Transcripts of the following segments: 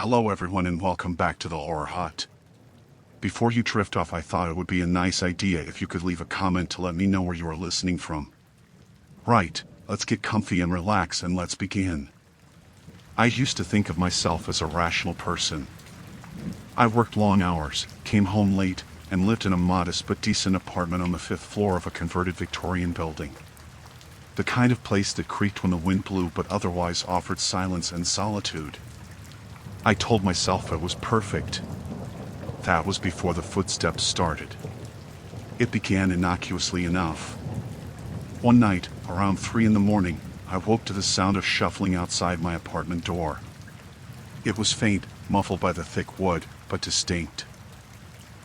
Hello everyone and welcome back to the Horror Hut. Before you drift off, I thought it would be a nice idea if you could leave a comment to let me know where you are listening from. Right, let's get comfy and relax and let's begin. I used to think of myself as a rational person. I worked long hours, came home late, and lived in a modest but decent apartment on the 5th floor of a converted Victorian building. The kind of place that creaked when the wind blew but otherwise offered silence and solitude. I told myself it was perfect. That was before the footsteps started. It began innocuously enough. One night, around 3 in the morning, I woke to the sound of shuffling outside my apartment door. It was faint, muffled by the thick wood, but distinct.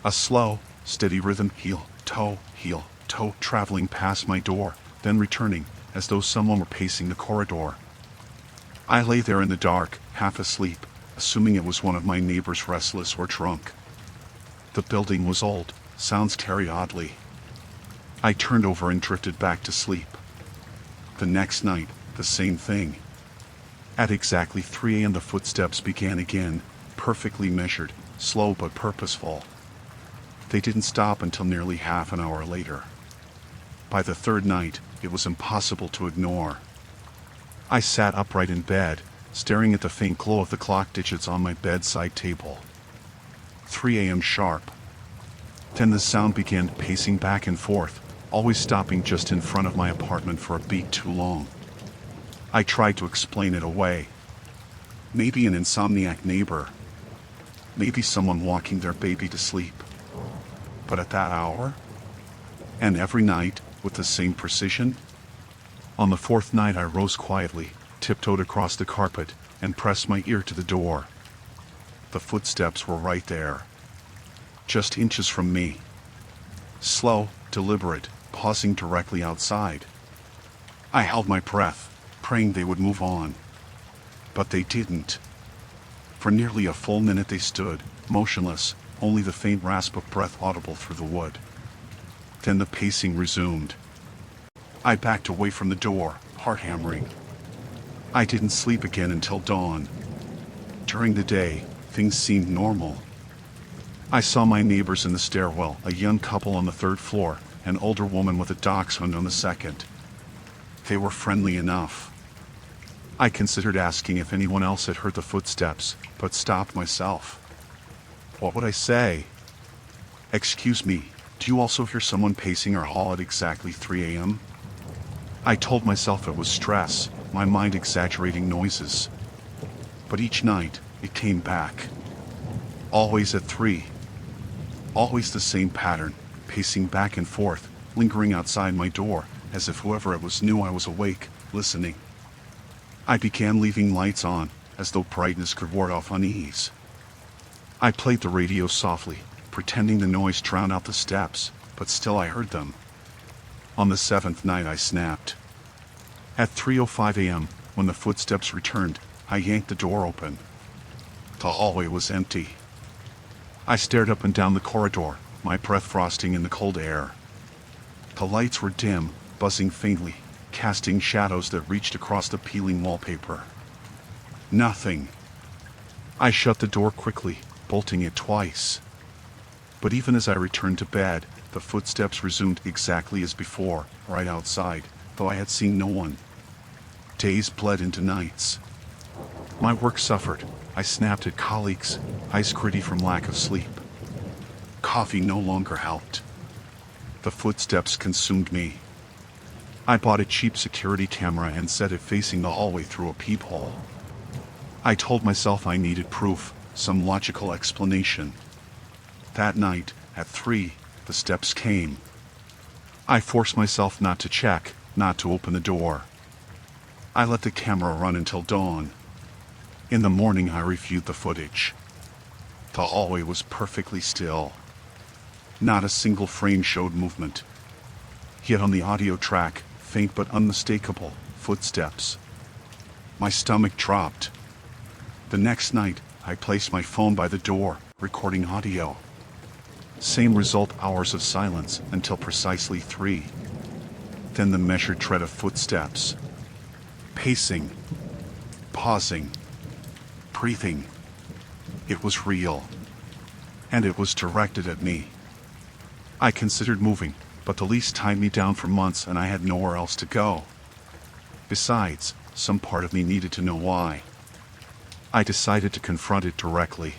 A slow, steady rhythm, heel, toe, traveling past my door, then returning, as though someone were pacing the corridor. I lay there in the dark, half asleep, assuming it was one of my neighbors restless or drunk. The building was old, sounds carry oddly. I turned over and drifted back to sleep. The next night, the same thing. At exactly 3 a.m. the footsteps began again, perfectly measured, slow but purposeful. They didn't stop until nearly half an hour later. By the third night, it was impossible to ignore. I sat upright in bed, staring at the faint glow of the clock digits on my bedside table. 3 a.m. sharp. Then the sound began pacing back and forth, always stopping just in front of my apartment for a beat too long. I tried to explain it away. Maybe an insomniac neighbor. Maybe someone walking their baby to sleep. But at that hour? And every night, with the same precision? On the 4th night I rose quietly, tiptoed across the carpet, and pressed my ear to the door. The footsteps were right there. Just inches from me. Slow, deliberate, pausing directly outside. I held my breath, praying they would move on. But they didn't. For nearly a full minute they stood, motionless, only the faint rasp of breath audible through the wood. Then the pacing resumed. I backed away from the door, heart hammering. I didn't sleep again until dawn. During the day, things seemed normal. I saw my neighbors in the stairwell, a young couple on the 3rd floor, an older woman with a dachshund on the 2nd. They were friendly enough. I considered asking if anyone else had heard the footsteps, but stopped myself. What would I say? "Excuse me, do you also hear someone pacing our hall at exactly 3 a.m.? I told myself it was stress, my mind exaggerating noises. But each night, it came back. Always at 3. Always the same pattern, pacing back and forth, lingering outside my door, as if whoever it was knew I was awake, listening. I began leaving lights on, as though brightness could ward off unease. I played the radio softly, pretending the noise drowned out the steps, but still I heard them. On the 7th night I snapped. At 3:05 a.m., when the footsteps returned, I yanked the door open. The hallway was empty. I stared up and down the corridor, my breath frosting in the cold air. The lights were dim, buzzing faintly, casting shadows that reached across the peeling wallpaper. Nothing. I shut the door quickly, bolting it twice. But even as I returned to bed, the footsteps resumed exactly as before, right outside, though I had seen no one. Days bled into nights. My work suffered. I snapped at colleagues, eyes gritty from lack of sleep. Coffee no longer helped. The footsteps consumed me. I bought a cheap security camera and set it facing the hallway through a peephole. I told myself I needed proof, some logical explanation. That night, at 3, the steps came. I forced myself not to check, not to open the door. I let the camera run until dawn. In the morning I reviewed the footage. The hallway was perfectly still. Not a single frame showed movement. Yet on the audio track, faint but unmistakable, footsteps. My stomach dropped. The next night, I placed my phone by the door, recording audio. Same result, hours of silence, until precisely 3. Then the measured tread of footsteps. Pacing. Pausing. Breathing. It was real. And it was directed at me. I considered moving, but the lease tied me down for months and I had nowhere else to go. Besides, some part of me needed to know why. I decided to confront it directly.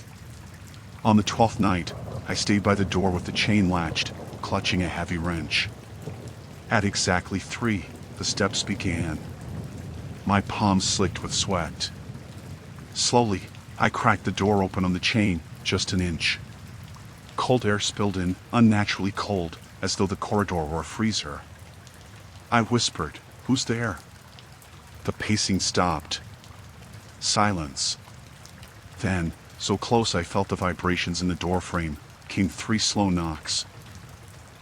On the 12th night, I stayed by the door with the chain latched, clutching a heavy wrench. At exactly 3, the steps began. My palms slicked with sweat. Slowly, I cracked the door open on the chain, just an inch. Cold air spilled in, unnaturally cold, as though the corridor were a freezer. I whispered, "Who's there?" The pacing stopped. Silence. Then, so close I felt the vibrations in the doorframe, came 3 slow knocks.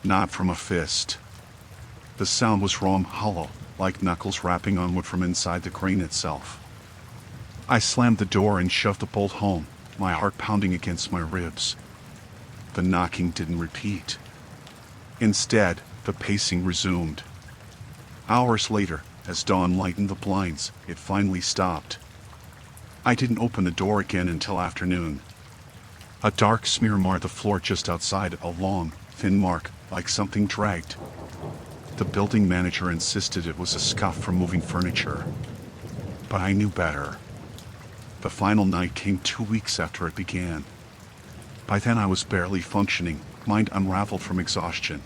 Not from a fist. The sound was raw and hollow, like knuckles rapping on wood from inside the crane itself. I slammed the door and shoved the bolt home, my heart pounding against my ribs. The knocking didn't repeat. Instead, the pacing resumed. Hours later, as dawn lightened the blinds, it finally stopped. I didn't open the door again until afternoon. A dark smear marred the floor just outside, a long, thin mark, like something dragged. The building manager insisted it was a scuff from moving furniture. But I knew better. The final night came 2 weeks after it began. By then I was barely functioning, mind unraveled from exhaustion.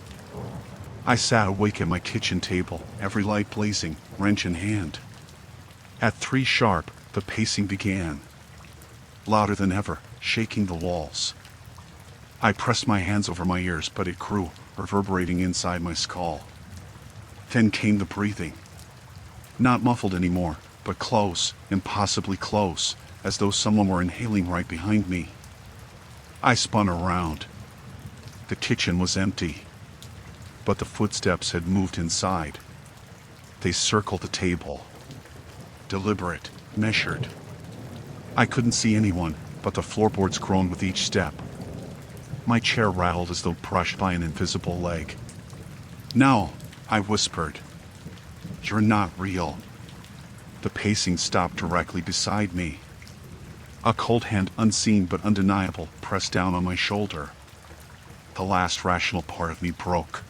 I sat awake at my kitchen table, every light blazing, wrench in hand. At 3 sharp, the pacing began. Louder than ever, shaking the walls. I pressed my hands over my ears, but it grew, reverberating inside my skull. Then came the breathing. Not muffled anymore, but close, impossibly close, as though someone were inhaling right behind me. I spun around. The kitchen was empty. But the footsteps had moved inside. They circled the table. Deliberate, measured. I couldn't see anyone, but the floorboards groaned with each step. My chair rattled as though brushed by an invisible leg. "No," I whispered. "You're not real." The pacing stopped directly beside me. A cold hand, unseen but undeniable, pressed down on my shoulder. The last rational part of me broke.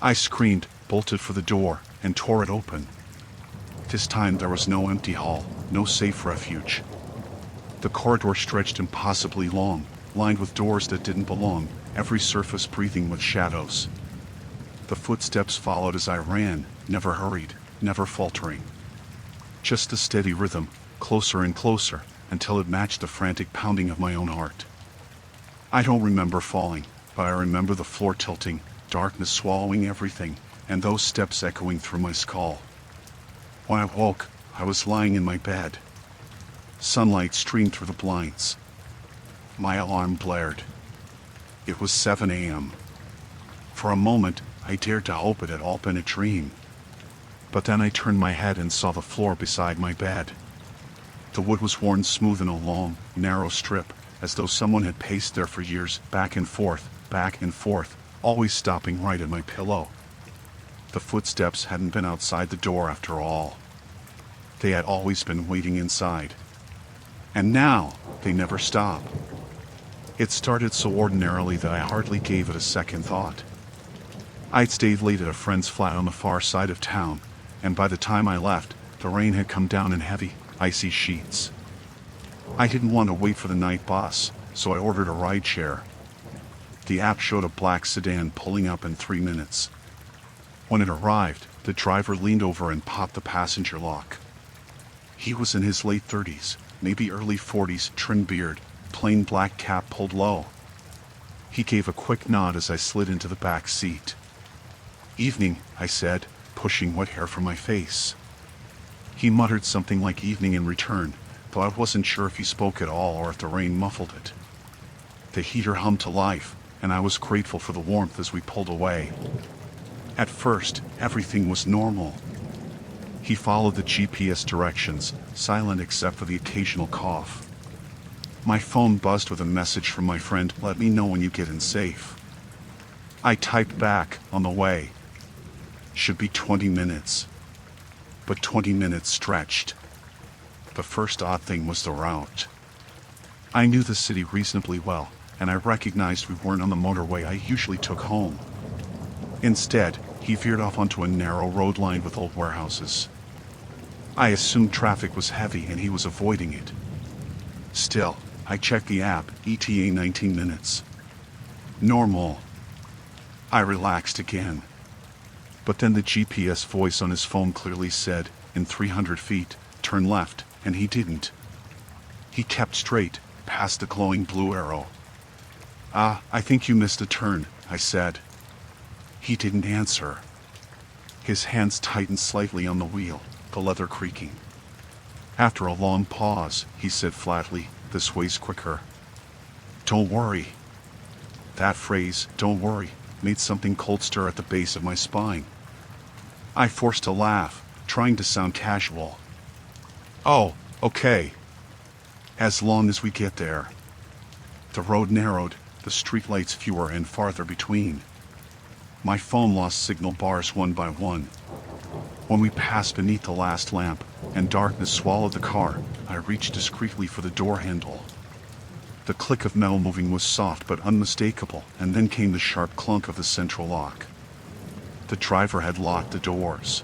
I screamed, bolted for the door, and tore it open. This time there was no empty hall, no safe refuge. The corridor stretched impossibly long, lined with doors that didn't belong, every surface breathing with shadows. The footsteps followed as I ran, never hurried, never faltering. Just a steady rhythm, closer and closer, until it matched the frantic pounding of my own heart. I don't remember falling, but I remember the floor tilting, darkness swallowing everything, and those steps echoing through my skull. When I woke, I was lying in my bed. Sunlight streamed through the blinds. My alarm blared. It was 7 a.m. For a moment, I dared to hope it had all been a dream. But then I turned my head and saw the floor beside my bed. The wood was worn smooth in a long, narrow strip, as though someone had paced there for years, back and forth, always stopping right at my pillow. The footsteps hadn't been outside the door after all. They had always been waiting inside. And now, they never stop. It started so ordinarily that I hardly gave it a second thought. I'd stayed late at a friend's flat on the far side of town, and by the time I left, the rain had come down in heavy, icy sheets. I didn't want to wait for the night bus, so I ordered a rideshare. The app showed a black sedan pulling up in 3 minutes. When it arrived, the driver leaned over and popped the passenger lock. He was in his late 30s, maybe early 40s, trim beard, plain black cap pulled low. He gave a quick nod as I slid into the back seat. "Evening," I said, pushing wet hair from my face. He muttered something like evening in return, though I wasn't sure if he spoke at all or if the rain muffled it. The heater hummed to life, and I was grateful for the warmth as we pulled away. At first, everything was normal. He followed the GPS directions, silent except for the occasional cough. My phone buzzed with a message from my friend, "Let me know when you get in safe." I typed back, "On the way." Should be 20 minutes. But 20 minutes stretched. The first odd thing was the route. I knew the city reasonably well, and I recognized we weren't on the motorway I usually took home. Instead, he veered off onto a narrow road lined with old warehouses. I assumed traffic was heavy and he was avoiding it. Still, I checked the app, ETA 19 minutes. Normal. I relaxed again. But then the GPS voice on his phone clearly said, in 300 feet, turn left, and he didn't. He kept straight, past the glowing blue arrow. I think you missed a turn, I said. He didn't answer. His hands tightened slightly on the wheel, the leather creaking. After a long pause, he said flatly, this way's quicker. Don't worry. That phrase, don't worry, made something cold stir at the base of my spine. I forced a laugh, trying to sound casual. Oh, okay. As long as we get there. The road narrowed, the streetlights fewer and farther between. My phone lost signal bars one by one. When we passed beneath the last lamp, and darkness swallowed the car, I reached discreetly for the door handle. The click of metal moving was soft but unmistakable, and then came the sharp clunk of the central lock. The driver had locked the doors.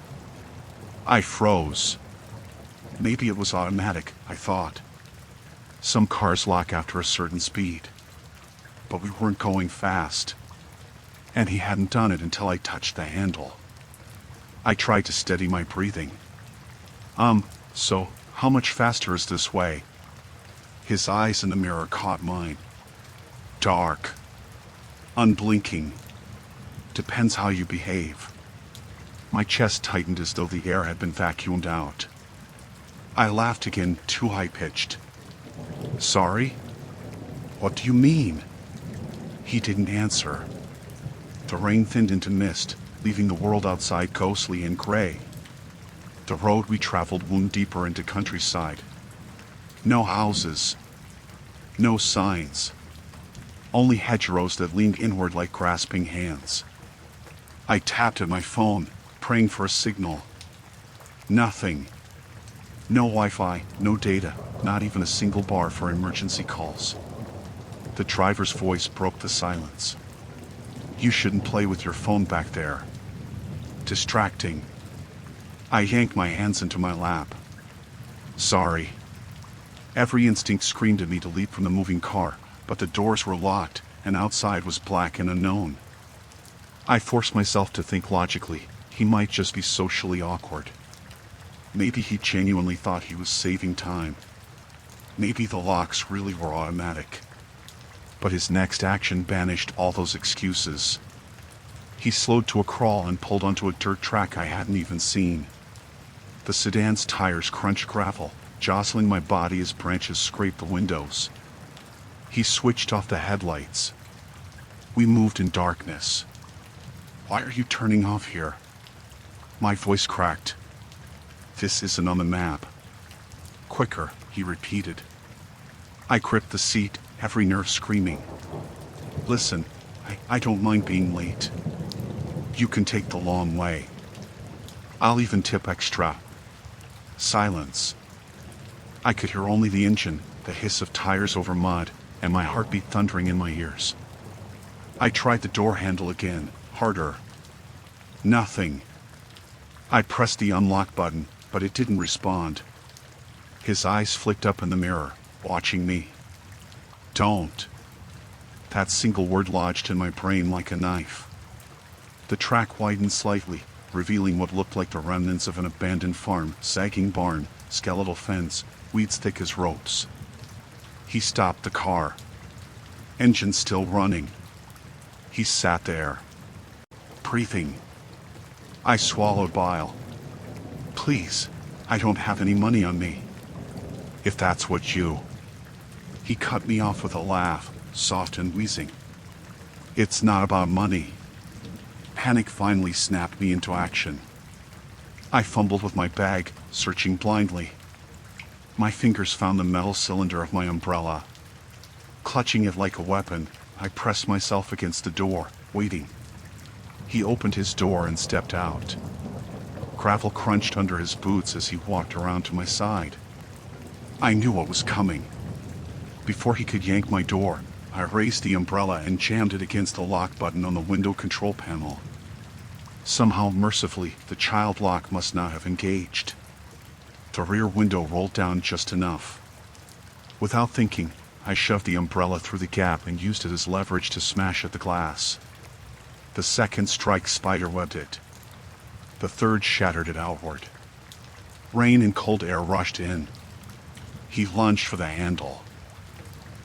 I froze. Maybe it was automatic, I thought. Some cars lock after a certain speed. But we weren't going fast. And he hadn't done it until I touched the handle. I tried to steady my breathing. So, how much faster is this way? His eyes in the mirror caught mine. Dark. Unblinking. Depends how you behave. My chest tightened as though the air had been vacuumed out. I laughed again, too high-pitched. Sorry? What do you mean? He didn't answer. The rain thinned into mist, leaving the world outside ghostly and gray. The road we traveled wound deeper into countryside. No houses. No signs. Only hedgerows that leaned inward like grasping hands. I tapped at my phone, praying for a signal. Nothing. No Wi-Fi, no data, not even a single bar for emergency calls. The driver's voice broke the silence. You shouldn't play with your phone back there. Distracting. I yanked my hands into my lap. Sorry. Every instinct screamed at me to leap from the moving car, but the doors were locked, and outside was black and unknown. I forced myself to think logically. He might just be socially awkward. Maybe he genuinely thought he was saving time. Maybe the locks really were automatic. But his next action banished all those excuses. He slowed to a crawl and pulled onto a dirt track I hadn't even seen. The sedan's tires crunched gravel, jostling my body as branches scraped the windows. He switched off the headlights. We moved in darkness. Why are you turning off here? My voice cracked. This isn't on the map. Quicker, he repeated. I gripped the seat, every nerve screaming. Listen, I don't mind being late. You can take the long way. I'll even tip extra. Silence. I could hear only the engine, the hiss of tires over mud, and my heartbeat thundering in my ears. I tried the door handle again, harder. Nothing. I pressed the unlock button, but it didn't respond. His eyes flicked up in the mirror, watching me. Don't. That single word lodged in my brain like a knife. The track widened slightly, revealing what looked like the remnants of an abandoned farm, sagging barn, skeletal fence, weeds thick as ropes. He stopped the car. Engine still running. He sat there, breathing. I swallowed bile. Please, I don't have any money on me. If that's what you... He cut me off with a laugh, soft and wheezing. It's not about money. Panic finally snapped me into action. I fumbled with my bag, searching blindly. My fingers found the metal cylinder of my umbrella. Clutching it like a weapon, I pressed myself against the door, waiting. He opened his door and stepped out. Gravel crunched under his boots as he walked around to my side. I knew what was coming. Before he could yank my door, I raised the umbrella and jammed it against the lock button on the window control panel. Somehow, mercifully, the child lock must not have engaged. The rear window rolled down just enough. Without thinking, I shoved the umbrella through the gap and used it as leverage to smash at the glass. The second strike spiderwebbed it. The third shattered it outward. Rain and cold air rushed in. He lunged for the handle.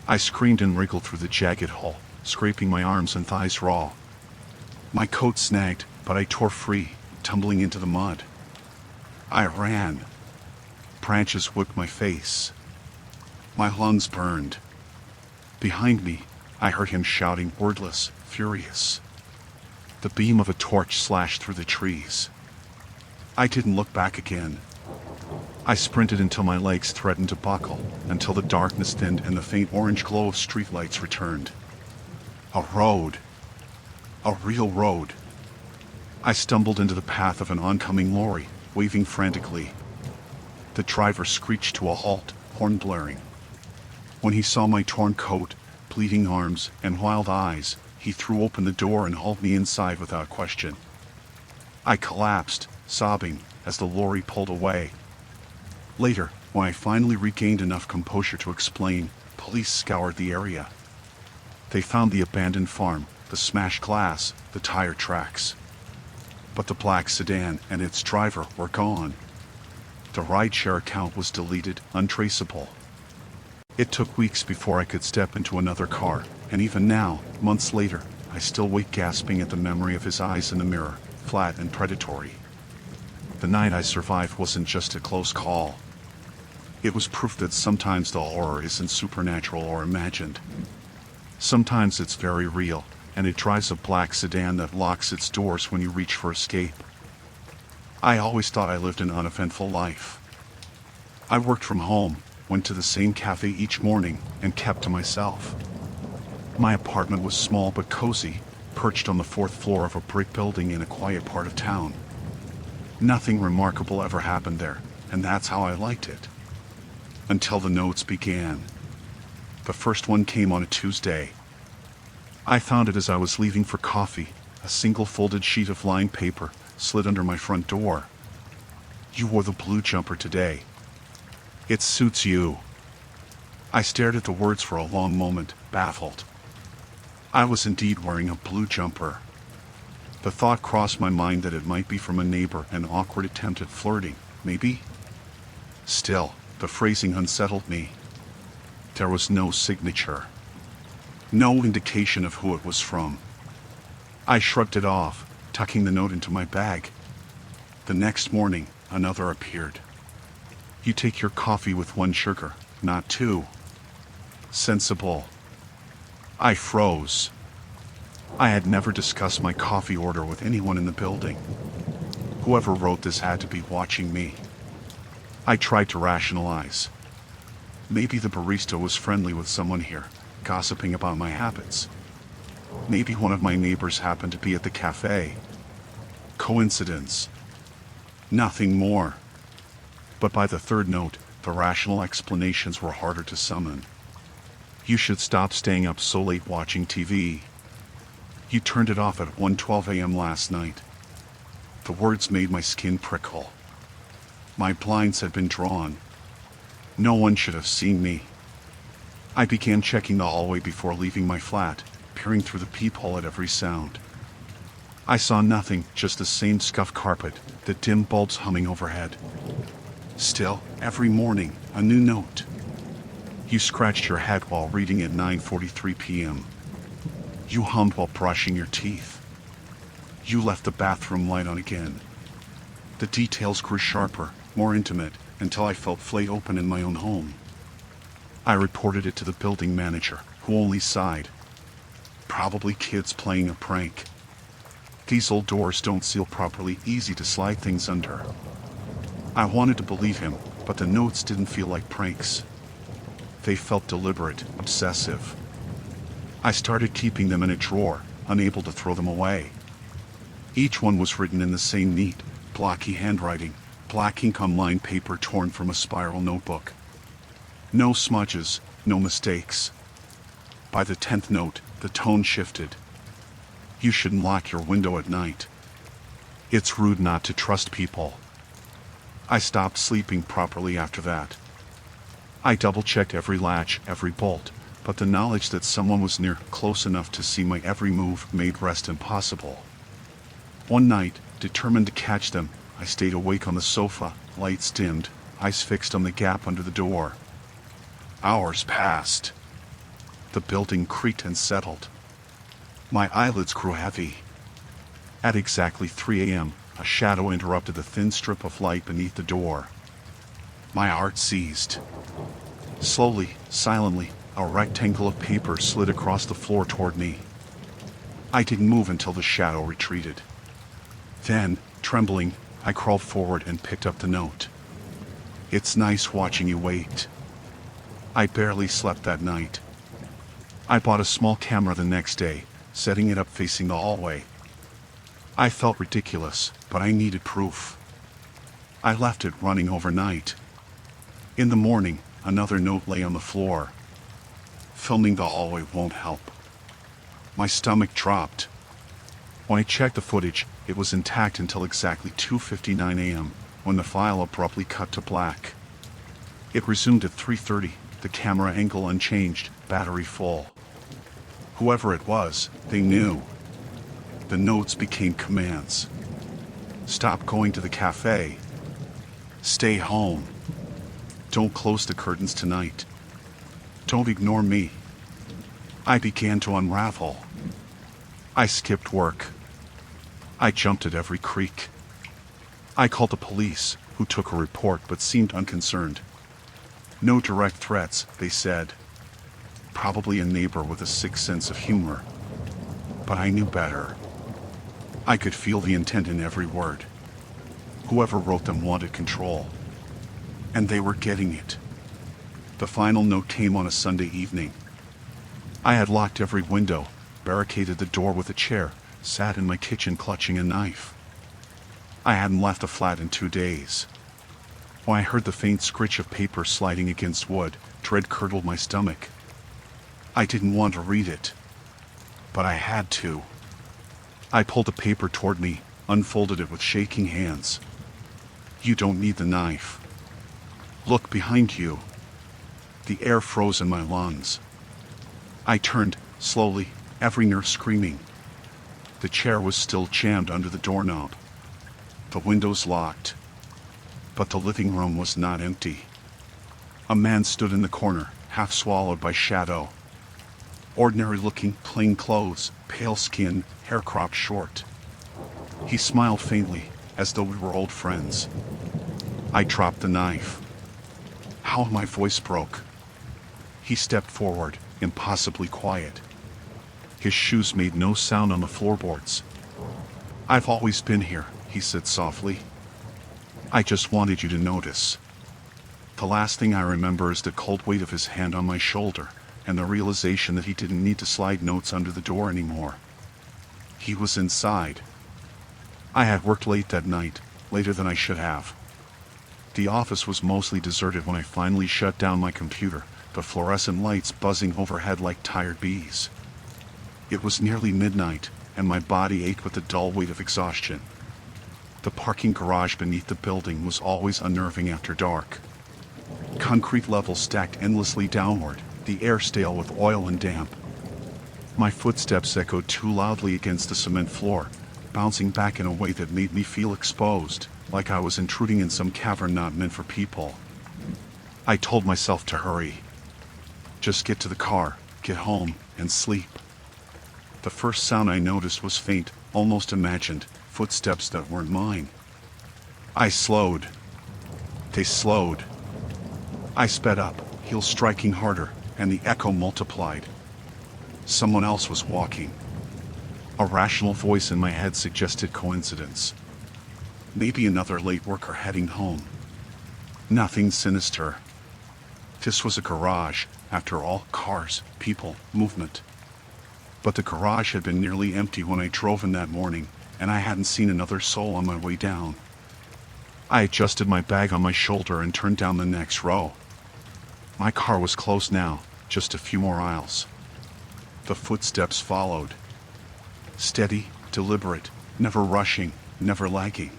I screamed and wriggled through the jagged hole, scraping my arms and thighs raw. My coat snagged, but I tore free, tumbling into the mud. I ran. Branches whipped my face. My lungs burned. Behind me, I heard him shouting, wordless, furious. The beam of a torch slashed through the trees. I didn't look back again. I sprinted until my legs threatened to buckle, until the darkness thinned and the faint orange glow of streetlights returned. A road. A real road. I stumbled into the path of an oncoming lorry, waving frantically. The driver screeched to a halt, horn blaring. When he saw my torn coat, bleeding arms, and wild eyes, he threw open the door and hauled me inside without question. I collapsed, sobbing, as the lorry pulled away. Later, when I finally regained enough composure to explain, police scoured the area. They found the abandoned farm, the smashed glass, the tire tracks. But the black sedan and its driver were gone. The rideshare account was deleted, untraceable. It took weeks before I could step into another car, and even now, months later, I still wake gasping at the memory of his eyes in the mirror, flat and predatory. The night I survived wasn't just a close call. It was proof that sometimes the horror isn't supernatural or imagined. Sometimes it's very real, and it drives a black sedan that locks its doors when you reach for escape. I always thought I lived an uneventful life. I worked from home, went to the same cafe each morning, and kept to myself. My apartment was small but cozy, perched on the fourth floor of a brick building in a quiet part of town. Nothing remarkable ever happened there, and that's how I liked it. Until the notes began. The first one came on a Tuesday. I found it as I was leaving for coffee, a single folded sheet of lined paper slid under my front door. You wore the blue jumper today. It suits you. I stared at the words for a long moment, baffled. I was indeed wearing a blue jumper. The thought crossed my mind that it might be from a neighbor, an awkward attempt at flirting, maybe? Still, the phrasing unsettled me. There was no signature. No indication of who it was from. I shrugged it off, tucking the note into my bag. The next morning, another appeared. You take your coffee with 1 sugar, not 2. Sensible. I froze. I had never discussed my coffee order with anyone in the building. Whoever wrote this had to be watching me. I tried to rationalize. Maybe the barista was friendly with someone here, gossiping about my habits. Maybe one of my neighbors happened to be at the cafe. Coincidence. Nothing more. But by the third note, the rational explanations were harder to summon. You should stop staying up so late watching TV. You turned it off at 1:12 a.m. last night. The words made my skin prickle. My blinds had been drawn. No one should have seen me. I began checking the hallway before leaving my flat, peering through the peephole at every sound. I saw nothing, just the same scuffed carpet, the dim bulbs humming overhead. Still, every morning, a new note. You scratched your head while reading at 9:43 p.m. You hummed while brushing your teeth. You left the bathroom light on again. The details grew sharper, more intimate, until I felt flayed open in my own home. I reported it to the building manager, who only sighed. Probably kids playing a prank. These old doors don't seal properly, easy to slide things under. I wanted to believe him, but the notes didn't feel like pranks. They felt deliberate, obsessive. I started keeping them in a drawer, unable to throw them away. Each one was written in the same neat, blocky handwriting, black ink on lined paper torn from a spiral notebook. No smudges, no mistakes. By the 10th note, the tone shifted. You shouldn't lock your window at night. It's rude not to trust people. I stopped sleeping properly after that. I double-checked every latch, every bolt, but the knowledge that someone was near, close enough to see my every move, made rest impossible. One night, determined to catch them, I stayed awake on the sofa, lights dimmed, eyes fixed on the gap under the door. Hours passed. The building creaked and settled. My eyelids grew heavy. At exactly 3 a.m., a shadow interrupted the thin strip of light beneath the door. My heart seized. Slowly, silently, a rectangle of paper slid across the floor toward me. I didn't move until the shadow retreated. Then, trembling, I crawled forward and picked up the note. It's nice watching you wait. I barely slept that night. I bought a small camera the next day, setting it up facing the hallway. I felt ridiculous, but I needed proof. I left it running overnight. In the morning, another note lay on the floor. Filming the hallway won't help. My stomach dropped. When I checked the footage, it was intact until exactly 2:59 a.m., when the file abruptly cut to black. It resumed at 3:30, the camera angle unchanged, battery full. Whoever it was, they knew. The notes became commands. Stop going to the cafe. Stay home. Don't close the curtains tonight. Don't ignore me. I began to unravel. I skipped work. I jumped at every creak. I called the police, who took a report but seemed unconcerned. No direct threats, they said. Probably a neighbor with a sick sense of humor. But I knew better. I could feel the intent in every word. Whoever wrote them wanted control. And they were getting it. The final note came on a Sunday evening. I had locked every window, barricaded the door with a chair, sat in my kitchen clutching a knife. I hadn't left the flat in 2 days. When I heard the faint scritch of paper sliding against wood, dread curdled my stomach. I didn't want to read it. But I had to. I pulled the paper toward me, unfolded it with shaking hands. You don't need the knife. Look behind you. The air froze in my lungs. I turned, slowly, every nerve screaming. The chair was still jammed under the doorknob. The windows locked. But the living room was not empty. A man stood in the corner, half swallowed by shadow. Ordinary looking, plain clothes, pale skin, hair cropped short. He smiled faintly, as though we were old friends. I dropped the knife. How my voice broke. He stepped forward, impossibly quiet. His shoes made no sound on the floorboards. I've always been here, he said softly. I just wanted you to notice. The last thing I remember is the cold weight of his hand on my shoulder, and the realization that he didn't need to slide notes under the door anymore. He was inside. I had worked late that night, later than I should have. The office was mostly deserted when I finally shut down my computer, the fluorescent lights buzzing overhead like tired bees. It was nearly midnight, and my body ached with the dull weight of exhaustion. The parking garage beneath the building was always unnerving after dark. Concrete levels stacked endlessly downward, the air stale with oil and damp. My footsteps echoed too loudly against the cement floor, bouncing back in a way that made me feel exposed, like I was intruding in some cavern not meant for people. I told myself to hurry. Just get to the car, get home, and sleep. The first sound I noticed was faint, almost imagined, footsteps that weren't mine. I slowed. They slowed. I sped up, heels striking harder, and the echo multiplied. Someone else was walking. A rational voice in my head suggested coincidence. Maybe another late worker heading home. Nothing sinister. This was a garage, after all, cars, people, movement. But the garage had been nearly empty when I drove in that morning, and I hadn't seen another soul on my way down. I adjusted my bag on my shoulder and turned down the next row. My car was close now, Just a few more aisles. The footsteps followed. Steady, deliberate, never rushing, never lagging.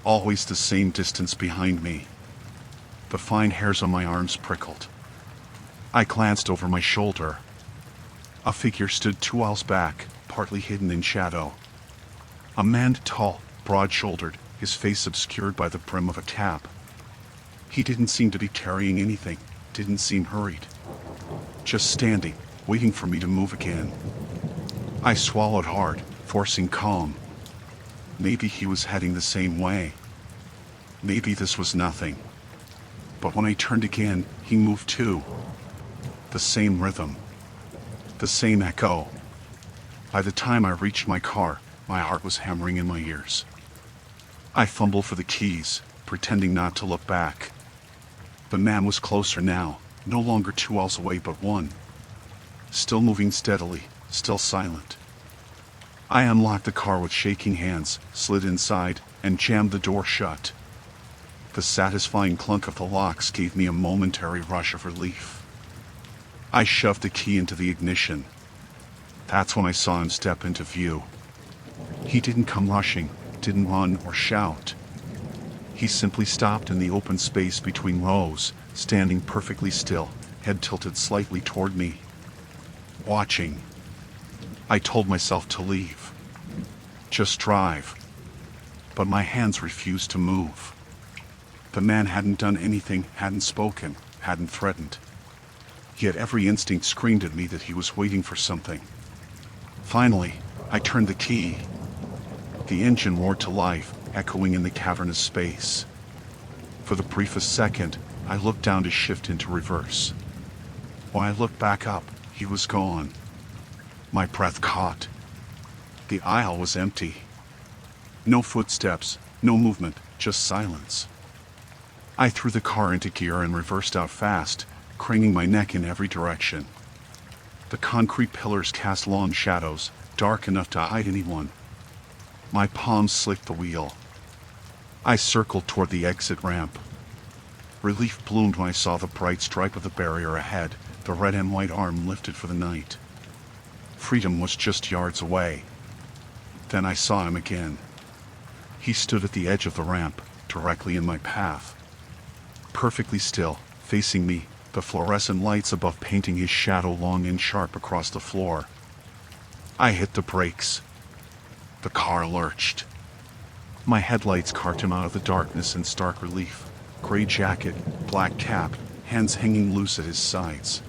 Always the same distance behind me. The fine hairs on my arms prickled. I glanced over my shoulder. A figure stood 2 aisles back, partly hidden in shadow. A man, tall, broad-shouldered, his face obscured by the brim of a cap. He didn't seem to be carrying anything, didn't seem hurried. Just standing, waiting for me to move again. I swallowed hard, forcing calm. Maybe he was heading the same way. Maybe this was nothing. But when I turned again, he moved too. The same rhythm. The same echo. By the time I reached my car, my heart was hammering in my ears. I fumbled for the keys, pretending not to look back. The man was closer now, no longer 2 aisles away but 1. Still moving steadily, still silent. I unlocked the car with shaking hands, slid inside, and jammed the door shut. The satisfying clunk of the locks gave me a momentary rush of relief. I shoved the key into the ignition. That's when I saw him step into view. He didn't come rushing, didn't run or shout. He simply stopped in the open space between rows, standing perfectly still, head tilted slightly toward me. Watching. I told myself to leave. Just drive. But my hands refused to move. The man hadn't done anything, hadn't spoken, hadn't threatened. Yet every instinct screamed at me that he was waiting for something. Finally, I turned the key. The engine roared to life, echoing in the cavernous space. For the briefest second, I looked down to shift into reverse. When I looked back up, he was gone. My breath caught. The aisle was empty. No footsteps, no movement, just silence. I threw the car into gear and reversed out fast, craning my neck in every direction. The concrete pillars cast long shadows, dark enough to hide anyone. My palms slicked the wheel. I circled toward the exit ramp. Relief bloomed when I saw the bright stripe of the barrier ahead, the red and white arm lifted for the night. Freedom was just yards away. Then I saw him again. He stood at the edge of the ramp, directly in my path. Perfectly still, facing me, the fluorescent lights above painting his shadow long and sharp across the floor. I hit the brakes. The car lurched. My headlights carved him out of the darkness in stark relief. Gray jacket, black cap, hands hanging loose at his sides.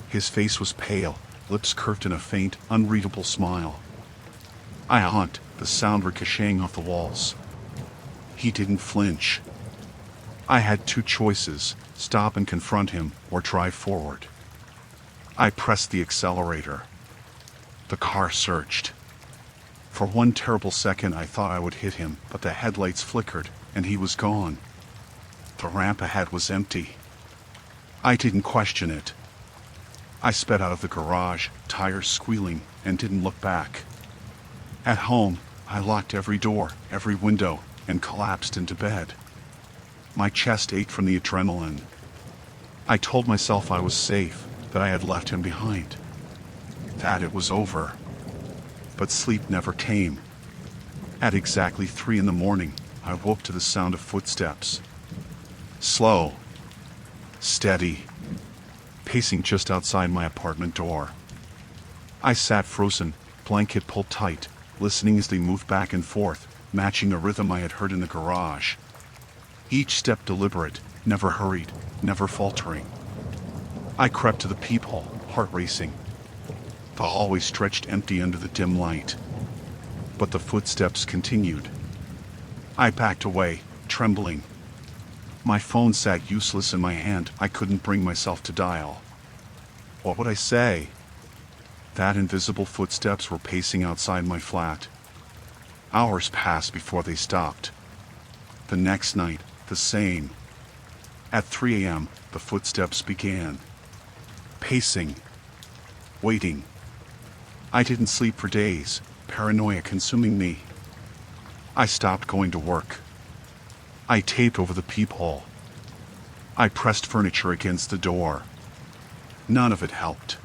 His face was pale, lips curved in a faint, unreadable smile. I honked, the sound ricocheting off the walls. He didn't flinch. I had 2 choices, stop and confront him, or drive forward. I pressed the accelerator. The car surged. For one terrible second I thought I would hit him, but the headlights flickered, and he was gone. The ramp ahead was empty. I didn't question it. I sped out of the garage, tires squealing, and didn't look back. At home, I locked every door, every window, and collapsed into bed. My chest ached from the adrenaline. I told myself I was safe, that I had left him behind, that it was over. But sleep never came. At exactly 3 in the morning, I woke to the sound of footsteps. Slow. Steady. Pacing just outside my apartment door. I sat frozen, blanket pulled tight, listening as they moved back and forth, matching a rhythm I had heard in the garage. Each step deliberate, never hurried, never faltering. I crept to the peephole, heart racing. The hallway stretched empty under the dim light. But the footsteps continued. I backed away, trembling. My phone sat useless in my hand. I couldn't bring myself to dial. What would I say? That invisible footsteps were pacing outside my flat. Hours passed before they stopped. The next night, the same. At 3 a.m., the footsteps began. Pacing. Waiting. I didn't sleep for days, paranoia consuming me. I stopped going to work. I taped over the peephole. I pressed furniture against the door. None of it helped.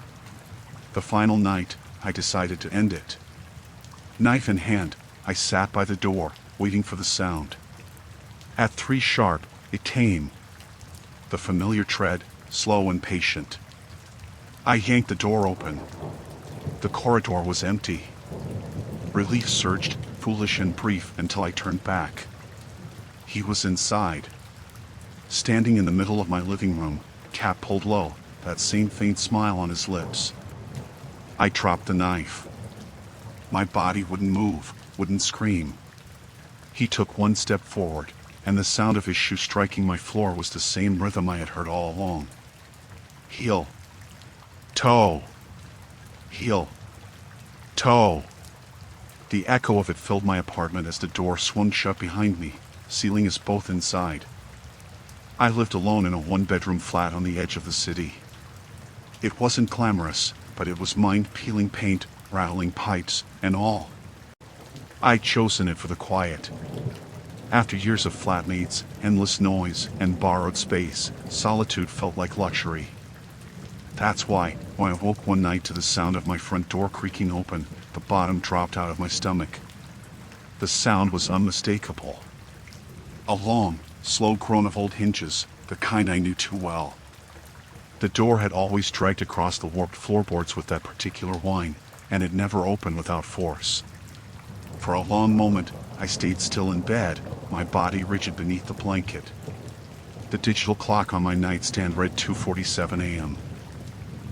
The final night, I decided to end it. Knife in hand, I sat by the door, waiting for the sound. At 3 sharp, it came. The familiar tread, slow and patient. I yanked the door open. The corridor was empty. Relief surged, foolish and brief, until I turned back. He was inside. Standing in the middle of my living room, cap pulled low, that same faint smile on his lips. I dropped the knife. My body wouldn't move, wouldn't scream. He took 1 step forward, and the sound of his shoe striking my floor was the same rhythm I had heard all along. Heel. Toe. Heel. Toe. The echo of it filled my apartment as the door swung shut behind me, sealing us both inside. I lived alone in a 1-bedroom flat on the edge of the city. It wasn't glamorous, but it was mind-peeling paint, rattling pipes, and all. I'd chosen it for the quiet. After years of flatmates, endless noise, and borrowed space, solitude felt like luxury. That's why, when I woke one night to the sound of my front door creaking open, the bottom dropped out of my stomach. The sound was unmistakable. A long, slow groan of old hinges, the kind I knew too well. The door had always dragged across the warped floorboards with that particular whine, and it never opened without force. For a long moment, I stayed still in bed, my body rigid beneath the blanket. The digital clock on my nightstand read 2:47 a.m.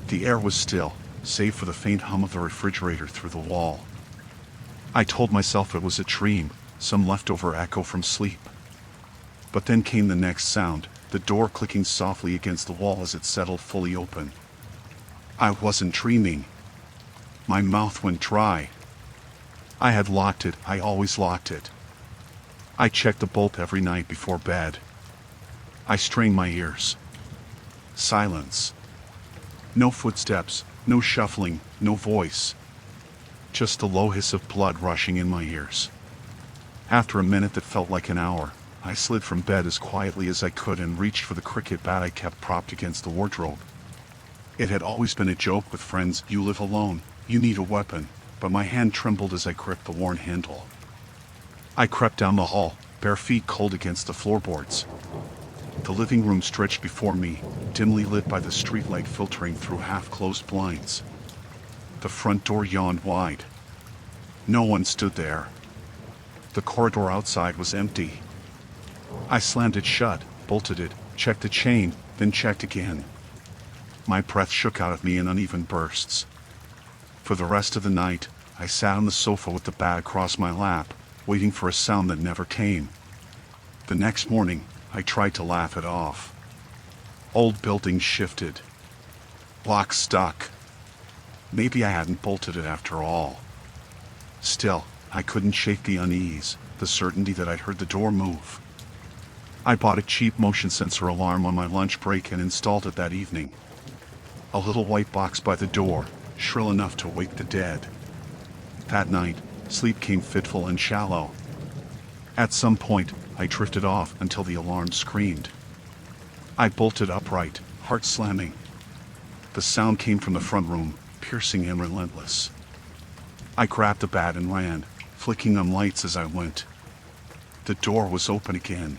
The air was still, save for the faint hum of the refrigerator through the wall. I told myself it was a dream, some leftover echo from sleep. But then came the next sound, the door clicking softly against the wall as it settled fully open. I wasn't dreaming. My mouth went dry. I had locked it, I always locked it. I checked the bolt every night before bed. I strained my ears. Silence. No footsteps, no shuffling, no voice. Just the low hiss of blood rushing in my ears. After a minute that felt like an hour, I slid from bed as quietly as I could and reached for the cricket bat I kept propped against the wardrobe. It had always been a joke with friends, you live alone, you need a weapon, but my hand trembled as I gripped the worn handle. I crept down the hall, bare feet cold against the floorboards. The living room stretched before me, dimly lit by the streetlight filtering through half-closed blinds. The front door yawned wide. No one stood there. The corridor outside was empty. I slammed it shut, bolted it, checked the chain, then checked again. My breath shook out of me in uneven bursts. For the rest of the night, I sat on the sofa with the bat across my lap, waiting for a sound that never came. The next morning, I tried to laugh it off. Old buildings shifted. Blocks stuck. Maybe I hadn't bolted it after all. Still, I couldn't shake the unease, the certainty that I'd heard the door move. I bought a cheap motion sensor alarm on my lunch break and installed it that evening. A little white box by the door, shrill enough to wake the dead. That night, sleep came fitful and shallow. At some point, I drifted off until the alarm screamed. I bolted upright, heart slamming. The sound came from the front room, piercing and relentless. I grabbed the bat and ran, flicking on lights as I went. The door was open again.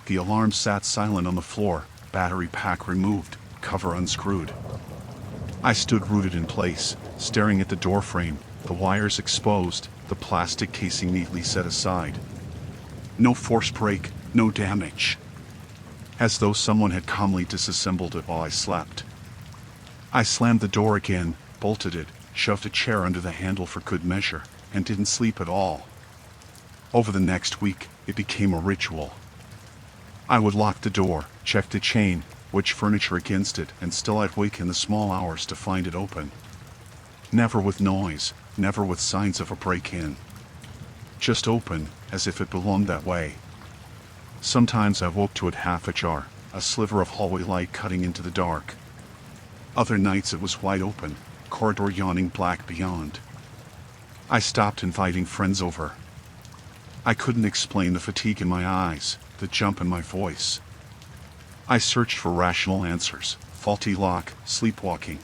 The alarm sat silent on the floor, battery pack removed, cover unscrewed. I stood rooted in place, staring at the doorframe, the wires exposed, the plastic casing neatly set aside. No force break, no damage. As though someone had calmly disassembled it while I slept. I slammed the door again, bolted it, shoved a chair under the handle for good measure, and didn't sleep at all. Over the next week, it became a ritual. I would lock the door, check the chain, wedge furniture against it, and still I'd wake in the small hours to find it open. Never with noise, never with signs of a break-in. Just open, as if it belonged that way. Sometimes I woke to it half ajar, a sliver of hallway light cutting into the dark. Other nights it was wide open, corridor yawning black beyond. I stopped inviting friends over. I couldn't explain the fatigue in my eyes, the jump in my voice. I searched for rational answers, faulty lock, sleepwalking.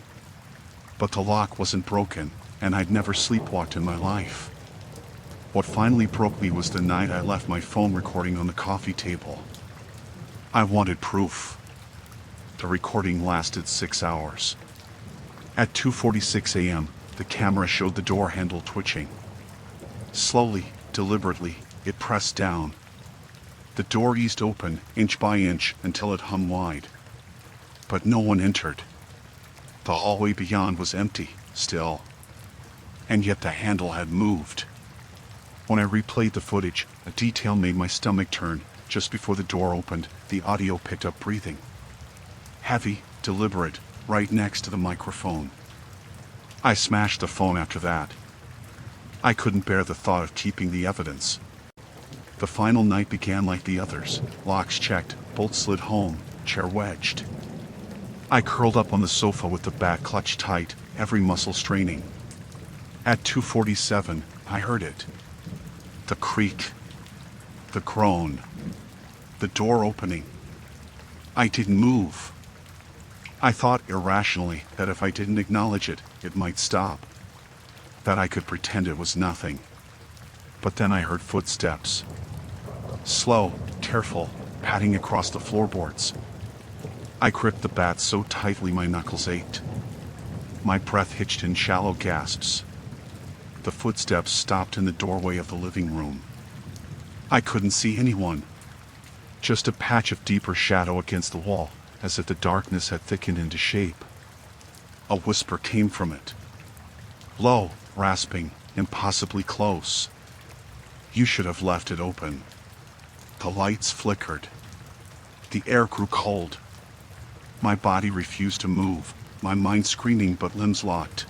But the lock wasn't broken, and I'd never sleepwalked in my life. What finally broke me was the night I left my phone recording on the coffee table. I wanted proof. The recording lasted 6 hours. At 2:46 a.m., the camera showed the door handle twitching. Slowly, deliberately, it pressed down. The door eased open, inch by inch, until it hung wide. But no one entered. The hallway beyond was empty, still. And yet the handle had moved. When I replayed the footage, a detail made my stomach turn. Just before the door opened, the audio picked up breathing. Heavy, deliberate, right next to the microphone. I smashed the phone after that. I couldn't bear the thought of keeping the evidence. The final night began like the others. Locks checked, bolts slid home, chair wedged. I curled up on the sofa with the back clutched tight, every muscle straining. At 2:47, I heard it. The creak. The groan. The door opening. I didn't move. I thought irrationally that if I didn't acknowledge it, it might stop. That I could pretend it was nothing. But then I heard footsteps. Slow, careful, padding across the floorboards. I gripped the bat so tightly my knuckles ached. My breath hitched in shallow gasps. The footsteps stopped in the doorway of the living room. I couldn't see anyone. Just a patch of deeper shadow against the wall, as if the darkness had thickened into shape. A whisper came from it. Low, rasping, impossibly close. You should have left it open. The lights flickered. The air grew cold. My body refused to move, my mind screaming but limbs locked.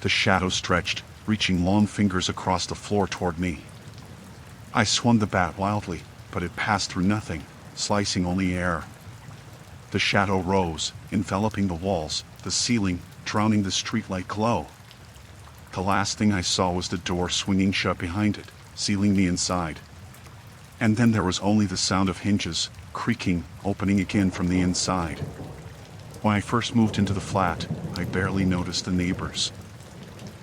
The shadow stretched, reaching long fingers across the floor toward me. I swung the bat wildly, but it passed through nothing, slicing only air. The shadow rose, enveloping the walls, the ceiling, drowning the streetlight glow. The last thing I saw was the door swinging shut behind it, sealing me inside. And then there was only the sound of hinges, creaking, opening again from the inside. When I first moved into the flat, I barely noticed the neighbors.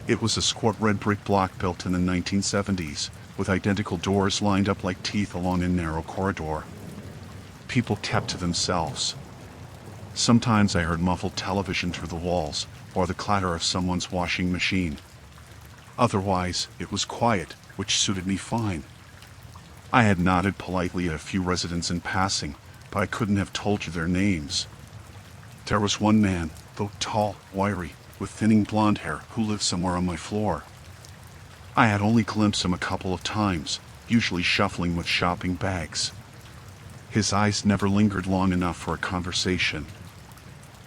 It was a squat red brick block built in the 1970s, with identical doors lined up like teeth along a narrow corridor. People kept to themselves. Sometimes I heard muffled television through the walls, or the clatter of someone's washing machine. Otherwise, it was quiet, which suited me fine. I had nodded politely at a few residents in passing, but I couldn't have told you their names. There was one man, though tall, wiry, with thinning blonde hair, who lived somewhere on my floor. I had only glimpsed him a couple of times, usually shuffling with shopping bags. His eyes never lingered long enough for a conversation.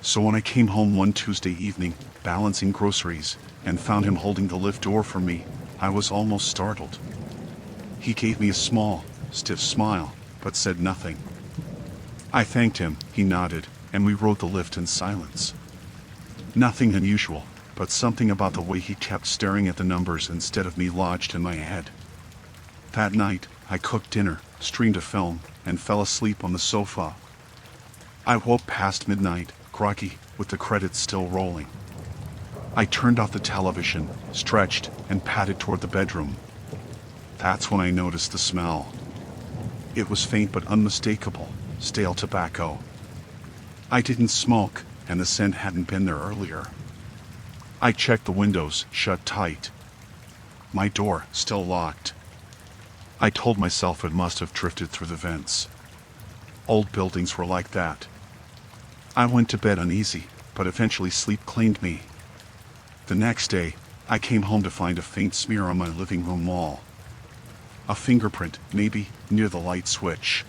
So when I came home one Tuesday evening, balancing groceries, and found him holding the lift door for me, I was almost startled. He gave me a small, stiff smile, but said nothing. I thanked him, he nodded, and we rode the lift in silence. Nothing unusual, but something about the way he kept staring at the numbers instead of me lodged in my head. That night, I cooked dinner, streamed a film, and fell asleep on the sofa. I woke past midnight, groggy, with the credits still rolling. I turned off the television, stretched, and padded toward the bedroom. That's when I noticed the smell. It was faint but unmistakable, stale tobacco. I didn't smoke, and the scent hadn't been there earlier. I checked the windows, shut tight. My door, still locked. I told myself it must have drifted through the vents. Old buildings were like that. I went to bed uneasy, but eventually sleep claimed me. The next day, I came home to find a faint smear on my living room wall. A fingerprint, maybe, near the light switch.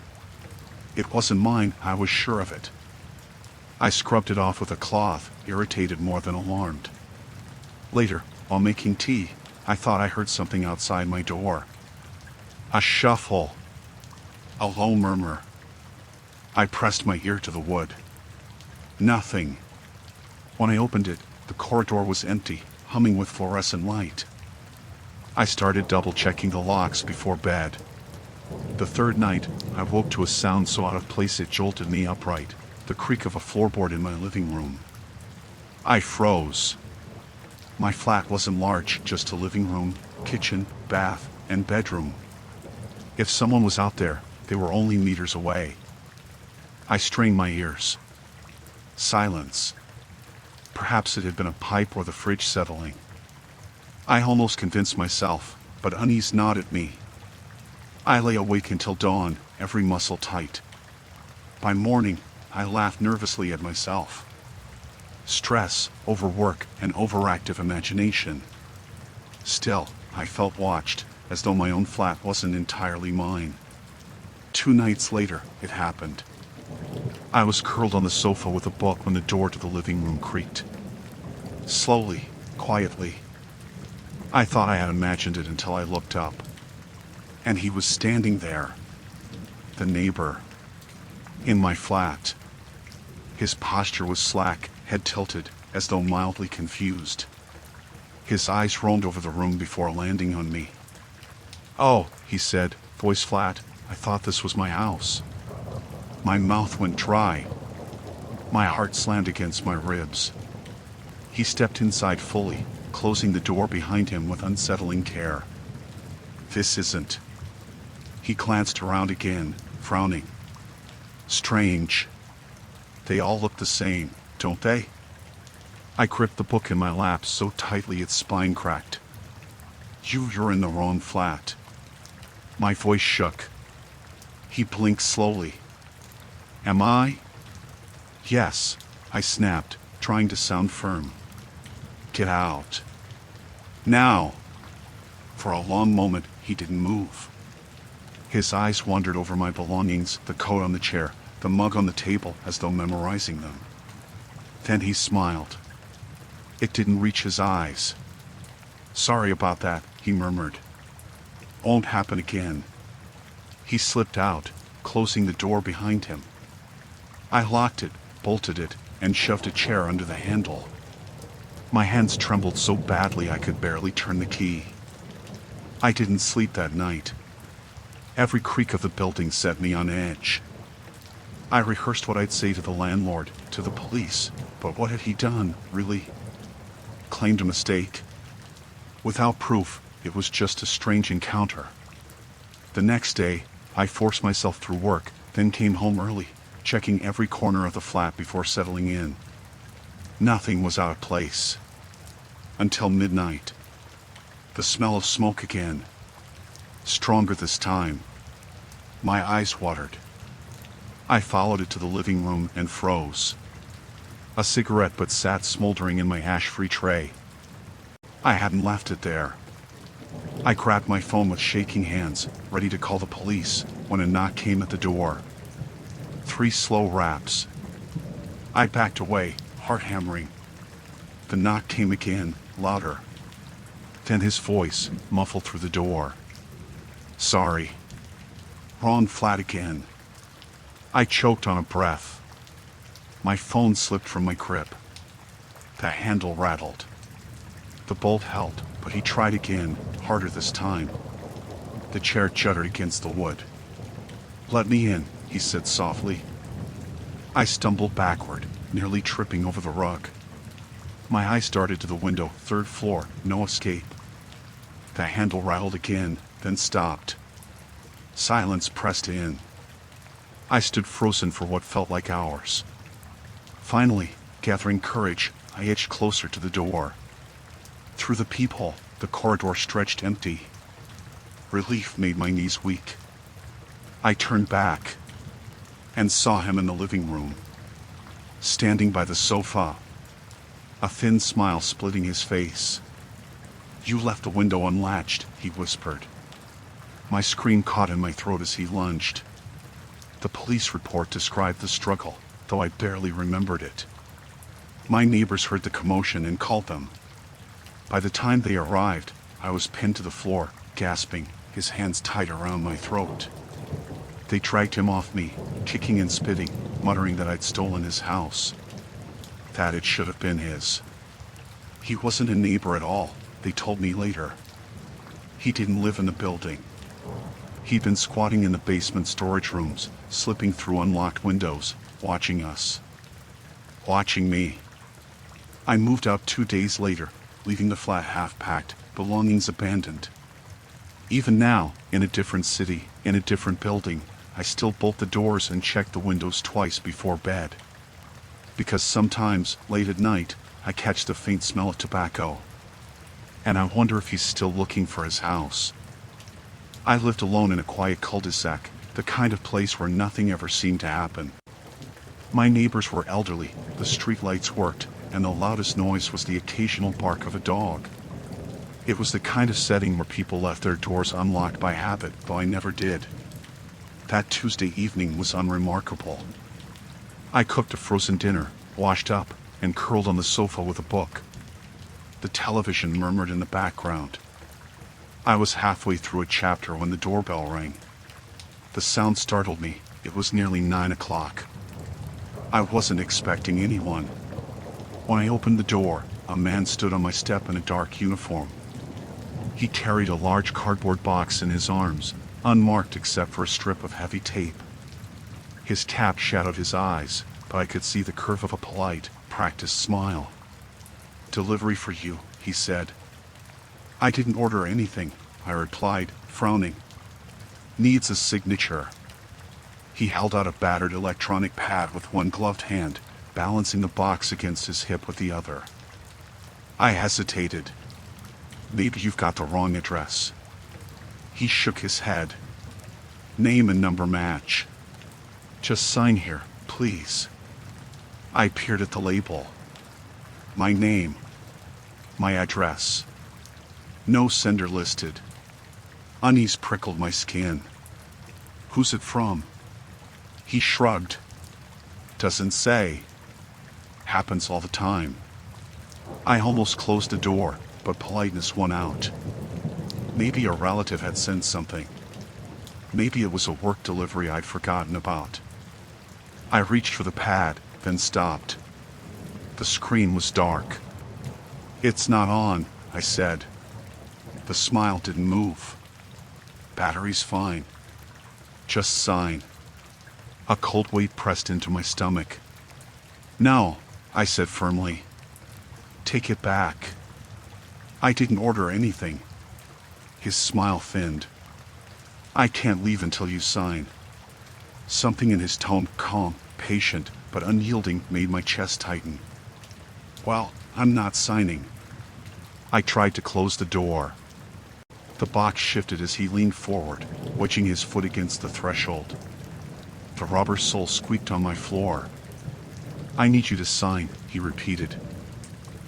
It wasn't mine, I was sure of it. I scrubbed it off with a cloth, irritated more than alarmed. Later, while making tea, I thought I heard something outside my door. A shuffle. A low murmur. I pressed my ear to the wood. Nothing. When I opened it, the corridor was empty, humming with fluorescent light. I started double-checking the locks before bed. The third night, I woke to a sound so out of place it jolted me upright, the creak of a floorboard in my living room. I froze. My flat wasn't large, just a living room, kitchen, bath, and bedroom. If someone was out there, they were only meters away. I strained my ears. Silence. Perhaps it had been a pipe or the fridge settling. I almost convinced myself, but unease gnawed at me. I lay awake until dawn, every muscle tight. By morning, I laughed nervously at myself. Stress, overwork, and overactive imagination. Still, I felt watched, as though my own flat wasn't entirely mine. 2 nights later, it happened. I was curled on the sofa with a book when the door to the living room creaked. Slowly, quietly. I thought I had imagined it until I looked up. And he was standing there. The neighbor. In my flat. His posture was slack, head tilted, as though mildly confused. His eyes roamed over the room before landing on me. "Oh," he said, voice flat, "I thought this was my house." My mouth went dry. My heart slammed against my ribs. He stepped inside fully, closing the door behind him with unsettling care. "This isn't." He glanced around again, frowning. "Strange. They all look the same, don't they?" I gripped the book in my lap so tightly its spine cracked. You're in the wrong flat." My voice shook. He blinked slowly. "Am I?" "Yes," I snapped, trying to sound firm. "Get out. Now." For a long moment, he didn't move. His eyes wandered over my belongings, the coat on the chair, the mug on the table, as though memorizing them. Then he smiled. It didn't reach his eyes. "Sorry about that," he murmured. "Won't happen again." He slipped out, closing the door behind him. I locked it, bolted it, and shoved a chair under the handle. My hands trembled so badly I could barely turn the key. I didn't sleep that night. Every creak of the building set me on edge. I rehearsed what I'd say to the landlord, to the police, but what had he done, really? Claimed a mistake? Without proof, it was just a strange encounter. The next day, I forced myself through work, then came home early, checking every corner of the flat before settling in. Nothing was out of place. Until midnight. The smell of smoke again. Stronger this time. My eyes watered. I followed it to the living room and froze. A cigarette butt sat smoldering in my ash-free tray. I hadn't left it there. I grabbed my phone with shaking hands, ready to call the police, when a knock came at the door. 3 slow raps. I backed away, heart hammering. The knock came again, louder. Then his voice, muffled through the door. "Sorry. Wrong flat again." I choked on a breath. My phone slipped from my grip. The handle rattled. The bolt held, but he tried again, harder this time. The chair juddered against the wood. "Let me in," he said softly. I stumbled backward, nearly tripping over the rug. My eyes darted to the window, 3rd floor, no escape. The handle rattled again, then stopped. Silence pressed in. I stood frozen for what felt like hours. Finally, gathering courage, I edged closer to the door. Through the peephole, the corridor stretched empty. Relief made my knees weak. I turned back and saw him in the living room, standing by the sofa, a thin smile splitting his face. "You left the window unlatched," he whispered. My scream caught in my throat as he lunged. The police report described the struggle, though I barely remembered it. My neighbors heard the commotion and called them. By the time they arrived, I was pinned to the floor, gasping, his hands tight around my throat. They dragged him off me, kicking and spitting, muttering that I'd stolen his house. That it should have been his. He wasn't a neighbor at all, they told me later. He didn't live in the building. He'd been squatting in the basement storage rooms, slipping through unlocked windows, watching us. Watching me. I moved out 2 days later, leaving the flat half-packed, belongings abandoned. Even now, in a different city, in a different building, I still bolt the doors and check the windows twice before bed. Because sometimes, late at night, I catch the faint smell of tobacco. And I wonder if he's still looking for his house. I lived alone in a quiet cul-de-sac, the kind of place where nothing ever seemed to happen. My neighbors were elderly, the street lights worked, and the loudest noise was the occasional bark of a dog. It was the kind of setting where people left their doors unlocked by habit, though I never did. That Tuesday evening was unremarkable. I cooked a frozen dinner, washed up, and curled on the sofa with a book. The television murmured in the background. I was halfway through a chapter when the doorbell rang. The sound startled me. It was nearly 9 o'clock. I wasn't expecting anyone. When I opened the door, a man stood on my step in a dark uniform. He carried a large cardboard box in his arms, unmarked except for a strip of heavy tape. His cap shadowed his eyes, but I could see the curve of a polite, practiced smile. "Delivery for you," he said. "I didn't order anything," I replied, frowning. "Needs a signature." He held out a battered electronic pad with one gloved hand, balancing the box against his hip with the other. I hesitated. "Maybe you've got the wrong address." He shook his head. "Name and number match. Just sign here, please." I peered at the label. My name. My address. No sender listed. Unease prickled my skin. "Who's it from?" He shrugged. "Doesn't say. Happens all the time." I almost closed the door, but politeness won out. Maybe a relative had sent something. Maybe it was a work delivery I'd forgotten about. I reached for the pad, then stopped. The screen was dark. "It's not on," I said. The smile didn't move. "Battery's fine. Just sign." A cold weight pressed into my stomach. "No," I said firmly. "Take it back. I didn't order anything." His smile thinned. "I can't leave until you sign." Something in his tone, calm, patient, but unyielding, made my chest tighten. "Well, I'm not signing." I tried to close the door. The box shifted as he leaned forward, wedging his foot against the threshold. The rubber sole squeaked on my floor. "I need you to sign," he repeated.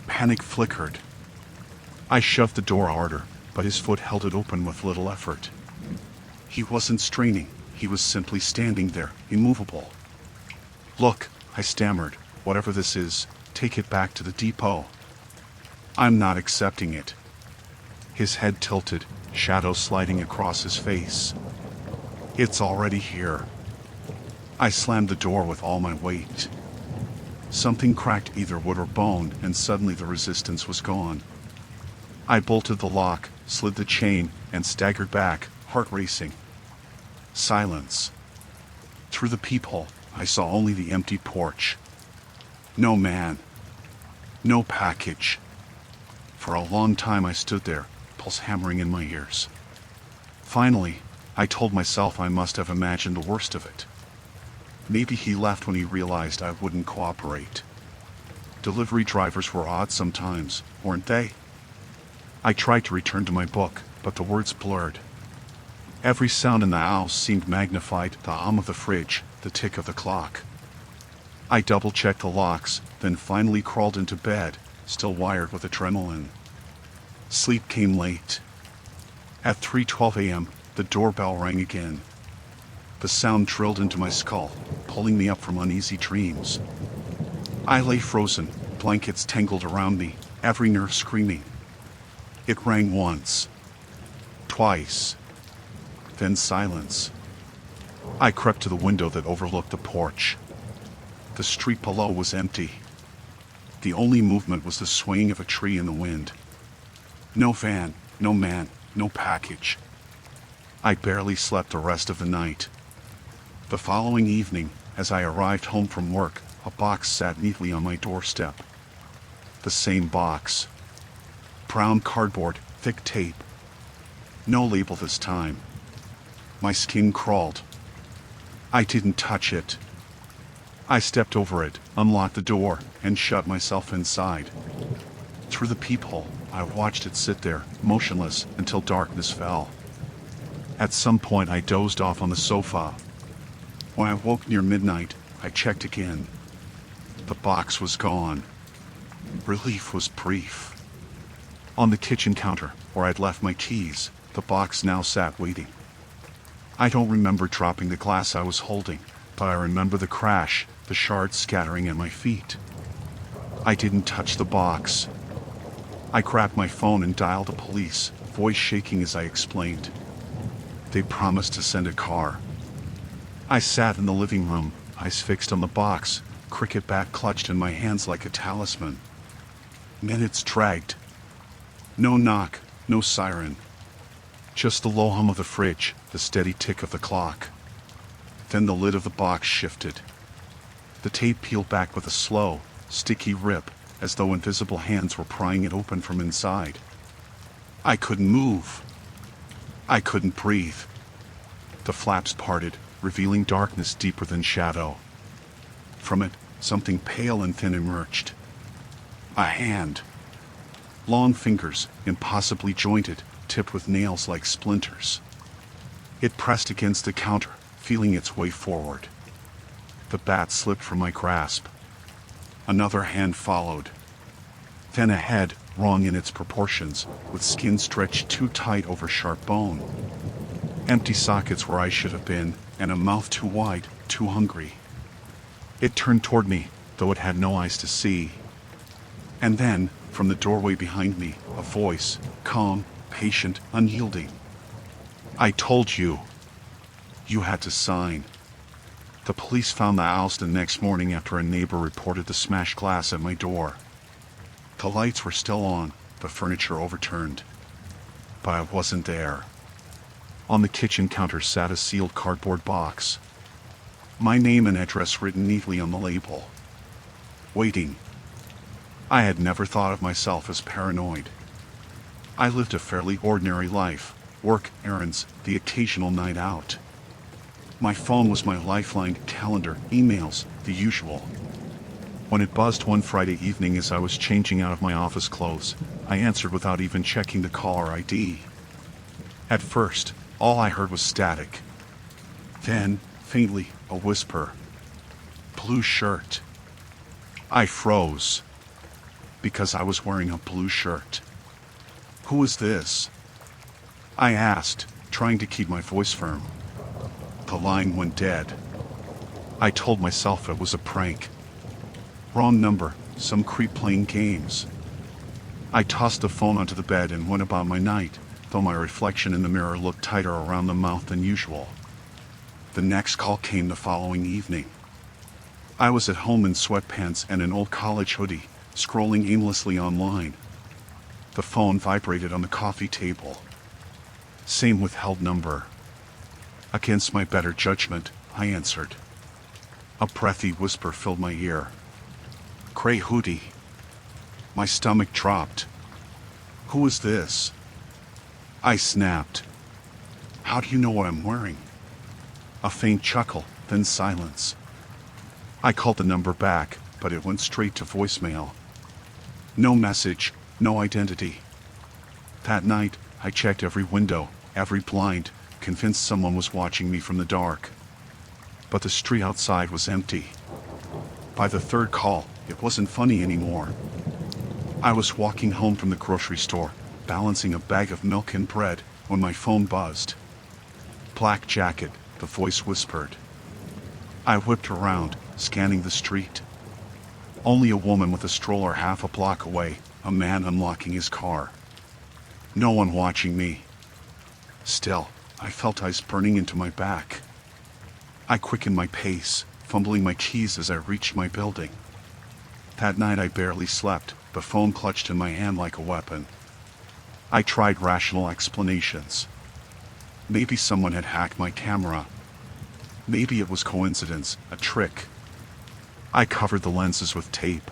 Panic flickered. I shoved the door harder, but his foot held it open with little effort. He wasn't straining, he was simply standing there, immovable. "Look," I stammered, "whatever this is, take it back to the depot." "I'm not accepting it." His head tilted, shadows sliding across his face. "It's already here." I slammed the door with all my weight. Something cracked, either wood or bone, and suddenly the resistance was gone. I bolted the lock, slid the chain, and staggered back, heart racing. Silence. Through the peephole, I saw only the empty porch. No man. No package. For a long time I stood there, pulse hammering in my ears. Finally, I told myself I must have imagined the worst of it. Maybe he left when he realized I wouldn't cooperate. Delivery drivers were odd sometimes, weren't they? I tried to return to my book, but the words blurred. Every sound in the house seemed magnified, the hum of the fridge, the tick of the clock. I double-checked the locks, then finally crawled into bed, still wired with adrenaline. Sleep came late. At 3:12 a.m., the doorbell rang again. The sound drilled into my skull, pulling me up from uneasy dreams. I lay frozen, blankets tangled around me, every nerve screaming. It rang once. Twice. Then silence. I crept to the window that overlooked the porch. The street below was empty. The only movement was the swaying of a tree in the wind. No van, no man, no package. I barely slept the rest of the night. The following evening, As I arrived home from work, a box sat neatly on my doorstep. The same box. Brown cardboard, thick tape. No label this time. My skin crawled. I didn't touch it. I stepped over it, unlocked the door, and shut myself inside. Through the peephole, I watched it sit there, motionless, until darkness fell. At some point I dozed off on the sofa. When I woke near midnight, I checked again. The box was gone. Relief was brief. On the kitchen counter, where I'd left my keys, the box now sat waiting. I don't remember dropping the glass I was holding, but I remember the crash, the shards scattering at my feet. I didn't touch the box. I grabbed my phone and dialed the police, voice shaking as I explained. They promised to send a car. I sat in the living room, eyes fixed on the box, cricket bat clutched in my hands like a talisman. Minutes dragged. No knock, no siren. Just the low hum of the fridge, the steady tick of the clock. Then the lid of the box shifted. The tape peeled back with a slow, sticky rip, as though invisible hands were prying it open from inside. I couldn't move. I couldn't breathe. The flaps parted, revealing darkness deeper than shadow. From it, something pale and thin emerged. A hand. Long fingers, impossibly jointed, tipped with nails like splinters. It pressed against the counter, feeling its way forward. The bat slipped from my grasp. Another hand followed. Then a head, wrong in its proportions, with skin stretched too tight over sharp bone. Empty sockets where I should have been, and a mouth too wide, too hungry. It turned toward me, though it had no eyes to see. And then, from the doorway behind me, a voice, calm, patient, unyielding. I told you. You had to sign. The police found the house the next morning after a neighbor reported the smashed glass at my door. The lights were still on, the furniture overturned. But I wasn't there. On the kitchen counter sat a sealed cardboard box. My name and address written neatly on the label. Waiting. I had never thought of myself as paranoid. I lived a fairly ordinary life, work, errands, the occasional night out. My phone was my lifeline, calendar, emails, the usual. When it buzzed one Friday evening as I was changing out of my office clothes, I answered without even checking the caller ID. At first, all I heard was static. Then, faintly, a whisper. Blue shirt. I froze. Because I was wearing a blue shirt. Who is this? I asked, trying to keep my voice firm. The line went dead. I told myself it was a prank. Wrong number, some creep playing games. I tossed the phone onto the bed and went about my night, though my reflection in the mirror looked tighter around the mouth than usual. The next call came the following evening. I was at home in sweatpants and an old college hoodie, scrolling aimlessly online. The phone vibrated on the coffee table. Same withheld number. Against my better judgment, I answered. A breathy whisper filled my ear. Gray hoodie. My stomach dropped. Who is this? I snapped. How do you know what I'm wearing? A faint chuckle, then silence. I called the number back, but it went straight to voicemail. No message, no identity. That night, I checked every window, every blind, convinced someone was watching me from the dark. But the street outside was empty. By the third call, it wasn't funny anymore. I was walking home from the grocery store, balancing a bag of milk and bread, when my phone buzzed. Black jacket, the voice whispered. I whipped around, scanning the street. Only a woman with a stroller half a block away, a man unlocking his car. No one watching me. Still, I felt ice burning into my back. I quickened my pace, fumbling my keys as I reached my building. That night I barely slept, the phone clutched in my hand like a weapon. I tried rational explanations. Maybe someone had hacked my camera. Maybe it was coincidence, a trick. I covered the lenses with tape.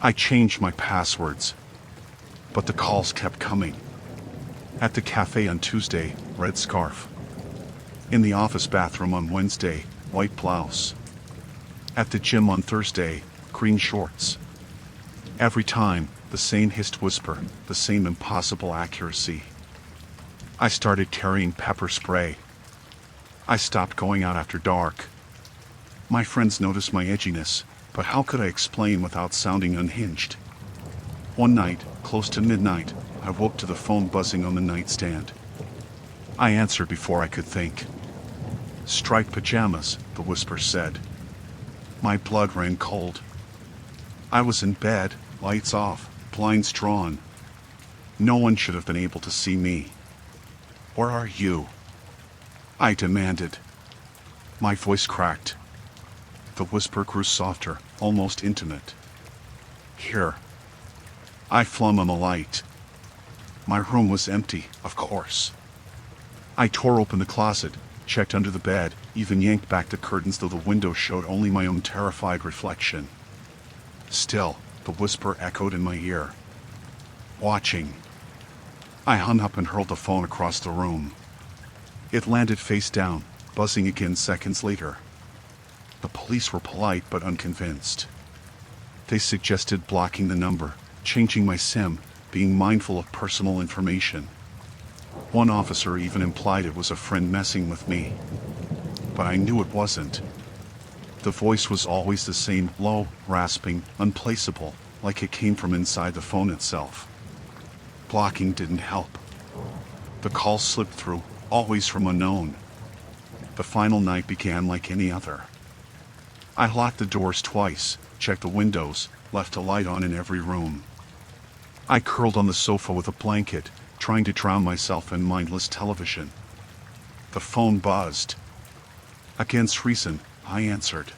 I changed my passwords. But the calls kept coming. At the cafe on Tuesday, red scarf. In the office bathroom on Wednesday, white blouse. At the gym on Thursday, green shorts. Every time, the same hissed whisper, the same impossible accuracy. I started carrying pepper spray. I stopped going out after dark. My friends noticed my edginess, but how could I explain without sounding unhinged? One night, close to midnight, I woke to the phone buzzing on the nightstand. I answered before I could think. "Striped pajamas," the whisper said. My blood ran cold. I was in bed, lights off, blinds drawn. No one should have been able to see me. "Where are you?" I demanded. My voice cracked. The whisper grew softer, almost intimate. "Here." I flung on the light. My room was empty, of course. I tore open the closet, checked under the bed, even yanked back the curtains though the window showed only my own terrified reflection. Still, the whisper echoed in my ear. "Watching." I hung up and hurled the phone across the room. It landed face down, buzzing again seconds later. The police were polite but unconvinced. They suggested blocking the number, changing my SIM, being mindful of personal information. One officer even implied it was a friend messing with me. But I knew it wasn't. The voice was always the same, low, rasping, unplaceable, like it came from inside the phone itself. Blocking didn't help. The calls slipped through, always from unknown. The final night began like any other. I locked the doors twice, checked the windows, left a light on in every room. I curled on the sofa with a blanket, trying to drown myself in mindless television. The phone buzzed. Against reason, I answered.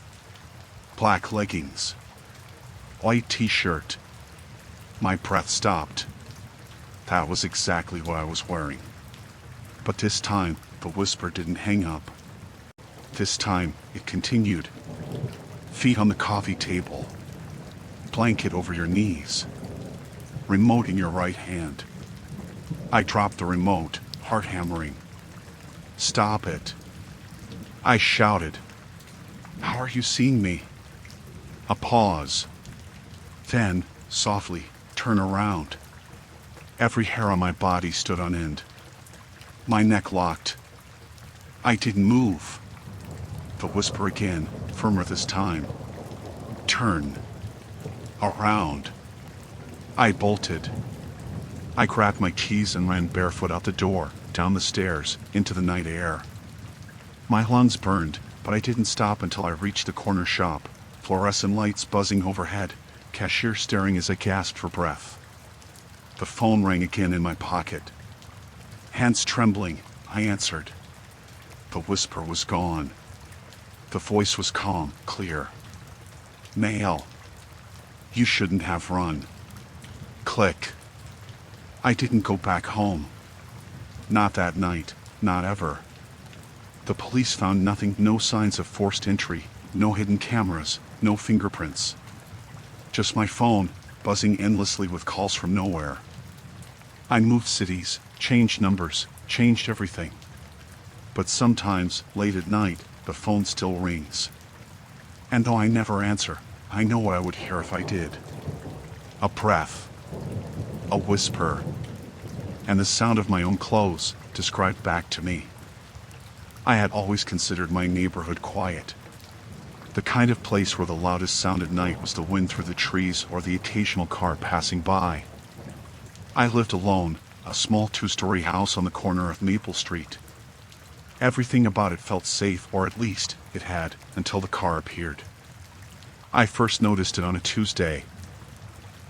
Black leggings. White t-shirt. My breath stopped. That was exactly what I was wearing. But this time, the whisper didn't hang up. This time, it continued. Feet on the coffee table. Blanket over your knees. Remote in your right hand. I dropped the remote, heart hammering. "Stop it." I shouted. "How are you seeing me?" A pause. Then, softly, turn around. Every hair on my body stood on end. My neck locked. I didn't move. The whisper again, firmer this time. "Turn. Around." I bolted. I grabbed my keys and ran barefoot out the door, down the stairs, into the night air. My lungs burned, but I didn't stop until I reached the corner shop, fluorescent lights buzzing overhead, cashier staring as I gasped for breath. The phone rang again in my pocket. Hands trembling, I answered. The whisper was gone. The voice was calm, clear. "Mail. You shouldn't have run." Click. I didn't go back home. Not that night, not ever. The police found nothing, no signs of forced entry, no hidden cameras, no fingerprints. Just my phone, buzzing endlessly with calls from nowhere. I moved cities, changed numbers, changed everything. But sometimes, late at night, the phone still rings. And though I never answer, I know what I would hear if I did. A breath. A whisper. And the sound of my own clothes, described back to me. I had always considered my neighborhood quiet. The kind of place where the loudest sound at night was the wind through the trees or the occasional car passing by. I lived alone, a small two-story house on the corner of Maple Street. Everything about it felt safe, or at least it had, until the car appeared. I first noticed it on a Tuesday.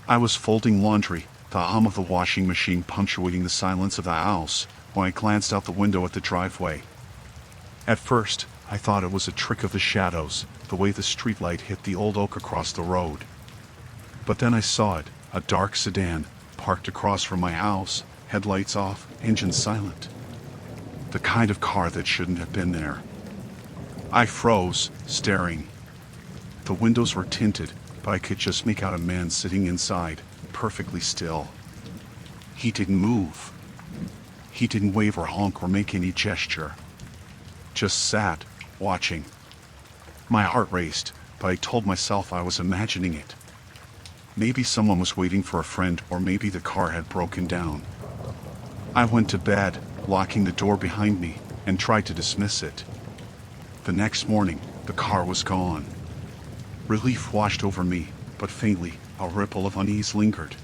I was folding laundry, the hum of the washing machine punctuating the silence of the house, when I glanced out the window at the driveway. At first, I thought it was a trick of the shadows, the way the streetlight hit the old oak across the road. But then I saw it, a dark sedan, parked across from my house, headlights off, engine silent. The kind of car that shouldn't have been there. I froze, staring. The windows were tinted, but I could just make out a man sitting inside, perfectly still. He didn't move. He didn't wave or honk or make any gesture. Just sat, watching. My heart raced, but I told myself I was imagining it. Maybe someone was waiting for a friend, or maybe the car had broken down. I went to bed, locking the door behind me, and tried to dismiss it. The next morning, the car was gone. Relief washed over me, but faintly, a ripple of unease lingered.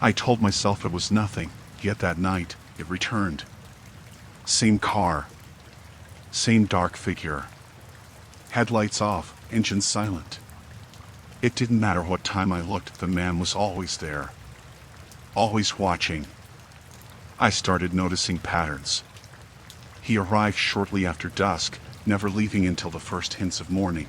I told myself it was nothing, yet that night, it returned. Same car. Same dark figure. Headlights off, engine silent. It didn't matter what time I looked, the man was always there. Always watching. I started noticing patterns. He arrived shortly after dusk, never leaving until the first hints of morning.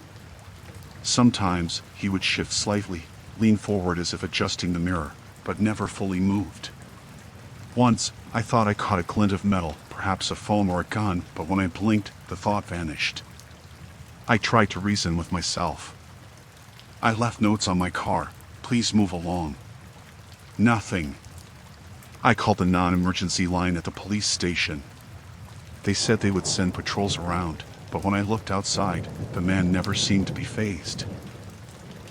Sometimes, he would shift slightly, lean forward as if adjusting the mirror, but never fully moved. Once, I thought I caught a glint of metal, perhaps a phone or a gun, but when I blinked, the thought vanished. I tried to reason with myself. I left notes on my car, please move along. Nothing. I called the non-emergency line at the police station. They said they would send patrols around, but when I looked outside, the man never seemed to be fazed.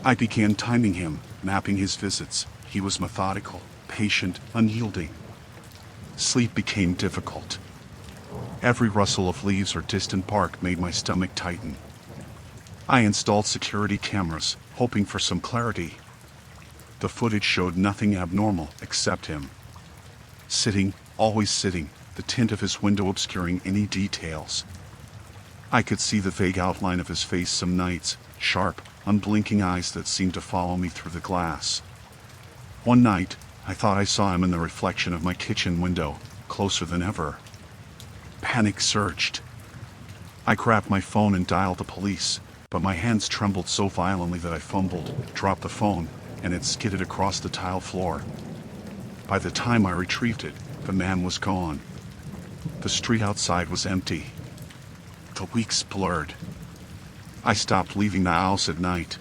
I began timing him, mapping his visits. He was methodical, patient, unyielding. Sleep became difficult. Every rustle of leaves or distant bark made my stomach tighten. I installed security cameras, hoping for some clarity. The footage showed nothing abnormal except him. Sitting, always sitting, the tint of his window obscuring any details. I could see the vague outline of his face some nights, sharp, unblinking eyes that seemed to follow me through the glass. One night, I thought I saw him in the reflection of my kitchen window, closer than ever. Panic surged. I grabbed my phone and dialed the police, but my hands trembled so violently that I fumbled, dropped the phone, and it skidded across the tile floor. By the time I retrieved it, the man was gone. The street outside was empty. The weeks blurred. I stopped leaving the house at night.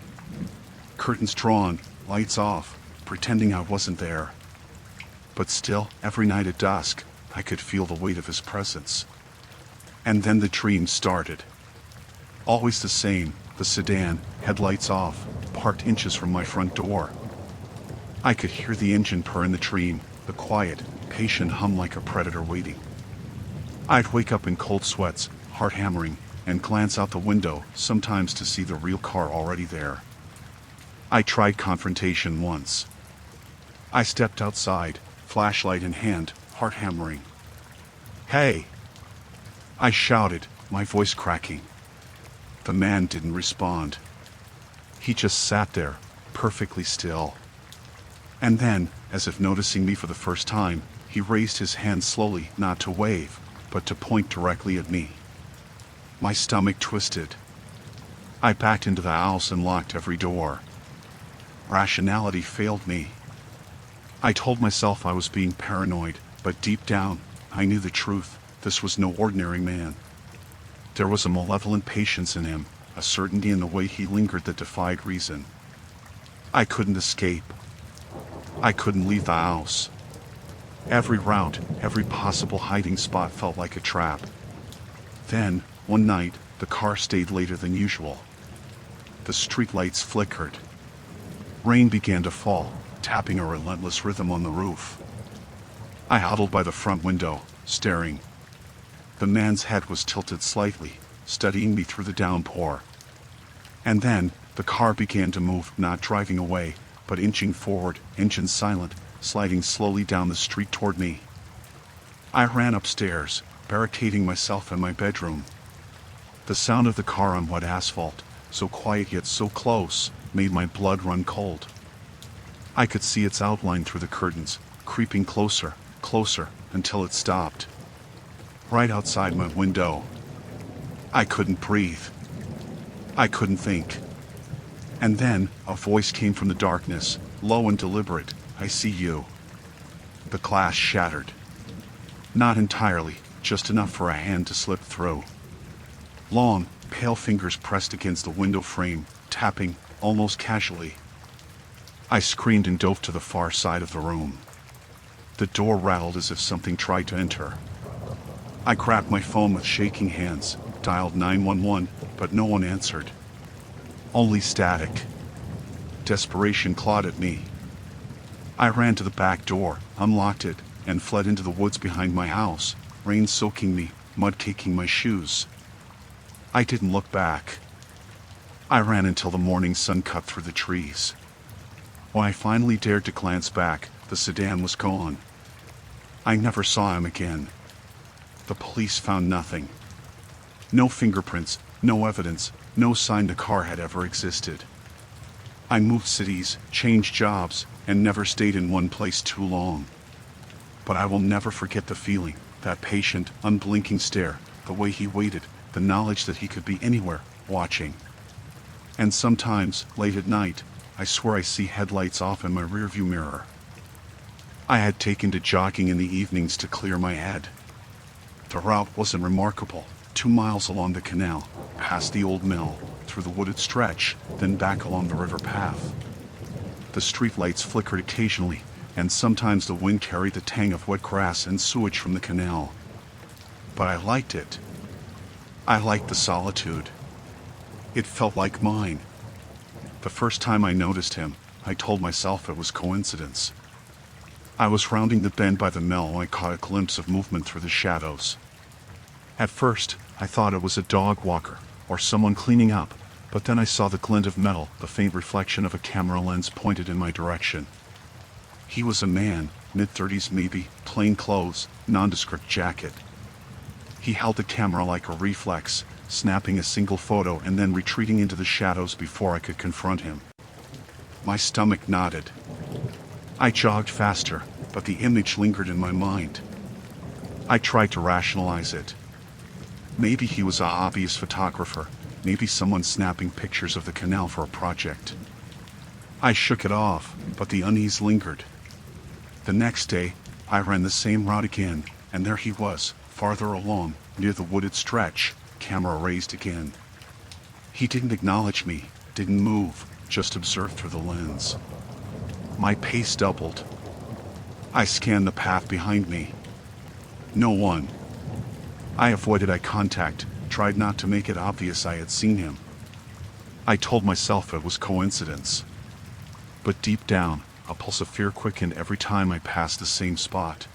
Curtains drawn, lights off, pretending I wasn't there. But still, every night at dusk, I could feel the weight of his presence. And then the dream started. Always the same, the sedan, headlights off, parked inches from my front door. I could hear the engine purr in the dream, the quiet, patient hum like a predator waiting. I'd wake up in cold sweats, heart hammering, and glance out the window, sometimes to see the real car already there. I tried confrontation once. I stepped outside, flashlight in hand, heart hammering. "Hey!" I shouted, my voice cracking. The man didn't respond. He just sat there, perfectly still. And then, as if noticing me for the first time, he raised his hand slowly, not to wave, but to point directly at me. My stomach twisted. I backed into the house and locked every door. Rationality failed me. I told myself I was being paranoid, but deep down, I knew the truth. This was no ordinary man. There was a malevolent patience in him, a certainty in the way he lingered that defied reason. I couldn't escape. I couldn't leave the house. Every route, every possible hiding spot felt like a trap. Then, one night, the car stayed later than usual. The streetlights flickered. Rain began to fall, tapping a relentless rhythm on the roof. I huddled by the front window, staring. The man's head was tilted slightly, studying me through the downpour. And then, the car began to move, not driving away, but inching forward, engine silent, sliding slowly down the street toward me. I ran upstairs, barricading myself in my bedroom. The sound of the car on wet asphalt, so quiet yet so close, made my blood run cold. I could see its outline through the curtains, creeping closer, closer, until it stopped. Right outside my window. I couldn't breathe. I couldn't think. And then, a voice came from the darkness, low and deliberate. "I see you." The glass shattered. Not entirely, just enough for a hand to slip through. Long, pale fingers pressed against the window frame, tapping, almost casually. I screamed and dove to the far side of the room. The door rattled as if something tried to enter. I grabbed my phone with shaking hands, dialed 911, but no one answered. Only static. Desperation clawed at me. I ran to the back door, unlocked it, and fled into the woods behind my house, rain soaking me, mud caking my shoes. I didn't look back. I ran until the morning sun cut through the trees. When I finally dared to glance back, the sedan was gone. I never saw him again. The police found nothing. No fingerprints, no evidence, no sign the car had ever existed. I moved cities, changed jobs, and never stayed in one place too long. But I will never forget the feeling, that patient, unblinking stare, the way he waited, the knowledge that he could be anywhere, watching. And sometimes, late at night, I swear I see headlights off in my rearview mirror. I had taken to jogging in the evenings to clear my head. The route wasn't remarkable. 2 miles along the canal, past the old mill, through the wooded stretch, then back along the river path. The street lights flickered occasionally, and sometimes the wind carried the tang of wet grass and sewage from the canal. But I liked it. I liked the solitude. It felt like mine. The first time I noticed him, I told myself it was coincidence. I was rounding the bend by the mill when I caught a glimpse of movement through the shadows. At first, I thought it was a dog walker, or someone cleaning up, but then I saw the glint of metal, the faint reflection of a camera lens pointed in my direction. He was a man, mid-30s maybe, plain clothes, nondescript jacket. He held the camera like a reflex, snapping a single photo and then retreating into the shadows before I could confront him. My stomach knotted. I jogged faster, but the image lingered in my mind. I tried to rationalize it. Maybe he was a hobbyist photographer, maybe someone snapping pictures of the canal for a project. I shook it off, but the unease lingered. The next day, I ran the same route again, and there he was, farther along, near the wooded stretch, camera raised again. He didn't acknowledge me, didn't move, just observed through the lens. My pace doubled. I scanned the path behind me. No one. I avoided eye contact, tried not to make it obvious I had seen him. I told myself it was coincidence. But deep down, a pulse of fear quickened every time I passed the same spot.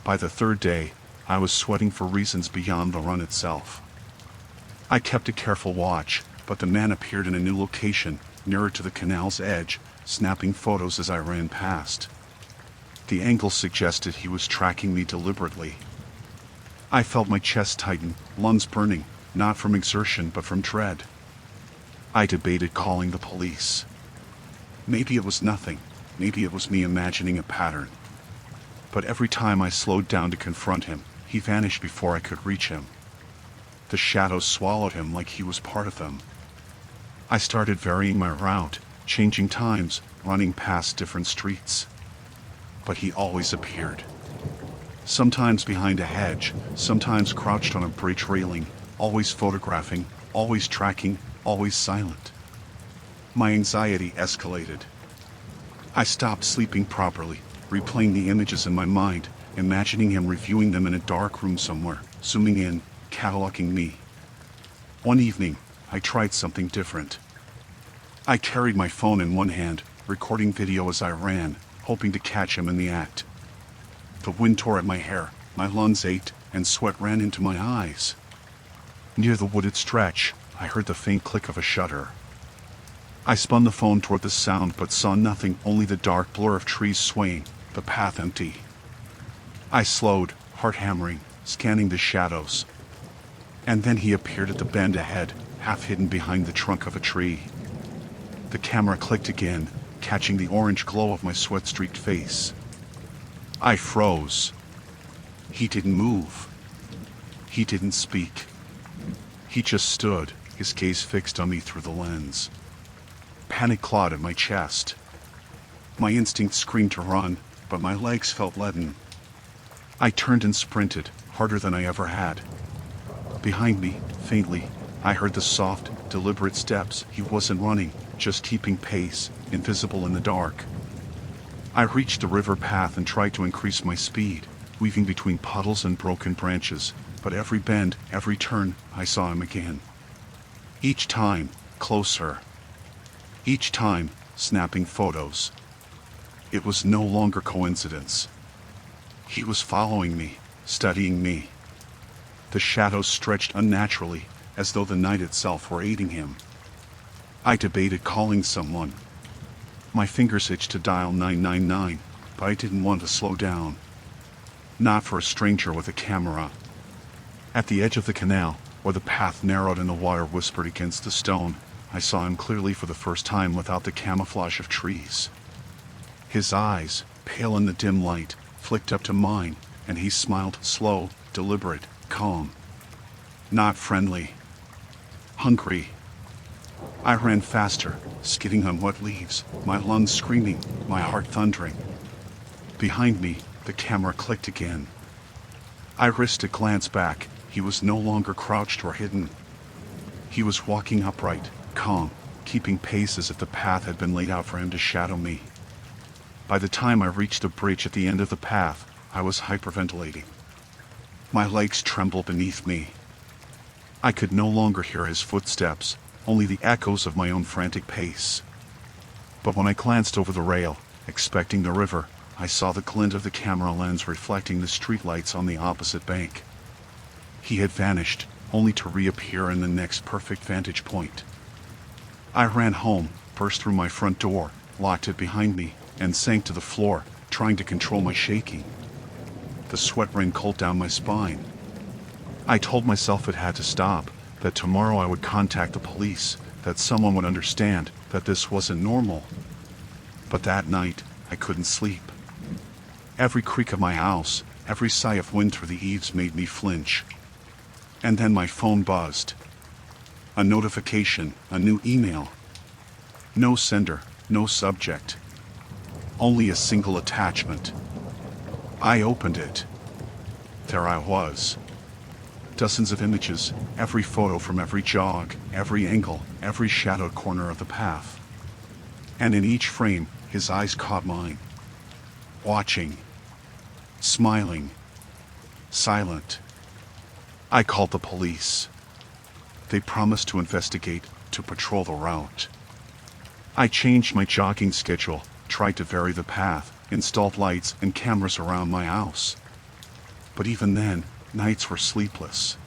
By the third day, I was sweating for reasons beyond the run itself. I kept a careful watch, but the man appeared in a new location, nearer to the canal's edge, snapping photos as I ran past. The angle suggested he was tracking me deliberately. I felt my chest tighten, lungs burning, not from exertion but from dread. I debated calling the police. Maybe it was nothing, maybe it was me imagining a pattern. But every time I slowed down to confront him, he vanished before I could reach him. The shadows swallowed him like he was part of them. I started varying my route, changing times, running past different streets. But he always appeared. Sometimes behind a hedge, sometimes crouched on a bridge railing, always photographing, always tracking, always silent. My anxiety escalated. I stopped sleeping properly, replaying the images in my mind, imagining him reviewing them in a dark room somewhere, zooming in, cataloging me. One evening, I tried something different. I carried my phone in one hand, recording video as I ran, hoping to catch him in the act. The wind tore at my hair, my lungs ached, and sweat ran into my eyes. Near the wooded stretch, I heard the faint click of a shutter. I spun the phone toward the sound but saw nothing, only the dark blur of trees swaying, the path empty. I slowed, heart hammering, scanning the shadows. And then he appeared at the bend ahead, half hidden behind the trunk of a tree. The camera clicked again, catching the orange glow of my sweat-streaked face. I froze. He didn't move. He didn't speak. He just stood, his gaze fixed on me through the lens. Panic clawed at my chest. My instinct screamed to run, but my legs felt leaden. I turned and sprinted, harder than I ever had. Behind me, faintly, I heard the soft, deliberate steps. He wasn't running, just keeping pace, invisible in the dark. I reached the river path and tried to increase my speed, weaving between puddles and broken branches, but every bend, every turn, I saw him again. Each time, closer. Each time, snapping photos. It was no longer coincidence. He was following me, studying me. The shadows stretched unnaturally, as though the night itself were aiding him. I debated calling someone. My fingers itched to dial 999, but I didn't want to slow down. Not for a stranger with a camera. At the edge of the canal, where the path narrowed and the water whispered against the stone, I saw him clearly for the first time without the camouflage of trees. His eyes, pale in the dim light, flicked up to mine, and he smiled, slow, deliberate, calm. Not friendly. Hungry. I ran faster, skidding on wet leaves, my lungs screaming, my heart thundering. Behind me, the camera clicked again. I risked a glance back. He was no longer crouched or hidden. He was walking upright, calm, keeping pace as if the path had been laid out for him to shadow me. By the time I reached the bridge at the end of the path, I was hyperventilating. My legs trembled beneath me. I could no longer hear his footsteps, only the echoes of my own frantic pace. But when I glanced over the rail, expecting the river, I saw the glint of the camera lens reflecting the streetlights on the opposite bank. He had vanished, only to reappear in the next perfect vantage point. I ran home, burst through my front door, locked it behind me, and sank to the floor, trying to control my shaking. The sweat ran cold down my spine. I told myself it had to stop, that tomorrow I would contact the police, that someone would understand, that this wasn't normal. But that night, I couldn't sleep. Every creak of my house, every sigh of wind through the eaves made me flinch. And then my phone buzzed. A notification, a new email. No sender, no subject. Only a single attachment. I opened it. There I was. Dozens of images, every photo from every jog, every angle, every shadowed corner of the path. And in each frame, his eyes caught mine. Watching. Smiling. Silent. I called the police. They promised to investigate, to patrol the route. I changed my jogging schedule, tried to vary the path, installed lights and cameras around my house. But even then, nights were sleepless.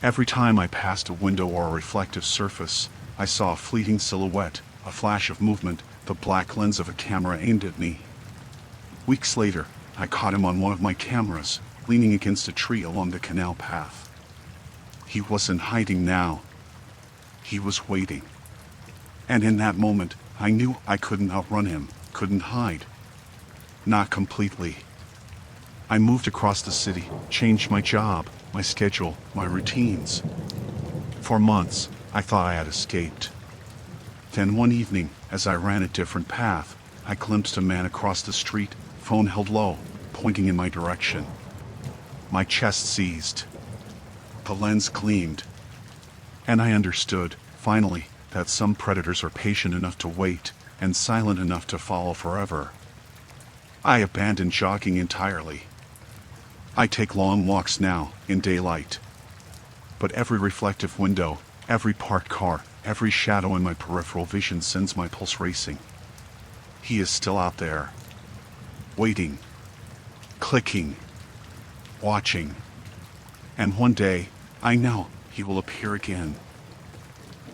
Every time I passed a window or a reflective surface, I saw a fleeting silhouette, a flash of movement, the black lens of a camera aimed at me. Weeks later, I caught him on one of my cameras, leaning against a tree along the canal path. He wasn't hiding now. He was waiting. And in that moment, I knew I couldn't outrun him, couldn't hide. Not completely. I moved across the city, changed my job, my schedule, my routines. For months, I thought I had escaped. Then one evening, as I ran a different path, I glimpsed a man across the street, phone held low, pointing in my direction. My chest seized. The lens gleamed. And I understood, finally, that some predators are patient enough to wait, and silent enough to follow forever. I abandoned jogging entirely. I take long walks now, in daylight. But every reflective window, every parked car, every shadow in my peripheral vision sends my pulse racing. He is still out there. Waiting. Clicking. Watching. And one day, I know, he will appear again.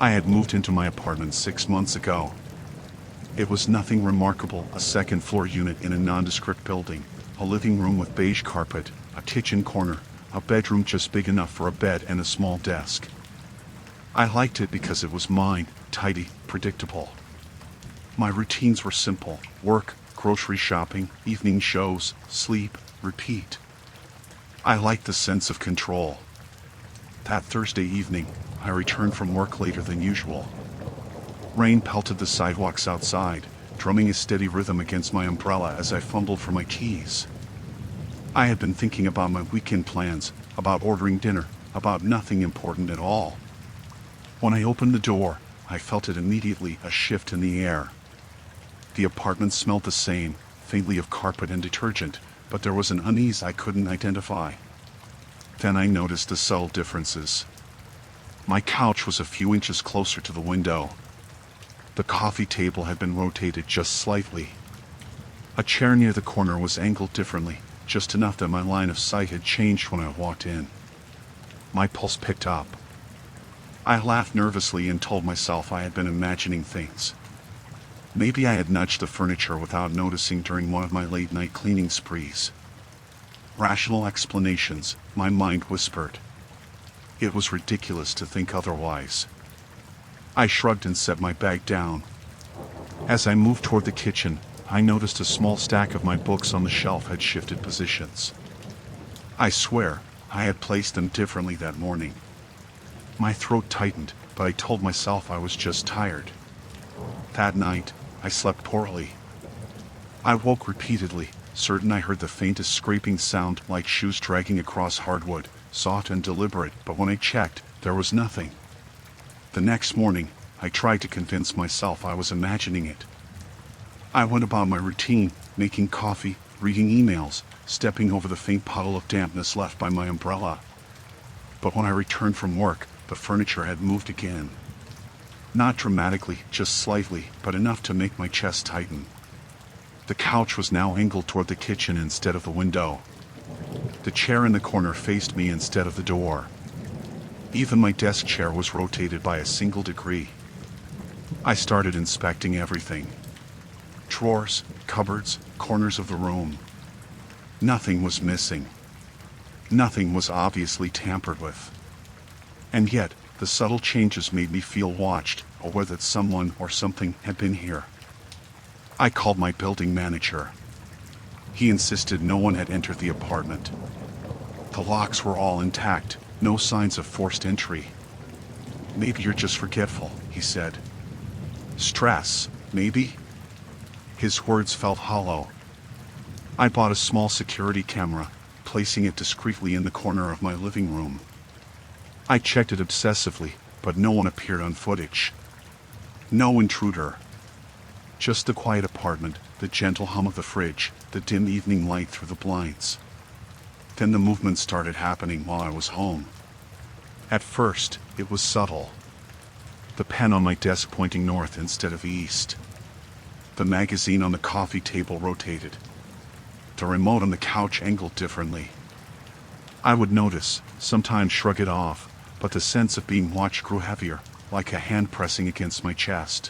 I had moved into my apartment 6 months ago. It was nothing remarkable, a second-floor unit in a nondescript building, a living room with beige carpet, a kitchen corner, a bedroom just big enough for a bed and a small desk. I liked it because it was mine, tidy, predictable. My routines were simple: work, grocery shopping, evening shows, sleep, repeat. I liked the sense of control. That Thursday evening, I returned from work later than usual. Rain pelted the sidewalks outside, drumming a steady rhythm against my umbrella as I fumbled for my keys. I had been thinking about my weekend plans, about ordering dinner, about nothing important at all. When I opened the door, I felt it immediately, a shift in the air. The apartment smelled the same, faintly of carpet and detergent, but there was an unease I couldn't identify. Then I noticed the subtle differences. My couch was a few inches closer to the window. The coffee table had been rotated just slightly. A chair near the corner was angled differently, just enough that my line of sight had changed when I walked in. My pulse picked up. I laughed nervously and told myself I had been imagining things. Maybe I had nudged the furniture without noticing during one of my late-night cleaning sprees. Rational explanations, my mind whispered. It was ridiculous to think otherwise. I shrugged and set my bag down. As I moved toward the kitchen, I noticed a small stack of my books on the shelf had shifted positions. I swear, I had placed them differently that morning. My throat tightened, but I told myself I was just tired. That night, I slept poorly. I woke repeatedly, certain I heard the faintest scraping sound like shoes dragging across hardwood, soft and deliberate, but when I checked, there was nothing. The next morning, I tried to convince myself I was imagining it. I went about my routine, making coffee, reading emails, stepping over the faint puddle of dampness left by my umbrella. But when I returned from work, the furniture had moved again. Not dramatically, just slightly, but enough to make my chest tighten. The couch was now angled toward the kitchen instead of the window. The chair in the corner faced me instead of the door. Even my desk chair was rotated by a single degree. I started inspecting everything. Drawers, cupboards, corners of the room. Nothing was missing. Nothing was obviously tampered with. And yet, the subtle changes made me feel watched, aware that someone or something had been here. I called my building manager. He insisted no one had entered the apartment. The locks were all intact, no signs of forced entry. Maybe you're just forgetful, he said. Stress, maybe? His words felt hollow. I bought a small security camera, placing it discreetly in the corner of my living room. I checked it obsessively, but no one appeared on footage. No intruder. Just the quiet apartment, the gentle hum of the fridge, the dim evening light through the blinds. Then the movement started happening while I was home. At first, it was subtle. The pen on my desk pointing north instead of east. The magazine on the coffee table rotated. The remote on the couch angled differently. I would notice, sometimes shrug it off, but the sense of being watched grew heavier, like a hand pressing against my chest.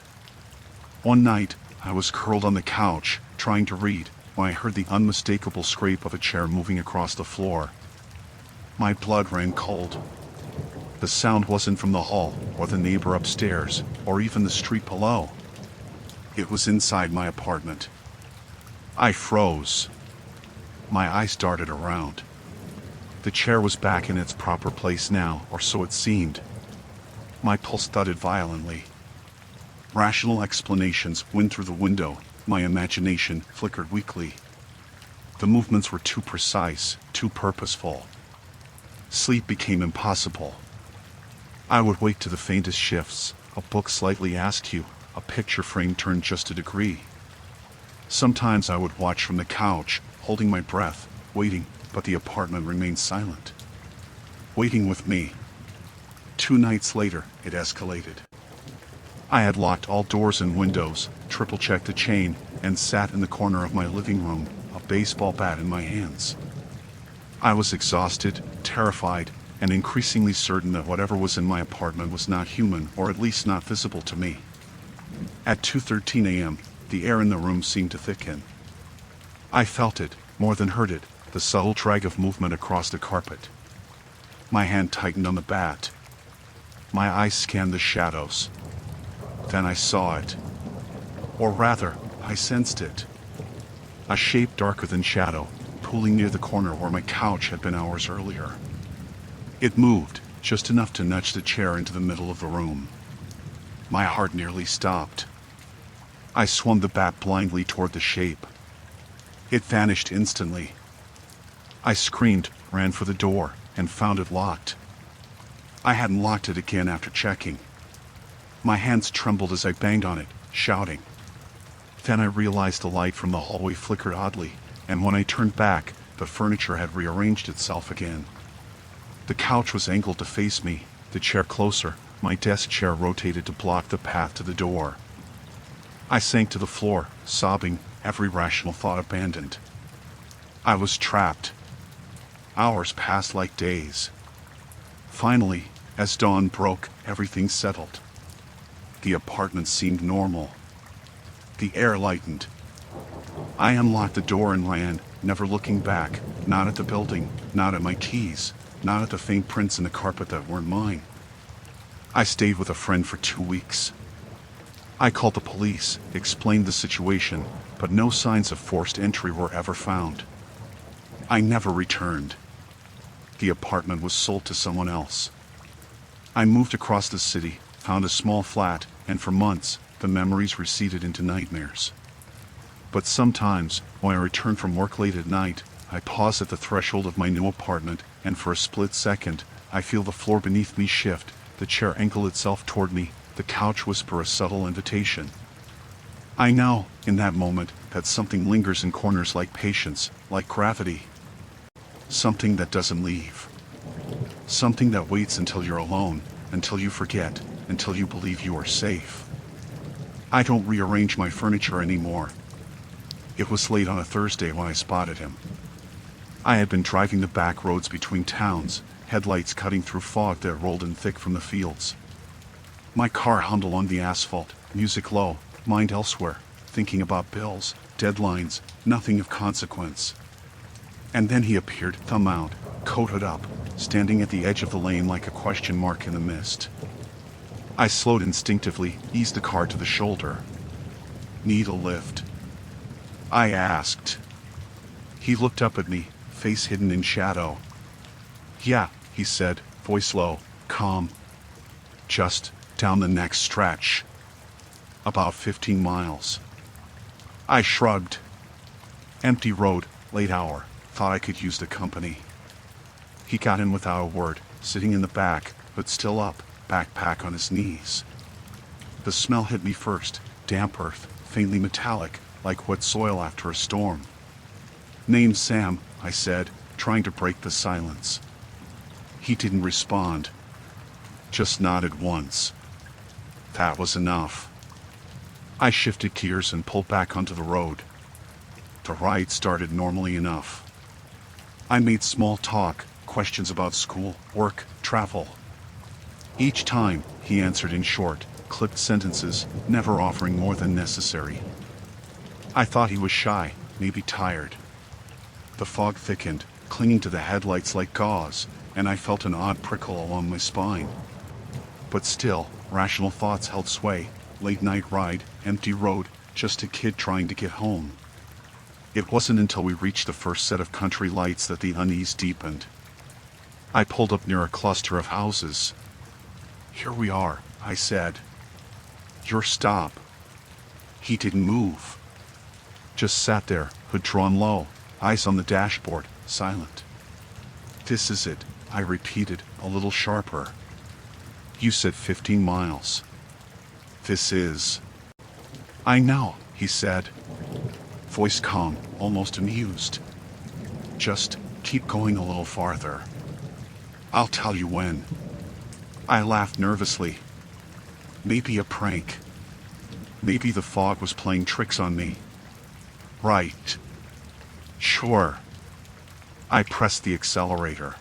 One night, I was curled on the couch, trying to read, when I heard the unmistakable scrape of a chair moving across the floor. My blood ran cold. The sound wasn't from the hall, or the neighbor upstairs, or even the street below. It was inside my apartment. I froze. My eyes darted around. The chair was back in its proper place now, or so it seemed. My pulse thudded violently. Rational explanations went through the window. My imagination flickered weakly. The movements were too precise, too purposeful. Sleep became impossible. I would wake to the faintest shifts, a book slightly askew, a picture frame turned just a degree. Sometimes I would watch from the couch, holding my breath, waiting, but the apartment remained silent. Waiting with me. 2 nights later, it escalated. I had locked all doors and windows, triple-checked the chain, and sat in the corner of my living room, a baseball bat in my hands. I was exhausted, terrified, and increasingly certain that whatever was in my apartment was not human, or at least not visible to me. At 2:13 a.m., the air in the room seemed to thicken. I felt it, more than heard it, the subtle drag of movement across the carpet. My hand tightened on the bat. My eyes scanned the shadows. Then I saw it. Or rather, I sensed it. A shape darker than shadow, pooling near the corner where my couch had been hours earlier. It moved, just enough to nudge the chair into the middle of the room. My heart nearly stopped. I swung the bat blindly toward the shape. It vanished instantly. I screamed, ran for the door, and found it locked. I hadn't locked it again after checking. My hands trembled as I banged on it, shouting. Then I realized the light from the hallway flickered oddly, and when I turned back, the furniture had rearranged itself again. The couch was angled to face me, the chair closer, my desk chair rotated to block the path to the door. I sank to the floor, sobbing, every rational thought abandoned. I was trapped. Hours passed like days. Finally, as dawn broke, everything settled. The apartment seemed normal. The air lightened. I unlocked the door and ran, never looking back, not at the building, not at my keys, not at the faint prints in the carpet that weren't mine. I stayed with a friend for 2 weeks. I called the police, explained the situation, but no signs of forced entry were ever found. I never returned. The apartment was sold to someone else. I moved across the city, found a small flat, and for months, the memories receded into nightmares. But sometimes, when I returned from work late at night, I pause at the threshold of my new apartment, and for a split second, I feel the floor beneath me shift, the chair angle itself toward me, the couch whisper a subtle invitation. I know, in that moment, that something lingers in corners like patience, like gravity. Something that doesn't leave. Something that waits until you're alone, until you forget, until you believe you are safe. I don't rearrange my furniture anymore. It was late on a Thursday when I spotted him. I had been driving the back roads between towns, headlights cutting through fog that rolled in thick from the fields. My car hummed along the asphalt, music low, mind elsewhere, thinking about bills, deadlines, nothing of consequence. And then he appeared, thumb out, coated up, standing at the edge of the lane like a question mark in the mist. I slowed instinctively, eased the car to the shoulder. Need a lift? I asked. He looked up at me, face hidden in shadow. Yeah, he said, voice low, calm. Just down the next stretch. About 15 miles. I shrugged. Empty road, late hour, thought I could use the company. He got in without a word, sitting in the back, but still up, backpack on his knees. The smell hit me first, damp earth, faintly metallic, like wet soil after a storm. Name's Sam, I said, trying to break the silence. He didn't respond. Just nodded once. That was enough. I shifted gears and pulled back onto the road. The ride started normally enough. I made small talk, questions about school, work, travel. Each time, he answered in short, clipped sentences, never offering more than necessary. I thought he was shy, maybe tired. The fog thickened, clinging to the headlights like gauze, and I felt an odd prickle along my spine. But still, rational thoughts held sway. Late night ride, empty road, just a kid trying to get home. It wasn't until we reached the first set of country lights that the unease deepened. I pulled up near a cluster of houses. Here we are, I said. Your stop. He didn't move. Just sat there, hood drawn low, eyes on the dashboard, silent. This is it, I repeated, a little sharper. You said 15 miles. This is. I know, he said. Voice calm, almost amused. Just keep going a little farther. I'll tell you when. I laughed nervously. Maybe a prank. Maybe the fog was playing tricks on me. Right. Sure. I pressed the accelerator.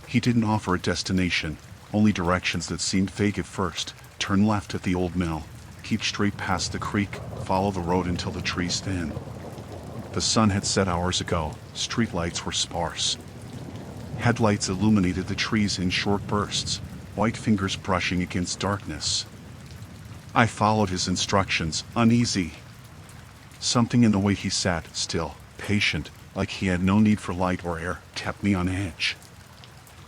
He didn't offer a destination, only directions that seemed vague at first. Turn left at the old mill. Keep straight past the creek, follow the road until the trees thin. The sun had set hours ago, streetlights were sparse. Headlights illuminated the trees in short bursts, white fingers brushing against darkness. I followed his instructions, uneasy. Something in the way he sat, still, patient, like he had no need for light or air, kept me on edge.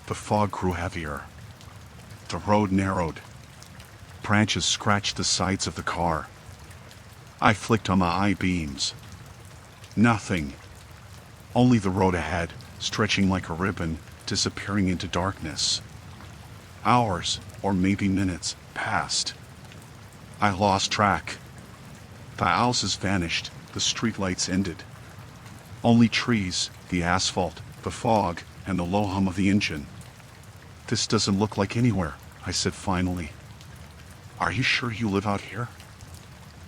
The fog grew heavier. The road narrowed. Branches scratched the sides of the car. I flicked on the eye beams. Nothing. Only the road ahead, stretching like a ribbon, disappearing into darkness. Hours, or maybe minutes, passed. I lost track. The houses vanished, the streetlights ended. Only trees, the asphalt, the fog, and the low hum of the engine. This doesn't look like anywhere, I said finally. Are you sure you live out here?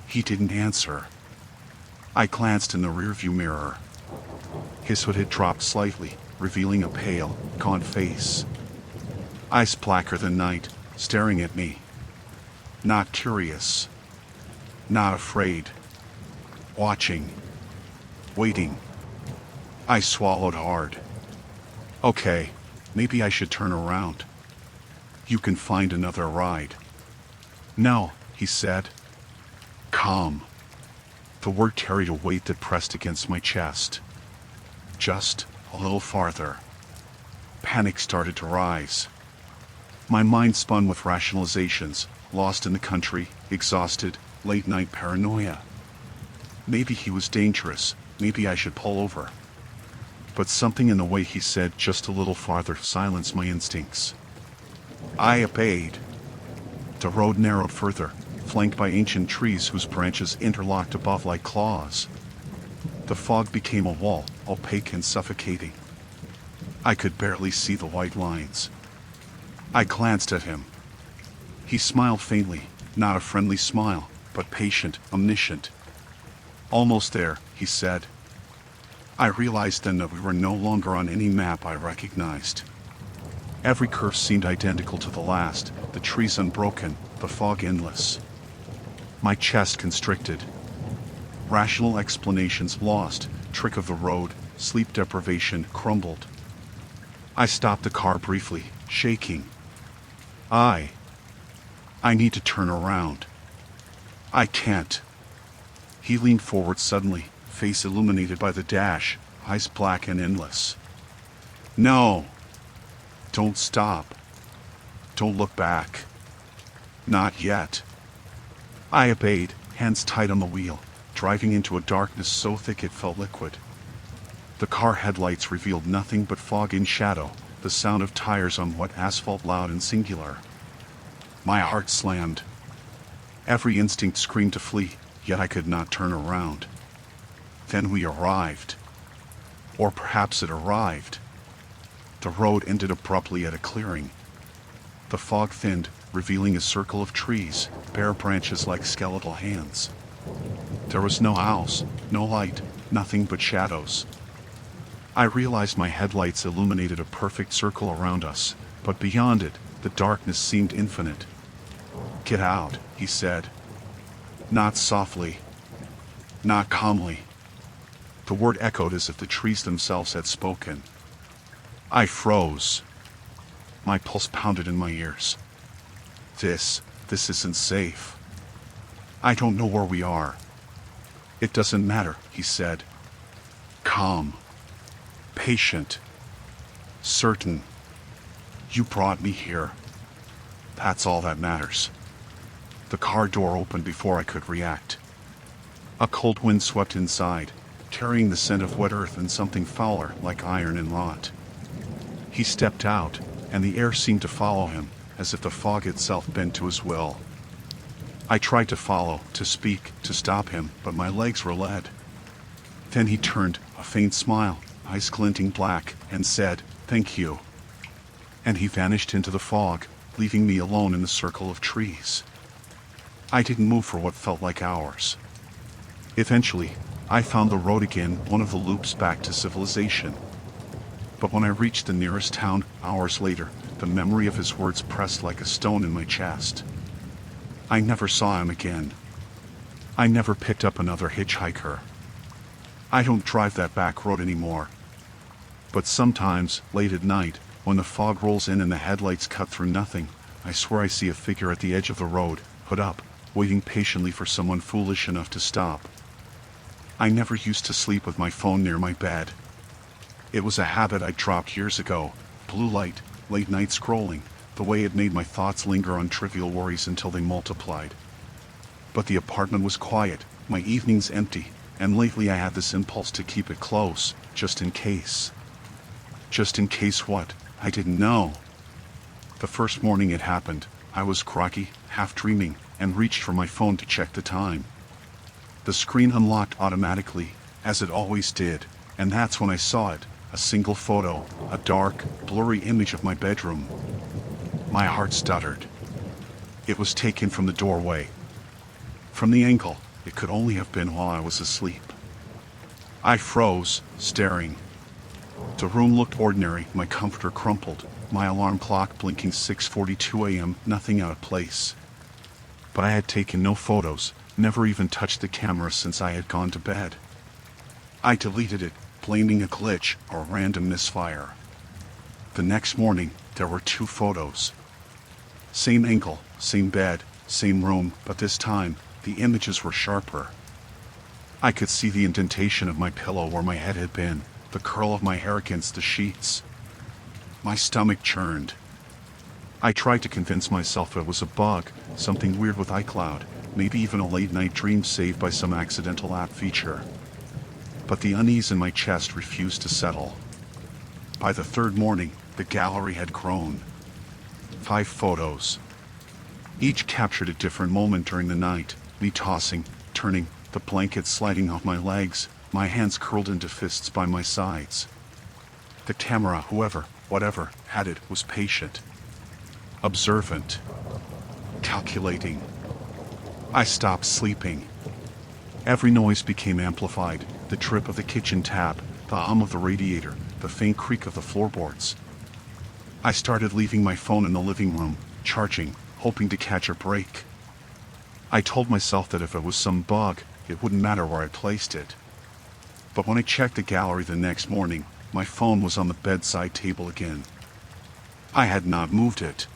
He didn't answer. I glanced in the rearview mirror. His hood had dropped slightly, revealing a pale, gaunt face. Eyes blacker than night, staring at me. Not curious. Not afraid. Watching. Waiting. I swallowed hard. Okay, maybe I should turn around. You can find another ride. No, he said. Calm. The word carried a weight that pressed against my chest. Just a little farther. Panic started to rise. My mind spun with rationalizations, lost in the country, exhausted, late-night paranoia. Maybe he was dangerous, maybe I should pull over. But something in the way he said just a little farther silenced my instincts. I obeyed. The road narrowed further, flanked by ancient trees whose branches interlocked above like claws. The fog became a wall, opaque and suffocating. I could barely see the white lines. I glanced at him. He smiled faintly, not a friendly smile, but patient, omniscient. Almost there, he said. I realized then that we were no longer on any map I recognized. Every curve seemed identical to the last, the trees unbroken, the fog endless. My chest constricted. Rational explanations lost, trick of the road, sleep deprivation crumbled. I stopped the car briefly, shaking. I need to turn around. I can't. He leaned forward suddenly, face illuminated by the dash, eyes black and endless. No! Don't stop. Don't look back. Not yet. I obeyed, hands tight on the wheel, driving into a darkness so thick it felt liquid. The car headlights revealed nothing but fog and shadow, the sound of tires on wet asphalt loud and singular. My heart slammed. Every instinct screamed to flee, yet I could not turn around. Then we arrived. Or perhaps it arrived. The road ended abruptly at a clearing. The fog thinned, revealing a circle of trees, bare branches like skeletal hands. There was no house, no light, nothing but shadows. I realized my headlights illuminated a perfect circle around us, but beyond it, the darkness seemed infinite. Get out, he said. Not softly. Not calmly. The word echoed as if the trees themselves had spoken. I froze. My pulse pounded in my ears. This isn't safe. I don't know where we are. It doesn't matter, he said. Calm. Patient. Certain. You brought me here. That's all that matters. The car door opened before I could react. A cold wind swept inside, carrying the scent of wet earth and something fouler like iron and rot. He stepped out, and the air seemed to follow him, as if the fog itself bent to his will. I tried to follow, to speak, to stop him, but my legs were led. Then he turned, a faint smile, eyes glinting black, and said, "Thank you." And he vanished into the fog, leaving me alone in the circle of trees. I didn't move for what felt like hours. Eventually, I found the road again, one of the loops back to civilization. But when I reached the nearest town, hours later, the memory of his words pressed like a stone in my chest. I never saw him again. I never picked up another hitchhiker. I don't drive that back road anymore. But sometimes, late at night, when the fog rolls in and the headlights cut through nothing, I swear I see a figure at the edge of the road, hood up, waiting patiently for someone foolish enough to stop. I never used to sleep with my phone near my bed. It was a habit I dropped years ago, blue light, late night scrolling, the way it made my thoughts linger on trivial worries until they multiplied. But the apartment was quiet, my evenings empty, and lately I had this impulse to keep it close, just in case. Just in case what? I didn't know. The first morning it happened, I was groggy, half dreaming, and reached for my phone to check the time. The screen unlocked automatically, as it always did, and that's when I saw it, a single photo, a dark, blurry image of my bedroom. My heart stuttered. It was taken from the doorway. From the angle, it could only have been while I was asleep. I froze, staring. The room looked ordinary, my comforter crumpled, my alarm clock blinking 6:42 a.m., nothing out of place. But I had taken no photos, never even touched the camera since I had gone to bed. I deleted it, blaming a glitch or random misfire. The next morning, there were 2 photos. Same angle, same bed, same room, but this time, the images were sharper. I could see the indentation of my pillow where my head had been, the curl of my hair against the sheets. My stomach churned. I tried to convince myself it was a bug, something weird with iCloud, maybe even a late-night dream saved by some accidental app feature. But the unease in my chest refused to settle. By the 3rd morning, the gallery had grown. 5 photos. Each captured a different moment during the night, me tossing, turning, the blanket sliding off my legs, my hands curled into fists by my sides. The camera, whatever, had it, was patient. Observant. Calculating. I stopped sleeping. Every noise became amplified, the trip of the kitchen tap, the hum of the radiator, the faint creak of the floorboards. I started leaving my phone in the living room, charging, hoping to catch a break. I told myself that if it was some bug, it wouldn't matter where I placed it. But when I checked the gallery the next morning, my phone was on the bedside table again. I had not moved it.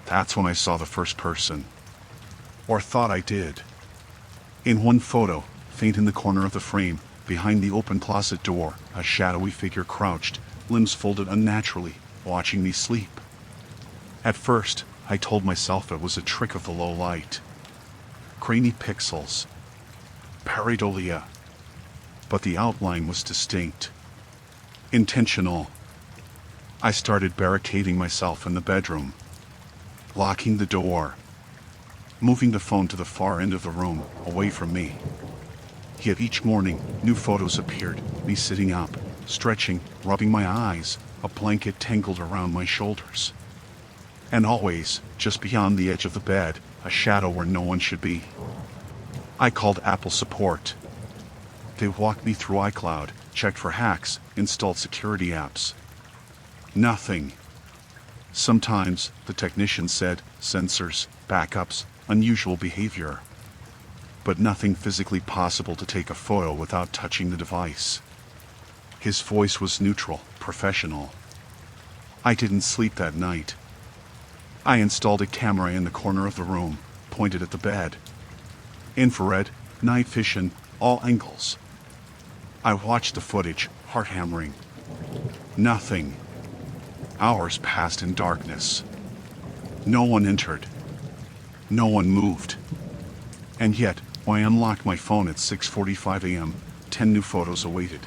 That's when I saw the first person. Or thought I did. In one photo, faint in the corner of the frame, behind the open closet door, a shadowy figure crouched, limbs folded unnaturally, watching me sleep. At first, I told myself it was a trick of the low light. Grainy pixels. Pareidolia. But the outline was distinct. Intentional. I started barricading myself in the bedroom. Locking the door. Moving the phone to the far end of the room, away from me. Yet each morning, new photos appeared, me sitting up, stretching, rubbing my eyes, a blanket tangled around my shoulders. And always, just beyond the edge of the bed, a shadow where no one should be. I called Apple support. They walked me through iCloud, checked for hacks, installed security apps. Nothing. Sometimes, the technician said, sensors, backups, unusual behavior. But nothing physically possible to take a photo without touching the device. His voice was neutral, professional. I didn't sleep that night. I installed a camera in the corner of the room, pointed at the bed. Infrared, night vision, all angles. I watched the footage, heart hammering. Nothing. Hours passed in darkness. No one entered. No one moved. And yet, when I unlocked my phone at 6:45 a.m., 10 new photos awaited.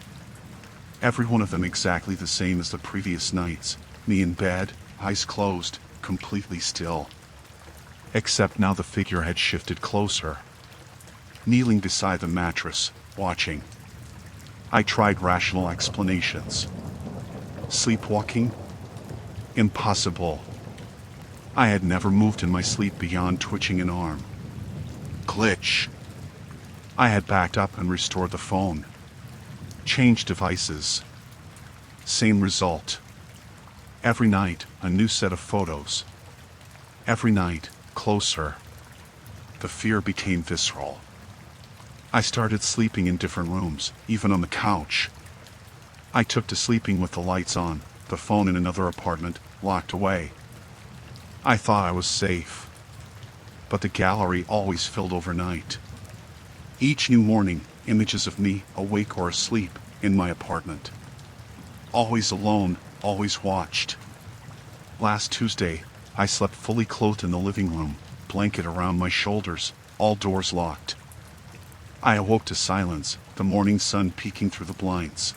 Every one of them exactly the same as the previous nights. Me in bed, eyes closed, completely still. Except now the figure had shifted closer. Kneeling beside the mattress, watching. I tried rational explanations. Sleepwalking? Impossible. I had never moved in my sleep beyond twitching an arm. Glitch. I had backed up and restored the phone. Changed devices. Same result. Every night, a new set of photos. Every night, closer. The fear became visceral. I started sleeping in different rooms, even on the couch. I took to sleeping with the lights on, the phone in another apartment, locked away. I thought I was safe. But the gallery always filled overnight. Each new morning, images of me, awake or asleep, in my apartment. Always alone, always watched. Last Tuesday, I slept fully clothed in the living room, blanket around my shoulders, all doors locked. I awoke to silence, the morning sun peeking through the blinds.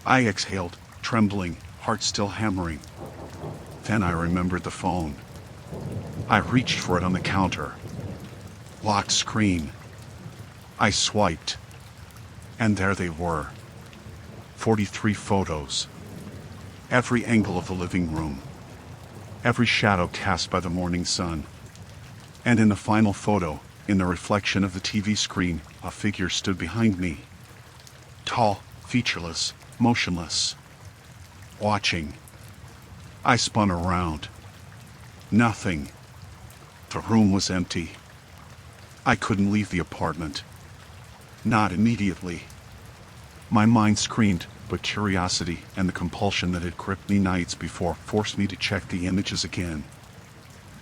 I exhaled, trembling, heart still hammering. Then I remembered the phone. I reached for it on the counter. Lock screen. I swiped. And there they were. 43 photos. Every angle of the living room. Every shadow cast by the morning sun. And in the final photo, in the reflection of the TV screen, a figure stood behind me. Tall, featureless, motionless. Watching. I spun around. Nothing. The room was empty. I couldn't leave the apartment. Not immediately. My mind screamed, but curiosity and the compulsion that had gripped me nights before forced me to check the images again.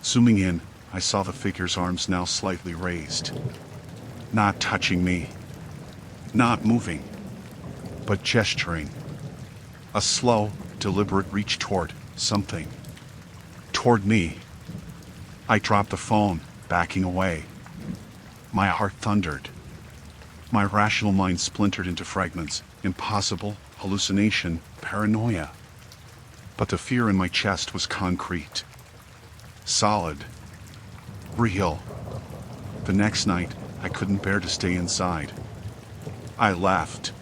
Zooming in, I saw the figure's arms now slightly raised. Not touching me. Not moving. But gesturing. A slow, deliberate reach toward something. Toward me. I dropped the phone, backing away. My heart thundered. My rational mind splintered into fragments. Impossible, hallucination, paranoia. But the fear in my chest was concrete. Solid. Real. The next night, I couldn't bear to stay inside. I left.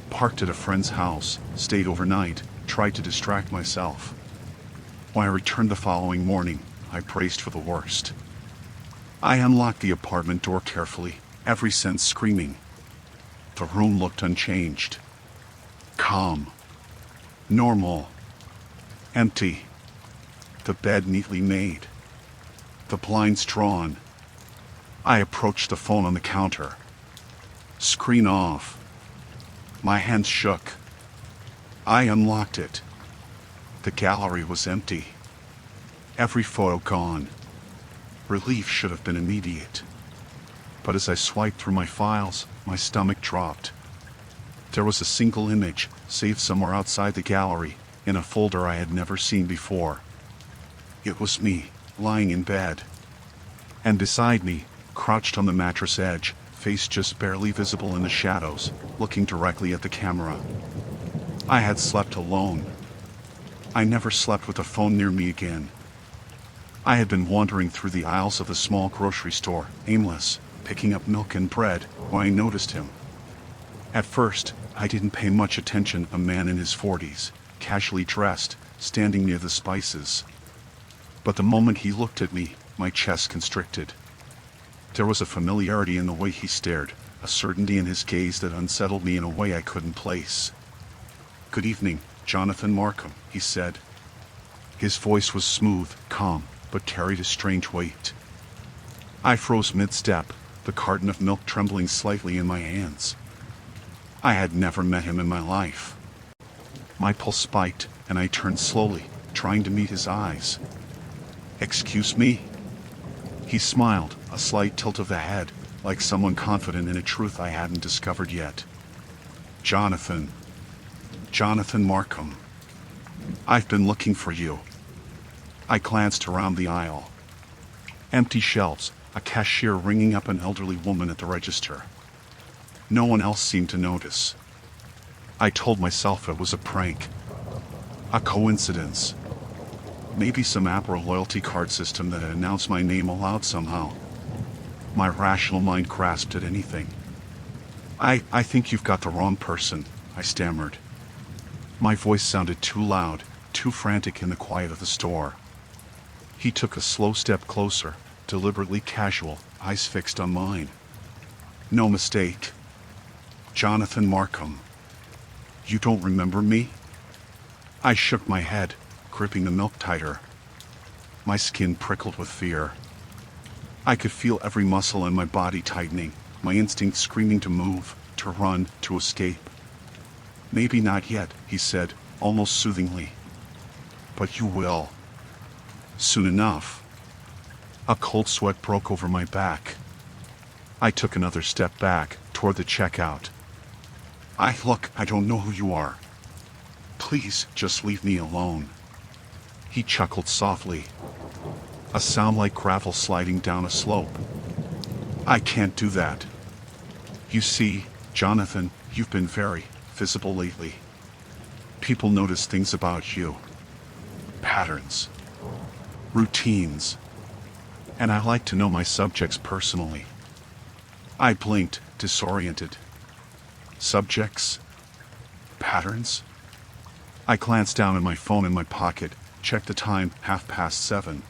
Parked at a friend's house, stayed overnight, tried to distract myself. When I returned the following morning, I braced for the worst. I unlocked the apartment door carefully, every sense screaming. The room looked unchanged. Calm. Normal. Empty. The bed neatly made. The blinds drawn. I approached the phone on the counter. Screen off. My hands shook. I unlocked it. The gallery was empty. Every photo gone. Relief should have been immediate. But as I swiped through my files, my stomach dropped. There was a single image, saved somewhere outside the gallery, in a folder I had never seen before. It was me, lying in bed. And beside me, crouched on the mattress edge, face just barely visible in the shadows, looking directly at the camera. I had slept alone. I never slept with a phone near me again. I had been wandering through the aisles of the small grocery store, aimless, picking up milk and bread, when I noticed him. At first, I didn't pay much attention. A man in his 40s, casually dressed, standing near the spices. But the moment he looked at me, my chest constricted. There was a familiarity in the way he stared, a certainty in his gaze that unsettled me in a way I couldn't place. "Good evening, Jonathan Markham," he said. His voice was smooth, calm, but carried a strange weight. I froze mid-step, the carton of milk trembling slightly in my hands. I had never met him in my life. My pulse spiked, and I turned slowly, trying to meet his eyes. "Excuse me?" He smiled, a slight tilt of the head, like someone confident in a truth I hadn't discovered yet. Jonathan Markham. I've been looking for you." I glanced around the aisle. Empty shelves, a cashier ringing up an elderly woman at the register. No one else seemed to notice. I told myself it was a prank. A coincidence. Maybe some Apple loyalty card system that had announced my name aloud somehow. My rational mind grasped at anything. I think you've got the wrong person," I stammered. My voice sounded too loud, too frantic in the quiet of the store. He took a slow step closer, deliberately casual, eyes fixed on mine. "No mistake. Jonathan Markham. You don't remember me?" I shook my head, gripping the milk tighter. My skin prickled with fear. I could feel every muscle in my body tightening, my instinct screaming to move, to run, to escape. "Maybe not yet," he said, almost soothingly. "But you will. Soon enough." A cold sweat broke over my back. I took another step back, toward the checkout. Look, I don't know who you are. Please, just leave me alone." He chuckled softly. A sound like gravel sliding down a slope. "I can't do that. You see, Jonathan, you've been very visible lately. People notice things about you. Patterns. Routines. and I like to know my subjects personally. I blinked, disoriented. Subjects? Patterns? I glanced down at my phone in my pocket, checked the time, 7:30.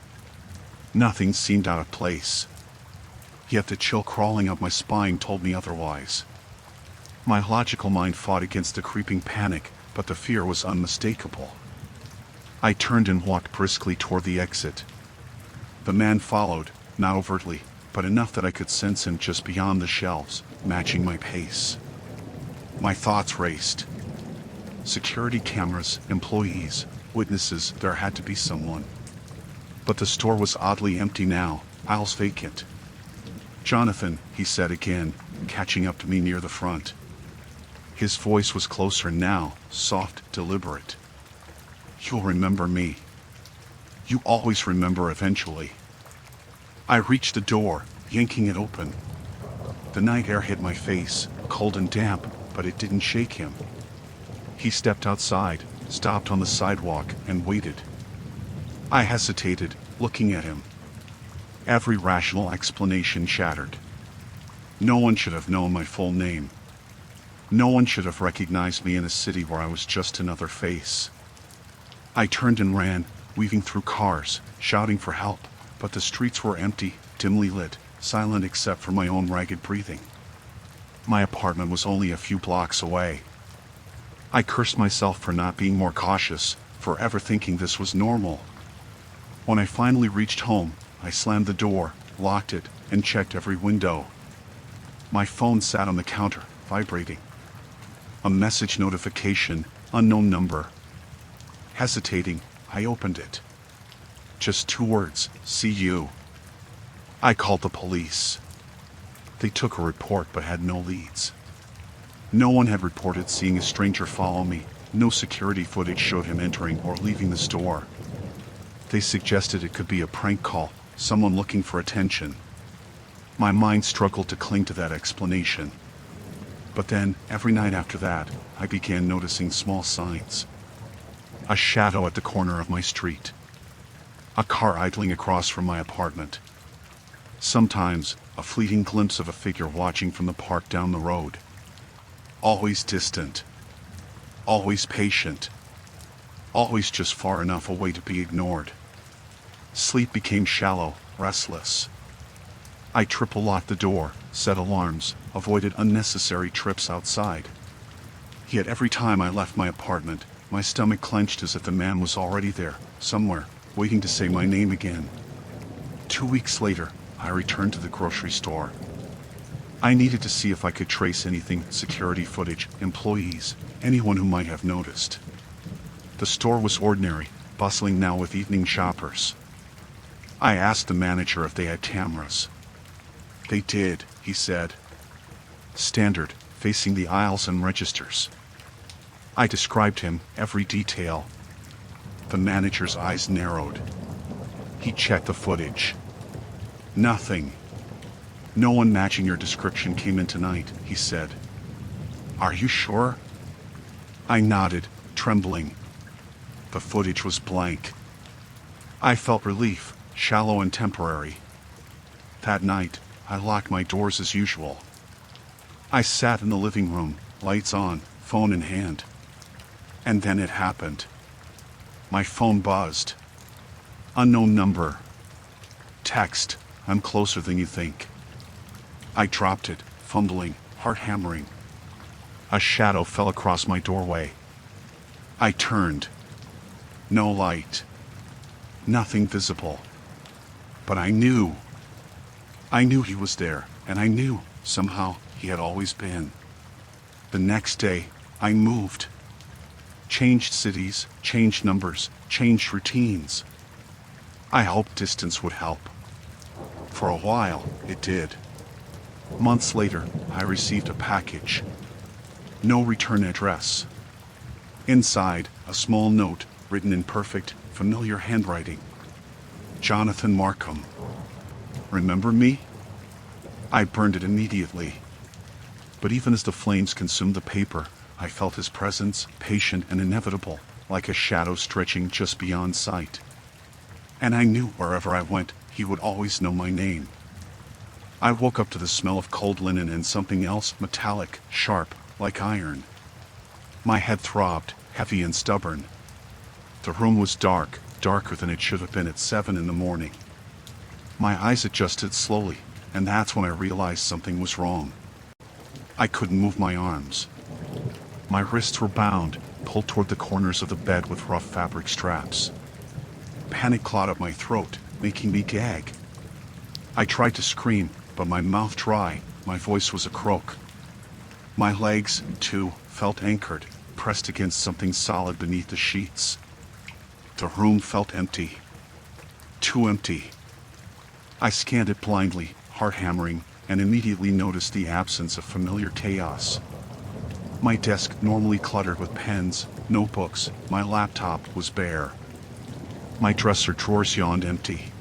Nothing seemed out of place. Yet the chill crawling up my spine told me otherwise. My logical mind fought against the creeping panic, but the fear was unmistakable. I turned and walked briskly toward the exit. The man followed, not overtly, but enough that I could sense him just beyond the shelves, matching my pace. My thoughts raced. Security cameras, employees, witnesses, there had to be someone. But the store was oddly empty now, aisles vacant. "Jonathan," he said again, catching up to me near the front. His voice was closer now, soft, deliberate. "You'll remember me. You always remember eventually." I reached the door, yanking it open. The night air hit my face, cold and damp, but it didn't shake him. He stepped outside, stopped on the sidewalk, and waited. I hesitated, looking at him. Every rational explanation shattered. No one should have known my full name. No one should have recognized me in a city where I was just another face. I turned and ran, weaving through cars, shouting for help, but the streets were empty, dimly lit, silent except for my own ragged breathing. My apartment was only a few blocks away. I cursed myself for not being more cautious, for ever thinking this was normal. When I finally reached home, I slammed the door, locked it, and checked every window. My phone sat on the counter, vibrating. A message notification, unknown number. Hesitating, I opened it. Just 2 words, "See you." I called the police. They took a report but had no leads. No one had reported seeing a stranger follow me. No security footage showed him entering or leaving the store. They suggested it could be a prank call, someone looking for attention. My mind struggled to cling to that explanation. But then, every night after that, I began noticing small signs. A shadow at the corner of my street. A car idling across from my apartment. Sometimes, a fleeting glimpse of a figure watching from the park down the road. Always distant. Always patient. Always just far enough away to be ignored. Sleep became shallow, restless. I triple-locked the door, set alarms, avoided unnecessary trips outside. Yet every time I left my apartment, my stomach clenched as if the man was already there, somewhere, waiting to say my name again. 2 weeks later, I returned to the grocery store. I needed to see if I could trace anything, security footage, employees, anyone who might have noticed. The store was ordinary, bustling now with evening shoppers. I asked the manager if they had cameras. "They did," he said. "Standard, facing the aisles and registers." I described him, every detail. The manager's eyes narrowed. He checked the footage. "Nothing. No one matching your description came in tonight," he said. "Are you sure?" I nodded, trembling. The footage was blank. I felt relief, shallow and temporary. That night, I locked my doors as usual. I sat in the living room, lights on, phone in hand. And then it happened. My phone buzzed. Unknown number. Text, "I'm closer than you think." I dropped it, fumbling, heart hammering. A shadow fell across my doorway. I turned. No light. Nothing visible. But I knew. I knew he was there, and I knew, somehow, he had always been. The next day, I moved. Changed cities, changed numbers, changed routines. I hoped distance would help. For a while, it did. Months later, I received a package. No return address. Inside, a small note, written in perfect, familiar handwriting. "Jonathan Markham. Remember me?" I burned it immediately. But even as the flames consumed the paper, I felt his presence, patient and inevitable, like a shadow stretching just beyond sight. And I knew wherever I went, He would always know my name. I woke up to the smell of cold linen and something else, metallic, sharp, like iron. My head throbbed, heavy and stubborn. The room was dark, darker than it should have been at 7 in the morning. My eyes adjusted slowly, and that's when I realized something was wrong. I couldn't move my arms. My wrists were bound, pulled toward the corners of the bed with rough fabric straps. Panic clawed up my throat, making me gag. I tried to scream, but my mouth dry, my voice was a croak. My legs, too, felt anchored, pressed against something solid beneath the sheets. The room felt empty. Too empty. I scanned it blindly, heart hammering, and immediately noticed the absence of familiar chaos. My desk, normally cluttered with pens, notebooks, my laptop, was bare. My dresser drawers yawned empty.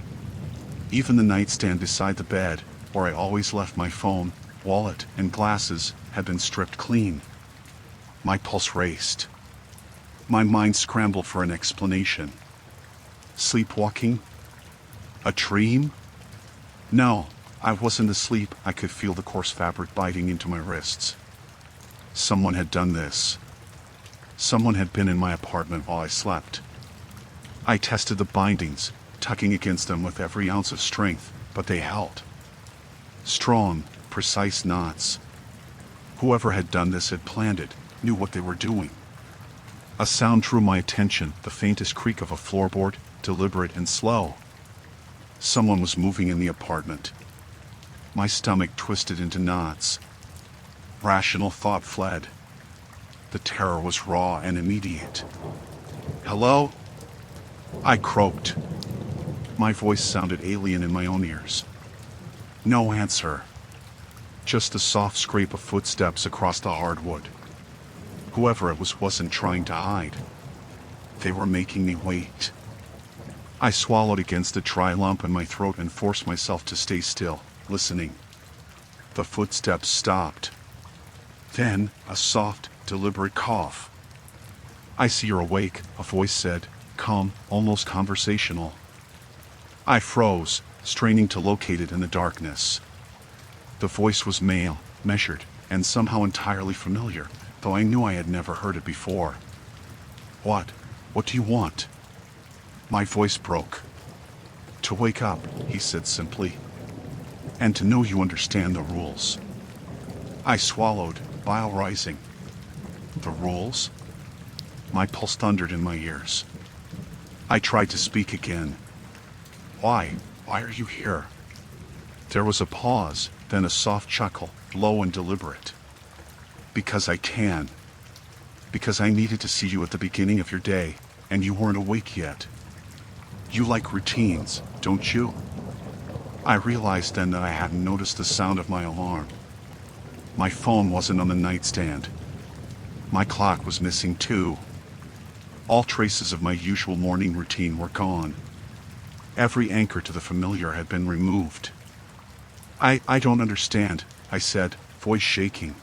Even the nightstand beside the bed, where I always left my phone, wallet, and glasses, had been stripped clean. My pulse raced. My mind scrambled for an explanation. Sleepwalking? A dream? No, I wasn't asleep. I could feel the coarse fabric biting into my wrists. Someone had done this. Someone had been in my apartment while I slept. I tested the bindings, tugging against them with every ounce of strength, but they held. Strong, precise knots. Whoever had done this had planned it, knew what they were doing. A sound drew my attention, the faintest creak of a floorboard, deliberate and slow. Someone was moving in the apartment. My stomach twisted into knots. Rational thought fled. The terror was raw and immediate. "Hello?" I croaked. My voice sounded alien in my own ears. No answer. Just the soft scrape of footsteps across the hardwood. Whoever it was wasn't trying to hide. They were making me wait. I swallowed against the dry lump in my throat and forced myself to stay still, listening. The footsteps stopped. Then, a soft, deliberate cough. "I see you're awake," a voice said, calm, almost conversational. I froze, straining to locate it in the darkness. The voice was male, measured, and somehow entirely familiar, though I knew I had never heard it before. What do you want?" My voice broke. "To wake up," he said simply, "and to know you understand the rules." I swallowed, bile rising. The rules? My pulse thundered in my ears. I tried to speak again. Why are you here?" There was a pause, then a soft chuckle, low and deliberate. "Because I can. Because I needed to see you at the beginning of your day, and you weren't awake yet. You like routines, don't you?" I realized then that I hadn't noticed the sound of my alarm. My phone wasn't on the nightstand. My clock was missing too. All traces of my usual morning routine were gone. Every anchor to the familiar had been removed. I don't understand," I said, voice shaking.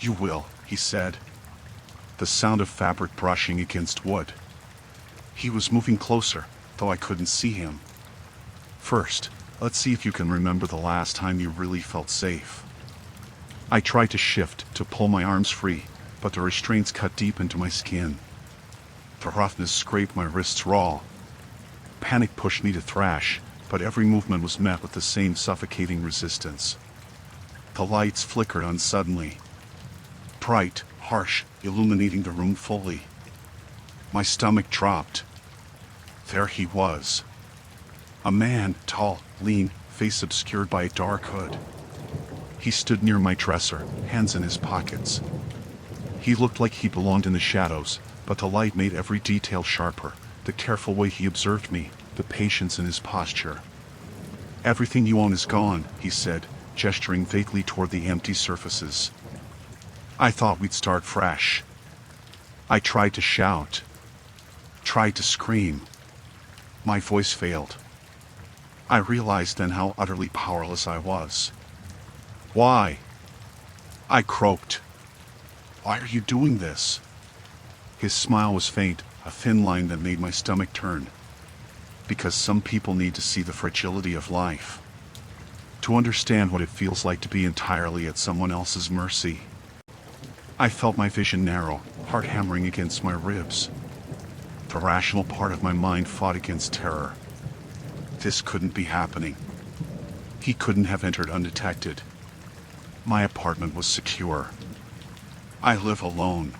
"You will," he said. The sound of fabric brushing against wood. He was moving closer, though I couldn't see him. "First, let's see if you can remember the last time you really felt safe." I tried to shift, to pull my arms free, but the restraints cut deep into my skin. The roughness scraped my wrists raw. Panic pushed me to thrash, but every movement was met with the same suffocating resistance. The lights flickered on suddenly. Bright, harsh, illuminating the room fully. My stomach dropped. There he was. A man, tall, lean, face obscured by a dark hood. He stood near my dresser, hands in his pockets. He looked like he belonged in the shadows, but the light made every detail sharper, the careful way he observed me, the patience in his posture. "Everything you own is gone," he said, gesturing vaguely toward the empty surfaces. "I thought we'd start fresh." I tried to shout. Tried to scream. My voice failed. I realized then how utterly powerless I was. "Why?" I croaked. "Why are you doing this?" His smile was faint, a thin line that made my stomach turn. Because some people need to see the fragility of life, to understand what it feels like to be entirely at someone else's mercy. I felt my vision narrow, heart hammering against my ribs. The rational part of my mind fought against terror. This couldn't be happening. He couldn't have entered undetected. My apartment was secure. I live alone.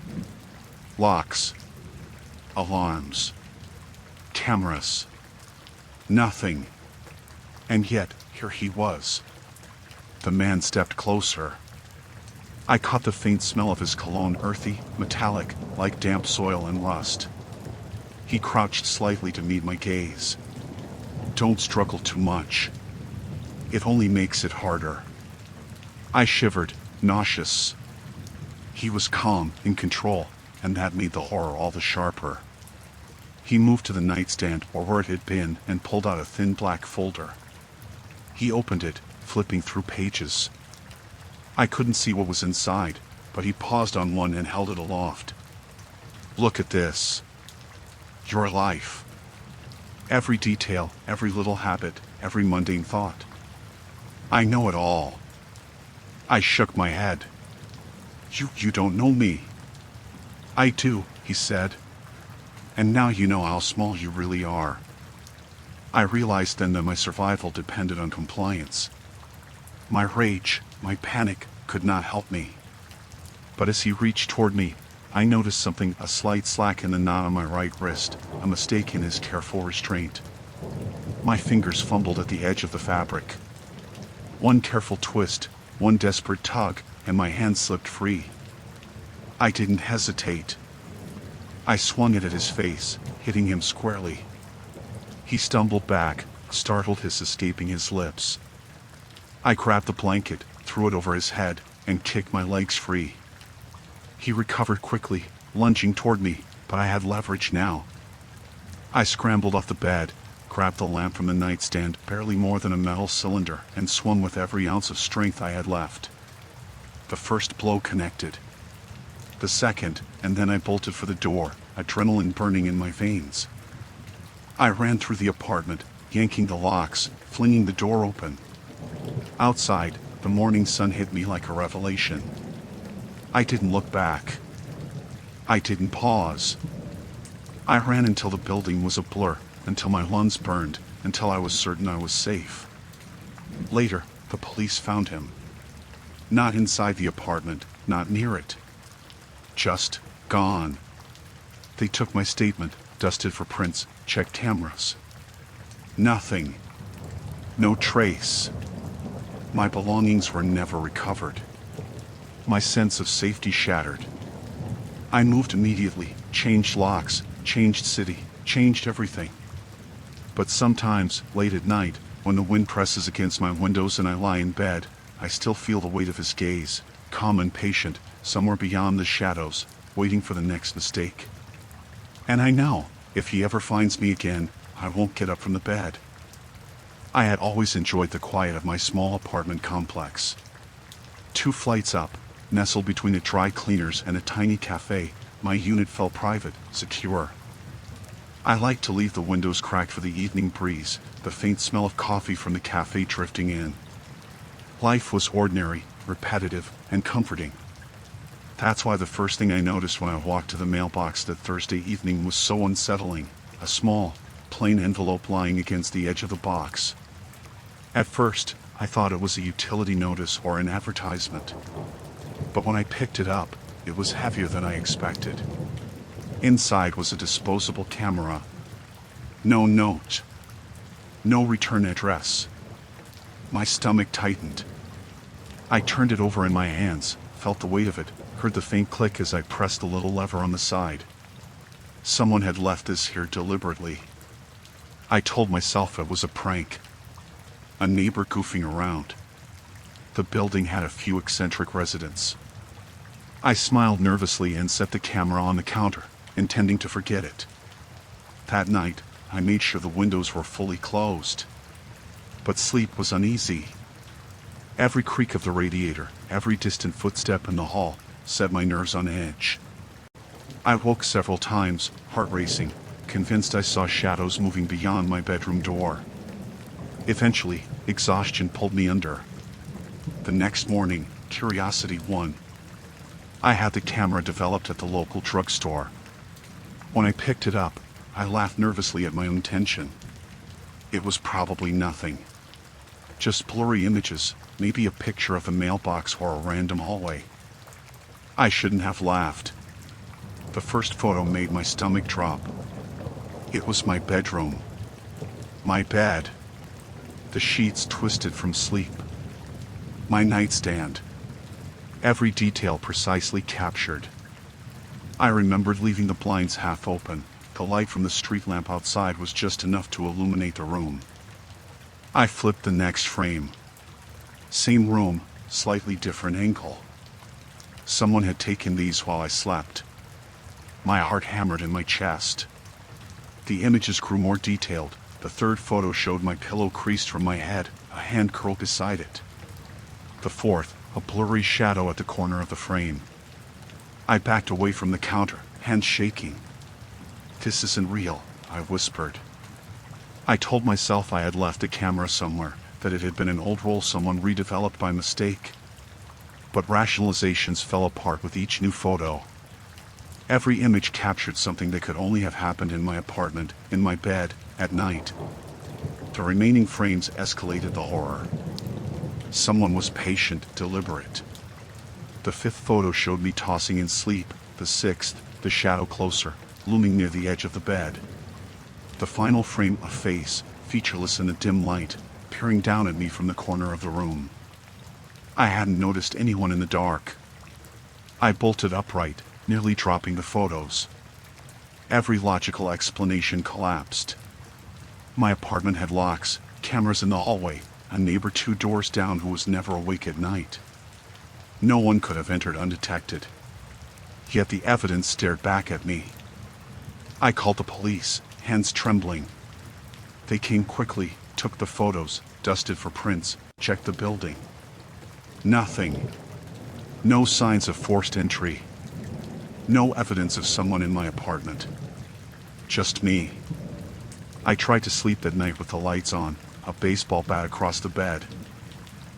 Locks. Alarms. Cameras. Nothing. And yet, here he was. The man stepped closer. I caught the faint smell of his cologne, earthy, metallic, like damp soil and rust. He crouched slightly to meet my gaze. Don't struggle too much. It only makes it harder. I shivered, nauseous. He was calm, in control, and that made the horror all the sharper. He moved to the nightstand, or where it had been, and pulled out a thin black folder. He opened it, flipping through pages. I couldn't see what was inside, but he paused on one and held it aloft. Look at this. Your life. Every detail, every little habit, every mundane thought. I know it all. I shook my head. You don't know me. I do, he said. And now you know how small you really are. I realized then that my survival depended on compliance. My rage, my panic, could not help me. But as he reached toward me, I noticed something, a slight slack in the knot on my right wrist, a mistake in his careful restraint. My fingers fumbled at the edge of the fabric. One careful twist, one desperate tug, and my hand slipped free. I didn't hesitate. I swung it at his face, hitting him squarely. He stumbled back, startled, hiss escaping his lips. I grabbed the blanket, threw it over his head, and kicked my legs free. He recovered quickly, lunging toward me, but I had leverage now. I scrambled off the bed, grabbed the lamp from the nightstand, barely more than a metal cylinder, and swung with every ounce of strength I had left. The first blow connected. The second, and then I bolted for the door, adrenaline burning in my veins. I ran through the apartment, yanking the locks, flinging the door open. Outside, the morning sun hit me like a revelation. I didn't look back. I didn't pause. I ran until the building was a blur, until my lungs burned, until I was certain I was safe. Later, the police found him. Not inside the apartment, not near it. Just gone. They took my statement, dusted for prints, checked cameras. Nothing. No trace. My belongings were never recovered. My sense of safety shattered. I moved immediately, changed locks, changed city, changed everything. But sometimes, late at night, when the wind presses against my windows and I lie in bed, I still feel the weight of his gaze, calm and patient, somewhere beyond the shadows, waiting for the next mistake. And I know, if he ever finds me again, I won't get up from the bed. I had always enjoyed the quiet of my small apartment complex. 2 flights up, nestled between the dry cleaners and a tiny cafe, my unit felt private, secure. I liked to leave the windows cracked for the evening breeze, the faint smell of coffee from the cafe drifting in. Life was ordinary, repetitive, and comforting. That's why the first thing I noticed when I walked to the mailbox that Thursday evening was so unsettling, a small, plain envelope lying against the edge of the box. At first, I thought it was a utility notice or an advertisement. But when I picked it up, it was heavier than I expected. Inside was a disposable camera. No note. No return address. My stomach tightened. I turned it over in my hands, felt the weight of it, heard the faint click as I pressed the little lever on the side. Someone had left this here deliberately. I told myself it was a prank. A neighbor goofing around. The building had a few eccentric residents. I smiled nervously and set the camera on the counter, intending to forget it. That night, I made sure the windows were fully closed. But sleep was uneasy. Every creak of the radiator, every distant footstep in the hall, set my nerves on edge. I woke several times, heart racing, convinced I saw shadows moving beyond my bedroom door. Eventually, exhaustion pulled me under. The next morning, curiosity won. I had the camera developed at the local drugstore. When I picked it up, I laughed nervously at my own tension. It was probably nothing. Just blurry images, maybe a picture of a mailbox or a random hallway. I shouldn't have laughed. The first photo made my stomach drop. It was my bedroom. My bed. The sheets twisted from sleep. My nightstand. Every detail precisely captured. I remembered leaving the blinds half open. The light from the street lamp outside was just enough to illuminate the room. I flipped the next frame. Same room, slightly different angle. Someone had taken these while I slept. My heart hammered in my chest. The images grew more detailed. The third photo showed my pillow creased from my head, a hand curled beside it. The fourth, a blurry shadow at the corner of the frame. I backed away from the counter, hands shaking. "This isn't real," I whispered. I told myself I had left the camera somewhere, that it had been an old roll someone redeveloped by mistake. But rationalizations fell apart with each new photo. Every image captured something that could only have happened in my apartment, in my bed, at night. The remaining frames escalated the horror. Someone was patient, deliberate. The fifth photo showed me tossing in sleep, the sixth, the shadow closer, looming near the edge of the bed. The final frame, a face, featureless in the dim light, peering down at me from the corner of the room. I hadn't noticed anyone in the dark. I bolted upright, nearly dropping the photos. Every logical explanation collapsed. My apartment had locks, cameras in the hallway, a neighbor 2 doors down who was never awake at night. No one could have entered undetected. Yet the evidence stared back at me. I called the police, hands trembling. They came quickly, took the photos, dusted for prints, checked the building. Nothing. No signs of forced entry. No evidence of someone in my apartment. Just me. I tried to sleep that night with the lights on, a baseball bat across the bed.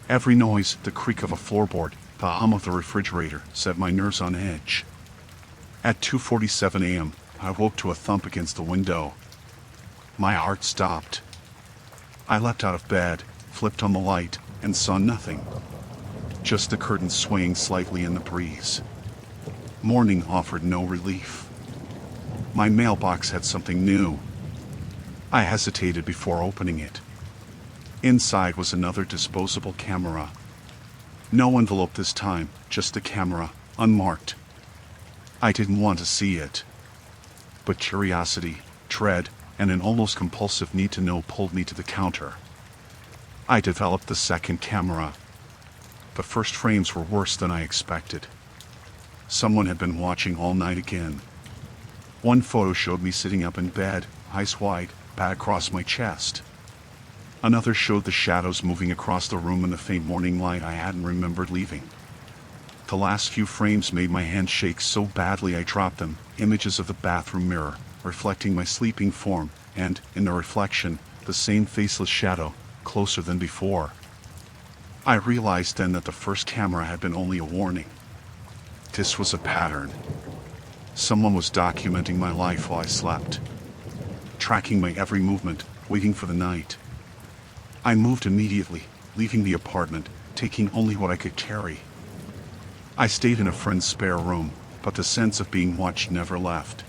Every noise, the creak of a floorboard, the hum of the refrigerator, set my nerves on edge. At 2:47 a.m., I woke to a thump against the window. My heart stopped. I leapt out of bed, flipped on the light, and saw nothing. Just the curtains swaying slightly in the breeze. Morning offered no relief. My mailbox had something new. I hesitated before opening it. Inside was another disposable camera. No envelope this time, just the camera, unmarked. I didn't want to see it. But curiosity, dread, and an almost compulsive need to know pulled me to the counter. I developed the second camera. The first frames were worse than I expected. Someone had been watching all night again. One photo showed me sitting up in bed, eyes wide, bat across my chest. Another showed the shadows moving across the room in the faint morning light I hadn't remembered leaving. The last few frames made my hands shake so badly I dropped them, images of the bathroom mirror, reflecting my sleeping form, and, in the reflection, the same faceless shadow, closer than before. I realized then that the first camera had been only a warning. This was a pattern. Someone was documenting my life while I slept, tracking my every movement, waiting for the night. I moved immediately, leaving the apartment, taking only what I could carry. I stayed in a friend's spare room, but the sense of being watched never left.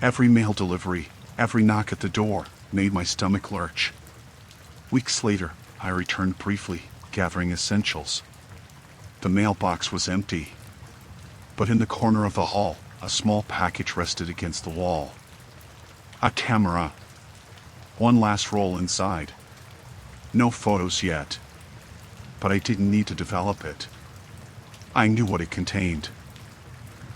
Every mail delivery, every knock at the door, made my stomach lurch. Weeks later, I returned briefly, gathering essentials. The mailbox was empty. But in the corner of the hall, a small package rested against the wall. A camera. One last roll inside. No photos yet. But I didn't need to develop it. I knew what it contained.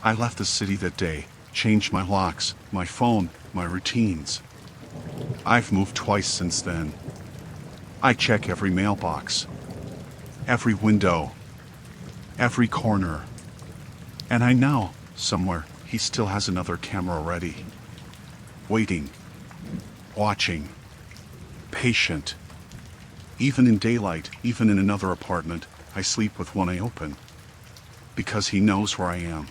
I left the city that day, changed my locks, my phone, my routines. I've moved twice since then. I check every mailbox, every window, every corner. And I know, somewhere, he still has another camera ready. Waiting. Watching. Patient. Even in daylight, even in another apartment, I sleep with one eye open. Because he knows where I am.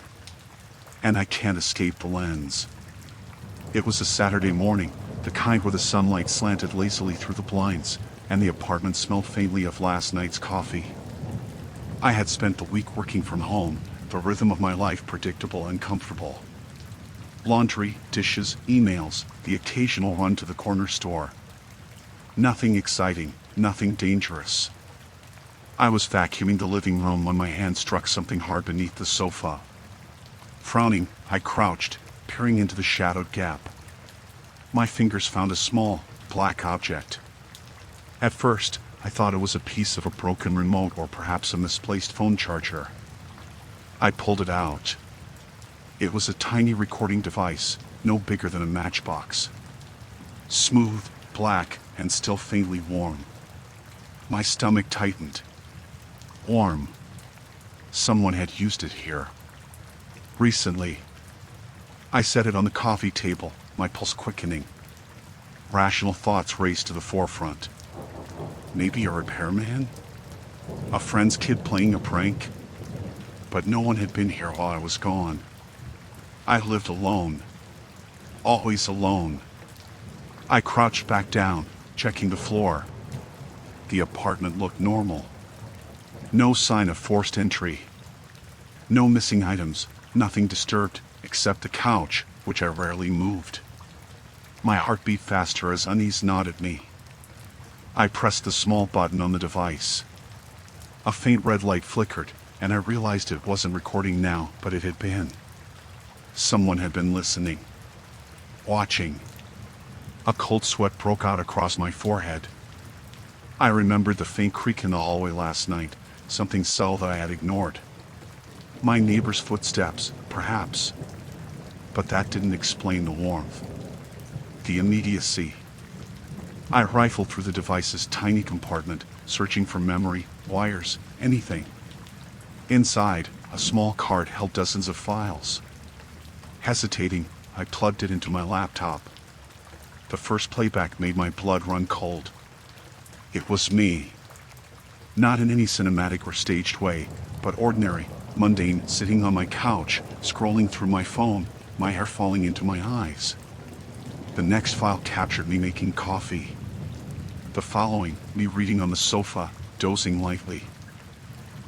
And I can't escape the lens. It was a Saturday morning, the kind where the sunlight slanted lazily through the blinds, and the apartment smelled faintly of last night's coffee. I had spent the week working from home, the rhythm of my life predictable and comfortable. Laundry, dishes, emails, the occasional run to the corner store. Nothing exciting, nothing dangerous. I was vacuuming the living room when my hand struck something hard beneath the sofa. Frowning, I crouched, peering into the shadowed gap. My fingers found a small, black object. At first, I thought it was a piece of a broken remote or perhaps a misplaced phone charger. I pulled it out. It was a tiny recording device, no bigger than a matchbox. Smooth, black, and still faintly warm. My stomach tightened. Warm. Someone had used it here. Recently. I set it on the coffee table, my pulse quickening. Rational thoughts raced to the forefront. Maybe a repairman? A friend's kid playing a prank? But no one had been here while I was gone. I lived alone. Always alone. I crouched back down, checking the floor. The apartment looked normal. No sign of forced entry. No missing items, nothing disturbed, except the couch, which I rarely moved. My heart beat faster as unease gnawed at me. I pressed the small button on the device. A faint red light flickered, and I realized it wasn't recording now, but it had been. Someone had been listening. Watching. A cold sweat broke out across my forehead. I remembered the faint creak in the hallway last night, something subtle that I had ignored. My neighbor's footsteps, perhaps. But that didn't explain the warmth. The immediacy. I rifled through the device's tiny compartment, searching for memory, wires, anything. Inside, a small card held dozens of files. Hesitating, I plugged it into my laptop. The first playback made my blood run cold. It was me. Not in any cinematic or staged way, but ordinary, mundane, sitting on my couch, scrolling through my phone, my hair falling into my eyes. The next file captured me making coffee. The following, me reading on the sofa, dozing lightly.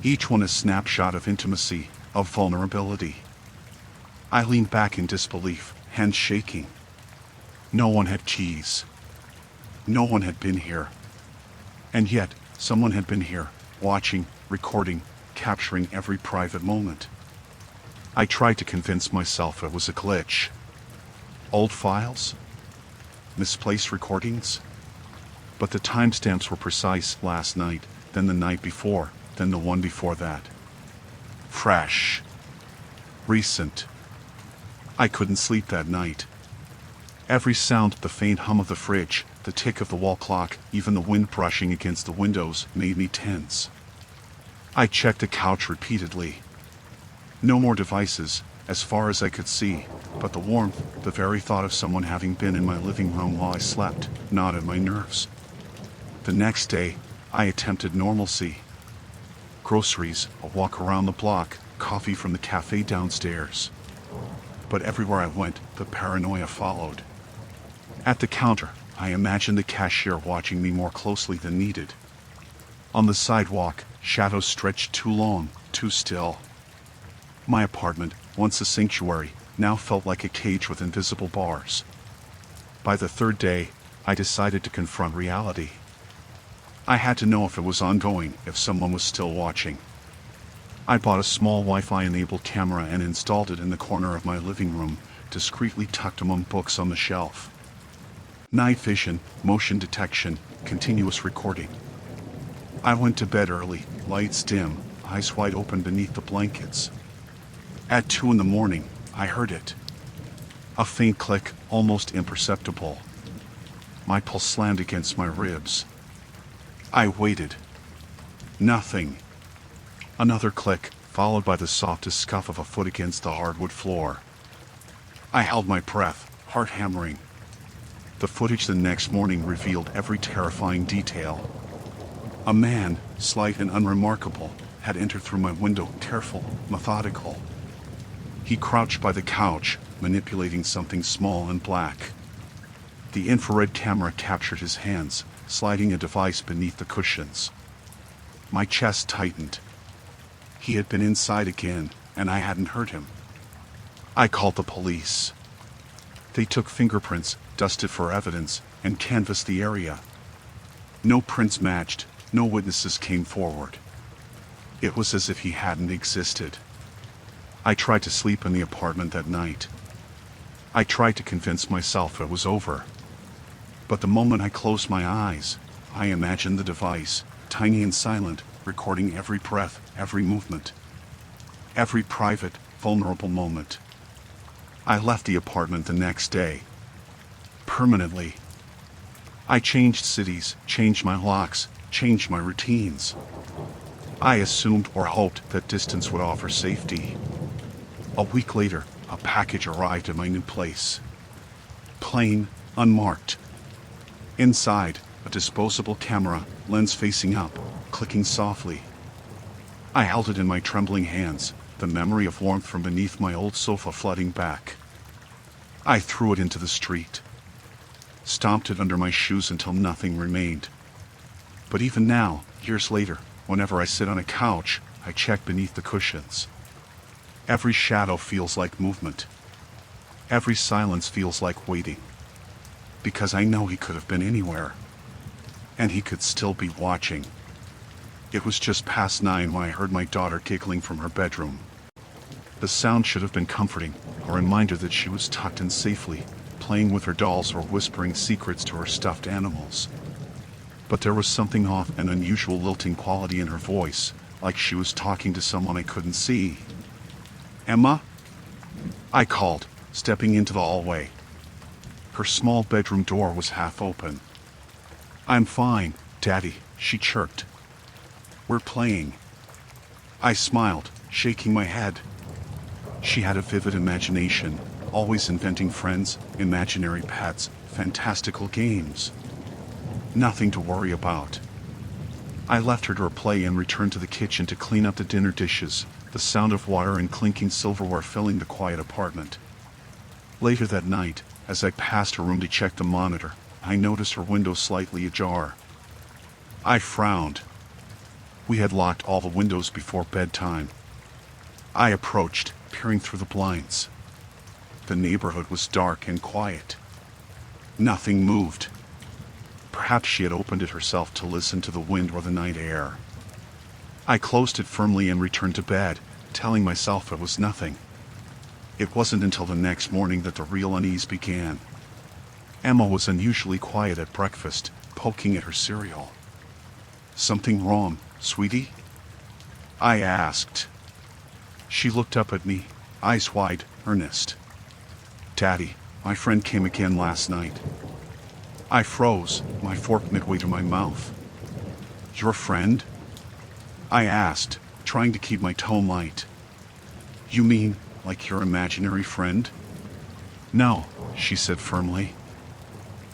Each one a snapshot of intimacy, of vulnerability. I leaned back in disbelief, hands shaking. No one had keys. No one had been here. And yet, someone had been here, watching, recording, capturing every private moment. I tried to convince myself it was a glitch. Old files? Misplaced recordings? But the timestamps were precise: last night, then the night before, then the one before that. Fresh. Recent. I couldn't sleep that night. Every sound, the faint hum of the fridge, the tick of the wall clock, even the wind brushing against the windows, made me tense. I checked the couch repeatedly. No more devices, as far as I could see, but the warmth, the very thought of someone having been in my living room while I slept, gnawed at my nerves. The next day, I attempted normalcy. Groceries, a walk around the block, coffee from the cafe downstairs. But everywhere I went, the paranoia followed. At the counter, I imagined the cashier watching me more closely than needed. On the sidewalk, shadows stretched too long, too still. My apartment, once a sanctuary, now felt like a cage with invisible bars. By the third day, I decided to confront reality. I had to know if it was ongoing, if someone was still watching. I bought a small Wi-Fi-enabled camera and installed it in the corner of my living room, discreetly tucked among books on the shelf. Night vision, motion detection, continuous recording. I went to bed early, lights dim, eyes wide open beneath the blankets. At 2 a.m, I heard it. A faint click, almost imperceptible. My pulse slammed against my ribs. I waited. Nothing. Another click, followed by the softest scuff of a foot against the hardwood floor. I held my breath, heart hammering. The footage the next morning revealed every terrifying detail. A man, slight and unremarkable, had entered through my window, careful, methodical. He crouched by the couch, manipulating something small and black. The infrared camera captured his hands, sliding a device beneath the cushions. My chest tightened. He had been inside again, and I hadn't hurt him. I called the police. They took fingerprints, dusted for evidence, and canvassed the area. No prints matched, no witnesses came forward. It was as if he hadn't existed. I tried to sleep in the apartment that night. I tried to convince myself it was over. But the moment I closed my eyes, I imagined the device, tiny and silent, recording every breath, every movement, every private, vulnerable moment. I left the apartment the next day. Permanently. I changed cities, changed my locks, changed my routines. I assumed or hoped that distance would offer safety. A week later, a package arrived at my new place. Plain, unmarked. Inside, a disposable camera, lens facing up, clicking softly. I held it in my trembling hands, the memory of warmth from beneath my old sofa flooding back. I threw it into the street. Stomped it under my shoes until nothing remained. But even now, years later, whenever I sit on a couch, I check beneath the cushions. Every shadow feels like movement. Every silence feels like waiting. Because I know he could have been anywhere. And he could still be watching. It was just past 9 when I heard my daughter giggling from her bedroom. The sound should have been comforting, a reminder that she was tucked in safely, playing with her dolls or whispering secrets to her stuffed animals. But there was something off, an unusual lilting quality in her voice, like she was talking to someone I couldn't see. "Emma?" I called, stepping into the hallway. Her small bedroom door was half open. "I'm fine, Daddy," she chirped. "We're playing." I smiled, shaking my head. She had a vivid imagination, always inventing friends, imaginary pets, fantastical games. Nothing to worry about. I left her to her play and returned to the kitchen to clean up the dinner dishes, the sound of water and clinking silverware filling the quiet apartment. Later that night, as I passed her room to check the monitor, I noticed her window slightly ajar. I frowned. We had locked all the windows before bedtime. I approached, peering through the blinds. The neighborhood was dark and quiet. Nothing moved. Perhaps she had opened it herself to listen to the wind or the night air. I closed it firmly and returned to bed, telling myself it was nothing. It wasn't until the next morning that the real unease began. Emma was unusually quiet at breakfast, poking at her cereal. "Something wrong, sweetie?" I asked. She looked up at me, eyes wide, earnest. "Daddy, my friend came again last night." I froze, my fork midway to my mouth. "Your friend?" I asked, trying to keep my tone light. "You mean, like your imaginary friend?" "No," she said firmly.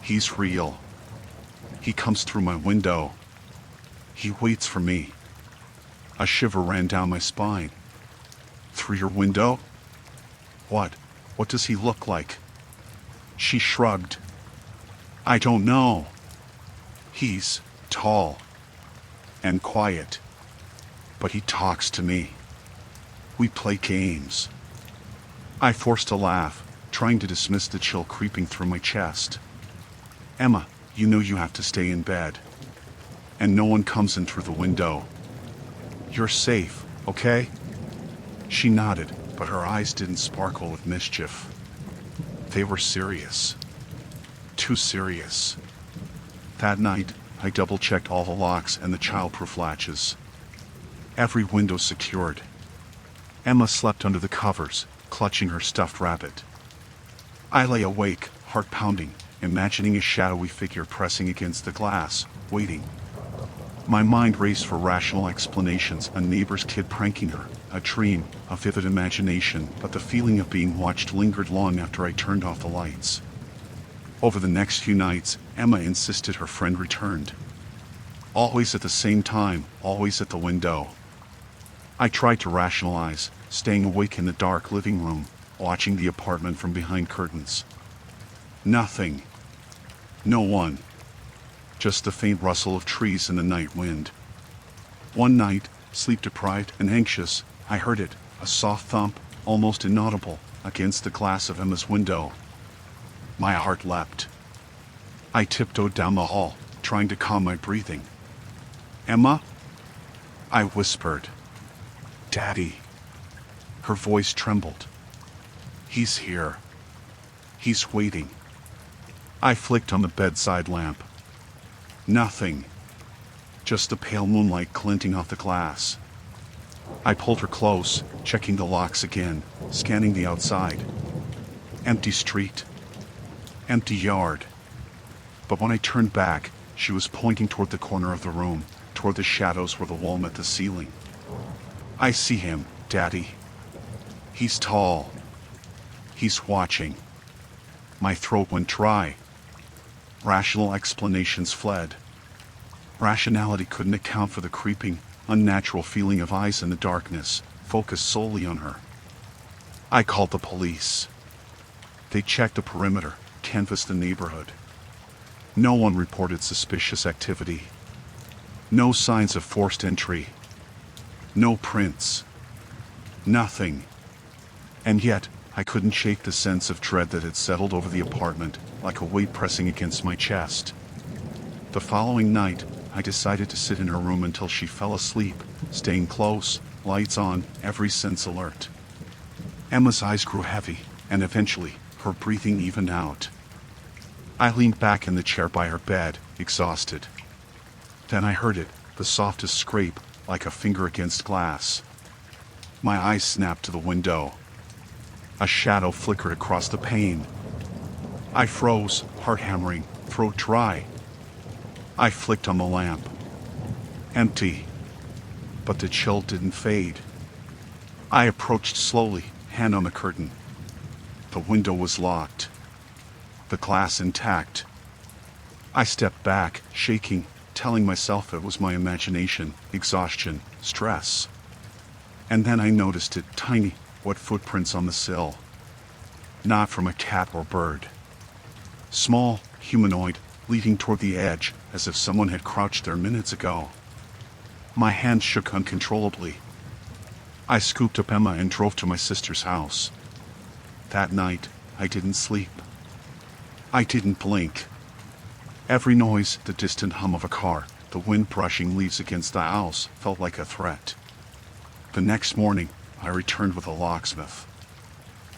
"He's real. He comes through my window. He waits for me." A shiver ran down my spine. "Through your window? What does he look like?" She shrugged. "I don't know. He's tall and quiet, but he talks to me. We play games." I forced a laugh, trying to dismiss the chill creeping through my chest. "Emma, you know you have to stay in bed. And no one comes in through the window. You're safe, okay?" She nodded, but her eyes didn't sparkle with mischief. They were serious. Too serious. That night, I double-checked all the locks and the childproof latches. Every window secured. Emma slept under the covers, clutching her stuffed rabbit. I lay awake, heart pounding, imagining a shadowy figure pressing against the glass, waiting. My mind raced for rational explanations, a neighbor's kid pranking her, a dream, a vivid imagination, but the feeling of being watched lingered long after I turned off the lights. Over the next few nights, Emma insisted her friend returned. Always at the same time, always at the window. I tried to rationalize, staying awake in the dark living room, watching the apartment from behind curtains. Nothing. No one. Just the faint rustle of trees in the night wind. One night, sleep-deprived and anxious, I heard it, a soft thump, almost inaudible, against the glass of Emma's window. My heart leapt. I tiptoed down the hall, trying to calm my breathing. "Emma?" I whispered. "Daddy." Her voice trembled. "He's here. He's waiting." I flicked on the bedside lamp. Nothing. Just the pale moonlight glinting off the glass. I pulled her close, checking the locks again, scanning the outside. Empty street. Empty yard. But when I turned back, she was pointing toward the corner of the room, toward the shadows where the wall met the ceiling. "I see him, Daddy. He's tall. He's watching." My throat went dry. Rational explanations fled. Rationality couldn't account for the creeping, unnatural feeling of eyes in the darkness, focused solely on her. I called the police. They checked the perimeter, canvassed the neighborhood. No one reported suspicious activity. No signs of forced entry. No prints. Nothing. And yet, I couldn't shake the sense of dread that had settled over the apartment, like a weight pressing against my chest. The following night, I decided to sit in her room until she fell asleep, staying close, lights on, every sense alert. Emma's eyes grew heavy, and eventually, her breathing evened out. I leaned back in the chair by her bed, exhausted. Then I heard it, the softest scrape, like a finger against glass. My eyes snapped to the window. A shadow flickered across the pane. I froze, heart hammering, throat dry. I flicked on the lamp. Empty. But the chill didn't fade. I approached slowly, hand on the curtain. The window was locked. The glass intact. I stepped back, shaking, telling myself it was my imagination, exhaustion, stress. And then I noticed it, tiny, wet footprints on the sill. Not from a cat or bird. Small, humanoid, leading toward the edge, as if someone had crouched there minutes ago. My hands shook uncontrollably. I scooped up Emma and drove to my sister's house. That night, I didn't sleep. I didn't blink. Every noise, the distant hum of a car, the wind brushing leaves against the house, felt like a threat. The next morning, I returned with a locksmith.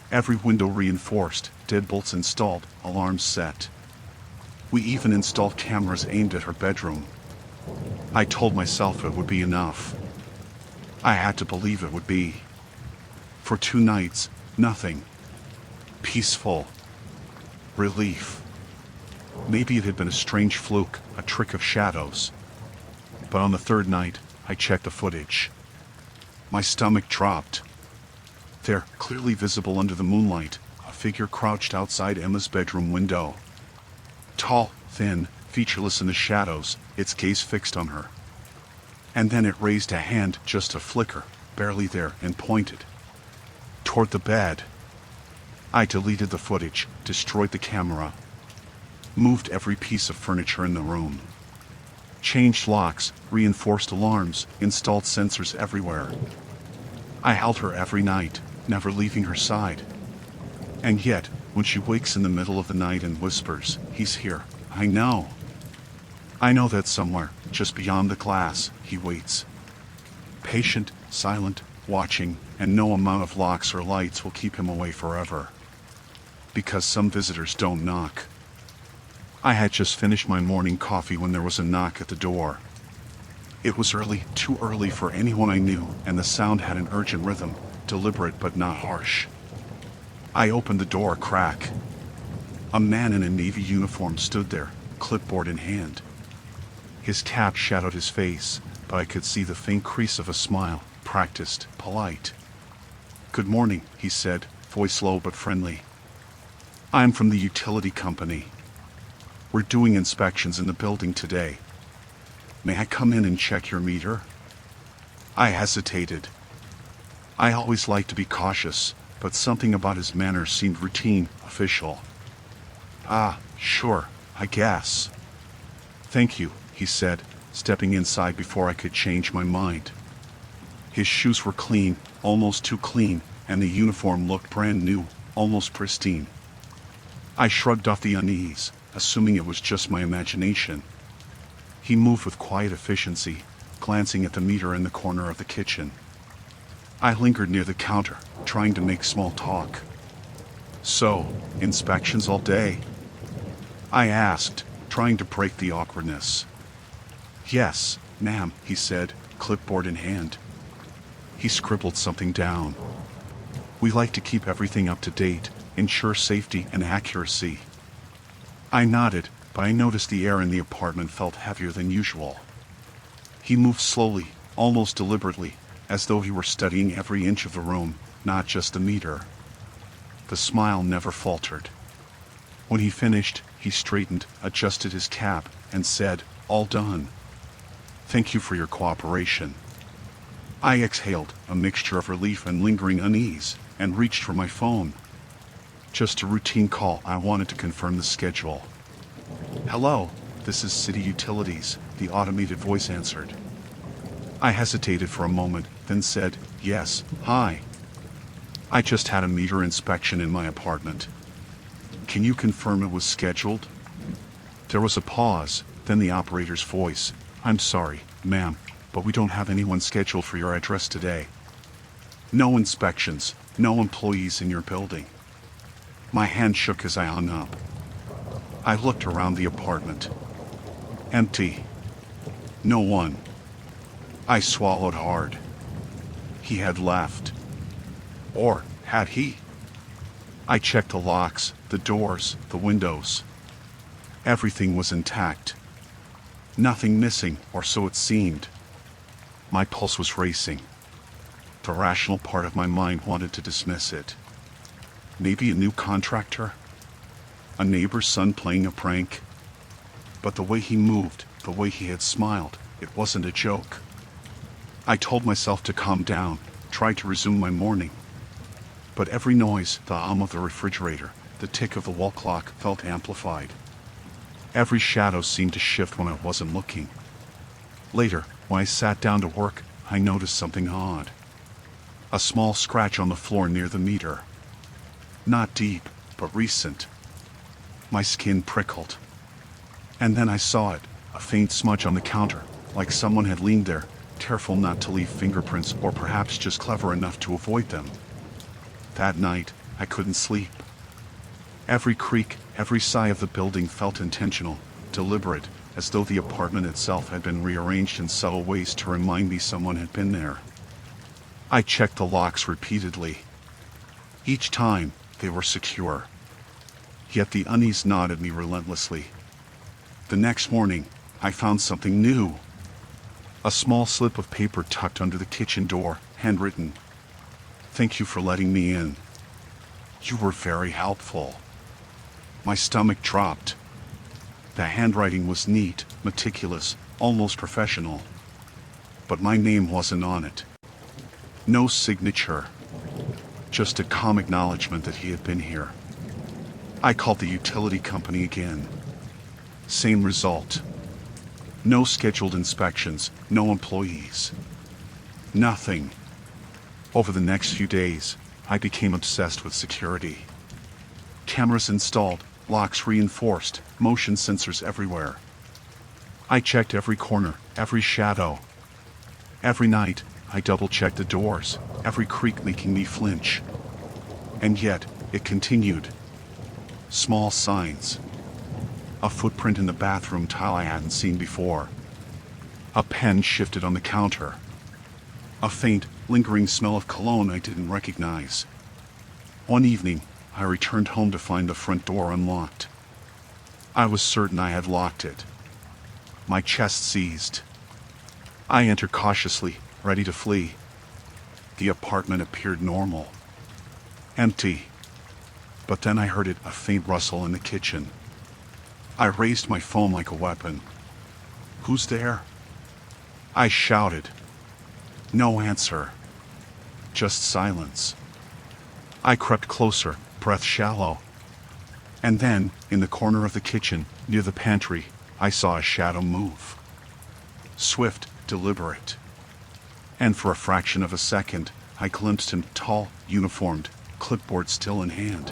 Every window reinforced, deadbolts installed, alarms set. We even installed cameras aimed at her bedroom. I told myself it would be enough. I had to believe it would be. For 2 nights, nothing. Peaceful. Relief. Maybe it had been a strange fluke, a trick of shadows. But on the 3rd night, I checked the footage. My stomach dropped. There, clearly visible under the moonlight, a figure crouched outside Emma's bedroom window. Tall, thin, featureless in the shadows, its gaze fixed on her. And then it raised a hand, just a flicker, barely there, and pointed. Toward the bed. I deleted the footage, destroyed the camera. Moved every piece of furniture in the room. Changed locks, reinforced alarms, installed sensors everywhere. I held her every night, never leaving her side. And yet, when she wakes in the middle of the night and whispers, "He's here," I know. I know that somewhere, just beyond the glass, he waits. Patient, silent, watching, and no amount of locks or lights will keep him away forever. Because some visitors don't knock. I had just finished my morning coffee when there was a knock at the door. It was early, too early for anyone I knew, and the sound had an urgent rhythm, deliberate but not harsh. I opened the door a crack. A man in a navy uniform stood there, clipboard in hand. His cap shadowed his face, but I could see the faint crease of a smile, practiced, polite. "Good morning," he said, voice low but friendly. "I'm from the utility company." We're doing inspections in the building today. May I come in and check your meter? I hesitated. I always like to be cautious, but something about his manner seemed routine, official. Ah, sure, I guess. Thank you, he said, stepping inside before I could change my mind. His shoes were clean, almost too clean, and the uniform looked brand new, almost pristine. I shrugged off the unease, assuming it was just my imagination. He moved with quiet efficiency, glancing at the meter in the corner of the kitchen. I lingered near the counter, trying to make small talk. So, inspections all day? I asked, trying to break the awkwardness. Yes, ma'am, he said, clipboard in hand. He scribbled something down. We like to keep everything up to date, ensure safety and accuracy. I nodded, but I noticed the air in the apartment felt heavier than usual. He moved slowly, almost deliberately, as though he were studying every inch of the room, not just the meter. The smile never faltered. When he finished, he straightened, adjusted his cap, and said, "All done. Thank you for your cooperation." I exhaled, a mixture of relief and lingering unease, and reached for my phone. Just a routine call. I wanted to confirm the schedule. "Hello, this is City Utilities," the automated voice answered. I hesitated for a moment, then said, "Yes, hi. I just had a meter inspection in my apartment. Can you confirm it was scheduled?" There was a pause, then the operator's voice. "I'm sorry, ma'am, but we don't have anyone scheduled for your address today. No inspections, no employees in your building." My hand shook as I hung up. I looked around the apartment. Empty. No one. I swallowed hard. He had left. Or had he? I checked the locks, the doors, the windows. Everything was intact. Nothing missing, or so it seemed. My pulse was racing. The rational part of my mind wanted to dismiss it. Maybe a new contractor? A neighbor's son playing a prank? But the way he moved, the way he had smiled, it wasn't a joke. I told myself to calm down, tried to resume my morning. But every noise, the hum of the refrigerator, the tick of the wall clock, felt amplified. Every shadow seemed to shift when I wasn't looking. Later, when I sat down to work, I noticed something odd. A small scratch on the floor near the meter. Not deep, but recent. My skin prickled. And then I saw it, a faint smudge on the counter, like someone had leaned there, careful not to leave fingerprints, or perhaps just clever enough to avoid them. That night, I couldn't sleep. Every creak, every sigh of the building felt intentional, deliberate, as though the apartment itself had been rearranged in subtle ways to remind me someone had been there. I checked the locks repeatedly. Each time, they were secure. Yet the unease gnawed at me relentlessly. The next morning, I found something new. A small slip of paper tucked under the kitchen door, handwritten. "Thank you for letting me in. You were very helpful." My stomach dropped. The handwriting was neat, meticulous, almost professional. But my name wasn't on it. No signature. Just a calm acknowledgement that he had been here. I called the utility company again. Same result. No scheduled inspections, no employees. Nothing. Over the next few days, I became obsessed with security. Cameras installed, locks reinforced, motion sensors everywhere. I checked every corner, every shadow. Every night, I double-checked the doors, every creak making me flinch. And yet, it continued. Small signs. A footprint in the bathroom tile I hadn't seen before. A pen shifted on the counter. A faint, lingering smell of cologne I didn't recognize. One evening, I returned home to find the front door unlocked. I was certain I had locked it. My chest seized. I entered cautiously, ready to flee. The apartment appeared normal. Empty. But then I heard a faint rustle in the kitchen. I raised my phone like a weapon. "Who's there?" I shouted. No answer. Just silence. I crept closer, breath shallow. And then, in the corner of the kitchen, near the pantry, I saw a shadow move. Swift, deliberate. And for a fraction of a second, I glimpsed him, tall, uniformed, clipboard still in hand.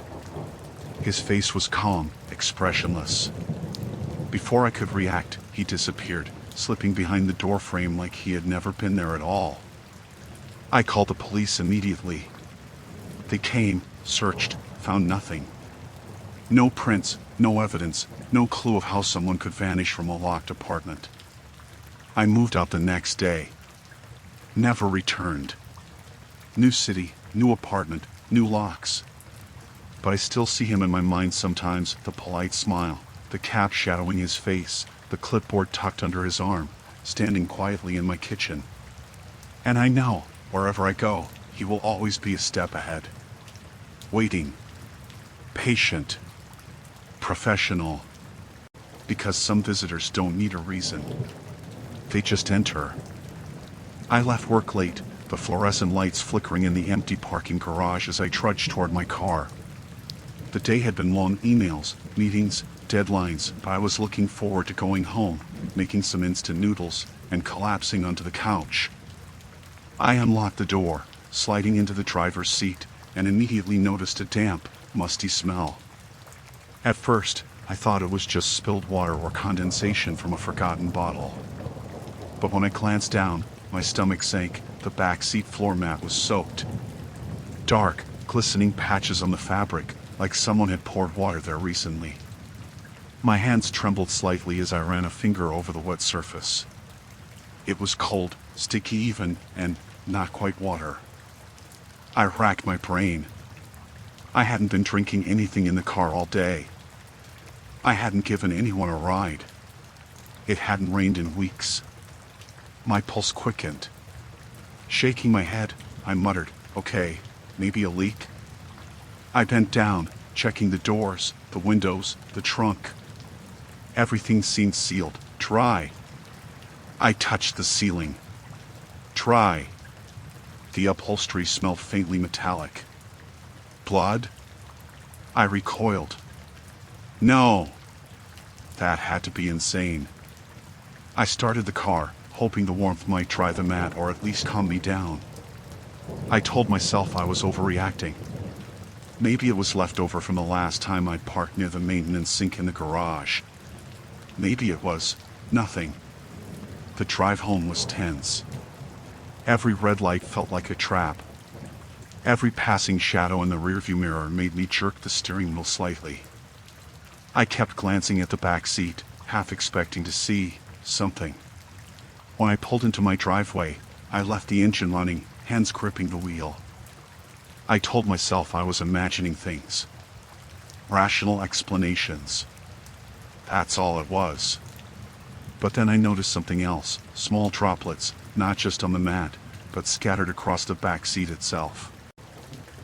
His face was calm, expressionless. Before I could react, he disappeared, slipping behind the door frame like he had never been there at all. I called the police immediately. They came, searched, found nothing. No prints, no evidence, no clue of how someone could vanish from a locked apartment. I moved out the next day. Never returned. New city, new apartment, new locks. But I still see him in my mind sometimes, the polite smile, the cap shadowing his face, the clipboard tucked under his arm, standing quietly in my kitchen. And I know, wherever I go, he will always be a step ahead. Waiting. Patient. Professional. Because some visitors don't need a reason. They just enter. I left work late, the fluorescent lights flickering in the empty parking garage as I trudged toward my car. The day had been long: emails, meetings, deadlines, but I was looking forward to going home, making some instant noodles, and collapsing onto the couch. I unlocked the door, sliding into the driver's seat, and immediately noticed a damp, musty smell. At first, I thought it was just spilled water or condensation from a forgotten bottle. But when I glanced down, my stomach sank. The back seat floor mat was soaked. Dark, glistening patches on the fabric, like someone had poured water there recently. My hands trembled slightly as I ran a finger over the wet surface. It was cold, sticky even, and not quite water. I racked my brain. I hadn't been drinking anything in the car all day. I hadn't given anyone a ride. It hadn't rained in weeks. My pulse quickened. Shaking my head, I muttered, "Okay, maybe a leak." I bent down, checking the doors, the windows, the trunk. Everything seemed sealed, dry. I touched the ceiling. Dry. The upholstery smelled faintly metallic. Blood? I recoiled. No! That had to be insane. I started the car, hoping the warmth might dry the mat or at least calm me down. I told myself I was overreacting. Maybe it was left over from the last time I'd parked near the maintenance sink in the garage. Maybe it was nothing. The drive home was tense. Every red light felt like a trap. Every passing shadow in the rearview mirror made me jerk the steering wheel slightly. I kept glancing at the back seat, half expecting to see something. When I pulled into my driveway, I left the engine running, hands gripping the wheel. I told myself I was imagining things. Rational explanations. That's all it was. But then I noticed something else, small droplets, not just on the mat, but scattered across the back seat itself.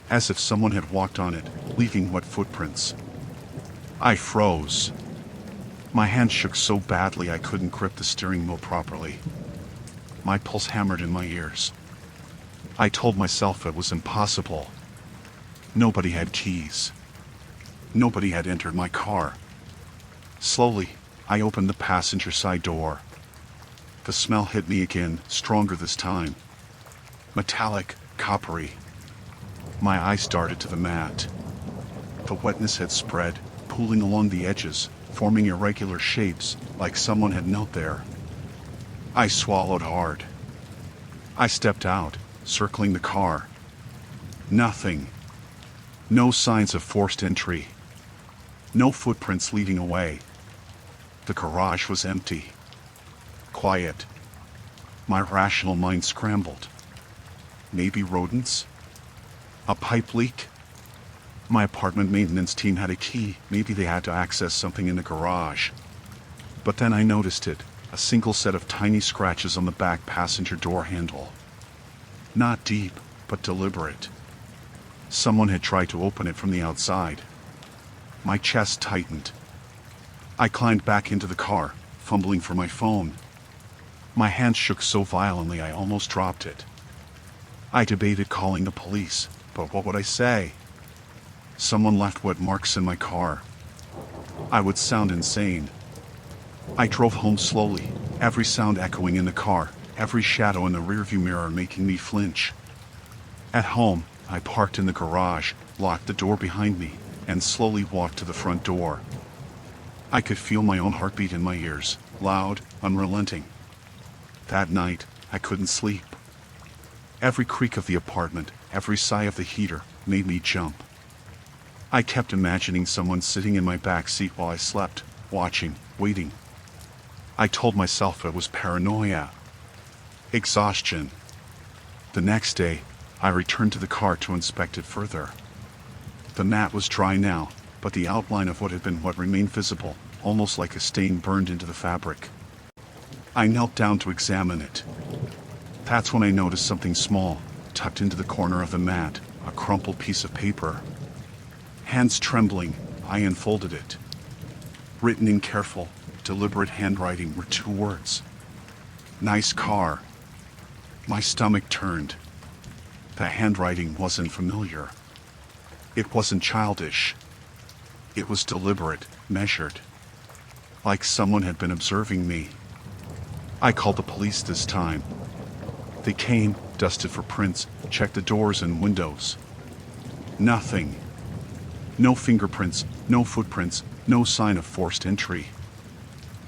As if someone had walked on it, leaving wet footprints. I froze. My hands shook so badly I couldn't grip the steering wheel properly. My pulse hammered in my ears. I told myself it was impossible. Nobody had keys. Nobody had entered my car. Slowly, I opened the passenger side door. The smell hit me again, stronger this time. Metallic, coppery. My eyes darted to the mat. The wetness had spread, pooling along the edges, forming irregular shapes, like someone had knelt there. I swallowed hard. I stepped out, circling the car. Nothing. No signs of forced entry. No footprints leading away. The garage was empty. Quiet. My rational mind scrambled. Maybe rodents? A pipe leak? My apartment maintenance team had a key. Maybe they had to access something in the garage. But then I noticed it, a single set of tiny scratches on the back passenger door handle. Not deep, but deliberate. Someone had tried to open it from the outside. My chest tightened. I climbed back into the car, fumbling for my phone. My hand shook so violently I almost dropped it. I debated calling the police, but what would I say? Someone left wet marks in my car. I would sound insane. I drove home slowly, every sound echoing in the car, every shadow in the rearview mirror making me flinch. At home, I parked in the garage, locked the door behind me, and slowly walked to the front door. I could feel my own heartbeat in my ears, loud, unrelenting. That night, I couldn't sleep. Every creak of the apartment, every sigh of the heater, made me jump. I kept imagining someone sitting in my back seat while I slept, watching, waiting. I told myself it was paranoia. Exhaustion. The next day, I returned to the car to inspect it further. The mat was dry now, but the outline of what remained visible, almost like a stain burned into the fabric. I knelt down to examine it. That's when I noticed something small, tucked into the corner of the mat, a crumpled piece of paper. Hands trembling, I unfolded it. Written in careful, deliberate handwriting were two words. Nice car. My stomach turned. The handwriting wasn't familiar. It wasn't childish. It was deliberate, measured. Like someone had been observing me. I called the police this time. They came, dusted for prints, checked the doors and windows. Nothing. No fingerprints, no footprints, no sign of forced entry.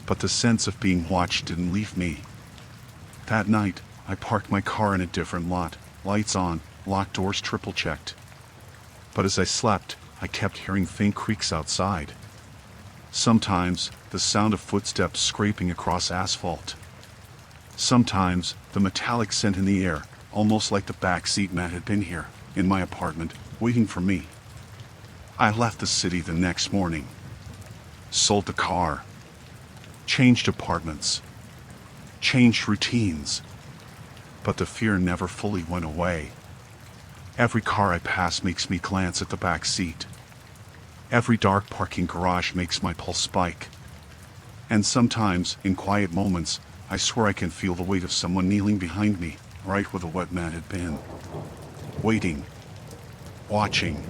But the sense of being watched didn't leave me. That night, I parked my car in a different lot, lights on, locked doors triple-checked. But as I slept, I kept hearing faint creaks outside. Sometimes, the sound of footsteps scraping across asphalt. Sometimes, the metallic scent in the air, almost like the back seat mat had been here, in my apartment, waiting for me. I left the city the next morning. Sold the car. Changed apartments. Changed routines. But the fear never fully went away. Every car I pass makes me glance at the back seat. Every dark parking garage makes my pulse spike. And sometimes, in quiet moments, I swear I can feel the weight of someone kneeling behind me, right where the wet mat had been. Waiting. Watching.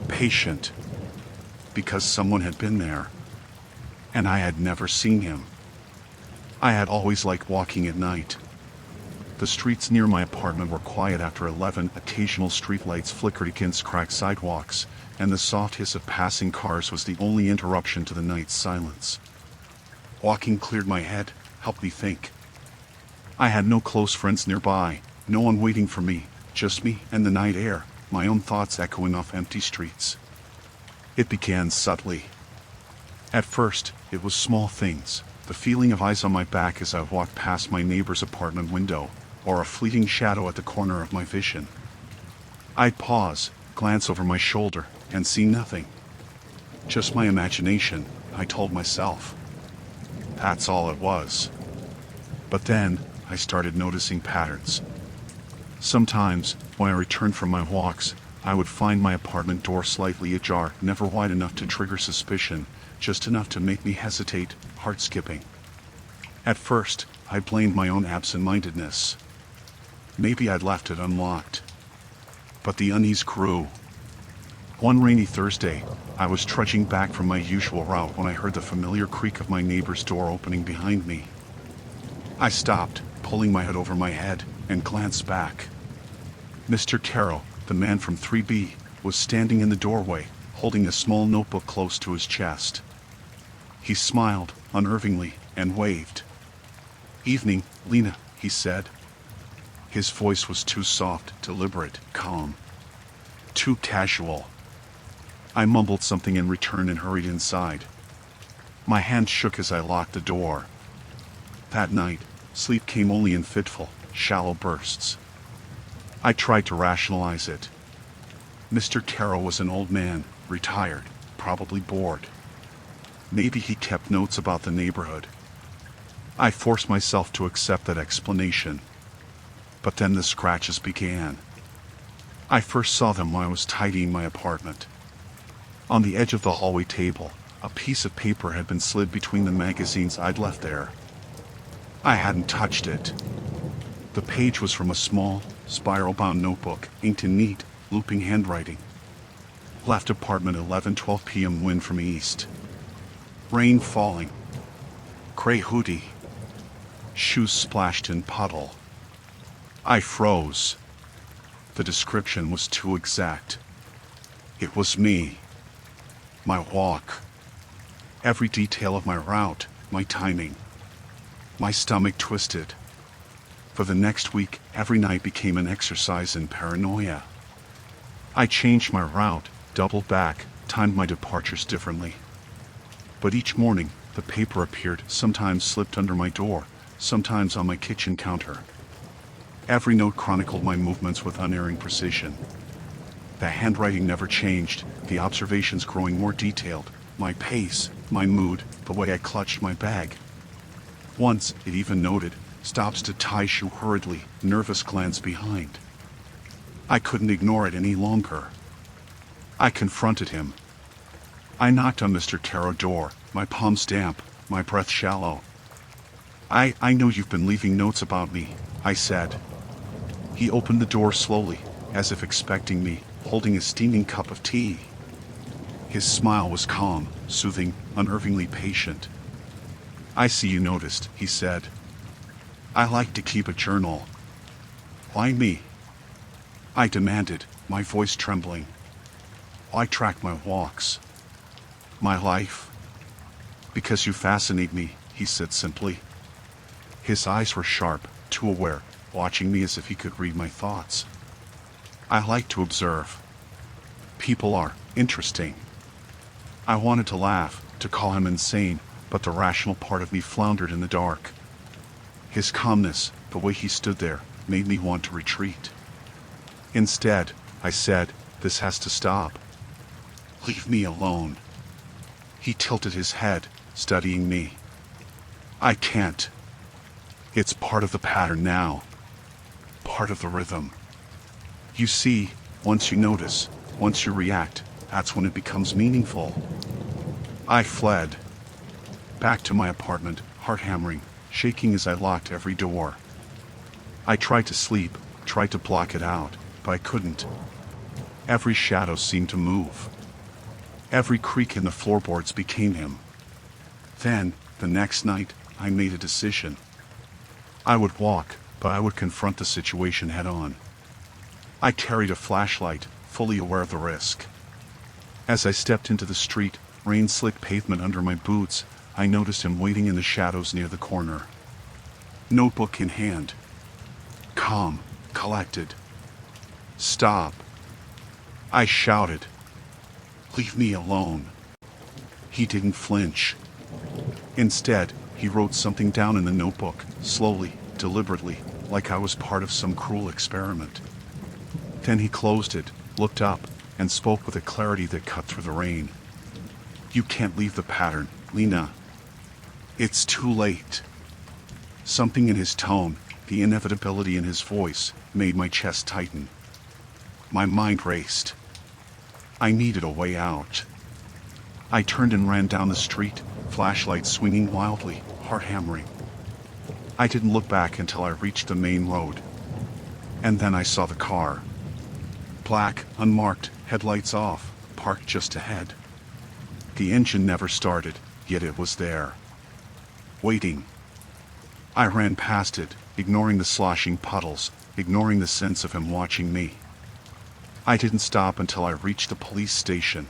Patient. Because someone had been there. And I had never seen him. I had always liked walking at night. The streets near my apartment were quiet after 11. Occasional streetlights flickered against cracked sidewalks, and the soft hiss of passing cars was the only interruption to the night's silence. Walking cleared my head, helped me think. I had no close friends nearby, no one waiting for me, just me and the night air, my own thoughts echoing off empty streets. It began subtly. At first, it was small things, the feeling of eyes on my back as I walked past my neighbor's apartment window, or a fleeting shadow at the corner of my vision. I'd pause, glance over my shoulder, and see nothing. Just my imagination, I told myself. That's all it was. But then, I started noticing patterns. Sometimes, when I returned from my walks, I would find my apartment door slightly ajar, never wide enough to trigger suspicion, just enough to make me hesitate, heart skipping. At first, I blamed my own absent-mindedness. Maybe I'd left it unlocked. But the unease grew. One rainy Thursday, I was trudging back from my usual route when I heard the familiar creak of my neighbor's door opening behind me. I stopped, pulling my hood over my head, and glanced back. Mr. Carroll, the man from 3B, was standing in the doorway, holding a small notebook close to his chest. He smiled, unnervingly, and waved. "Evening, Lena," he said. His voice was too soft, deliberate, calm. Too casual. I mumbled something in return and hurried inside. My hand shook as I locked the door. That night, sleep came only in fitful, shallow bursts. I tried to rationalize it. Mr. Carroll was an old man, retired, probably bored. Maybe he kept notes about the neighborhood. I forced myself to accept that explanation. But then the scratches began. I first saw them when I was tidying my apartment. On the edge of the hallway table, A piece of paper had been slid between the magazines I'd left there. I hadn't touched it. The page was from a small, spiral-bound notebook, inked in neat, looping handwriting. Left apartment 11:12 p.m. Wind from east. Rain falling. Gray hoodie. Shoes splashed in puddle. I froze. The description was too exact. It was me. My walk. Every detail of my route, my timing. My stomach twisted. For the next week, every night became an exercise in paranoia. I changed my route, doubled back, timed my departures differently. But each morning, the paper appeared, sometimes slipped under my door, sometimes on my kitchen counter. Every note chronicled my movements with unerring precision. The handwriting never changed, the observations growing more detailed, my pace, my mood, the way I clutched my bag. Once, it even noted, stops to tie shoe hurriedly, nervous glance behind. I couldn't ignore it any longer. I confronted him. I knocked on Mr. Tarot's door, my palms damp, my breath shallow. I know you've been leaving notes about me, I said. He opened the door slowly, as if expecting me, holding a steaming cup of tea. His smile was calm, soothing, unnervingly patient. I see you noticed, he said. I like to keep a journal. Why me? I demanded, my voice trembling. Why track my walks? My life? Because you fascinate me, he said simply. His eyes were sharp, too aware, watching me as if he could read my thoughts. I like to observe. People are interesting. I wanted to laugh, to call him insane, but the rational part of me floundered in the dark. His calmness, the way he stood there, made me want to retreat. Instead, I said, this has to stop. Leave me alone. He tilted his head, studying me. I can't. It's part of the pattern now. Part of the rhythm. You see, once you notice, once you react, that's when it becomes meaningful. I fled. Back to my apartment, heart hammering, shaking as I locked every door. I tried to sleep, tried to block it out, but I couldn't. Every shadow seemed to move. Every creak in the floorboards became him. Then, the next night, I made a decision. I would walk, but I would confront the situation head on. I carried a flashlight, fully aware of the risk. As I stepped into the street, rain-slick pavement under my boots, I noticed him waiting in the shadows near the corner. Notebook in hand. Calm, collected. Stop. I shouted. Leave me alone. He didn't flinch. Instead, he wrote something down in the notebook, slowly, deliberately, like I was part of some cruel experiment. Then he closed it, looked up, and spoke with a clarity that cut through the rain. You can't leave the pattern, Lena. It's too late. Something in his tone, the inevitability in his voice, made my chest tighten. My mind raced. I needed a way out. I turned and ran down the street, flashlight swinging wildly, heart hammering. I didn't look back until I reached the main road. And then I saw the car. Black, unmarked, headlights off, parked just ahead. The engine never started, yet it was there. Waiting. I ran past it, ignoring the sloshing puddles, ignoring the sense of him watching me. I didn't stop until I reached the police station.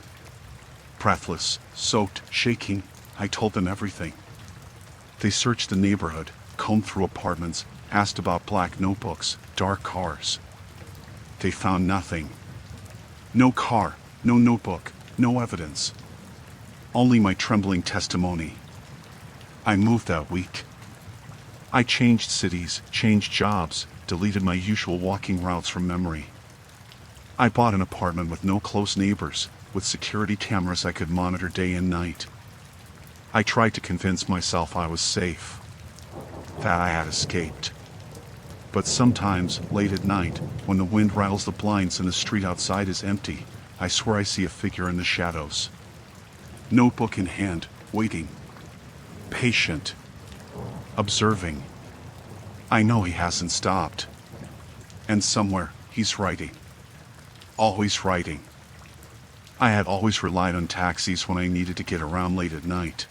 Breathless, soaked, shaking, I told them everything. They searched the neighborhood, combed through apartments, asked about black notebooks, dark cars. They found nothing. No car, no notebook, no evidence. Only my trembling testimony. I moved that week. I changed cities, changed jobs, deleted my usual walking routes from memory. I bought an apartment with no close neighbors, with security cameras I could monitor day and night. I tried to convince myself I was safe, that I had escaped. But sometimes, late at night, when the wind rattles the blinds and the street outside is empty, I swear I see a figure in the shadows. notebook in hand, waiting. Patient. Observing. I know he hasn't stopped. And somewhere, he's writing. Always writing. I had always relied on taxis when I needed to get around late at night.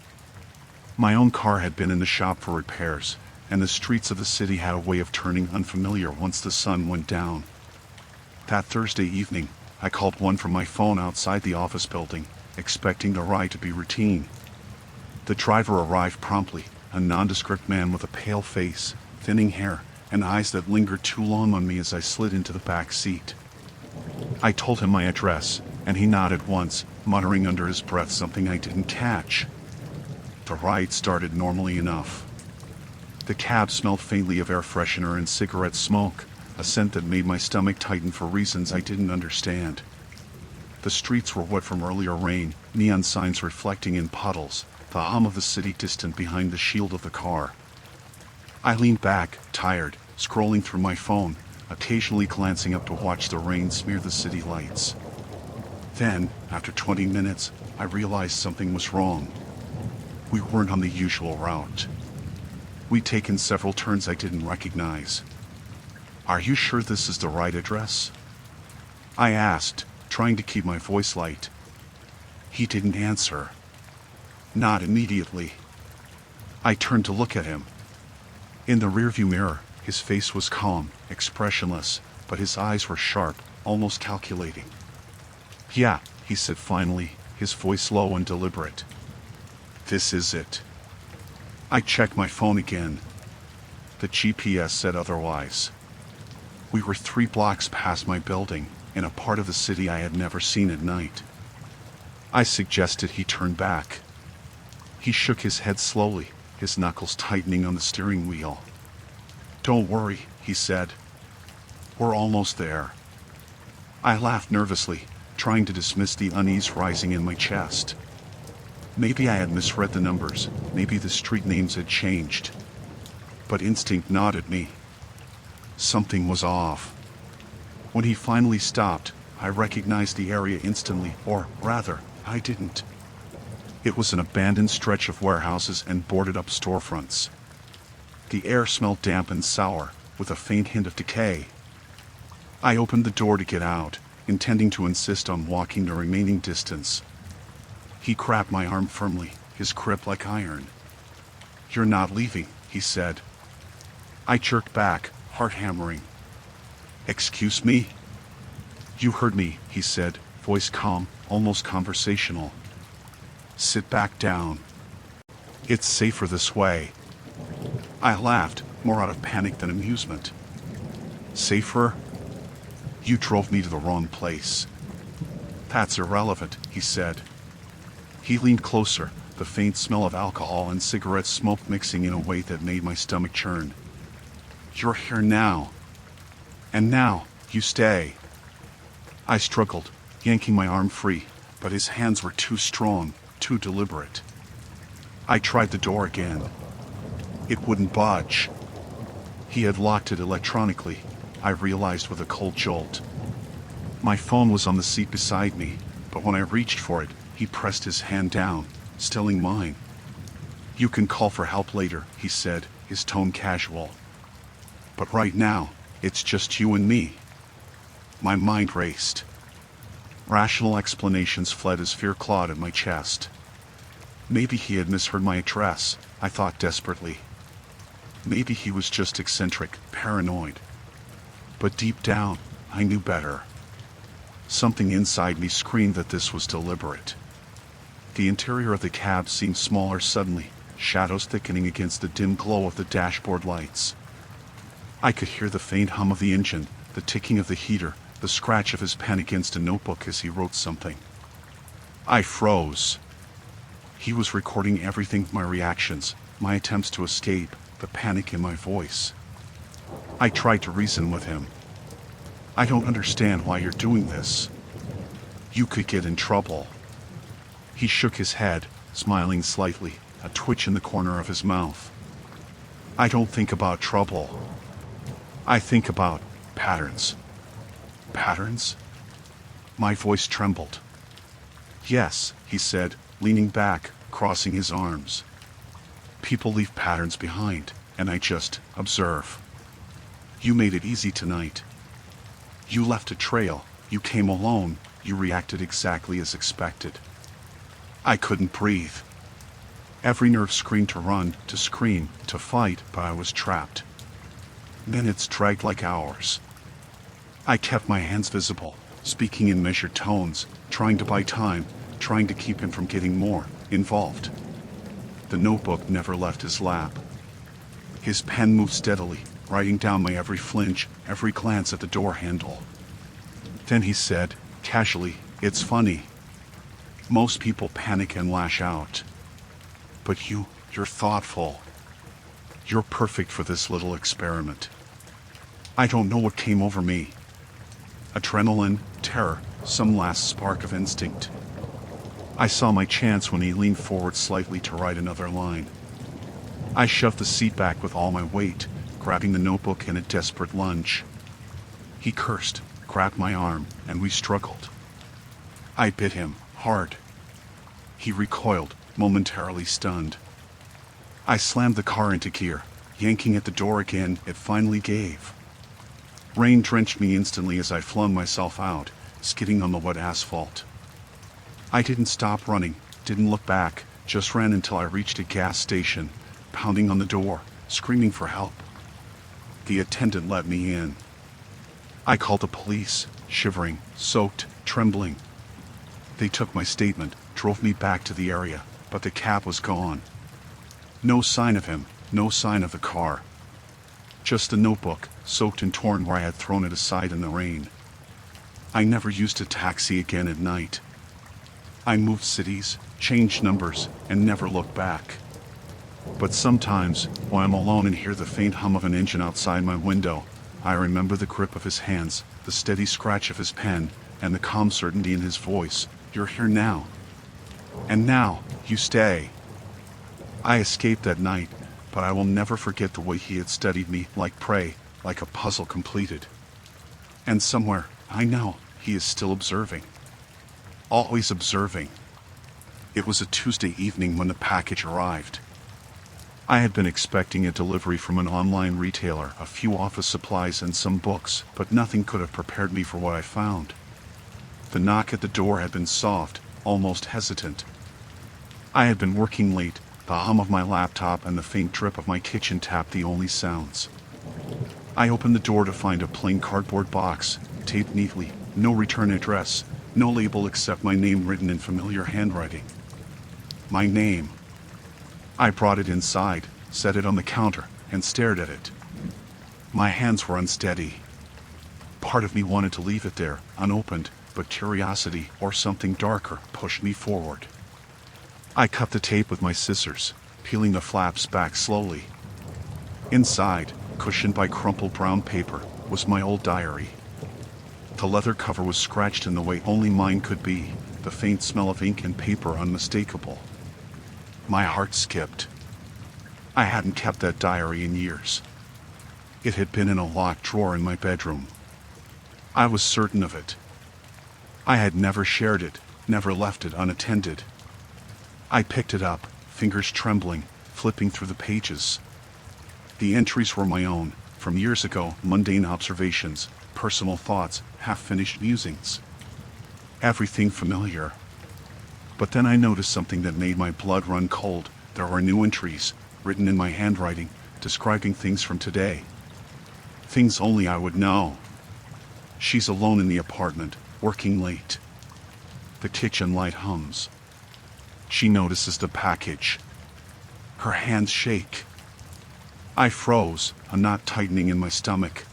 My own car had been in the shop for repairs, and the streets of the city had a way of turning unfamiliar once the sun went down. That Thursday evening, I called one from my phone outside the office building, expecting the ride to be routine. The driver arrived promptly, a nondescript man with a pale face, thinning hair, and eyes that lingered too long on me as I slid into the back seat. I told him my address, and he nodded once, muttering under his breath something I didn't catch. The ride started normally enough. The cab smelled faintly of air freshener and cigarette smoke, a scent that made my stomach tighten for reasons I didn't understand. The streets were wet from earlier rain, neon signs reflecting in puddles, the hum of the city distant behind the shield of the car. I leaned back, tired, scrolling through my phone, occasionally glancing up to watch the rain smear the city lights. Then, after 20 minutes, I realized something was wrong. We weren't on the usual route. We'd taken several turns I didn't recognize. "Are you sure this is the right address?" I asked, trying to keep my voice light. He didn't answer. Not immediately. I turned to look at him. In the rearview mirror, his face was calm, expressionless, but his eyes were sharp, almost calculating. "Yeah," he said finally, his voice low and deliberate. "This is it." I checked my phone again. The GPS said otherwise. We were 3 blocks past my building, in a part of the city I had never seen at night. I suggested he turn back. He shook his head slowly, his knuckles tightening on the steering wheel. "Don't worry," he said. "We're almost there." I laughed nervously, trying to dismiss the unease rising in my chest. Maybe I had misread the numbers, maybe the street names had changed. But instinct nodded me. Something was off. When he finally stopped, I recognized the area instantly, or rather, I didn't. It was an abandoned stretch of warehouses and boarded-up storefronts. The air smelled damp and sour, with a faint hint of decay. I opened the door to get out, intending to insist on walking the remaining distance. He grabbed my arm firmly, his grip like iron. "You're not leaving," he said. I jerked back, heart hammering. "Excuse me?" "You heard me," he said, voice calm, almost conversational. "Sit back down. It's safer this way." I laughed, more out of panic than amusement. "Safer? You drove me to the wrong place." "That's irrelevant," he said. He leaned closer, the faint smell of alcohol and cigarette smoke mixing in a way that made my stomach churn. "You're here now. And now, you stay." I struggled, yanking my arm free, but his hands were too strong, too deliberate. I tried the door again. It wouldn't budge. He had locked it electronically, I realized with a cold jolt. My phone was on the seat beside me, but when I reached for it, he pressed his hand down, stilling mine. "You can call for help later," he said, his tone casual. "But right now, it's just you and me." My mind raced. Rational explanations fled as fear clawed at my chest. Maybe he had misheard my address, I thought desperately. Maybe he was just eccentric, paranoid. But deep down, I knew better. Something inside me screamed that this was deliberate. The interior of the cab seemed smaller suddenly, shadows thickening against the dim glow of the dashboard lights. I could hear the faint hum of the engine, the ticking of the heater, the scratch of his pen against a notebook as he wrote something. I froze. He was recording everything, my reactions, my attempts to escape, the panic in my voice. I tried to reason with him. "I don't understand why you're doing this. You could get in trouble." He shook his head, smiling slightly, a twitch in the corner of his mouth. "I don't think about trouble. I think about patterns." "Patterns?" My voice trembled. "Yes," he said, leaning back, crossing his arms. People leave patterns behind, and I just observe. You made it easy tonight. You left a trail, you came alone, you reacted exactly as expected. I couldn't breathe. Every nerve screamed to run, to scream, to fight, but I was trapped. Minutes dragged like hours. I kept my hands visible, speaking in measured tones, trying to buy time, trying to keep him from getting more involved. The notebook never left his lap. His pen moved steadily, writing down my every flinch, every glance at the door handle. Then he said, casually, "It's funny. Most people panic and lash out. But you're thoughtful. You're perfect for this little experiment." I don't know what came over me. Adrenaline, terror, some last spark of instinct. I saw my chance when he leaned forward slightly to write another line. I shoved the seat back with all my weight, grabbing the notebook in a desperate lunge. He cursed, grabbed my arm, and we struggled. I bit him, hard. He recoiled, momentarily stunned. I slammed the car into gear, yanking at the door again. It finally gave. Rain drenched me instantly as I flung myself out, skidding on the wet asphalt. I didn't stop running, didn't look back, just ran until I reached a gas station, pounding on the door, screaming for help. The attendant let me in. I called the police, shivering, soaked, trembling. They took my statement, drove me back to the area, but the cab was gone. No sign of him, no sign of the car. Just the notebook, soaked and torn where I had thrown it aside in the rain. I never used a taxi again at night. I moved cities, changed numbers, and never looked back. But sometimes, when I'm alone and hear the faint hum of an engine outside my window, I remember the grip of his hands, the steady scratch of his pen, and the calm certainty in his voice. You're here now. And now, you stay. I escaped that night, but I will never forget the way he had studied me like prey, like a puzzle completed. And somewhere, I know, he is still observing. Always observing. It was a Tuesday evening when the package arrived. I had been expecting a delivery from an online retailer, a few office supplies and some books, but nothing could have prepared me for what I found. The knock at the door had been soft, almost hesitant. I had been working late, the hum of my laptop and the faint drip of my kitchen tap the only sounds. I opened the door to find a plain cardboard box, taped neatly, no return address, no label except my name written in familiar handwriting. My name. I brought it inside, set it on the counter, and stared at it. My hands were unsteady. Part of me wanted to leave it there, unopened, but curiosity, or something darker, pushed me forward. I cut the tape with my scissors, peeling the flaps back slowly. Inside, cushioned by crumpled brown paper, was my old diary. The leather cover was scratched in the way only mine could be, the faint smell of ink and paper unmistakable. My heart skipped. I hadn't kept that diary in years. It had been in a locked drawer in my bedroom. I was certain of it. I had never shared it, never left it unattended. I picked it up, fingers trembling, flipping through the pages. The entries were my own, from years ago, mundane observations, personal thoughts, half-finished musings. Everything familiar. But then I noticed something that made my blood run cold. There were new entries, written in my handwriting, describing things from today. Things only I would know. She's alone in the apartment, working late. The kitchen light hums. She notices the package. Her hands shake. I froze, a knot tightening in my stomach.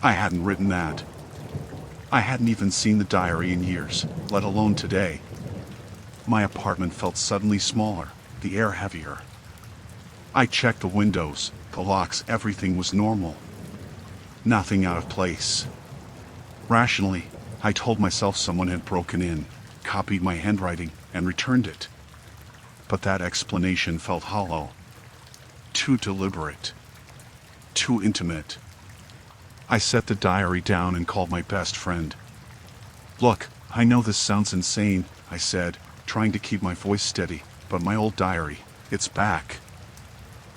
I hadn't written that. I hadn't even seen the diary in years, let alone today. My apartment felt suddenly smaller, the air heavier. I checked the windows, the locks, everything was normal. Nothing out of place. Rationally, I told myself someone had broken in, copied my handwriting, and returned it. But that explanation felt hollow. Too deliberate. Too intimate. I set the diary down and called my best friend. "Look, I know this sounds insane," I said, trying to keep my voice steady, but my old diary, it's back.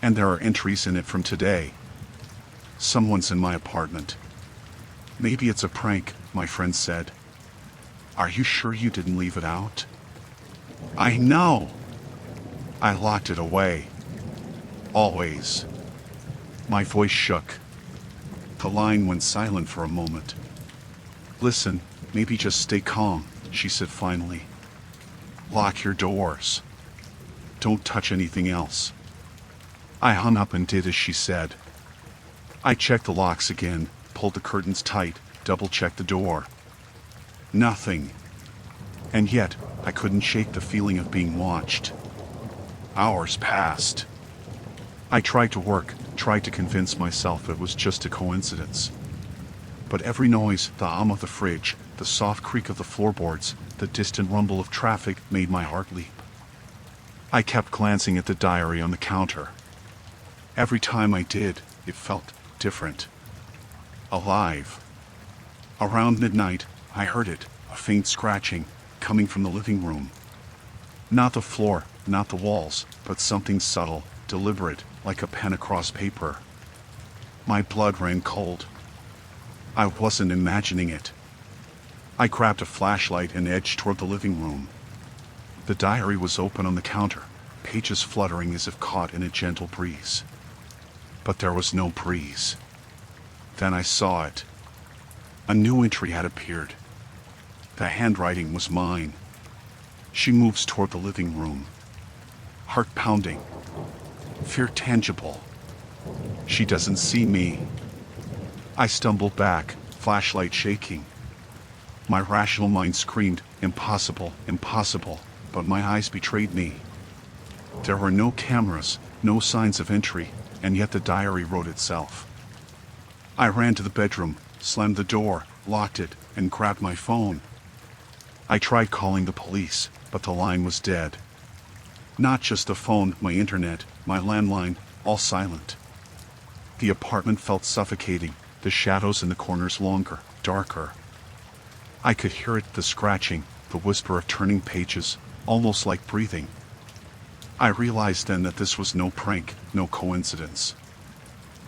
And there are entries in it from today. Someone's in my apartment. Maybe it's a prank, my friend said. Are you sure you didn't leave it out? I know. I locked it away. Always. My voice shook. The line went silent for a moment. Listen, maybe just stay calm, she said finally. Lock your doors. Don't touch anything else. I hung up and did as she said. I checked the locks again, pulled the curtains tight, double-checked the door. Nothing. And yet, I couldn't shake the feeling of being watched. Hours passed. I tried to work, tried to convince myself it was just a coincidence. But every noise, the hum of the fridge, the soft creak of the floorboards, the distant rumble of traffic made my heart leap. I kept glancing at the diary on the counter. Every time I did, it felt different. Alive. Around midnight, I heard it, a faint scratching, coming from the living room. Not the floor, not the walls, but something subtle, deliberate, like a pen across paper. My blood ran cold. I wasn't imagining it. I grabbed a flashlight and edged toward the living room. The diary was open on the counter, pages fluttering as if caught in a gentle breeze. But there was no breeze. Then I saw it. A new entry had appeared. The handwriting was mine. She moves toward the living room. Heart pounding. Fear tangible. She doesn't see me. I stumbled back, flashlight shaking. My rational mind screamed, impossible, impossible, but my eyes betrayed me. There were no cameras, no signs of entry, and yet the diary wrote itself. I ran to the bedroom, slammed the door, locked it, and grabbed my phone. I tried calling the police, but the line was dead. Not just the phone, my internet, my landline, all silent. The apartment felt suffocating, the shadows in the corners longer, darker. I could hear it, the scratching, the whisper of turning pages, almost like breathing. I realized then that this was no prank, no coincidence.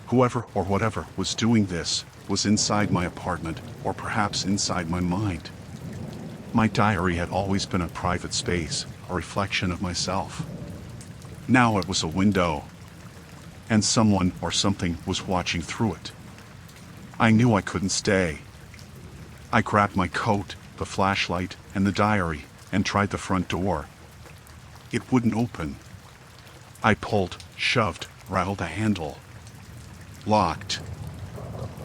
Whoever or whatever was doing this was inside my apartment, or perhaps inside my mind. My diary had always been a private space, a reflection of myself. Now it was a window, and someone or something was watching through it. I knew I couldn't stay. I grabbed my coat, the flashlight, and the diary, and tried the front door. It wouldn't open. I pulled, shoved, rattled the handle. Locked.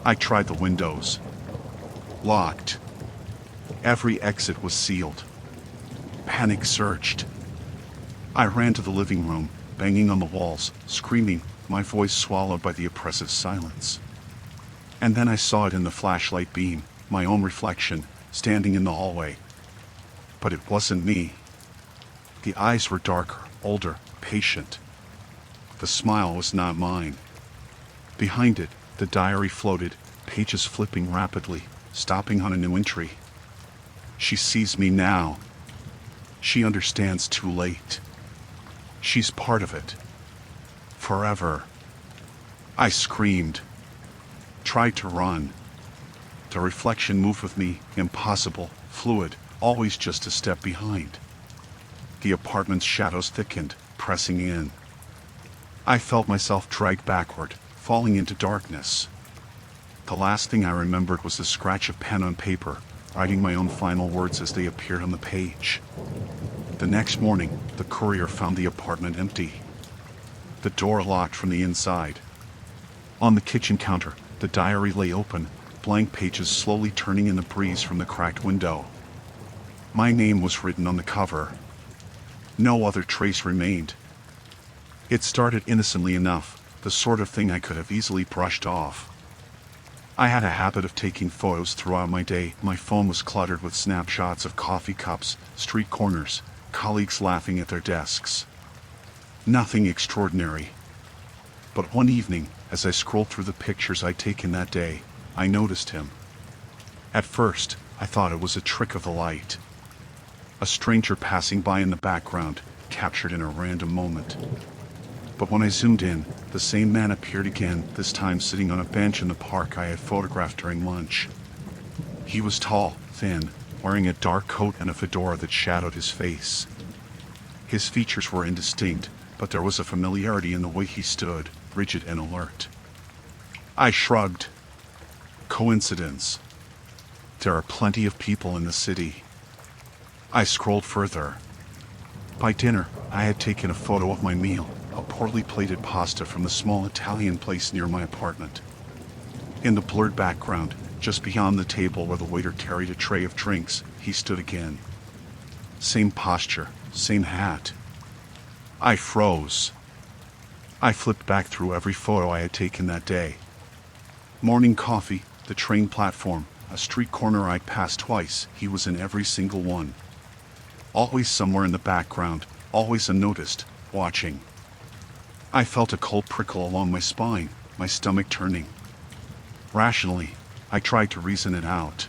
I tried the windows. Locked. Every exit was sealed. Panic surged. I ran to the living room, banging on the walls, screaming, my voice swallowed by the oppressive silence. And then I saw it in the flashlight beam, my own reflection, standing in the hallway. But it wasn't me. The eyes were darker, older, patient. The smile was not mine. Behind it, the diary floated, pages flipping rapidly, stopping on a new entry. She sees me now. She understands too late. She's part of it. Forever. I screamed. Tried to run. The reflection moved with me, impossible, fluid, always just a step behind. The apartment's shadows thickened, pressing in. I felt myself dragged backward, falling into darkness. The last thing I remembered was the scratch of pen on paper, writing my own final words as they appeared on the page. The next morning, the courier found the apartment empty. The door locked from the inside. On the kitchen counter, the diary lay open, blank pages slowly turning in the breeze from the cracked window. My name was written on the cover. No other trace remained. It started innocently enough, the sort of thing I could have easily brushed off. I had a habit of taking photos throughout my day. My phone was cluttered with snapshots of coffee cups, street corners, colleagues laughing at their desks. Nothing extraordinary. But one evening, as I scrolled through the pictures I'd taken that day, I noticed him. At first, I thought it was a trick of the light. A stranger passing by in the background, captured in a random moment. But when I zoomed in, the same man appeared again, this time sitting on a bench in the park I had photographed during lunch. He was tall, thin, wearing a dark coat and a fedora that shadowed his face. His features were indistinct, but there was a familiarity in the way he stood, rigid and alert. I shrugged. Coincidence. There are plenty of people in the city. I scrolled further. By dinner, I had taken a photo of my meal, a poorly plated pasta from the small Italian place near my apartment. In the blurred background, just beyond the table where the waiter carried a tray of drinks, he stood again. Same posture, same hat. I froze. I flipped back through every photo I had taken that day. Morning coffee, the train platform, a street corner I passed twice, he was in every single one. Always somewhere in the background, always unnoticed, watching. I felt a cold prickle along my spine, my stomach turning. Rationally, I tried to reason it out.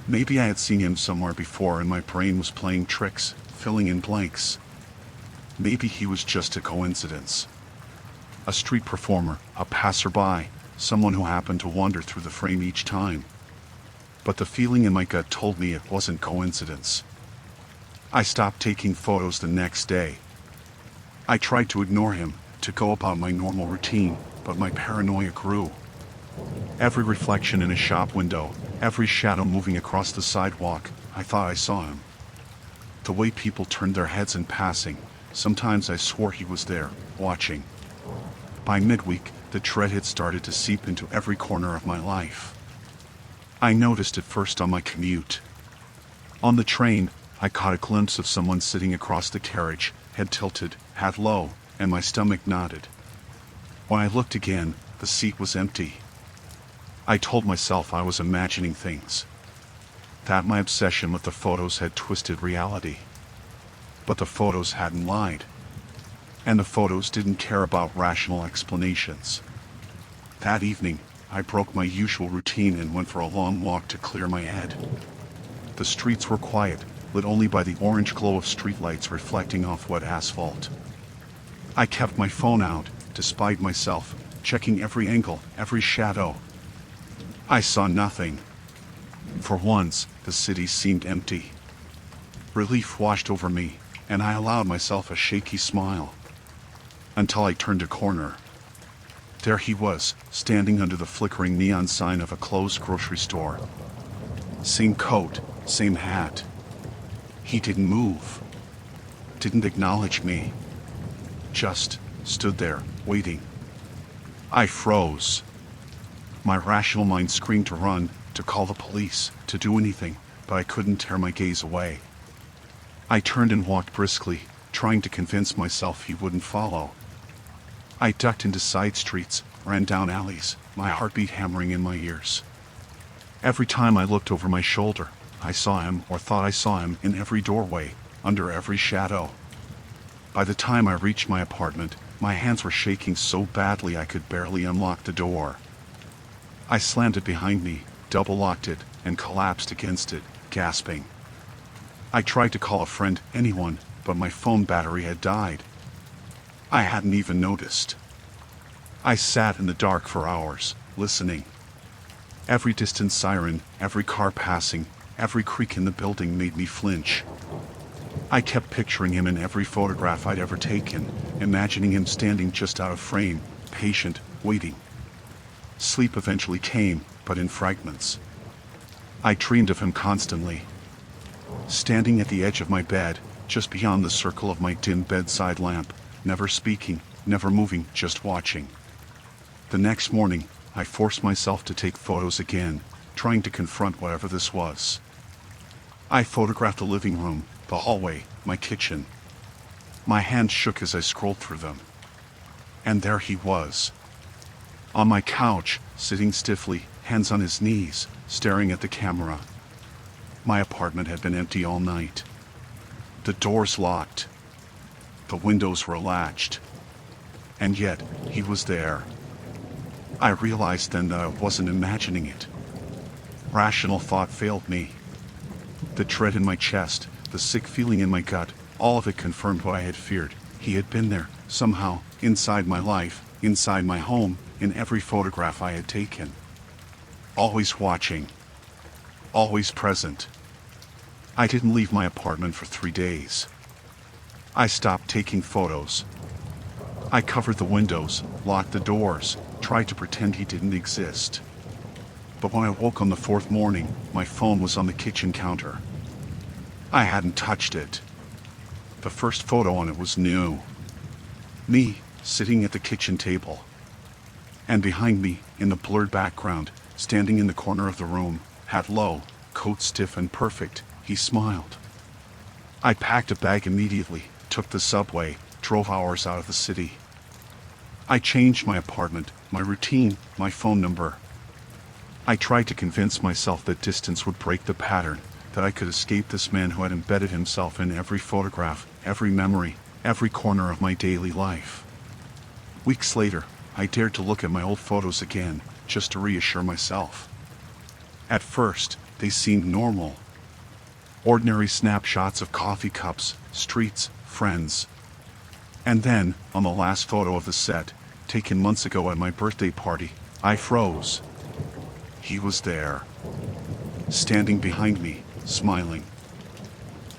Maybe I had seen him somewhere before and my brain was playing tricks, filling in blanks. Maybe he was just a coincidence. A street performer, a passerby, someone who happened to wander through the frame each time. But the feeling in my gut told me it wasn't coincidence. I stopped taking photos the next day. I tried to ignore him, to go about my normal routine, but my paranoia grew. Every reflection in a shop window, every shadow moving across the sidewalk, I thought I saw him. The way people turned their heads in passing, sometimes I swore he was there, watching. By midweek, the dread had started to seep into every corner of my life. I noticed it first on my commute. On the train, I caught a glimpse of someone sitting across the carriage, head tilted, hat low, and my stomach knotted. When I looked again, the seat was empty. I told myself I was imagining things. That my obsession with the photos had twisted reality. But the photos hadn't lied. And the photos didn't care about rational explanations. That evening, I broke my usual routine and went for a long walk to clear my head. The streets were quiet, lit only by the orange glow of streetlights reflecting off wet asphalt. I kept my phone out, despite myself, checking every angle, every shadow. I saw nothing. For once, the city seemed empty. Relief washed over me, and I allowed myself a shaky smile. Until I turned a corner. There he was, standing under the flickering neon sign of a closed grocery store. Same coat, same hat. He didn't move. Didn't acknowledge me. Just stood there, waiting. I froze. My rational mind screamed to run, to call the police, to do anything, but I couldn't tear my gaze away. I turned and walked briskly, trying to convince myself he wouldn't follow. I ducked into side streets, ran down alleys, my heartbeat hammering in my ears. Every time I looked over my shoulder, I saw him or thought I saw him in every doorway, under every shadow. By the time I reached my apartment, my hands were shaking so badly I could barely unlock the door. I slammed it behind me, double-locked it, and collapsed against it, gasping. I tried to call a friend, anyone, but my phone battery had died. I hadn't even noticed. I sat in the dark for hours, listening. Every distant siren, every car passing, every creak in the building made me flinch. I kept picturing him in every photograph I'd ever taken, imagining him standing just out of frame, patient, waiting. Sleep eventually came, but in fragments. I dreamed of him constantly. Standing at the edge of my bed, just beyond the circle of my dim bedside lamp, never speaking, never moving, just watching. The next morning, I forced myself to take photos again, trying to confront whatever this was. I photographed the living room, the hallway, my kitchen. My hands shook as I scrolled through them. And there he was. On my couch, sitting stiffly, hands on his knees, staring at the camera. My apartment had been empty all night. The doors locked. The windows were latched. And yet, he was there. I realized then that I wasn't imagining it. Rational thought failed me. The dread in my chest, the sick feeling in my gut, all of it confirmed what I had feared. He had been there, somehow, inside my life, inside my home, in every photograph I had taken. Always watching. Always present. I didn't leave my apartment for 3 days. I stopped taking photos. I covered the windows, locked the doors, tried to pretend he didn't exist. But when I woke on the 4th morning, my phone was on the kitchen counter. I hadn't touched it. The first photo on it was new. Me, sitting at the kitchen table. And behind me, in the blurred background, standing in the corner of the room, hat low, coat stiff and perfect, he smiled. I packed a bag immediately, took the subway, drove hours out of the city. I changed my apartment, my routine, my phone number. I tried to convince myself that distance would break the pattern, that I could escape this man who had embedded himself in every photograph, every memory, every corner of my daily life. Weeks later, I dared to look at my old photos again, just to reassure myself. At first, they seemed normal. Ordinary snapshots of coffee cups, streets, friends. And then, on the last photo of the set, taken months ago at my birthday party, I froze. He was there. Standing behind me, smiling.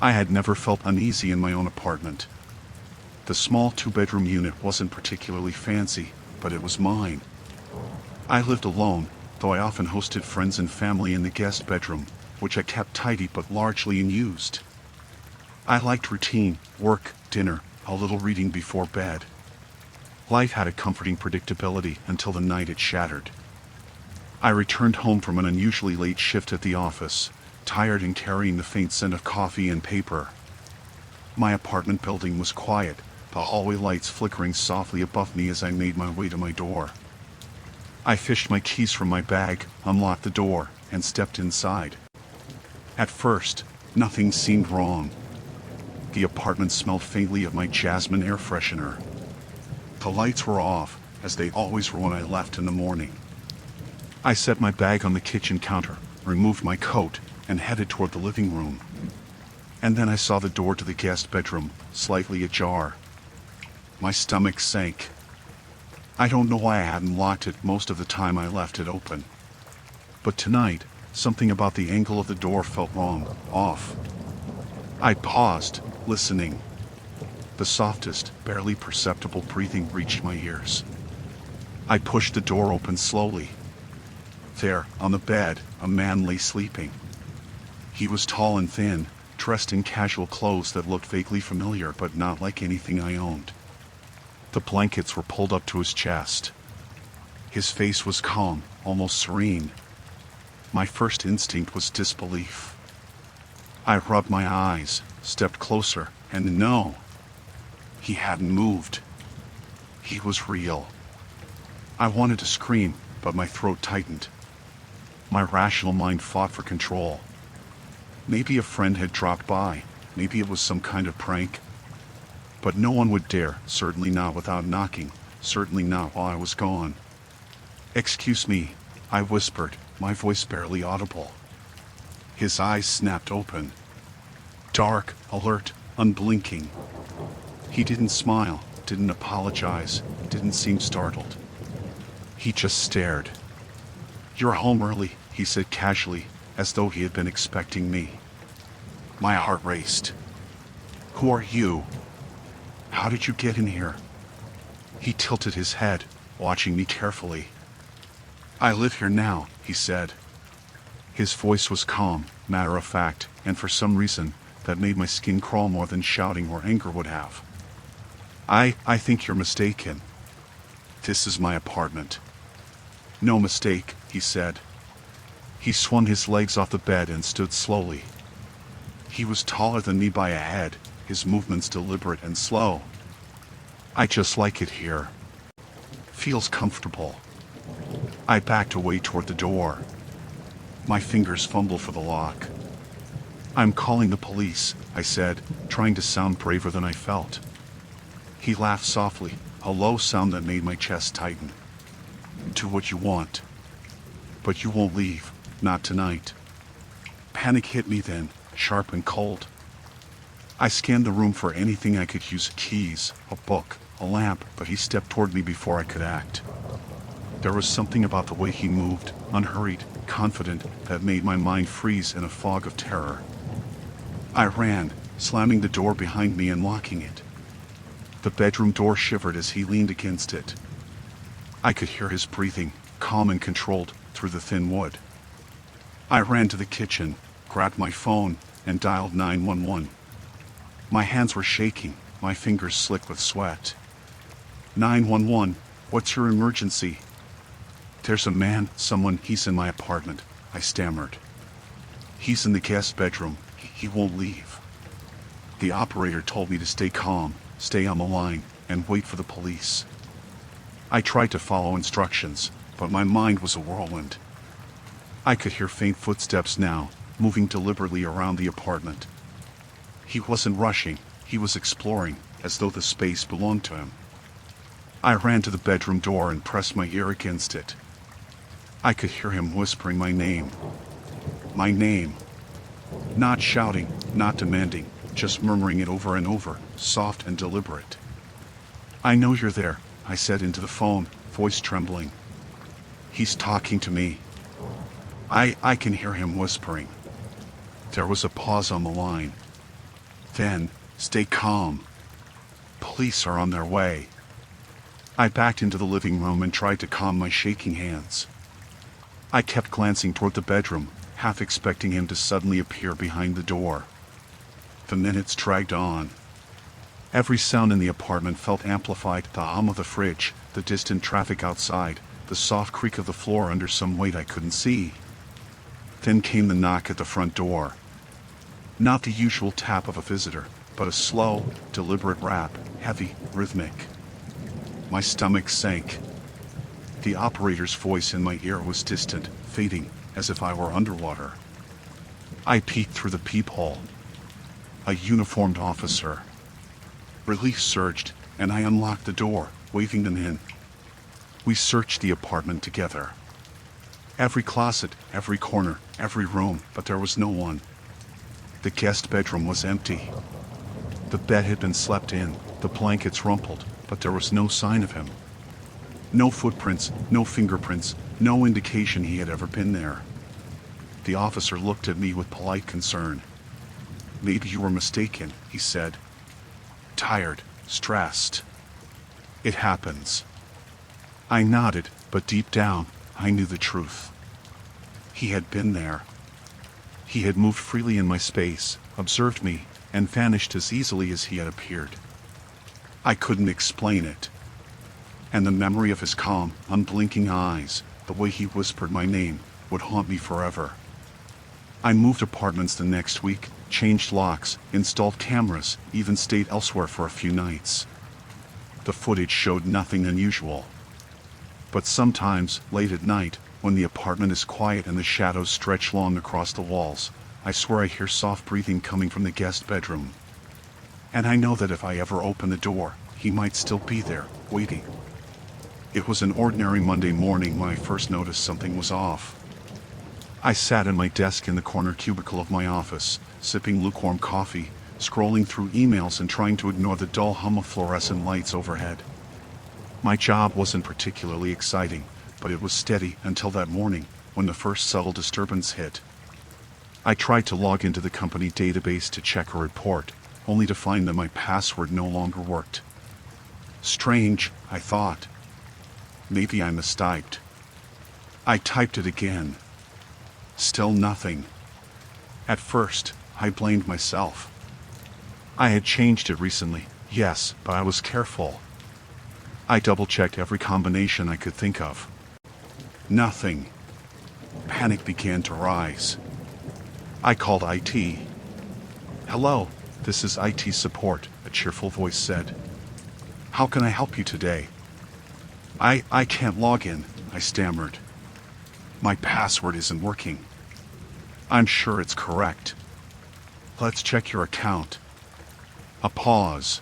I had never felt uneasy in my own apartment. The small 2-bedroom unit wasn't particularly fancy, but it was mine. I lived alone, though I often hosted friends and family in the guest bedroom, which I kept tidy but largely unused. I liked routine, work, dinner, a little reading before bed. Life had a comforting predictability until the night it shattered. I returned home from an unusually late shift at the office, tired and carrying the faint scent of coffee and paper. My apartment building was quiet, the hallway lights flickering softly above me as I made my way to my door. I fished my keys from my bag, unlocked the door, and stepped inside. At first, nothing seemed wrong. The apartment smelled faintly of my jasmine air freshener. The lights were off, as they always were when I left in the morning. I set my bag on the kitchen counter, removed my coat, and headed toward the living room. And then I saw the door to the guest bedroom, slightly ajar. My stomach sank. I don't know why I hadn't locked it most of the time I left it open. But tonight, something about the angle of the door felt wrong, off. I paused, listening. The softest, barely perceptible breathing reached my ears. I pushed the door open slowly. There, on the bed, a man lay sleeping. He was tall and thin, dressed in casual clothes that looked vaguely familiar but not like anything I owned. The blankets were pulled up to his chest. His face was calm, almost serene. My first instinct was disbelief. I rubbed my eyes, stepped closer, and no, he hadn't moved. He was real. I wanted to scream, but my throat tightened. My rational mind fought for control. Maybe a friend had dropped by, maybe it was some kind of prank. But no one would dare, certainly not without knocking, certainly not while I was gone. "Excuse me," I whispered, my voice barely audible. His eyes snapped open. Dark, alert, unblinking. He didn't smile, didn't apologize, didn't seem startled. He just stared. "You're home early," he said casually, as though he had been expecting me. My heart raced. "Who are you? How did you get in here?" He tilted his head, watching me carefully. "I live here now," he said. His voice was calm, matter-of-fact, and for some reason, that made my skin crawl more than shouting or anger would have. I think you're mistaken. This is my apartment." "No mistake," he said. He swung his legs off the bed and stood slowly. He was taller than me by a head, his movements deliberate and slow. "I just like it here. Feels comfortable." I backed away toward the door. My fingers fumbled for the lock. "I'm calling the police," I said, trying to sound braver than I felt. He laughed softly, a low sound that made my chest tighten. "Do what you want. But you won't leave, not tonight." Panic hit me then, sharp and cold. I scanned the room for anything I could use, keys, a book, a lamp, but he stepped toward me before I could act. There was something about the way he moved, unhurried, confident, that made my mind freeze in a fog of terror. I ran, slamming the door behind me and locking it. The bedroom door shivered as he leaned against it. I could hear his breathing, calm and controlled, through the thin wood. I ran to the kitchen, grabbed my phone, and dialed 911. My hands were shaking, my fingers slick with sweat. 911, what's your emergency? There's a man, he's in my apartment, I stammered. He's in the guest bedroom, he won't leave. The operator told me to stay calm, stay on the line, and wait for the police. I tried to follow instructions, but my mind was a whirlwind. I could hear faint footsteps now, moving deliberately around the apartment. He wasn't rushing, he was exploring, as though the space belonged to him. I ran to the bedroom door and pressed my ear against it. I could hear him whispering my name. My name. Not shouting, not demanding, just murmuring it over and over, soft and deliberate. I know you're there, I said into the phone, voice trembling. He's talking to me. I can hear him whispering. There was a pause on the line. Then, stay calm. Police are on their way. I backed into the living room and tried to calm my shaking hands. I kept glancing toward the bedroom, half expecting him to suddenly appear behind the door. The minutes dragged on. Every sound in the apartment felt amplified, the hum of the fridge, the distant traffic outside, the soft creak of the floor under some weight I couldn't see. Then came the knock at the front door. Not the usual tap of a visitor, but a slow, deliberate rap, heavy, rhythmic. My stomach sank. The operator's voice in my ear was distant, fading, as if I were underwater. I peeked through the peephole. A uniformed officer. Relief surged, and I unlocked the door, waving them in. We searched the apartment together. Every closet, every corner, every room, but there was no one. The guest bedroom was empty. The bed had been slept in, the blankets rumpled, but there was no sign of him. No footprints, no fingerprints, no indication he had ever been there. The officer looked at me with polite concern. Maybe you were mistaken, he said. Tired, stressed. It happens. I nodded, but deep down, I knew the truth. He had been there. He had moved freely in my space, observed me, and vanished as easily as he had appeared. I couldn't explain it. And the memory of his calm, unblinking eyes, the way he whispered my name, would haunt me forever. I moved apartments the next week, changed locks, installed cameras, even stayed elsewhere for a few nights. The footage showed nothing unusual. But sometimes, late at night, when the apartment is quiet and the shadows stretch long across the walls, I swear I hear soft breathing coming from the guest bedroom. And I know that if I ever open the door, he might still be there, waiting. It was an ordinary Monday morning when I first noticed something was off. I sat at my desk in the corner cubicle of my office, sipping lukewarm coffee, scrolling through emails and trying to ignore the dull hum of fluorescent lights overhead. My job wasn't particularly exciting, but it was steady until that morning, when the first subtle disturbance hit. I tried to log into the company database to check a report, only to find that my password no longer worked. Strange, I thought. Maybe I mistyped. I typed it again. Still nothing. At first, I blamed myself. I had changed it recently, yes, but I was careful. I double-checked every combination I could think of. Nothing. Panic began to rise. I called IT. Hello, this is IT support, a cheerful voice said. How can I help you today? I can't log in, I stammered. My password isn't working. I'm sure it's correct. Let's check your account. A pause.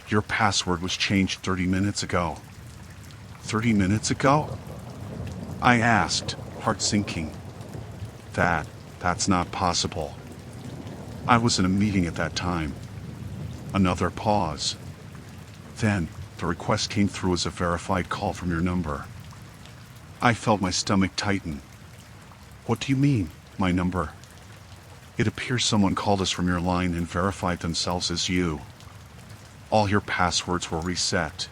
Your password was changed 30 minutes ago. 30 minutes ago? I asked, heart sinking. That's not possible. I was in a meeting at that time. Another pause. Then, the request came through as a verified call from your number. I felt my stomach tighten. What do you mean, my number? It appears someone called us from your line and verified themselves as you. All your passwords were reset.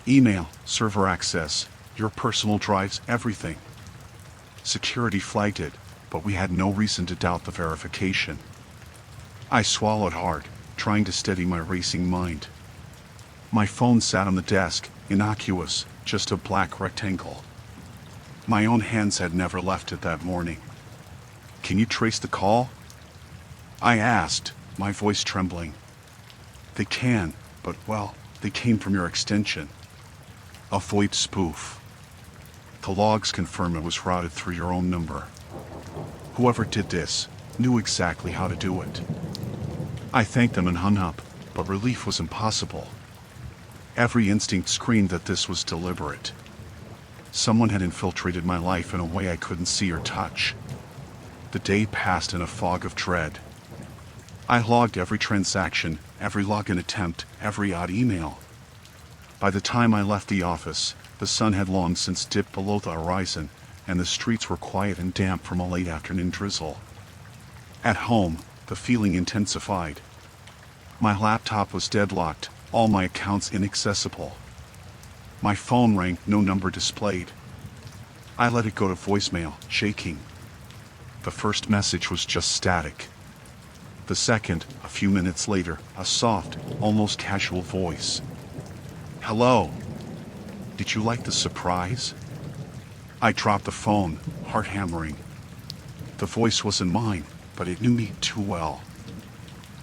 Email, server access, your personal drives, everything. Security flagged it, but we had no reason to doubt the verification. I swallowed hard, trying to steady my racing mind. My phone sat on the desk, innocuous, just a black rectangle. My own hands had never left it that morning. Can you trace the call? I asked, my voice trembling. They can, but well, they came from your extension. A VoIP spoof. The logs confirm it was routed through your own number. Whoever did this knew exactly how to do it. I thanked them and hung up, but relief was impossible. Every instinct screamed that this was deliberate. Someone had infiltrated my life in a way I couldn't see or touch. The day passed in a fog of dread. I logged every transaction, every login attempt, every odd email. By the time I left the office, the sun had long since dipped below the horizon, and the streets were quiet and damp from a late afternoon drizzle. At home, the feeling intensified. My laptop was deadlocked, all my accounts inaccessible. My phone rang, no number displayed. I let it go to voicemail, shaking. The first message was just static. The second, a few minutes later, a soft, almost casual voice. Hello. Did you like the surprise? I dropped the phone, heart hammering. The voice wasn't mine, but it knew me too well.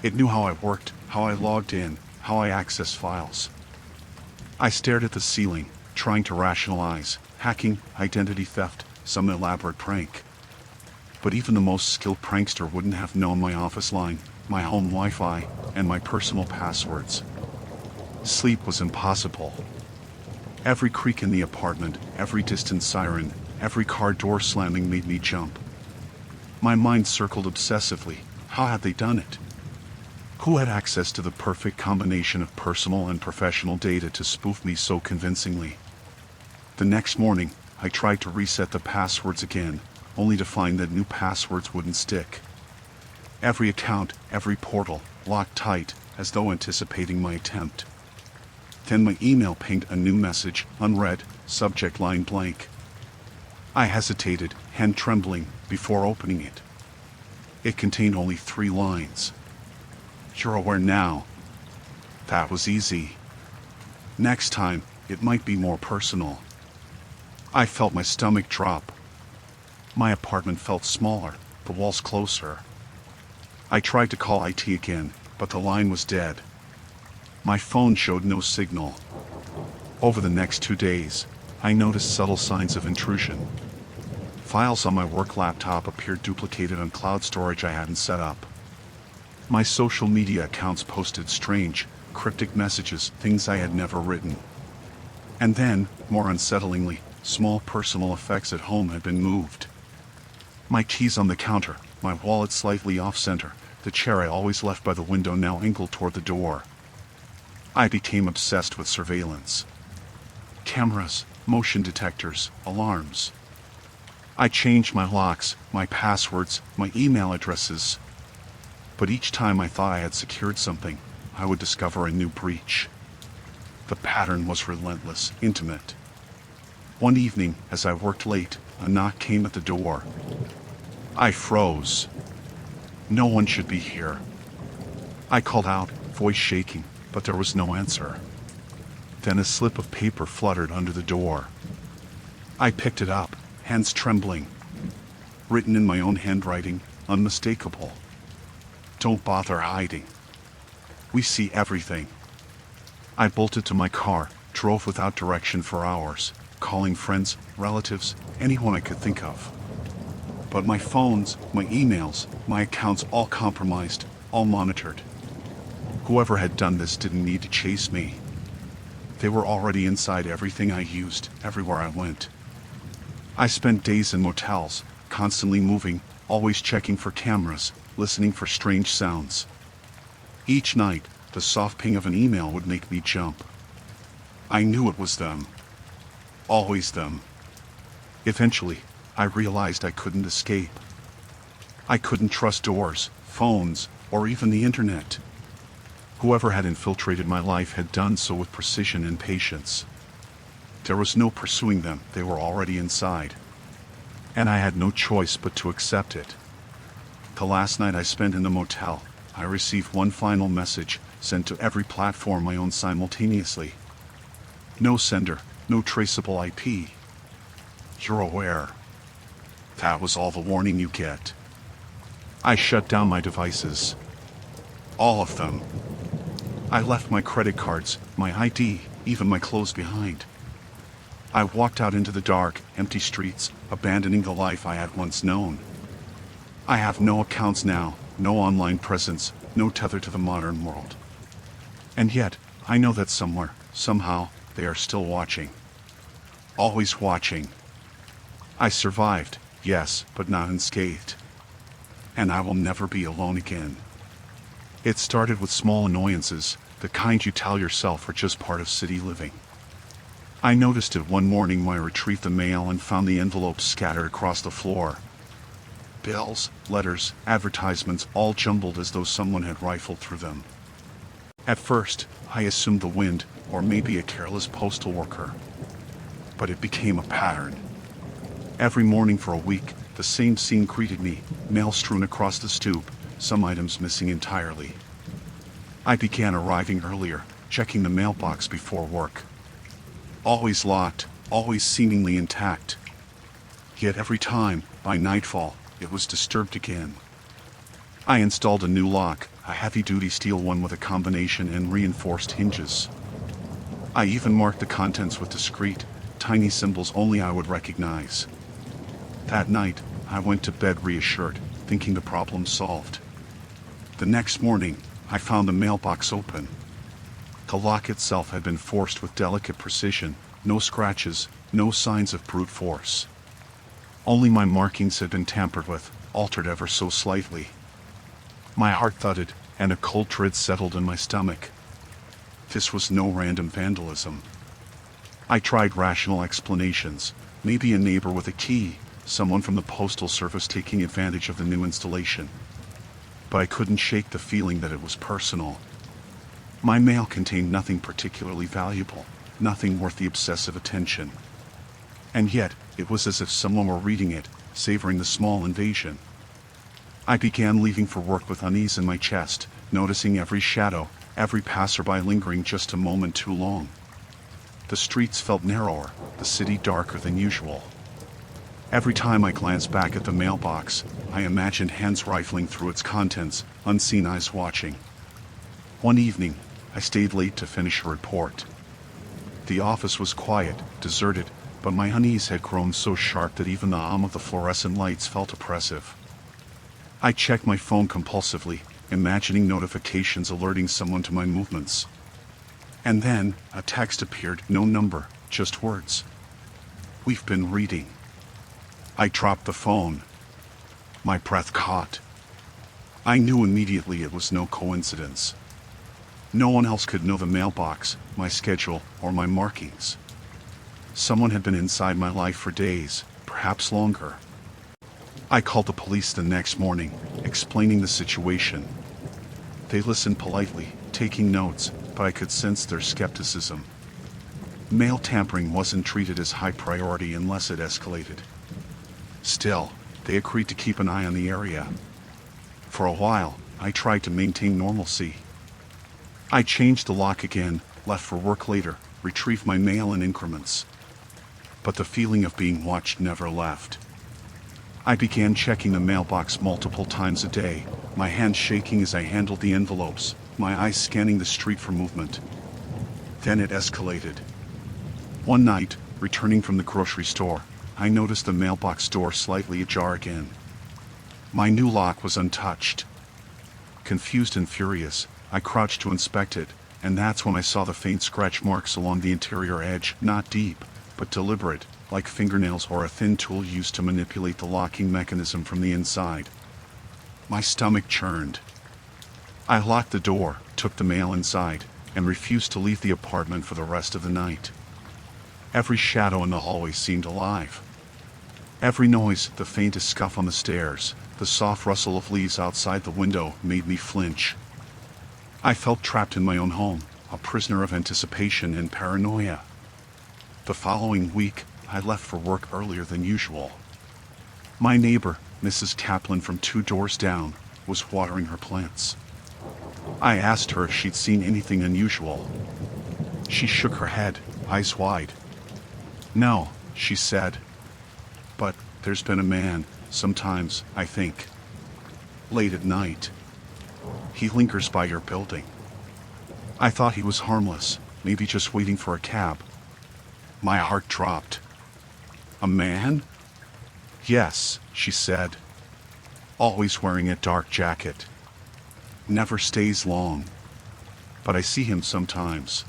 It knew how I worked, how I logged in, how I accessed files. I stared at the ceiling, trying to rationalize, hacking, identity theft, some elaborate prank. But even the most skilled prankster wouldn't have known my office line, my home Wi-Fi, and my personal passwords. Sleep was impossible. Every creak in the apartment, every distant siren, every car door slamming made me jump. My mind circled obsessively. How had they done it? Who had access to the perfect combination of personal and professional data to spoof me so convincingly? The next morning, I tried to reset the passwords again, only to find that new passwords wouldn't stick. Every account, every portal, locked tight, as though anticipating my attempt. Then my email pinged a new message, unread, subject line blank. I hesitated, hand trembling, before opening it. It contained only 3 lines. You're aware now. That was easy. Next time, it might be more personal. I felt my stomach drop. My apartment felt smaller, the walls closer. I tried to call IT again, but the line was dead. My phone showed no signal. Over the next 2 days, I noticed subtle signs of intrusion. Files on my work laptop appeared duplicated on cloud storage I hadn't set up. My social media accounts posted strange, cryptic messages, things I had never written. And then, more unsettlingly, small personal effects at home had been moved. My keys on the counter, my wallet slightly off-center, the chair I always left by the window now angled toward the door. I became obsessed with surveillance. Cameras, motion detectors, alarms. I changed my locks, my passwords, my email addresses. But each time I thought I had secured something, I would discover a new breach. The pattern was relentless, intimate. One evening, as I worked late, a knock came at the door. I froze. No one should be here. I called out, voice shaking, but there was no answer. Then a slip of paper fluttered under the door. I picked it up, hands trembling. Written in my own handwriting, unmistakable. Don't bother hiding. We see everything. I bolted to my car, drove without direction for hours, calling friends, relatives, anyone I could think of. But my phones, my emails, my accounts all compromised, all monitored. Whoever had done this didn't need to chase me. They were already inside everything I used, everywhere I went. I spent days in motels, constantly moving, always checking for cameras, listening for strange sounds. Each night, the soft ping of an email would make me jump. I knew it was them. Always them. Eventually, I realized I couldn't escape. I couldn't trust doors, phones, or even the internet. Whoever had infiltrated my life had done so with precision and patience. There was no pursuing them, they were already inside. And I had no choice but to accept it. The last night I spent in the motel, I received one final message, sent to every platform I owned simultaneously. No sender, no traceable IP. You're aware. That was all the warning you get. I shut down my devices. All of them. I left my credit cards, my ID, even my clothes behind. I walked out into the dark, empty streets, abandoning the life I had once known. I have no accounts now, no online presence, no tether to the modern world. And yet, I know that somewhere, somehow, they are still watching. Always watching. I survived, yes, but not unscathed. And I will never be alone again. It started with small annoyances, the kind you tell yourself are just part of city living. I noticed it one morning when I retrieved the mail and found the envelopes scattered across the floor. Bills, letters, advertisements, all jumbled as though someone had rifled through them. At first, I assumed the wind, or maybe a careless postal worker. But it became a pattern. Every morning for a week, the same scene greeted me, mail strewn across the stoop, some items missing entirely. I began arriving earlier, checking the mailbox before work. Always locked, always seemingly intact. Yet every time, by nightfall, it was disturbed again. I installed a new lock, a heavy-duty steel one with a combination and reinforced hinges. I even marked the contents with discreet, tiny symbols only I would recognize. That night, I went to bed reassured, thinking the problem solved. The next morning, I found the mailbox open. The lock itself had been forced with delicate precision, no scratches, no signs of brute force. Only my markings had been tampered with, altered ever so slightly. My heart thudded, and a cold dread settled in my stomach. This was no random vandalism. I tried rational explanations, maybe a neighbor with a key, someone from the postal service taking advantage of the new installation. But I couldn't shake the feeling that it was personal. My mail contained nothing particularly valuable, nothing worth the obsessive attention. And yet, it was as if someone were reading it, savoring the small invasion. I began leaving for work with unease in my chest, noticing every shadow, every passerby lingering just a moment too long. The streets felt narrower, the city darker than usual. Every time I glanced back at the mailbox, I imagined hands rifling through its contents, unseen eyes watching. One evening, I stayed late to finish a report. The office was quiet, deserted, but my unease had grown so sharp that even the hum of the fluorescent lights felt oppressive. I checked my phone compulsively, imagining notifications alerting someone to my movements. And then, a text appeared, no number, just words. "We've been reading." I dropped the phone. My breath caught. I knew immediately it was no coincidence. No one else could know the mailbox, my schedule, or my markings. Someone had been inside my life for days, perhaps longer. I called the police the next morning, explaining the situation. They listened politely, taking notes, but I could sense their skepticism. Mail tampering wasn't treated as high priority unless it escalated. Still, they agreed to keep an eye on the area. For a while, I tried to maintain normalcy. I changed the lock again, left for work later, retrieved my mail in increments. But the feeling of being watched never left. I began checking the mailbox multiple times a day, my hands shaking as I handled the envelopes, my eyes scanning the street for movement. Then it escalated. One night, returning from the grocery store, I noticed the mailbox door slightly ajar again. My new lock was untouched. Confused and furious, I crouched to inspect it, and that's when I saw the faint scratch marks along the interior edge, not deep, but deliberate, like fingernails or a thin tool used to manipulate the locking mechanism from the inside. My stomach churned. I locked the door, took the mail inside, and refused to leave the apartment for the rest of the night. Every shadow in the hallway seemed alive. Every noise, the faintest scuff on the stairs, the soft rustle of leaves outside the window, made me flinch. I felt trapped in my own home, a prisoner of anticipation and paranoia. The following week, I left for work earlier than usual. My neighbor, Mrs. Kaplan from 2 doors down, was watering her plants. I asked her if she'd seen anything unusual. She shook her head, eyes wide. "No," she said. "But there's been a man, sometimes, I think. Late at night. He lingers by your building." I thought he was harmless, maybe just waiting for a cab. My heart dropped. "A man?" "Yes," she said. "Always wearing a dark jacket. Never stays long. But I see him sometimes."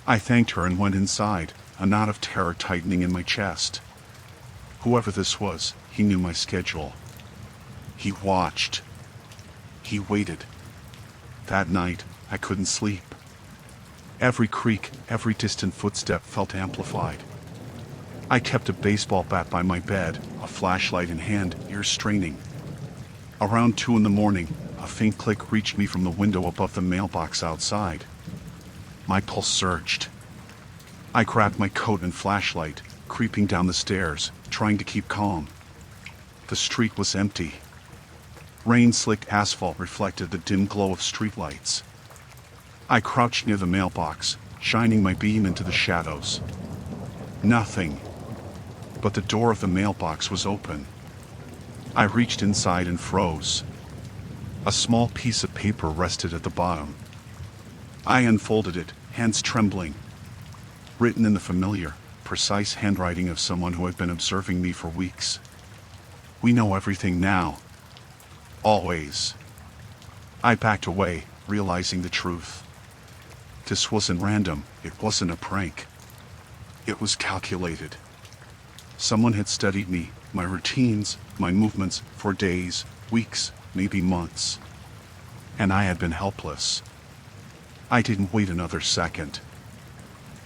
I thanked her and went inside, a knot of terror tightening in my chest. Whoever this was, he knew my schedule. He watched. He waited. That night, I couldn't sleep. Every creak, every distant footstep felt amplified. I kept a baseball bat by my bed, a flashlight in hand, ears straining. Around 2 a.m, a faint click reached me from the window above the mailbox outside. My pulse surged. I grabbed my coat and flashlight, creeping down the stairs, trying to keep calm. The street was empty. Rain-slicked asphalt reflected the dim glow of streetlights. I crouched near the mailbox, shining my beam into the shadows. Nothing. But the door of the mailbox was open. I reached inside and froze. A small piece of paper rested at the bottom. I unfolded it, hands trembling. Written in the familiar, precise handwriting of someone who had been observing me for weeks. "We know everything now. Always." I backed away, realizing the truth. This wasn't random, it wasn't a prank. It was calculated. Someone had studied me, my routines, my movements, for days, weeks, maybe months. And I had been helpless. I didn't wait another second.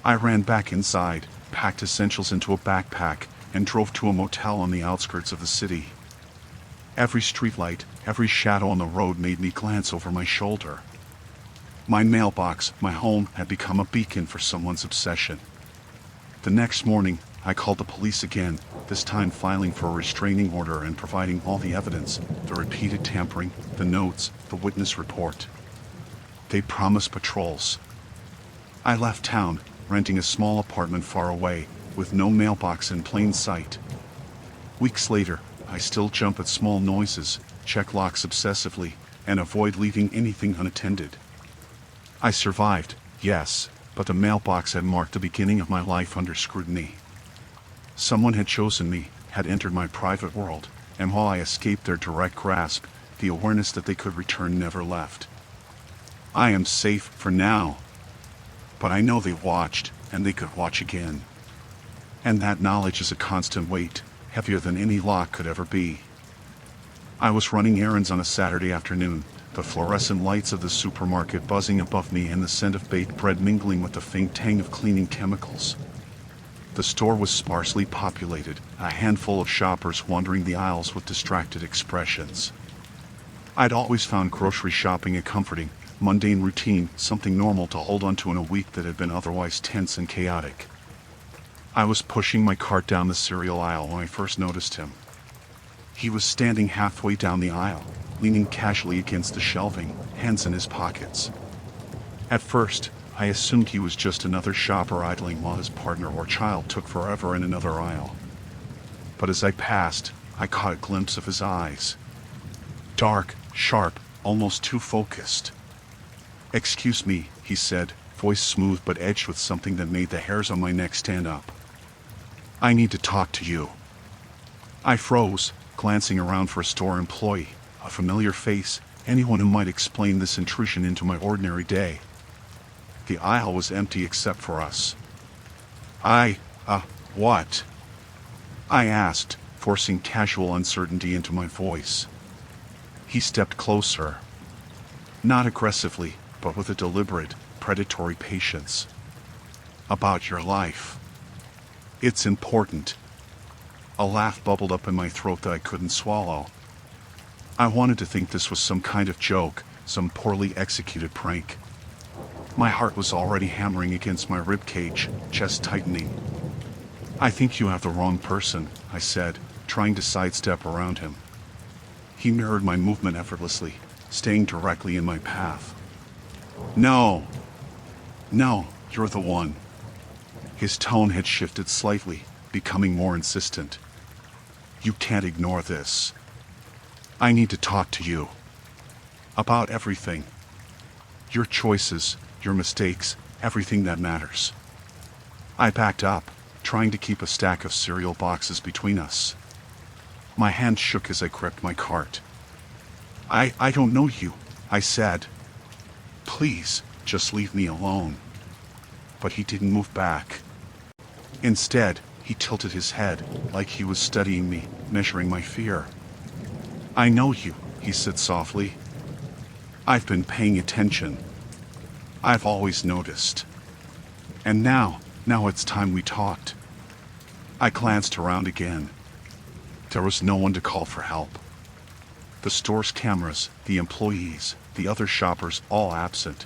I ran back inside, packed essentials into a backpack, and drove to a motel on the outskirts of the city. Every streetlight, every shadow on the road made me glance over my shoulder. My mailbox, my home, had become a beacon for someone's obsession. The next morning, I called the police again, this time filing for a restraining order and providing all the evidence, the repeated tampering, the notes, the witness report. They promised patrols. I left town, renting a small apartment far away, with no mailbox in plain sight. Weeks later, I still jump at small noises, check locks obsessively, and avoid leaving anything unattended. I survived, yes, but the mailbox had marked the beginning of my life under scrutiny. Someone had chosen me, had entered my private world, and while I escaped their direct grasp, the awareness that they could return never left. I am safe for now. But I know they watched, and they could watch again. And that knowledge is a constant weight, heavier than any lock could ever be. I was running errands on a Saturday afternoon, the fluorescent lights of the supermarket buzzing above me and the scent of baked bread mingling with the faint tang of cleaning chemicals. The store was sparsely populated, a handful of shoppers wandering the aisles with distracted expressions. I'd always found grocery shopping a comforting, mundane routine, something normal to hold onto in a week that had been otherwise tense and chaotic. I was pushing my cart down the cereal aisle when I first noticed him. He was standing halfway down the aisle, leaning casually against the shelving, hands in his pockets. At first, I assumed he was just another shopper idling while his partner or child took forever in another aisle. But as I passed, I caught a glimpse of his eyes. Dark, sharp, almost too focused. "Excuse me," he said, voice smooth but edged with something that made the hairs on my neck stand up. "I need to talk to you." I froze, glancing around for a store employee, a familiar face, anyone who might explain this intrusion into my ordinary day. The aisle was empty except for us. What?" I asked, forcing casual uncertainty into my voice. He stepped closer. Not aggressively, but with a deliberate, predatory patience. About your life. It's important. A laugh bubbled up in my throat that I couldn't swallow. I wanted to think this was some kind of joke, some poorly executed prank. My heart was already hammering against my ribcage, chest tightening. I think you have the wrong person, I said, trying to sidestep around him. He mirrored my movement effortlessly, staying directly in my path. No, you're the one. His tone had shifted slightly, becoming more insistent. You can't ignore this. I need to talk to you. About everything. Your choices, your mistakes, everything that matters. I backed up, trying to keep a stack of cereal boxes between us. My hand shook as I gripped my cart. I don't know you, I said. Please, just leave me alone. But he didn't move back. Instead, he tilted his head, like he was studying me, measuring my fear. I know you, he said softly. I've been paying attention. I've always noticed. And now it's time we talked. I glanced around again. There was no one to call for help. The store's cameras, the employees, the other shoppers, all absent.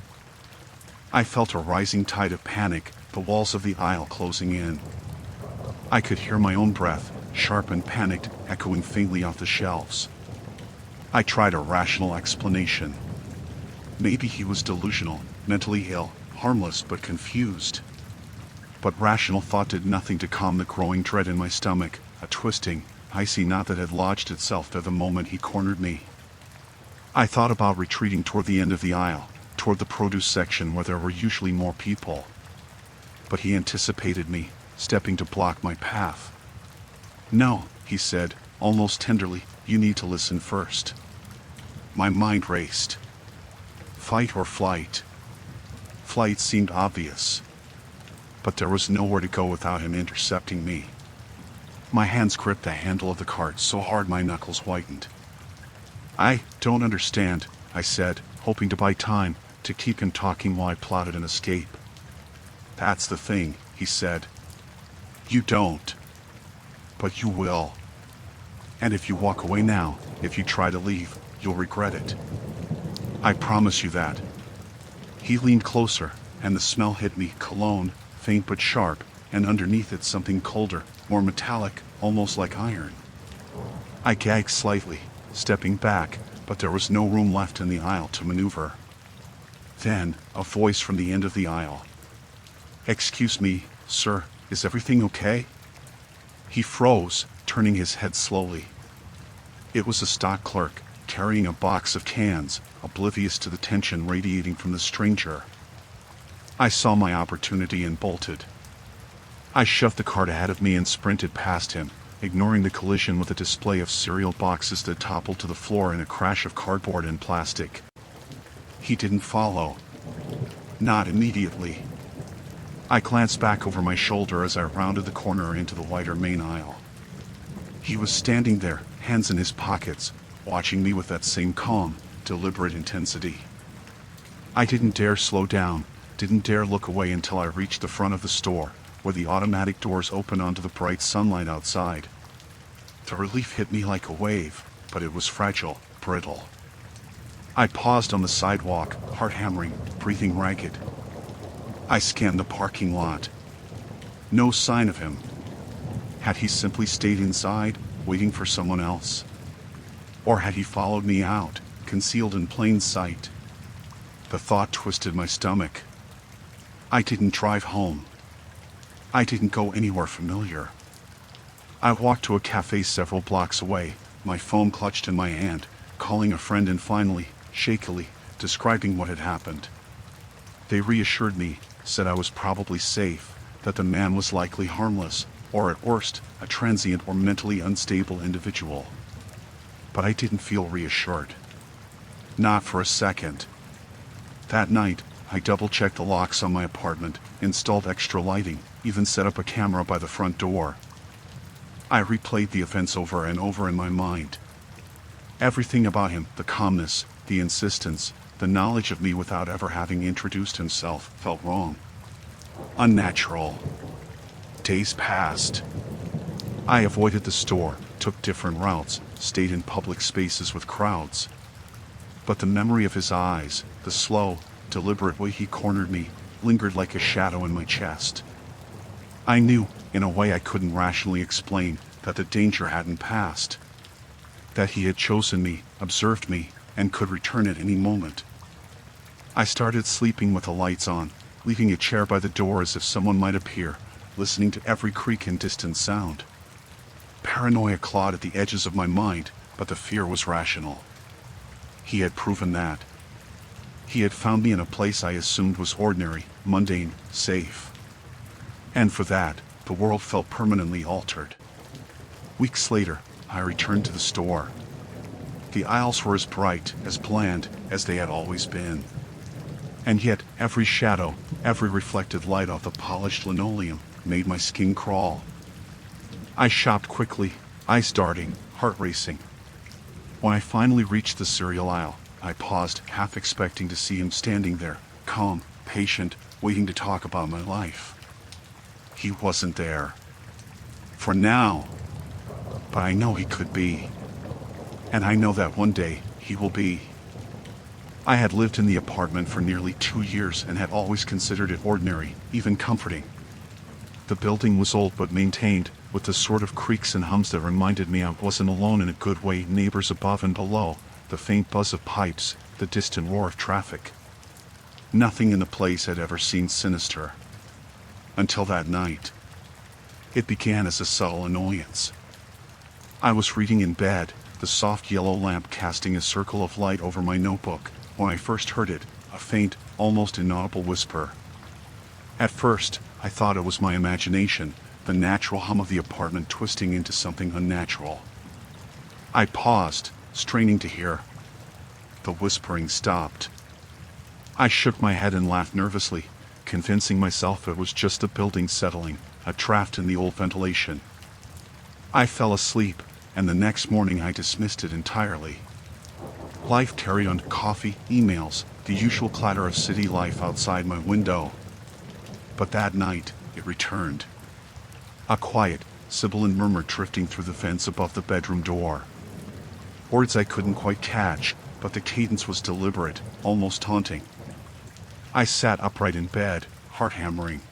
I felt a rising tide of panic, the walls of the aisle closing in. I could hear my own breath, sharp and panicked, echoing faintly off the shelves. I tried a rational explanation. Maybe he was delusional, mentally ill, harmless but confused. But rational thought did nothing to calm the growing dread in my stomach, a twisting, icy knot that had lodged itself there the moment he cornered me. I thought about retreating toward the end of the aisle, toward the produce section where there were usually more people. But he anticipated me, stepping to block my path. No, he said, almost tenderly, you need to listen first. My mind raced. Fight or flight? Flight seemed obvious. But there was nowhere to go without him intercepting me. My hands gripped the handle of the cart so hard my knuckles whitened. I don't understand, I said, hoping to buy time, to keep him talking while I plotted an escape. That's the thing, he said. You don't. But you will. And if you walk away now, if you try to leave, you'll regret it. I promise you that. He leaned closer, and the smell hit me, cologne, faint but sharp, and underneath it something colder, more metallic, almost like iron. I gagged slightly, stepping back, but there was no room left in the aisle to maneuver. Then, a voice from the end of the aisle. Excuse me, sir, is everything okay? He froze, turning his head slowly. It was a stock clerk, carrying a box of cans, oblivious to the tension radiating from the stranger. I saw my opportunity and bolted. I shoved the cart ahead of me and sprinted past him, ignoring the collision with a display of cereal boxes that toppled to the floor in a crash of cardboard and plastic. He didn't follow. Not immediately. I glanced back over my shoulder as I rounded the corner into the wider main aisle. He was standing there, hands in his pockets, watching me with that same calm, deliberate intensity. I didn't dare slow down, didn't dare look away until I reached the front of the store, where the automatic doors opened onto the bright sunlight outside. The relief hit me like a wave, but it was fragile, brittle. I paused on the sidewalk, heart hammering, breathing ragged. I scanned the parking lot. No sign of him. Had he simply stayed inside, waiting for someone else? Or had he followed me out, concealed in plain sight? The thought twisted my stomach. I didn't drive home. I didn't go anywhere familiar. I walked to a cafe several blocks away, my phone clutched in my hand, calling a friend and finally, shakily, describing what had happened. They reassured me, said I was probably safe, that the man was likely harmless, or at worst, a transient or mentally unstable individual. But I didn't feel reassured. Not for a second. That night, I double-checked the locks on my apartment, installed extra lighting, even set up a camera by the front door. I replayed the events over and over in my mind. Everything about him, the calmness, the insistence, the knowledge of me without ever having introduced himself, felt wrong. Unnatural. Days passed. I avoided the store, took different routes, stayed in public spaces with crowds. But the memory of his eyes, the slow, deliberate way he cornered me, lingered like a shadow in my chest. I knew, in a way I couldn't rationally explain, that the danger hadn't passed. That he had chosen me, observed me, and could return at any moment. I started sleeping with the lights on, leaving a chair by the door as if someone might appear, listening to every creak and distant sound. Paranoia clawed at the edges of my mind, but the fear was rational. He had proven that. He had found me in a place I assumed was ordinary, mundane, safe. And for that, the world felt permanently altered. Weeks later, I returned to the store. The aisles were as bright, as bland, as they had always been. And yet, every shadow, every reflected light off the polished linoleum, made my skin crawl. I shopped quickly, eyes darting, heart racing. When I finally reached the cereal aisle, I paused, half expecting to see him standing there, calm, patient, waiting to talk about my life. He wasn't there. For now. But I know he could be. And I know that one day, he will be. I had lived in the apartment for nearly 2 years and had always considered it ordinary, even comforting. The building was old but maintained, with the sort of creaks and hums that reminded me I wasn't alone in a good way, neighbors above and below, the faint buzz of pipes, the distant roar of traffic. Nothing in the place had ever seemed sinister. Until that night. It began as a subtle annoyance. I was reading in bed, the soft yellow lamp casting a circle of light over my notebook, when I first heard it, a faint, almost inaudible whisper. At first, I thought it was my imagination, the natural hum of the apartment twisting into something unnatural. I paused, straining to hear. The whispering stopped. I shook my head and laughed nervously, convincing myself it was just the building settling, a draft in the old ventilation. I fell asleep, and the next morning I dismissed it entirely. Life carried on, coffee, emails, the usual clatter of city life outside my window. But that night, it returned. A quiet, sibilant murmur drifting through the fence above the bedroom door. Words I couldn't quite catch, but the cadence was deliberate, almost taunting. I sat upright in bed, heart hammering.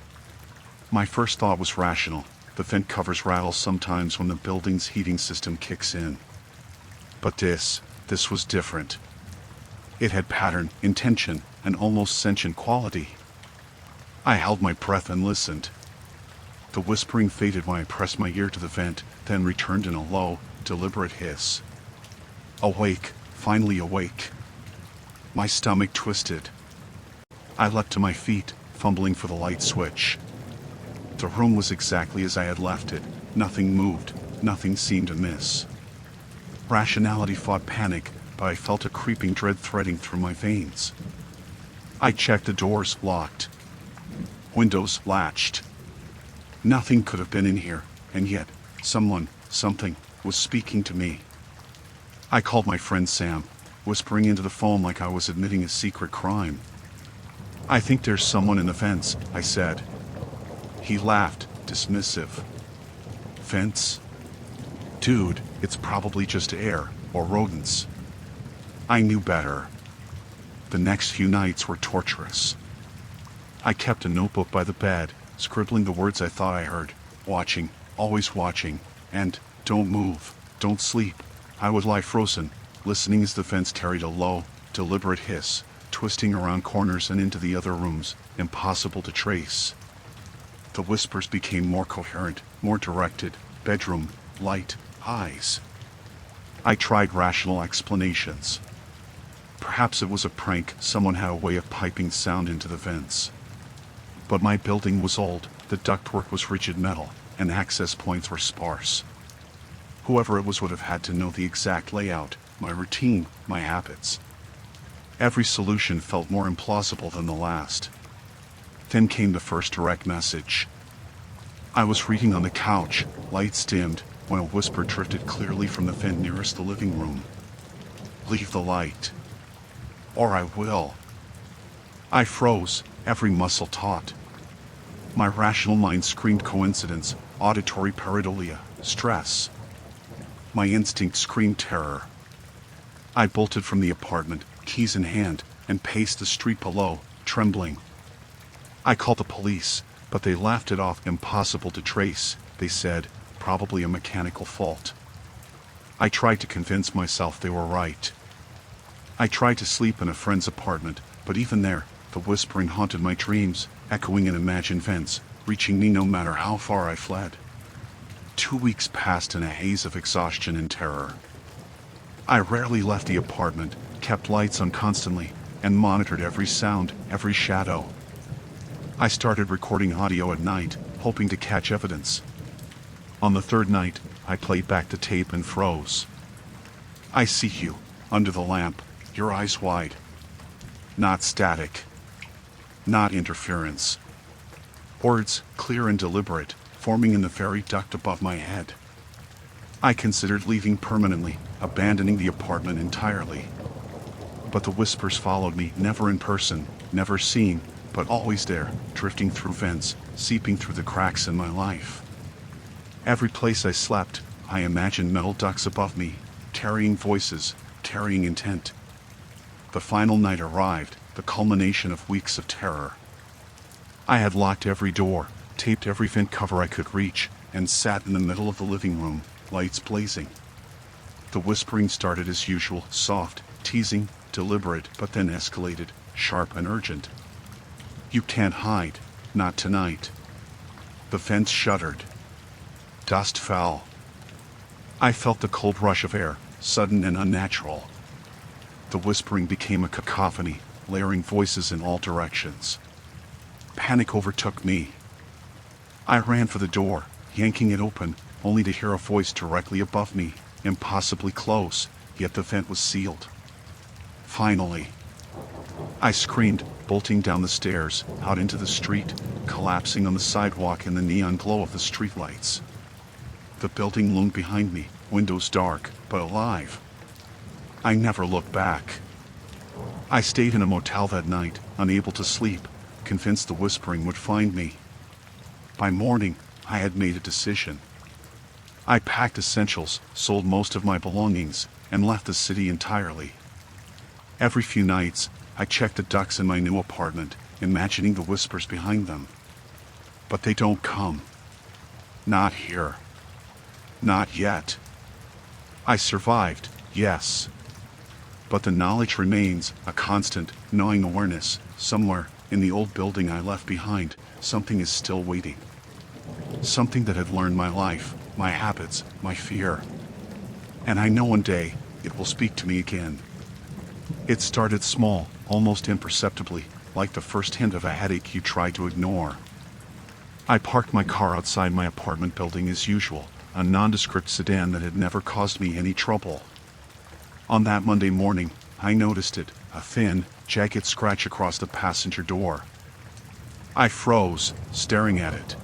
My first thought was rational. The vent covers rattle sometimes when the building's heating system kicks in. But this was different. It had pattern, intention, an almost sentient quality. I held my breath and listened. The whispering faded when I pressed my ear to the vent, then returned in a low, deliberate hiss. Awake, finally awake. My stomach twisted. I leapt to my feet, fumbling for the light switch. The room was exactly as I had left it. Nothing moved, nothing seemed amiss. Rationality fought panic, but I felt a creeping dread threading through my veins. I checked the doors, locked. Windows latched. Nothing could have been in here, and yet, someone, something, was speaking to me. I called my friend Sam, whispering into the phone like I was admitting a secret crime. "I think there's someone in the fence," I said. He laughed, dismissive. "Fence? Dude, it's probably just air, or rodents." I knew better. The next few nights were torturous. I kept a notebook by the bed, scribbling the words I thought I heard. Watching, always watching, and don't move, don't sleep. I would lie frozen, listening as the fence carried a low, deliberate hiss, twisting around corners and into the other rooms, impossible to trace. The whispers became more coherent, more directed. Bedroom, light, eyes. I tried rational explanations. Perhaps it was a prank, someone had a way of piping sound into the vents. But my building was old, the ductwork was rigid metal, and access points were sparse. Whoever it was would have had to know the exact layout, my routine, my habits. Every solution felt more implausible than the last. Then came the first direct message. I was reading on the couch, lights dimmed, when a whisper drifted clearly from the vent nearest the living room. Leave the light. Or I will. I froze, every muscle taut. My rational mind screamed coincidence, auditory pareidolia, stress. My instinct screamed terror. I bolted from the apartment, keys in hand, and paced the street below, trembling. I called the police, but they laughed it off. Impossible to trace, they said, probably a mechanical fault. I tried to convince myself they were right. I tried to sleep in a friend's apartment, but even there, the whispering haunted my dreams, echoing in imagined vents, reaching me no matter how far I fled. 2 weeks passed in a haze of exhaustion and terror. I rarely left the apartment, kept lights on constantly, and monitored every sound, every shadow. I started recording audio at night, hoping to catch evidence. On the third night, I played back the tape and froze. I see you, under the lamp, your eyes wide. Not static. Not interference. Words, clear and deliberate, forming in the fairy duct above my head. I considered leaving permanently, abandoning the apartment entirely. But the whispers followed me, never in person, never seen, but always there, drifting through vents, seeping through the cracks in my life. Every place I slept, I imagined metal ducts above me, tarrying voices, tarrying intent. The final night arrived, the culmination of weeks of terror. I had locked every door, taped every vent cover I could reach, and sat in the middle of the living room, lights blazing. The whispering started as usual, soft, teasing, deliberate, but then escalated, sharp and urgent. You can't hide, not tonight. The vents shuddered. Dust fell. I felt the cold rush of air, sudden and unnatural. The whispering became a cacophony, layering voices in all directions. Panic overtook me. I ran for the door, yanking it open, only to hear a voice directly above me, impossibly close, yet the vent was sealed. Finally. I screamed, bolting down the stairs, out into the street, collapsing on the sidewalk in the neon glow of the streetlights. The building loomed behind me, windows dark, but alive. I never looked back. I stayed in a motel that night, unable to sleep, convinced the whispering would find me. By morning, I had made a decision. I packed essentials, sold most of my belongings, and left the city entirely. Every few nights, I checked the ducts in my new apartment, imagining the whispers behind them. But they don't come. Not here. Not yet. I survived, yes. But the knowledge remains, a constant, gnawing awareness, somewhere, in the old building I left behind, something is still waiting. Something that had learned my life, my habits, my fear. And I know one day, it will speak to me again. It started small, almost imperceptibly, like the first hint of a headache you try to ignore. I parked my car outside my apartment building as usual, a nondescript sedan that had never caused me any trouble. On that Monday morning, I noticed it, a thin, jagged scratch across the passenger door. I froze, staring at it.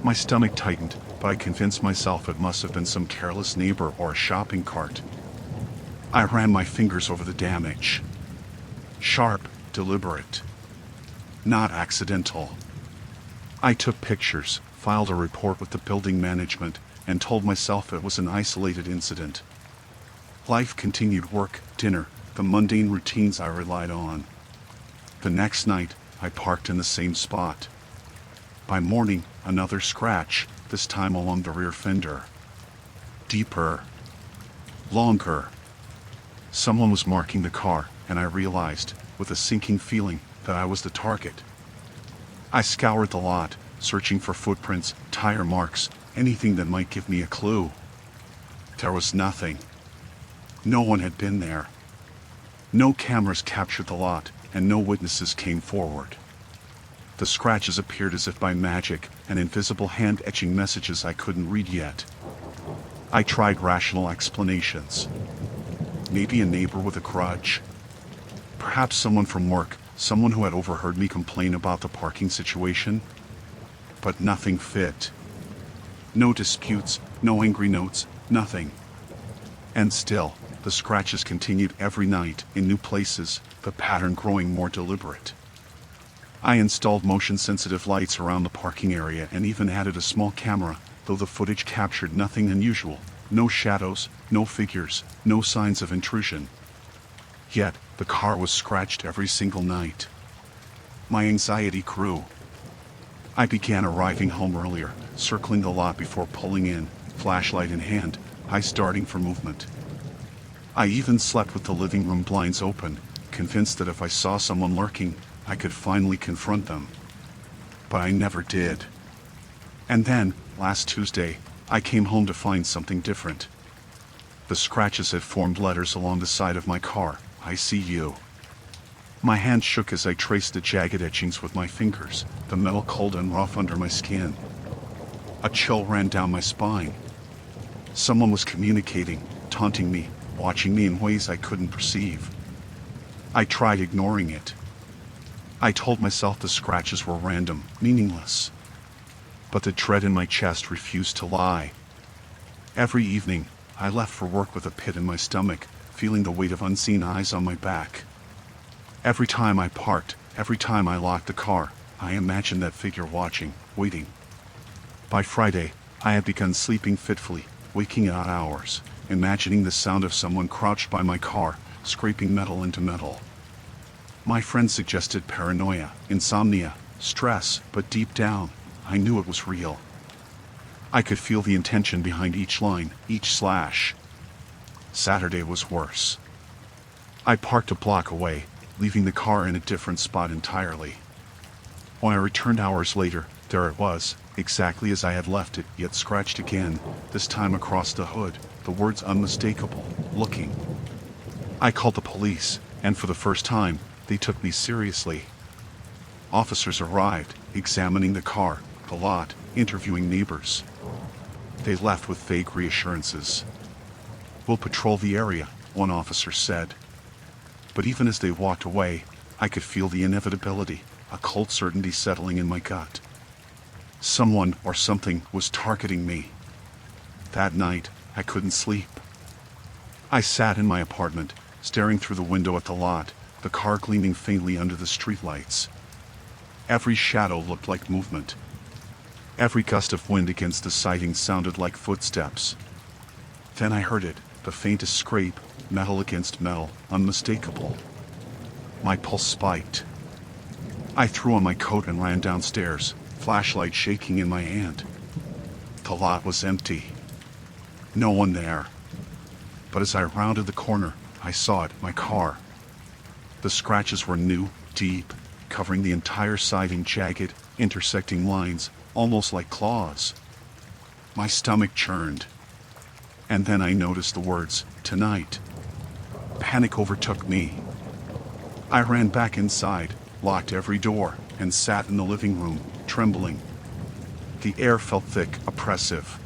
My stomach tightened, but I convinced myself it must have been some careless neighbor or a shopping cart. I ran my fingers over the damage. Sharp, deliberate. Not accidental. I took pictures, filed a report with the building management, and told myself it was an isolated incident. Life continued, work, dinner, the mundane routines I relied on. The next night, I parked in the same spot. By morning, another scratch, this time along the rear fender. Deeper. Longer. Someone was marking the car, and I realized, with a sinking feeling, that I was the target. I scoured the lot, searching for footprints, tire marks, anything that might give me a clue. There was nothing. No one had been there. No cameras captured the lot, and no witnesses came forward. The scratches appeared as if by magic, an invisible hand etching messages I couldn't read yet. I tried rational explanations. Maybe a neighbor with a grudge. Perhaps someone from work, someone who had overheard me complain about the parking situation. But nothing fit. No disputes, no angry notes, nothing. And still, The scratches continued every night, in new places, the pattern growing more deliberate. I installed motion-sensitive lights around the parking area and even added a small camera, though the footage captured nothing unusual. No shadows, no figures, no signs of intrusion. Yet, the car was scratched every single night. My anxiety grew. I began arriving home earlier, circling the lot before pulling in, flashlight in hand, eyes darting for movement. I even slept with the living room blinds open, convinced that if I saw someone lurking, I could finally confront them. But I never did. And then, last Tuesday, I came home to find something different. The scratches had formed letters along the side of my car. I see you. My hand shook as I traced the jagged etchings with my fingers, the metal cold and rough under my skin. A chill ran down my spine. Someone was communicating, taunting me, watching me in ways I couldn't perceive. I tried ignoring it. I told myself the scratches were random, meaningless. But the dread in my chest refused to lie. Every evening, I left for work with a pit in my stomach, feeling the weight of unseen eyes on my back. Every time I parked, every time I locked the car, I imagined that figure watching, waiting. By Friday, I had begun sleeping fitfully, waking at odd hours, imagining the sound of someone crouched by my car, scraping metal into metal. My friend suggested paranoia, insomnia, stress, but deep down, I knew it was real. I could feel the intention behind each line, each slash. Saturday was worse. I parked a block away, leaving the car in a different spot entirely. When I returned hours later, there it was, exactly as I had left it, yet scratched again, this time across the hood, the words unmistakable, looking. I called the police, and for the first time, they took me seriously. Officers arrived, examining the car, the lot, interviewing neighbors. They left with vague reassurances. "We'll patrol the area," one officer said. But even as they walked away, I could feel the inevitability, a cold certainty settling in my gut. Someone or something was targeting me. That night, I couldn't sleep. I sat in my apartment, staring through the window at the lot, the car gleaming faintly under the streetlights. Every shadow looked like movement. Every gust of wind against the siding sounded like footsteps. Then I heard it, the faintest scrape, metal against metal, unmistakable. My pulse spiked. I threw on my coat and ran downstairs, flashlight shaking in my hand. The lot was empty. No one there. But as I rounded the corner, I saw it, my car. The scratches were new, deep, covering the entire siding, jagged, intersecting lines, almost like claws. My stomach churned. And then I noticed the words, "Tonight." Panic overtook me. I ran back inside, locked every door, and sat in the living room, trembling. The air felt thick, oppressive.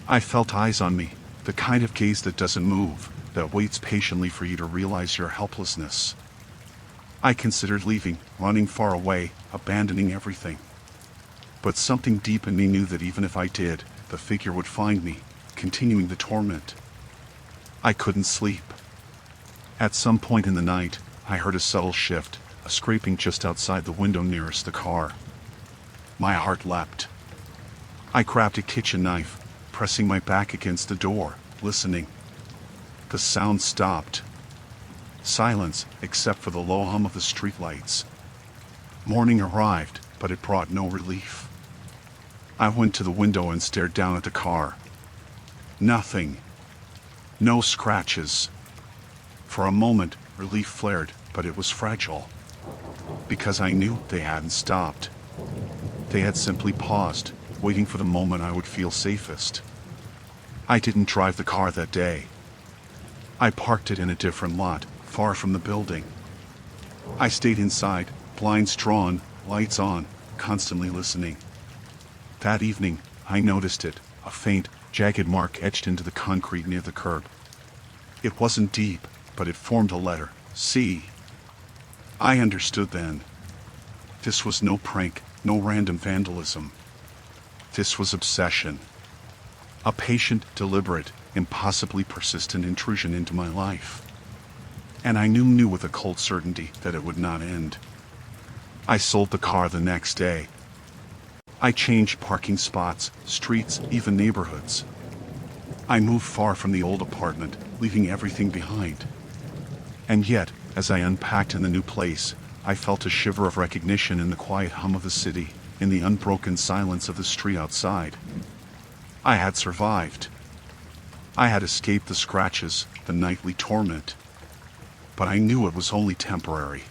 I felt eyes on me, the kind of gaze that doesn't move, that waits patiently for you to realize your helplessness. I considered leaving, running far away, abandoning everything. But something deep in me knew that even if I did, the figure would find me, continuing the torment. I couldn't sleep. At some point in the night, I heard a subtle shift, a scraping just outside the window nearest the car. My heart leapt. I grabbed a kitchen knife, pressing my back against the door, listening. The sound stopped. Silence, except for the low hum of the streetlights. Morning arrived, but it brought no relief. I went to the window and stared down at the car. Nothing. No scratches. For a moment, relief flared, but it was fragile. Because I knew they hadn't stopped. They had simply paused, waiting for the moment I would feel safest. I didn't drive the car that day. I parked it in a different lot, far from the building. I stayed inside, blinds drawn, lights on, constantly listening. That evening, I noticed it, a faint, jagged mark etched into the concrete near the curb. It wasn't deep, but it formed a letter, C. I understood then. This was no prank, no random vandalism. This was obsession. A patient, deliberate, impossibly persistent intrusion into my life. And I knew with a cold certainty that it would not end. I sold the car the next day. I changed parking spots, streets, even neighborhoods. I moved far from the old apartment, leaving everything behind. And yet, as I unpacked in the new place, I felt a shiver of recognition in the quiet hum of the city, in the unbroken silence of the street outside. I had survived. I had escaped the scratches, the nightly torment. But I knew it was only temporary.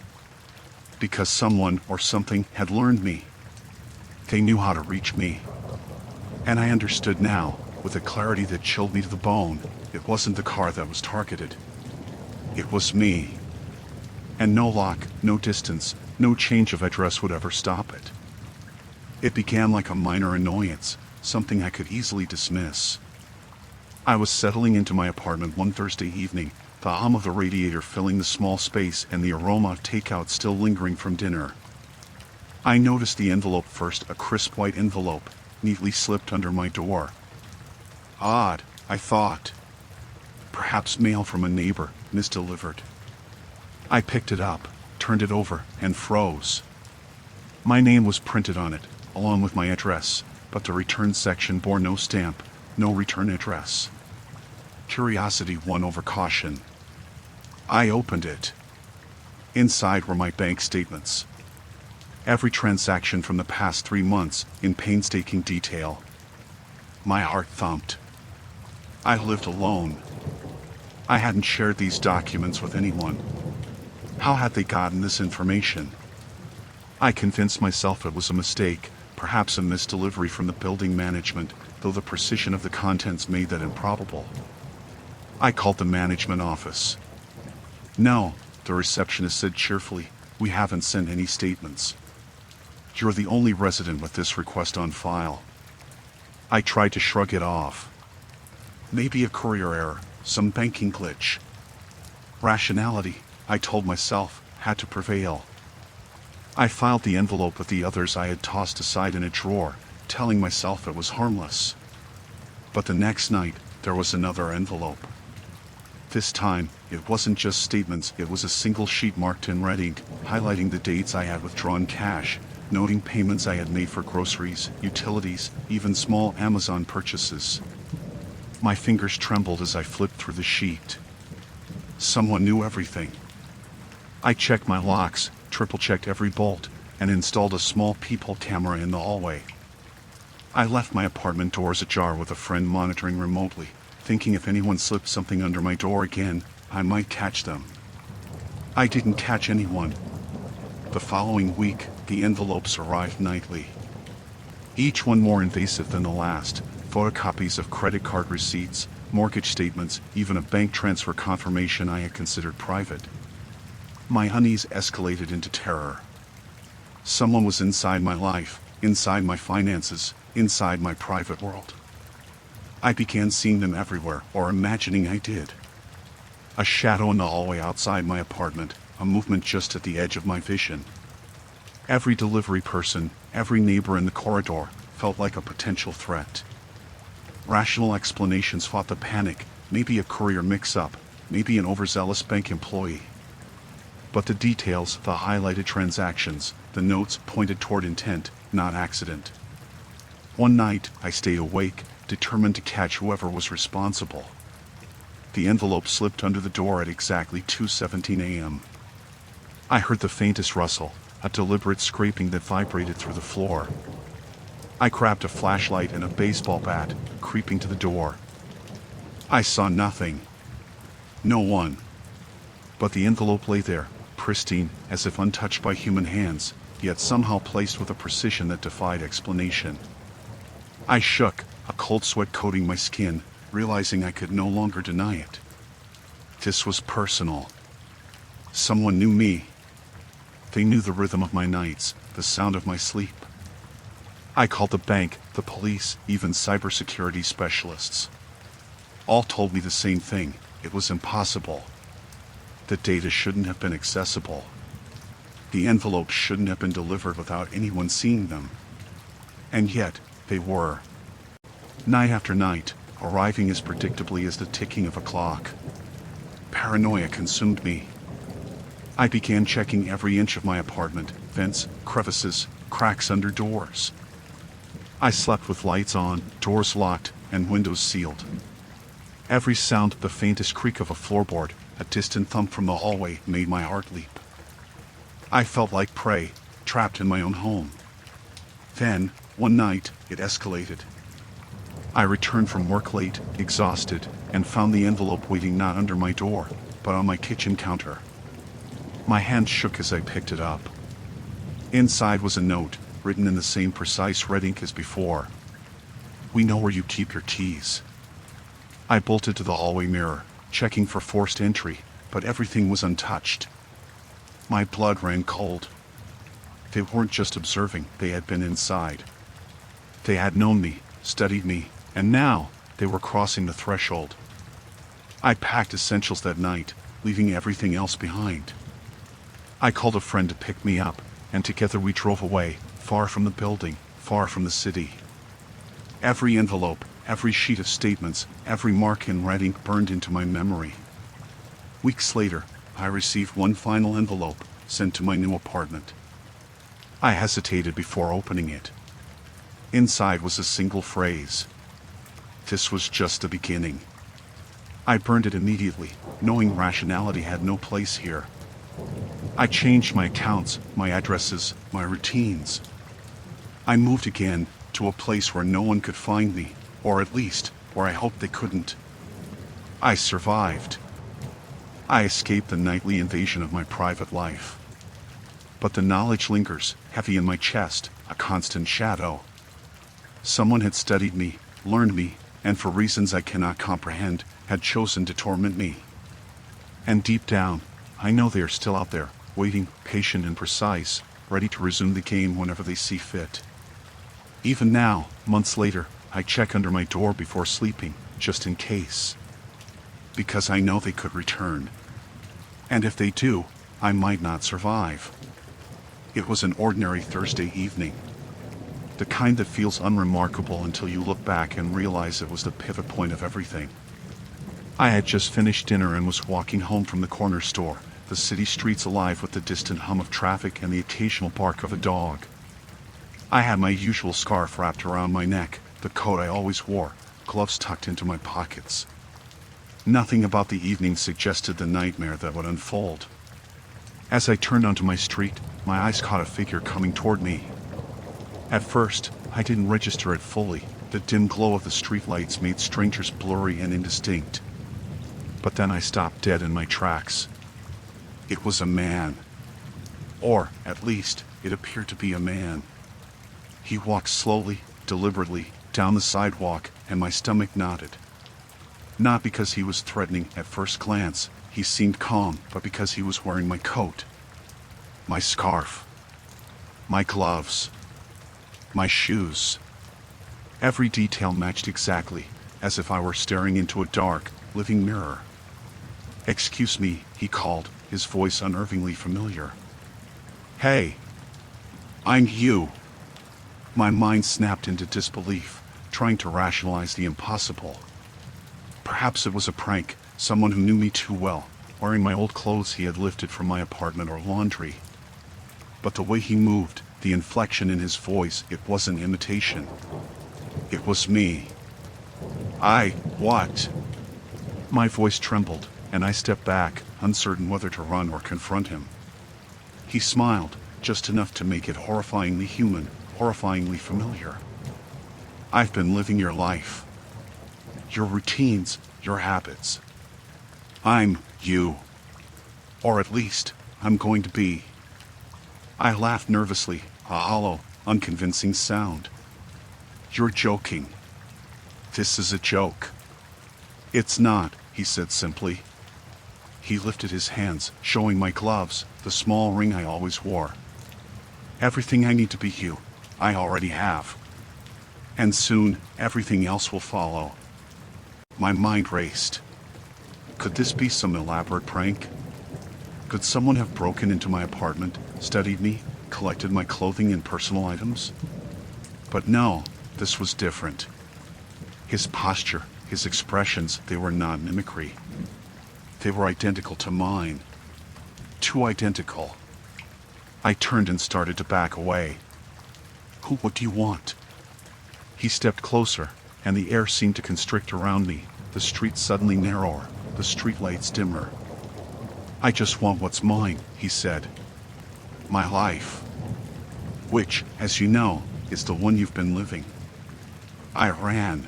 Because someone or something had learned me. They knew how to reach me. And I understood now, with a clarity that chilled me to the bone, it wasn't the car that was targeted. It was me. And no lock, no distance, no change of address would ever stop it. It began like a minor annoyance, something I could easily dismiss. I was settling into my apartment one Thursday evening, the hum of the radiator filling the small space and the aroma of takeout still lingering from dinner. I noticed the envelope first, a crisp white envelope, neatly slipped under my door. Odd, I thought. Perhaps mail from a neighbor, misdelivered. I picked it up, turned it over, and froze. My name was printed on it, along with my address, but the return section bore no stamp, no return address. Curiosity won over caution. I opened it. Inside were my bank statements. Every transaction from the past 3 months, in painstaking detail. My heart thumped. I lived alone. I hadn't shared these documents with anyone. How had they gotten this information? I convinced myself it was a mistake, perhaps a misdelivery from the building management, though the precision of the contents made that improbable. I called the management office. No, the receptionist said cheerfully, we haven't sent any statements. You're the only resident with this request on file. I tried to shrug it off. Maybe a courier error, some banking glitch. Rationality, I told myself, had to prevail. I filed the envelope with the others I had tossed aside in a drawer, telling myself it was harmless. But the next night, there was another envelope. This time, it wasn't just statements, it was a single sheet marked in red ink, highlighting the dates I had withdrawn cash, noting payments I had made for groceries, utilities, even small Amazon purchases. My fingers trembled as I flipped through the sheet. Someone knew everything. I checked my locks, triple-checked every bolt, and installed a small peephole camera in the hallway. I left my apartment doors ajar with a friend monitoring remotely, thinking if anyone slipped something under my door again, I might catch them. I didn't catch anyone. The following week, the envelopes arrived nightly. Each one more invasive than the last, photocopies of credit card receipts, mortgage statements, even a bank transfer confirmation I had considered private. My unease escalated into terror. Someone was inside my life, inside my finances, inside my private world. I began seeing them everywhere, or imagining I did. A shadow in the hallway outside my apartment, a movement just at the edge of my vision. Every delivery person, every neighbor in the corridor, felt like a potential threat. Rational explanations fought the panic, maybe a courier mix-up, maybe an overzealous bank employee. But the details, the highlighted transactions, the notes pointed toward intent, not accident. One night, I stayed awake, determined to catch whoever was responsible. The envelope slipped under the door at exactly 2:17 a.m. I heard the faintest rustle, a deliberate scraping that vibrated through the floor. I grabbed a flashlight and a baseball bat, creeping to the door. I saw nothing. No one. But the envelope lay there, pristine, as if untouched by human hands, yet somehow placed with a precision that defied explanation. I shook, a cold sweat coating my skin, realizing I could no longer deny it. This was personal. Someone knew me. They knew the rhythm of my nights, the sound of my sleep. I called the bank, the police, even cybersecurity specialists. All told me the same thing, it was impossible. The data shouldn't have been accessible. The envelopes shouldn't have been delivered without anyone seeing them. And yet, they were. Night after night, arriving as predictably as the ticking of a clock. Paranoia consumed me. I began checking every inch of my apartment, vents, crevices, cracks under doors. I slept with lights on, doors locked, and windows sealed. Every sound, the faintest creak of a floorboard, a distant thump from the hallway, made my heart leap. I felt like prey, trapped in my own home. Then, one night, it escalated. I returned from work late, exhausted, and found the envelope waiting not under my door, but on my kitchen counter. My hand shook as I picked it up. Inside was a note, written in the same precise red ink as before. "We know where you keep your keys." I bolted to the hallway mirror, checking for forced entry, but everything was untouched. My blood ran cold. They weren't just observing, they had been inside. They had known me, studied me, and now they were crossing the threshold. I packed essentials that night, leaving everything else behind. I called a friend to pick me up, and together we drove away, far from the building, far from the city. Every envelope, every sheet of statements, every mark in red ink burned into my memory. Weeks later, I received one final envelope, sent to my new apartment. I hesitated before opening it. Inside was a single phrase. This was just the beginning. I burned it immediately, knowing rationality had no place here. I changed my accounts, my addresses, my routines. I moved again to a place where no one could find me, or at least where I hoped they couldn't. I survived. I escaped the nightly invasion of my private life. But the knowledge lingers, heavy in my chest, a constant shadow. Someone had studied me, learned me, and for reasons I cannot comprehend, had chosen to torment me. And deep down, I know they are still out there, waiting, patient and precise, ready to resume the game whenever they see fit. Even now, months later, I check under my door before sleeping, just in case. Because I know they could return. And if they do, I might not survive. It was an ordinary Thursday evening. The kind that feels unremarkable until you look back and realize it was the pivot point of everything. I had just finished dinner and was walking home from the corner store, the city streets alive with the distant hum of traffic and the occasional bark of a dog. I had my usual scarf wrapped around my neck, the coat I always wore, gloves tucked into my pockets. Nothing about the evening suggested the nightmare that would unfold. As I turned onto my street, my eyes caught a figure coming toward me. At first, I didn't register it fully. The dim glow of the streetlights made strangers blurry and indistinct. But then I stopped dead in my tracks. It was a man. Or, at least, it appeared to be a man. He walked slowly, deliberately, down the sidewalk, and my stomach knotted. Not because he was threatening at first glance, he seemed calm, but because he was wearing my coat, my scarf, my gloves, my shoes. Every detail matched exactly, as if I were staring into a dark, living mirror. "Excuse me," he called, his voice unnervingly familiar. "Hey, I'm you." My mind snapped into disbelief, trying to rationalize the impossible. Perhaps it was a prank, someone who knew me too well, wearing my old clothes he had lifted from my apartment or laundry. But the way he moved, the inflection in his voice, it wasn't imitation. It was me. What? My voice trembled, and I stepped back, uncertain whether to run or confront him. He smiled, just enough to make it horrifyingly human, horrifyingly familiar. "I've been living your life. Your routines, your habits. I'm you. Or at least, I'm going to be." I laughed nervously, a hollow, unconvincing sound. "You're joking. This is a joke." "It's not," he said simply. He lifted his hands, showing my gloves, the small ring I always wore. "Everything I need to be you, I already have. And soon, everything else will follow." My mind raced. Could this be some elaborate prank? Could someone have broken into my apartment, studied me, collected my clothing and personal items? But no, this was different. His posture, his expressions, they were not mimicry. They were identical to mine. Too identical. I turned and started to back away. What do you want? He stepped closer, and the air seemed to constrict around me, the street suddenly narrower, the streetlights dimmer. I just want what's mine, he said. My life. Which, as you know, is the one you've been living. I ran.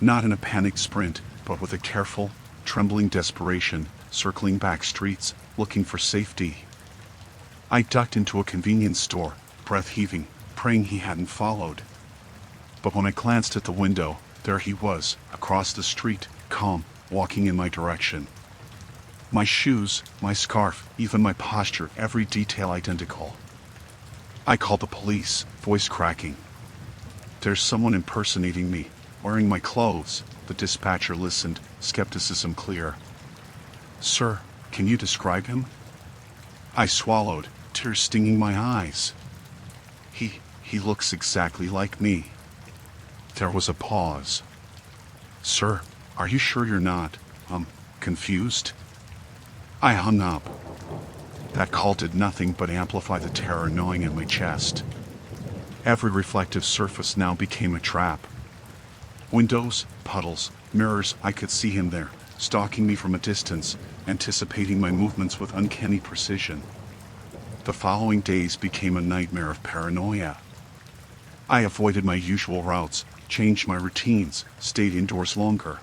Not in a panicked sprint, but with a careful, trembling desperation, circling back streets, looking for safety. I ducked into a convenience store, breath heaving, praying he hadn't followed. But when I glanced at the window, there he was, across the street, calm, walking in my direction. My shoes, my scarf, even my posture, every detail identical. I called the police, voice cracking. There's someone impersonating me, wearing my clothes. The dispatcher listened, skepticism clear. Sir, can you describe him? I swallowed, tears stinging my eyes. He looks exactly like me. There was a pause. Sir, are you sure you're not, confused? I hung up. That call did nothing but amplify the terror gnawing at my chest. Every reflective surface now became a trap. Windows, puddles, mirrors, I could see him there, stalking me from a distance, anticipating my movements with uncanny precision. The following days became a nightmare of paranoia. I avoided my usual routes, changed my routines, stayed indoors longer.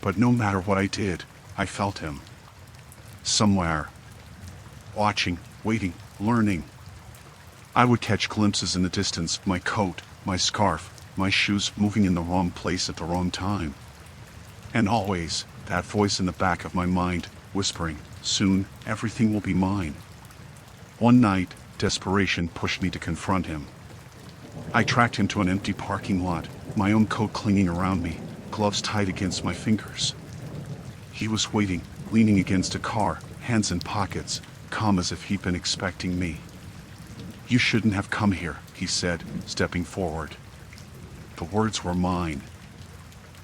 But no matter what I did, I felt him. Somewhere. Watching, waiting, learning. I would catch glimpses in the distance, my coat, my scarf, my shoes moving in the wrong place at the wrong time. And always, that voice in the back of my mind, whispering, soon, everything will be mine. One night, desperation pushed me to confront him. I tracked him to an empty parking lot, my own coat clinging around me, gloves tied against my fingers. He was waiting, leaning against a car, hands in pockets, calm as if he'd been expecting me. You shouldn't have come here, he said, stepping forward. The words were mine.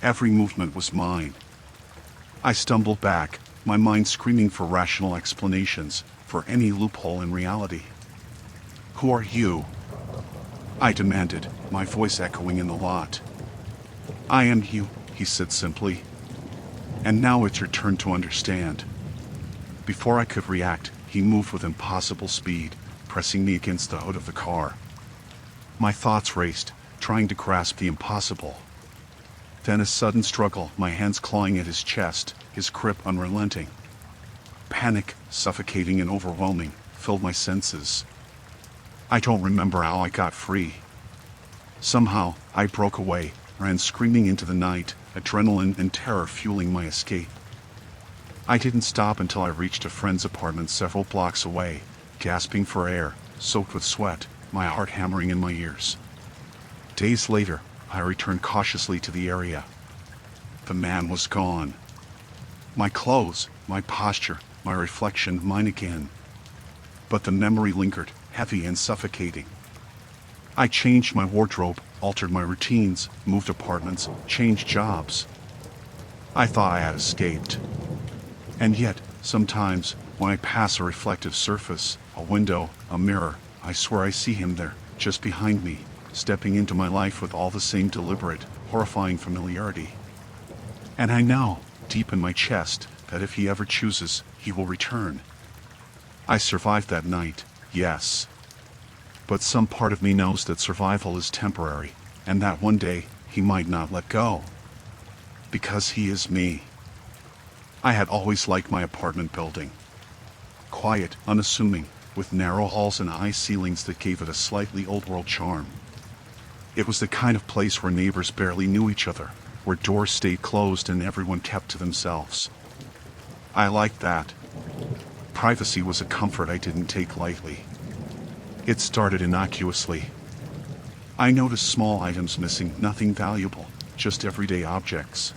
Every movement was mine. I stumbled back, my mind screaming for rational explanations, for any loophole in reality. Who are you? I demanded, my voice echoing in the lot. I am you, he said simply. And now it's your turn to understand. Before I could react, he moved with impossible speed, pressing me against the hood of the car. My thoughts raced, trying to grasp the impossible. Then a sudden struggle, my hands clawing at his chest, his grip unrelenting. Panic, suffocating and overwhelming, filled my senses. I don't remember how I got free. Somehow, I broke away, ran screaming into the night, adrenaline and terror fueling my escape. I didn't stop until I reached a friend's apartment several blocks away, gasping for air, soaked with sweat, my heart hammering in my ears. Days later, I returned cautiously to the area. The man was gone. My clothes, my posture, my reflection, mine again. But the memory lingered, heavy and suffocating. I changed my wardrobe, altered my routines, moved apartments, changed jobs. I thought I had escaped. And yet, sometimes, when I pass a reflective surface, a window, a mirror, I swear I see him there, just behind me, stepping into my life with all the same deliberate, horrifying familiarity. And I know, deep in my chest, that if he ever chooses, he will return. I survived that night, yes. But some part of me knows that survival is temporary, and that one day, he might not let go. Because he is me. I had always liked my apartment building. Quiet, unassuming, with narrow halls and high ceilings that gave it a slightly old-world charm. It was the kind of place where neighbors barely knew each other, where doors stayed closed and everyone kept to themselves. I liked that. Privacy was a comfort I didn't take lightly. It started innocuously. I noticed small items missing, nothing valuable, just everyday objects.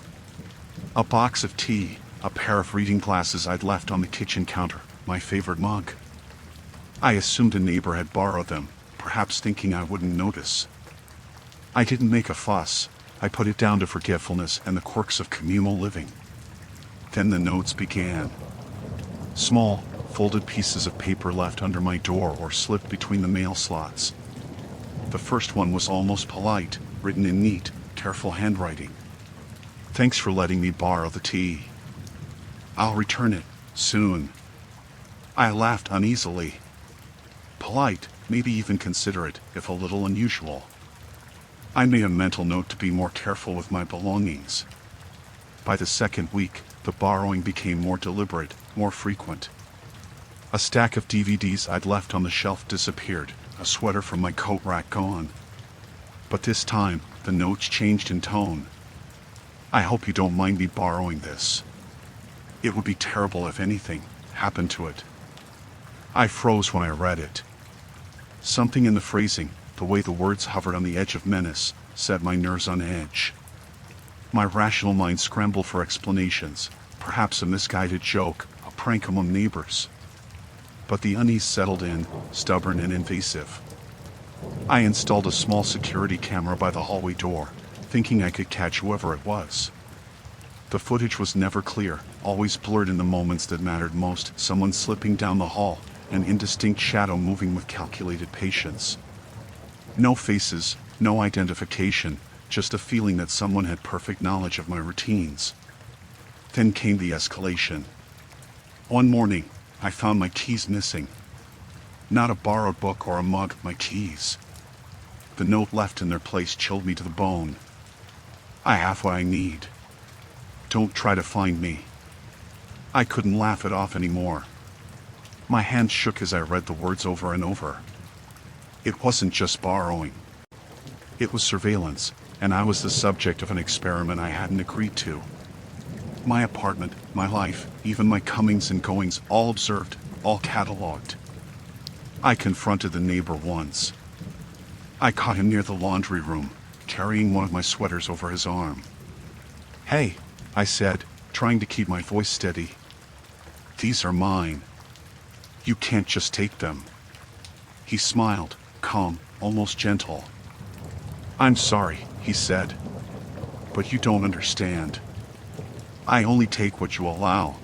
A box of tea, a pair of reading glasses I'd left on the kitchen counter, my favorite mug. I assumed a neighbor had borrowed them, perhaps thinking I wouldn't notice. I didn't make a fuss, I put it down to forgetfulness and the quirks of communal living. Then the notes began. Small, folded pieces of paper left under my door or slipped between the mail slots. The first one was almost polite, written in neat, careful handwriting. Thanks for letting me borrow the tea. I'll return it, soon. I laughed uneasily. Polite, maybe even considerate, if a little unusual. I made a mental note to be more careful with my belongings. By the second week, the borrowing became more deliberate, more frequent. A stack of DVDs I'd left on the shelf disappeared, a sweater from my coat rack gone. But this time, the notes changed in tone. I hope you don't mind me borrowing this. It would be terrible if anything happened to it. I froze when I read it. Something in the phrasing, the way the words hovered on the edge of menace, set my nerves on edge. My rational mind scrambled for explanations, perhaps a misguided joke, a prank among neighbors. But the unease settled in, stubborn and invasive. I installed a small security camera by the hallway door, thinking I could catch whoever it was. The footage was never clear, always blurred in the moments that mattered most, someone slipping down the hall, an indistinct shadow moving with calculated patience. No faces, no identification, just a feeling that someone had perfect knowledge of my routines. Then came the escalation. One morning, I found my keys missing. Not a borrowed book or a mug, my keys. The note left in their place chilled me to the bone. I have what I need. Don't try to find me. I couldn't laugh it off anymore. My hands shook as I read the words over and over. It wasn't just borrowing. It was surveillance, and I was the subject of an experiment I hadn't agreed to. My apartment, my life, even my comings and goings, all observed, all catalogued. I confronted the neighbor once. I caught him near the laundry room, carrying one of my sweaters over his arm. "Hey," I said, trying to keep my voice steady. "These are mine. You can't just take them." He smiled, calm, almost gentle. "I'm sorry," he said, "but you don't understand. I only take what you allow.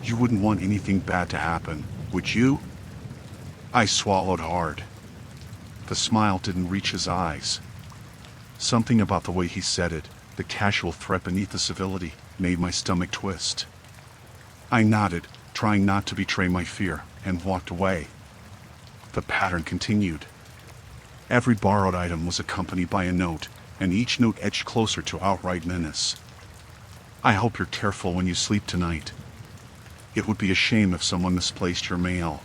You wouldn't want anything bad to happen, would you?" I swallowed hard. The smile didn't reach his eyes. Something about the way he said it, the casual threat beneath the civility, made my stomach twist. I nodded, trying not to betray my fear, and walked away. The pattern continued. Every borrowed item was accompanied by a note, and each note edged closer to outright menace. "I hope you're careful when you sleep tonight. It would be a shame if someone misplaced your mail.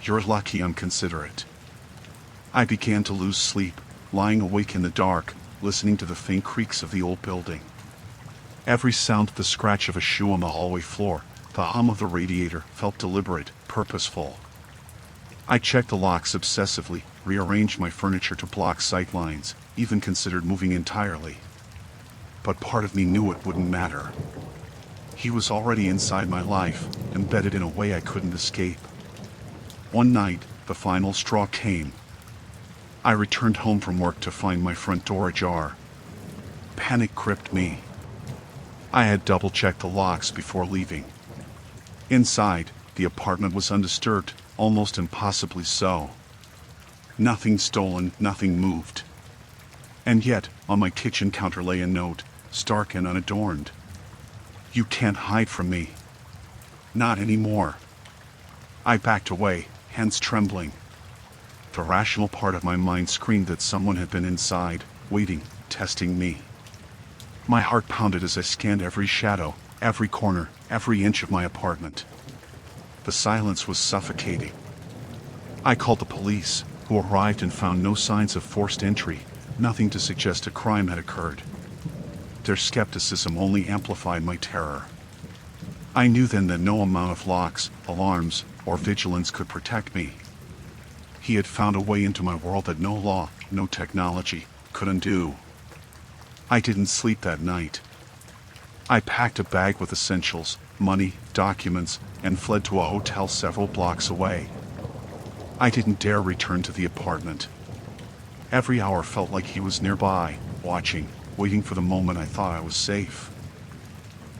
You're lucky I'm considerate." I began to lose sleep, lying awake in the dark, listening to the faint creaks of the old building. Every sound, the scratch of a shoe on the hallway floor, the hum of the radiator, felt deliberate, purposeful. I checked the locks obsessively, rearranged my furniture to block sightlines, even considered moving entirely. But part of me knew it wouldn't matter. He was already inside my life, embedded in a way I couldn't escape. One night, the final straw came. I returned home from work to find my front door ajar. Panic gripped me. I had double-checked the locks before leaving. Inside, the apartment was undisturbed, almost impossibly so. Nothing stolen, nothing moved. And yet, on my kitchen counter lay a note, stark and unadorned. "You can't hide from me. Not anymore." I backed away, hands trembling. The rational part of my mind screamed that someone had been inside, waiting, testing me. My heart pounded as I scanned every shadow, every corner, every inch of my apartment. The silence was suffocating. I called the police, who arrived and found no signs of forced entry, nothing to suggest a crime had occurred. Their skepticism only amplified my terror. I knew then that no amount of locks, alarms, or vigilance could protect me. He had found a way into my world that no law, no technology, could undo. I didn't sleep that night. I packed a bag with essentials, money, documents, and fled to a hotel several blocks away. I didn't dare return to the apartment. Every hour felt like he was nearby, watching, waiting for the moment I thought I was safe.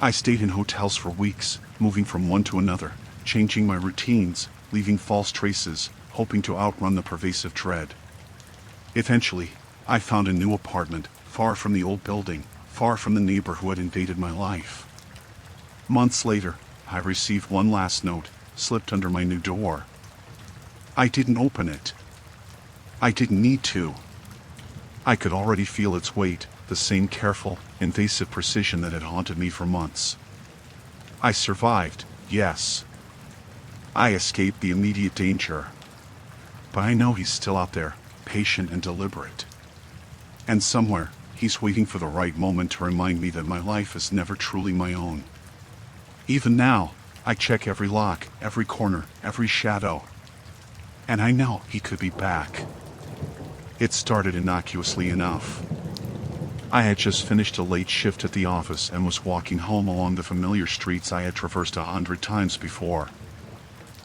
I stayed in hotels for weeks, moving from one to another, changing my routines, leaving false traces, hoping to outrun the pervasive dread. Eventually, I found a new apartment, far from the old building, far from the neighbor who had invaded my life. Months later, I received one last note, slipped under my new door. I didn't open it. I didn't need to. I could already feel its weight, the same careful, invasive precision that had haunted me for months. I survived, yes. I escaped the immediate danger. But I know he's still out there, patient and deliberate. And somewhere, he's waiting for the right moment to remind me that my life is never truly my own. Even now, I check every lock, every corner, every shadow. And I know he could be back. It started innocuously enough. I had just finished a late shift at the office and was walking home along the familiar streets I had traversed 100 times before.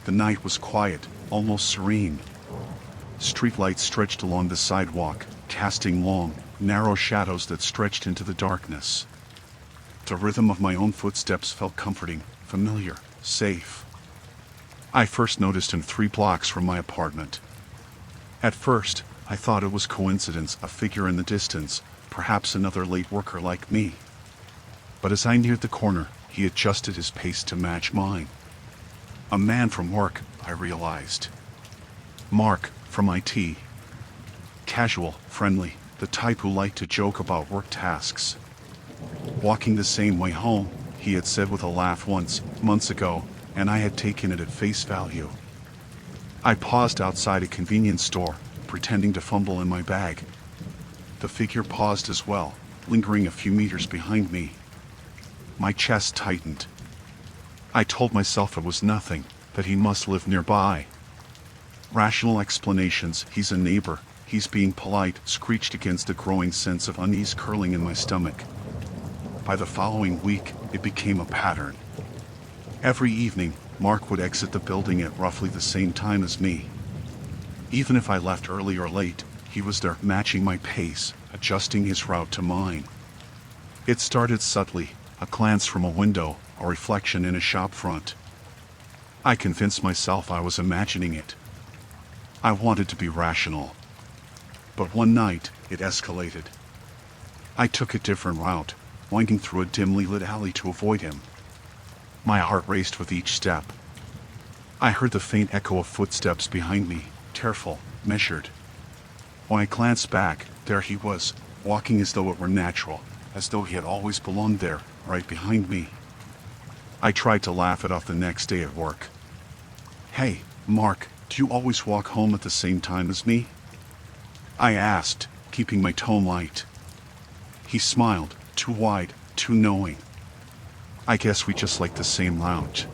The night was quiet, almost serene. Streetlights stretched along the sidewalk, casting long, narrow shadows that stretched into the darkness. The rhythm of my own footsteps felt comforting, familiar, safe. I first noticed him 3 blocks from my apartment. At first, I thought it was coincidence, a figure in the distance, perhaps another late worker like me. But as I neared the corner, he adjusted his pace to match mine. A man from work, I realized. Mark, from IT. Casual, friendly, the type who liked to joke about work tasks. Walking the same way home, he had said with a laugh once, months ago, and I had taken it at face value. I paused outside a convenience store, pretending to fumble in my bag. The figure paused as well, lingering a few meters behind me. My chest tightened. I told myself it was nothing, that he must live nearby. Rational explanations, he's a neighbor, he's being polite, screeched against a growing sense of unease curling in my stomach. By the following week, it became a pattern. Every evening, Mark would exit the building at roughly the same time as me. Even if I left early or late, he was there, matching my pace, adjusting his route to mine. It started subtly, a glance from a window, a reflection in a shop front. I convinced myself I was imagining it. I wanted to be rational. But one night, it escalated. I took a different route, winding through a dimly lit alley to avoid him. My heart raced with each step. I heard the faint echo of footsteps behind me, careful, measured. When I glanced back, there he was, walking as though it were natural, as though he had always belonged there, right behind me. I tried to laugh it off the next day at work. "Hey, Mark, do you always walk home at the same time as me?" I asked, keeping my tone light. He smiled, too wide, too knowing. "I guess we just like the same lounge."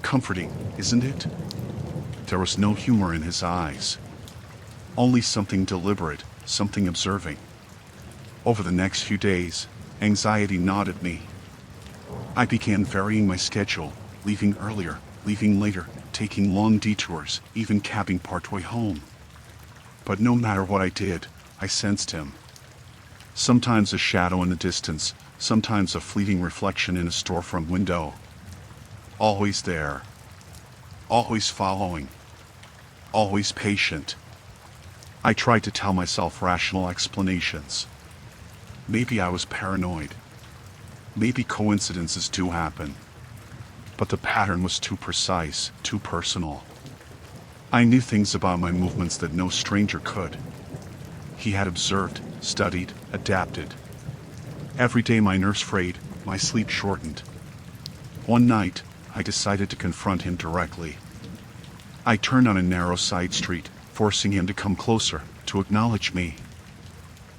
Comforting, isn't it? There was no humor in his eyes. Only something deliberate, something observing. Over the next few days, anxiety gnawed at me. I began varying my schedule, leaving earlier, leaving later, taking long detours, even cabbing partway home. But no matter what I did, I sensed him. Sometimes a shadow in the distance, sometimes a fleeting reflection in a storefront window. Always there. Always following. Always patient. I tried to tell myself rational explanations. Maybe I was paranoid. Maybe coincidences do happen. But the pattern was too precise, too personal. I knew things about my movements that no stranger could. He had observed, studied, adapted. Every day my nerves frayed, my sleep shortened. One night, I decided to confront him directly. I turned on a narrow side street, forcing him to come closer, to acknowledge me.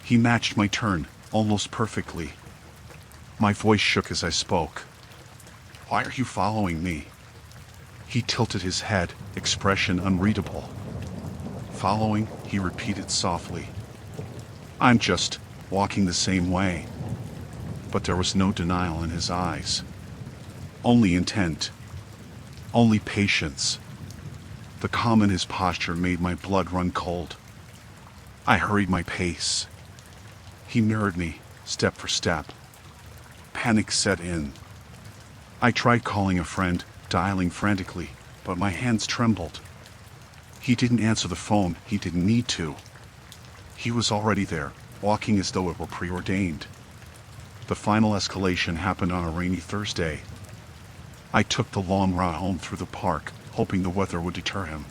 He matched my turn, almost perfectly. My voice shook as I spoke. "Why are you following me?" He tilted his head, expression unreadable. "Following," he repeated softly. "I'm just walking the same way." But there was no denial in his eyes. Only intent. Only patience. The calm in his posture made my blood run cold. I hurried my pace. He mirrored me, step for step. Panic set in. I tried calling a friend, dialing frantically, but my hands trembled. He didn't answer the phone, he didn't need to. He was already there, walking as though it were preordained. The final escalation happened on a rainy Thursday. I took the long route home through the park, hoping the weather would deter him.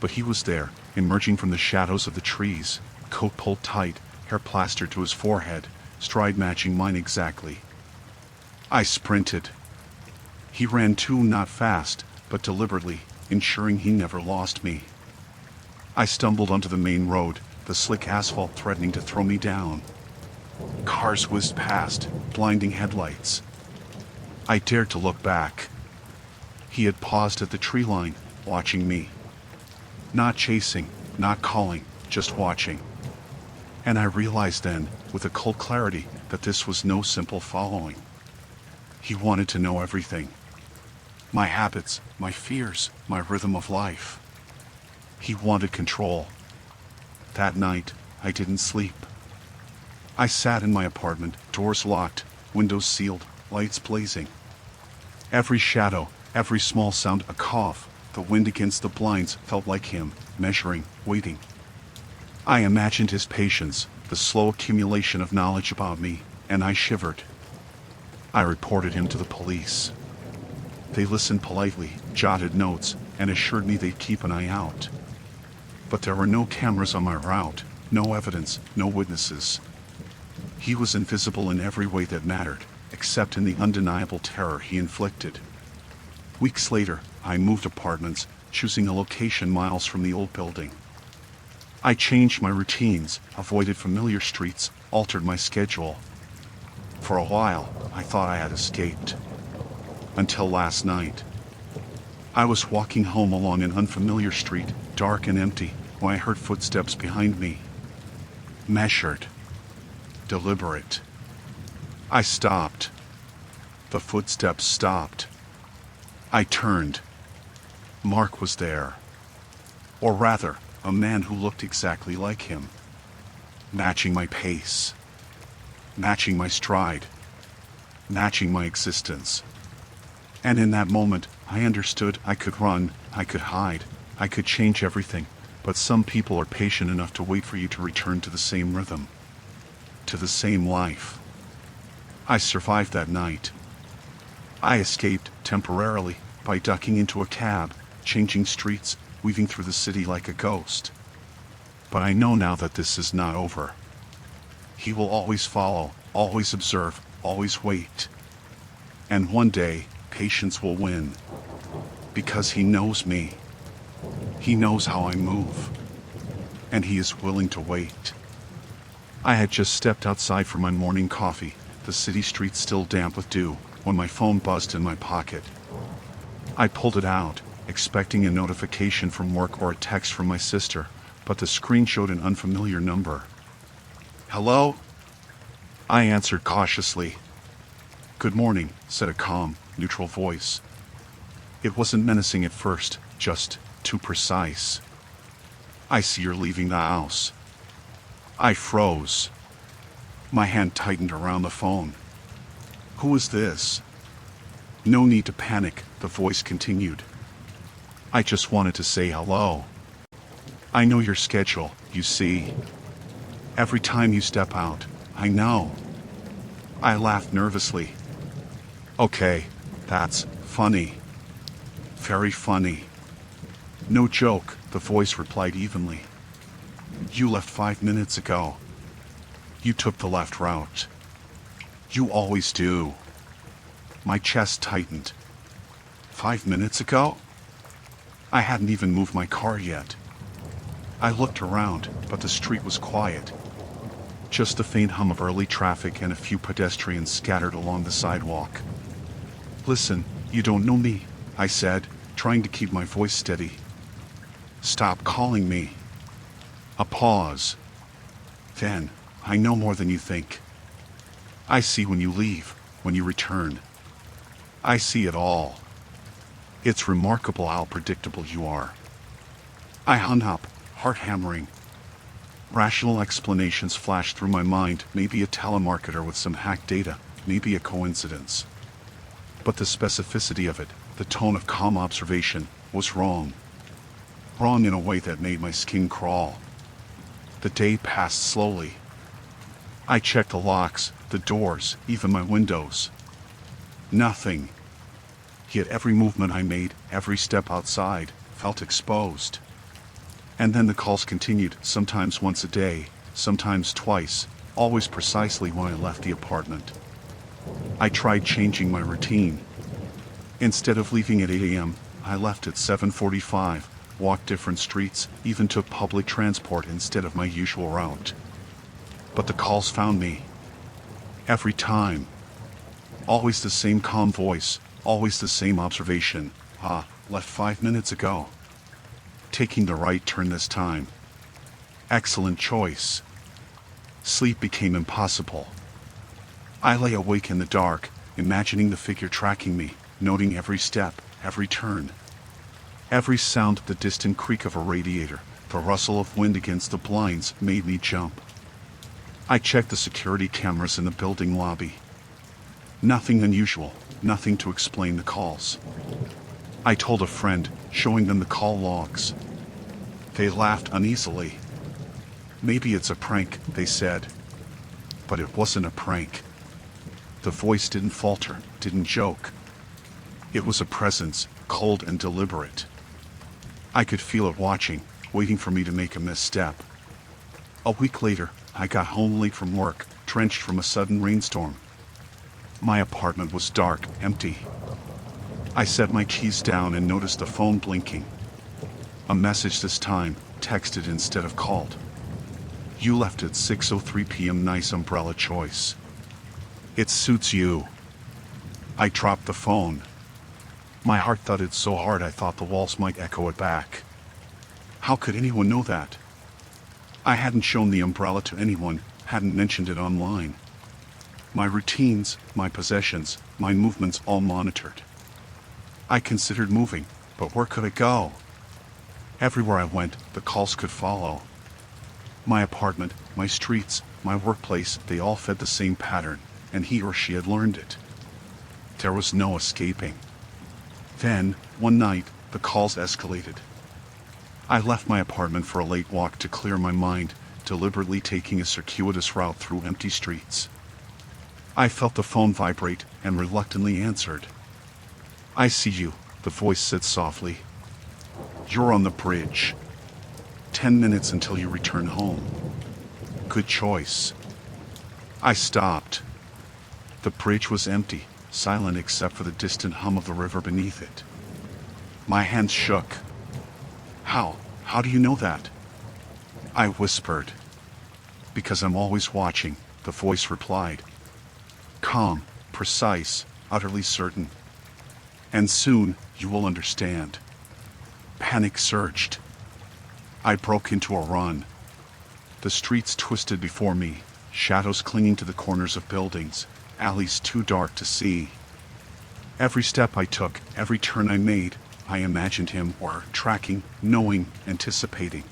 But he was there, emerging from the shadows of the trees, coat pulled tight, hair plastered to his forehead, stride matching mine exactly. I sprinted. He ran too, not fast, but deliberately, ensuring he never lost me. I stumbled onto the main road, the slick asphalt threatening to throw me down. Cars whizzed past, blinding headlights. I dared to look back. He had paused at the tree line, watching me. Not chasing, not calling, just watching. And I realized then, with a cold clarity, that this was no simple following. He wanted to know everything. My habits, my fears, my rhythm of life. He wanted control. That night, I didn't sleep. I sat in my apartment, doors locked, windows sealed, lights blazing. Every shadow, every small sound, a cough, the wind against the blinds felt like him, measuring, waiting. I imagined his patience, the slow accumulation of knowledge about me, and I shivered. I reported him to the police. They listened politely, jotted notes, and assured me they'd keep an eye out. But there were no cameras on my route, no evidence, no witnesses. He was invisible in every way that mattered, except in the undeniable terror he inflicted. Weeks later, I moved apartments, choosing a location miles from the old building. I changed my routines, avoided familiar streets, altered my schedule. For a while, I thought I had escaped. Until last night. I was walking home along an unfamiliar street, dark and empty, when I heard footsteps behind me. Measured. Deliberate. I stopped. The footsteps stopped. I turned. Mark was there. Or rather, a man who looked exactly like him. Matching my pace. Matching my stride. Matching my existence. And in that moment, I understood I could run, I could hide, I could change everything, but some people are patient enough to wait for you to return to the same rhythm. To the same life. I survived that night. I escaped, temporarily, by ducking into a cab, changing streets, weaving through the city like a ghost. But I know now that this is not over. He will always follow, always observe, always wait. And one day, patience will win. Because he knows me. He knows how I move. And he is willing to wait. I had just stepped outside for my morning coffee, the city streets still damp with dew, when my phone buzzed in my pocket. I pulled it out, expecting a notification from work or a text from my sister, but the screen showed an unfamiliar number. Hello? I answered cautiously. Good morning, said a calm, neutral voice. It wasn't menacing at first, just too precise. I see you're leaving the house. I froze. My hand tightened around the phone. Who is this? No need to panic, the voice continued. I just wanted to say hello. I know your schedule, you see. Every time you step out, I know. I laughed nervously. Okay, that's funny. Very funny. No joke, the voice replied evenly. You left 5 minutes ago. You took the left route. You always do. My chest tightened. 5 minutes ago? I hadn't even moved my car yet. I looked around, but the street was quiet. Just the faint hum of early traffic and a few pedestrians scattered along the sidewalk. Listen, you don't know me, I said, trying to keep my voice steady. Stop calling me. A pause. Then, I know more than you think. I see when you leave, when you return. I see it all. It's remarkable how predictable you are. I hung up, heart hammering. Rational explanations flashed through my mind, maybe a telemarketer with some hacked data, maybe a coincidence. But the specificity of it, the tone of calm observation, was wrong. Wrong in a way that made my skin crawl. The day passed slowly. I checked the locks, the doors, even my windows. Nothing. Yet every movement I made, every step outside, felt exposed. And then the calls continued, sometimes once a day, sometimes twice, always precisely when I left the apartment. I tried changing my routine. Instead of leaving at 8 a.m., I left at 7:45, walked different streets, even took public transport instead of my usual route. But the calls found me. Every time. Always the same calm voice, always the same observation. Left 5 minutes ago. Taking the right turn this time. Excellent choice. Sleep became impossible. I lay awake in the dark, imagining the figure tracking me, noting every step, every turn. Every sound, the distant creak of a radiator, the rustle of wind against the blinds made me jump. I checked the security cameras in the building lobby. Nothing unusual, nothing to explain the calls. I told a friend, showing them the call logs. They laughed uneasily. Maybe it's a prank, they said. But it wasn't a prank. The voice didn't falter, didn't joke. It was a presence, cold and deliberate. I could feel it watching, waiting for me to make a misstep. A week later, I got home late from work, drenched from a sudden rainstorm. My apartment was dark, empty. I set my keys down and noticed the phone blinking. A message this time, texted instead of called. You left at 6:03 p.m. Nice umbrella choice. It suits you. I dropped the phone. My heart thudded so hard I thought the walls might echo it back. How could anyone know that? I hadn't shown the umbrella to anyone, hadn't mentioned it online. My routines, my possessions, my movements all monitored. I considered moving, but where could I go? Everywhere I went, the calls could follow. My apartment, my streets, my workplace, they all fed the same pattern, and he or she had learned it. There was no escaping. Then, one night, the calls escalated. I left my apartment for a late walk to clear my mind, deliberately taking a circuitous route through empty streets. I felt the phone vibrate and reluctantly answered. I see you, the voice said softly. You're on the bridge. 10 minutes until you return home. Good choice. I stopped. The bridge was empty, silent except for the distant hum of the river beneath it. My hands shook. How do you know that? I whispered. Because I'm always watching, the voice replied. Calm, precise, utterly certain. And soon, you will understand. Panic surged. I broke into a run. The streets twisted before me, shadows clinging to the corners of buildings, alleys too dark to see. Every step I took, every turn I made, I imagined him or tracking, knowing, anticipating.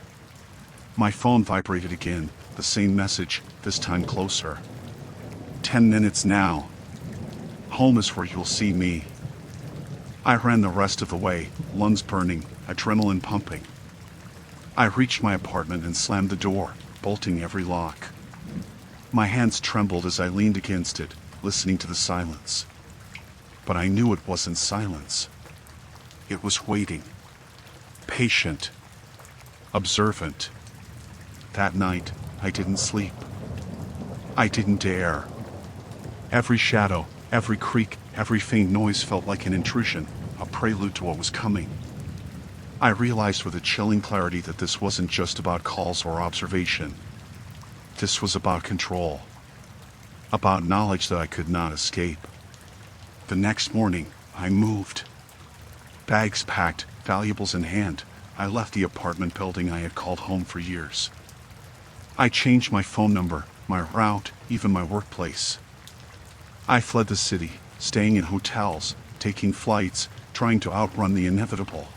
My phone vibrated again, the same message, this time closer. 10 minutes now. Home is where you'll see me. I ran the rest of the way, lungs burning, adrenaline pumping. I reached my apartment and slammed the door, bolting every lock. My hands trembled as I leaned against it, listening to the silence. But I knew it wasn't silence. It was waiting. Patient. Observant. That night, I didn't sleep. I didn't dare. Every shadow, every creak, every faint noise felt like an intrusion, a prelude to what was coming. I realized with a chilling clarity that this wasn't just about calls or observation. This was about control. About knowledge that I could not escape. The next morning, I moved. Bags packed, valuables in hand, I left the apartment building I had called home for years. I changed my phone number, my route, even my workplace. I fled the city, staying in hotels, taking flights, trying to outrun the inevitable.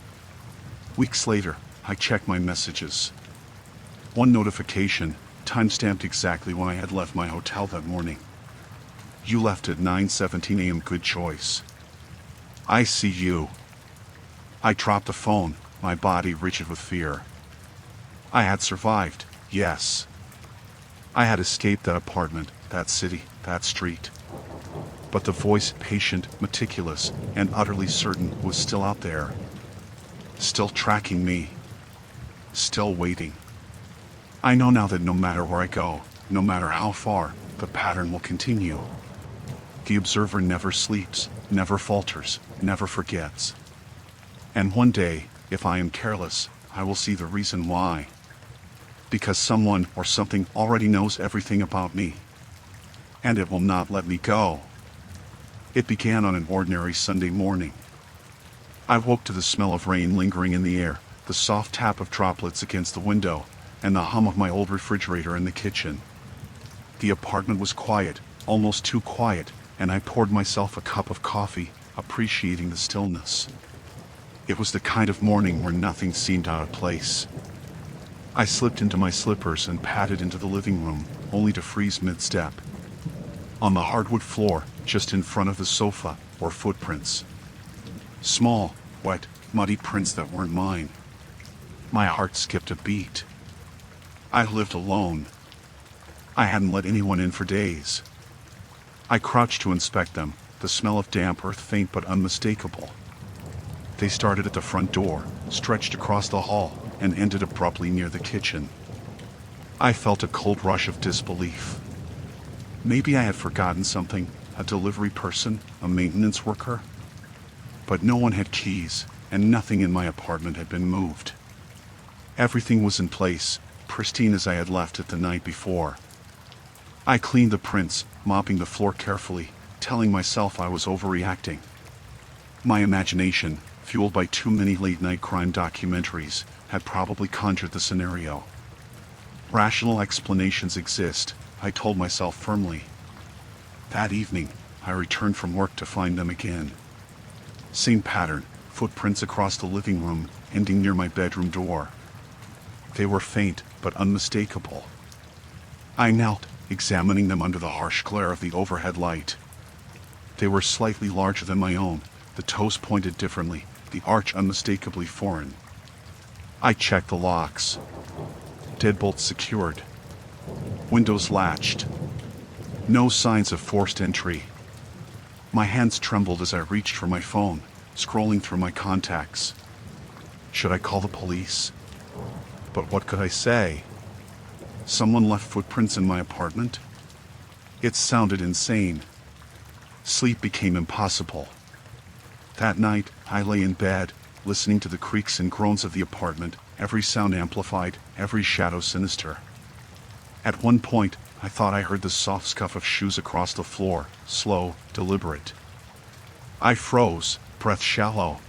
Weeks later, I checked my messages. One notification, time-stamped exactly when I had left my hotel that morning. You left at 9:17 a.m. Good choice. I see you. I dropped the phone, my body rigid with fear. I had survived, yes. I had escaped that apartment, that city, that street. But the voice, patient, meticulous, and utterly certain, was still out there. Still tracking me. Still waiting. I know now that no matter where I go, no matter how far, the pattern will continue. The observer never sleeps, never falters, never forgets. And one day, if I am careless, I will see the reason why. Because someone or something already knows everything about me. And it will not let me go. It began on an ordinary Sunday morning. I woke to the smell of rain lingering in the air, the soft tap of droplets against the window, and the hum of my old refrigerator in the kitchen. The apartment was quiet, almost too quiet, and I poured myself a cup of coffee, appreciating the stillness. It was the kind of morning where nothing seemed out of place. I slipped into my slippers and padded into the living room, only to freeze mid-step. On the hardwood floor, just in front of the sofa, were footprints. Small, wet, muddy prints that weren't mine. My heart skipped a beat. I lived alone. I hadn't let anyone in for days. I crouched to inspect them, the smell of damp earth faint but unmistakable. They started at the front door, stretched across the hall, and ended abruptly near the kitchen. I felt a cold rush of disbelief. Maybe I had forgotten something, a delivery person, a maintenance worker. But no one had keys, and nothing in my apartment had been moved. Everything was in place, pristine as I had left it the night before. I cleaned the prints, mopping the floor carefully, telling myself I was overreacting. My imagination, fueled by too many late-night crime documentaries, had probably conjured the scenario. Rational explanations exist, I told myself firmly. That evening, I returned from work to find them again. Same pattern, footprints across the living room, ending near my bedroom door. They were faint, but unmistakable. I knelt, examining them under the harsh glare of the overhead light. They were slightly larger than my own, the toes pointed differently, the arch unmistakably foreign. I checked the locks. Deadbolts secured. Windows latched. No signs of forced entry. My hands trembled as I reached for my phone, scrolling through my contacts. Should I call the police? But what could I say? Someone left footprints in my apartment? It sounded insane. Sleep became impossible. That night, I lay in bed, listening to the creaks and groans of the apartment, every sound amplified, every shadow sinister. At one point, I thought I heard the soft scuff of shoes across the floor, slow, deliberate. I froze, breath shallow.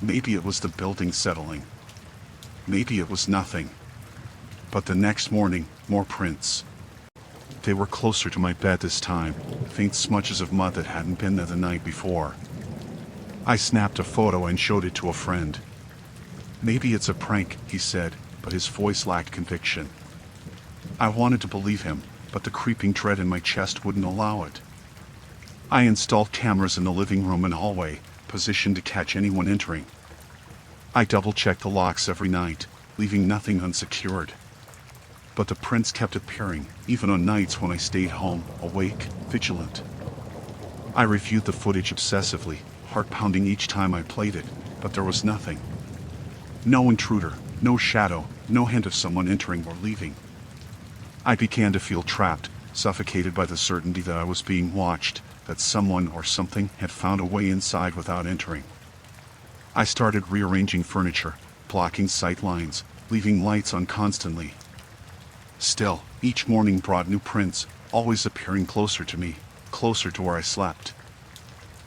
Maybe it was the building settling. Maybe it was nothing. But the next morning, more prints. They were closer to my bed this time, faint smudges of mud that hadn't been there the night before. I snapped a photo and showed it to a friend. Maybe it's a prank, he said, but his voice lacked conviction. I wanted to believe him, but the creeping dread in my chest wouldn't allow it. I installed cameras in the living room and hallway, positioned to catch anyone entering. I double-checked the locks every night, leaving nothing unsecured. But the prints kept appearing, even on nights when I stayed home, awake, vigilant. I reviewed the footage obsessively, heart pounding each time I played it, but there was nothing. No intruder, no shadow, no hint of someone entering or leaving. I began to feel trapped, suffocated by the certainty that I was being watched, that someone or something had found a way inside without entering. I started rearranging furniture, blocking sight lines, leaving lights on constantly. Still, each morning brought new prints, always appearing closer to me, closer to where I slept.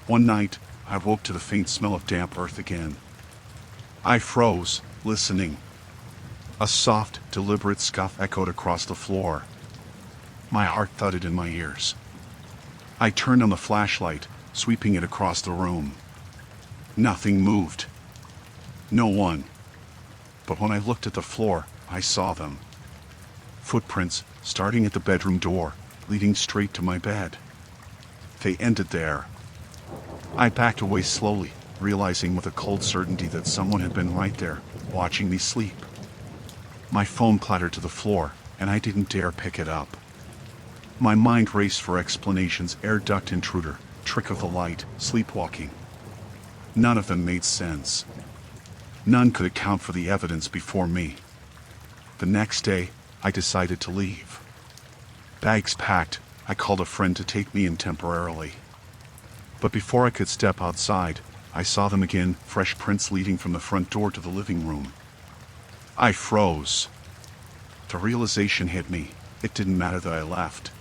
One night, I woke to the faint smell of damp earth again. I froze, listening. A soft, deliberate scuff echoed across the floor. My heart thudded in my ears. I turned on the flashlight, sweeping it across the room. Nothing moved. No one. But when I looked at the floor, I saw them. Footprints, starting at the bedroom door, leading straight to my bed. They ended there. I backed away slowly, realizing with a cold certainty that someone had been right there, watching me sleep. My phone clattered to the floor, and I didn't dare pick it up. My mind raced for explanations: air duct intruder, trick of the light, sleepwalking. None of them made sense. None could account for the evidence before me. The next day, I decided to leave. Bags packed, I called a friend to take me in temporarily. But before I could step outside, I saw them again, fresh prints leading from the front door to the living room. I froze. The realization hit me: it didn't matter that I left.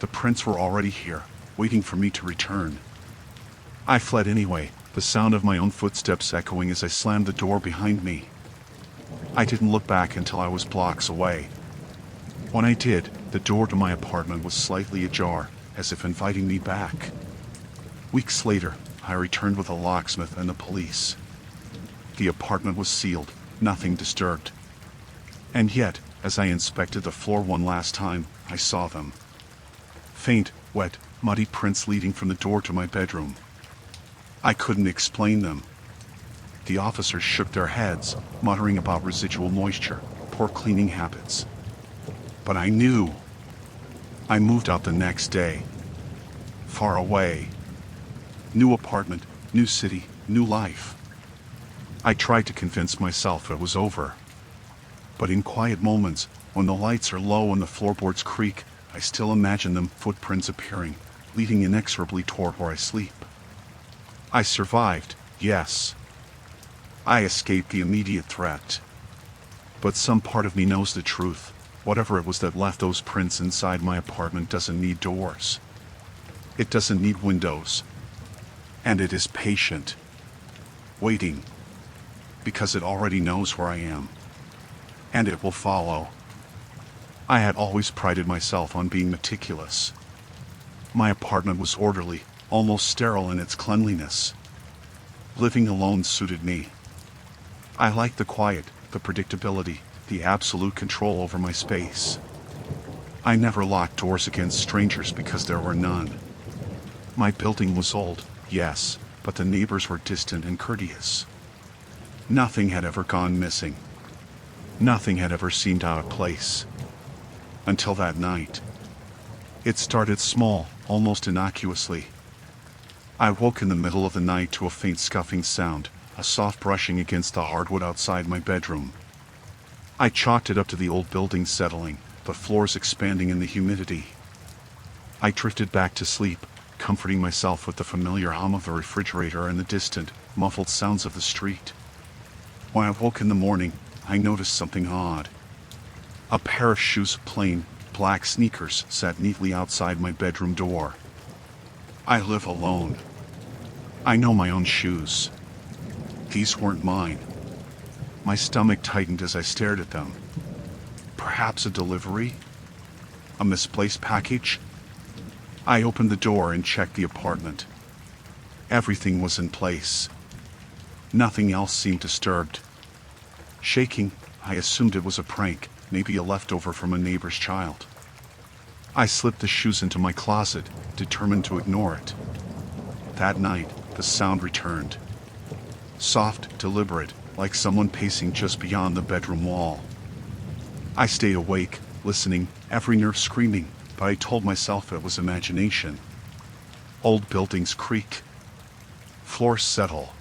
The prints were already here, waiting for me to return. I fled anyway, the sound of my own footsteps echoing as I slammed the door behind me. I didn't look back until I was blocks away. When I did, the door to my apartment was slightly ajar, as if inviting me back. Weeks later, I returned with a locksmith and the police. The apartment was sealed, nothing disturbed. And yet, as I inspected the floor one last time, I saw them. Faint, wet, muddy prints leading from the door to my bedroom. I couldn't explain them. The officers shook their heads, muttering about residual moisture, poor cleaning habits. But I knew. I moved out the next day. Far away. New apartment, new city, new life. I tried to convince myself it was over. But in quiet moments, when the lights are low and the floorboards creak, I still imagine them, footprints appearing, leading inexorably toward where I sleep. I survived, yes. I escaped the immediate threat. But some part of me knows the truth. Whatever it was that left those prints inside my apartment doesn't need doors. It doesn't need windows. And it is patient. Waiting. Because it already knows where I am. And it will follow. I had always prided myself on being meticulous. My apartment was orderly, almost sterile in its cleanliness. Living alone suited me. I liked the quiet, the predictability, the absolute control over my space. I never locked doors against strangers because there were none. My building was old, yes, but the neighbors were distant and courteous. Nothing had ever gone missing. Nothing had ever seemed out of place. Until that night. It started small, almost innocuously. I woke in the middle of the night to a faint scuffing sound, a soft brushing against the hardwood outside my bedroom. I chalked it up to the old building settling, the floors expanding in the humidity. I drifted back to sleep, comforting myself with the familiar hum of the refrigerator and the distant, muffled sounds of the street. When I woke in the morning, I noticed something odd. A pair of shoes, plain, black sneakers, sat neatly outside my bedroom door. I live alone. I know my own shoes. These weren't mine. My stomach tightened as I stared at them. Perhaps a delivery? A misplaced package? I opened the door and checked the apartment. Everything was in place. Nothing else seemed disturbed. Shaking, I assumed it was a prank, maybe a leftover from a neighbor's child. I slipped the shoes into my closet, determined to ignore it. That night, the sound returned. Soft, deliberate, like someone pacing just beyond the bedroom wall. I stayed awake, listening, every nerve screaming, but I told myself it was imagination. Old buildings creak. Floors settle.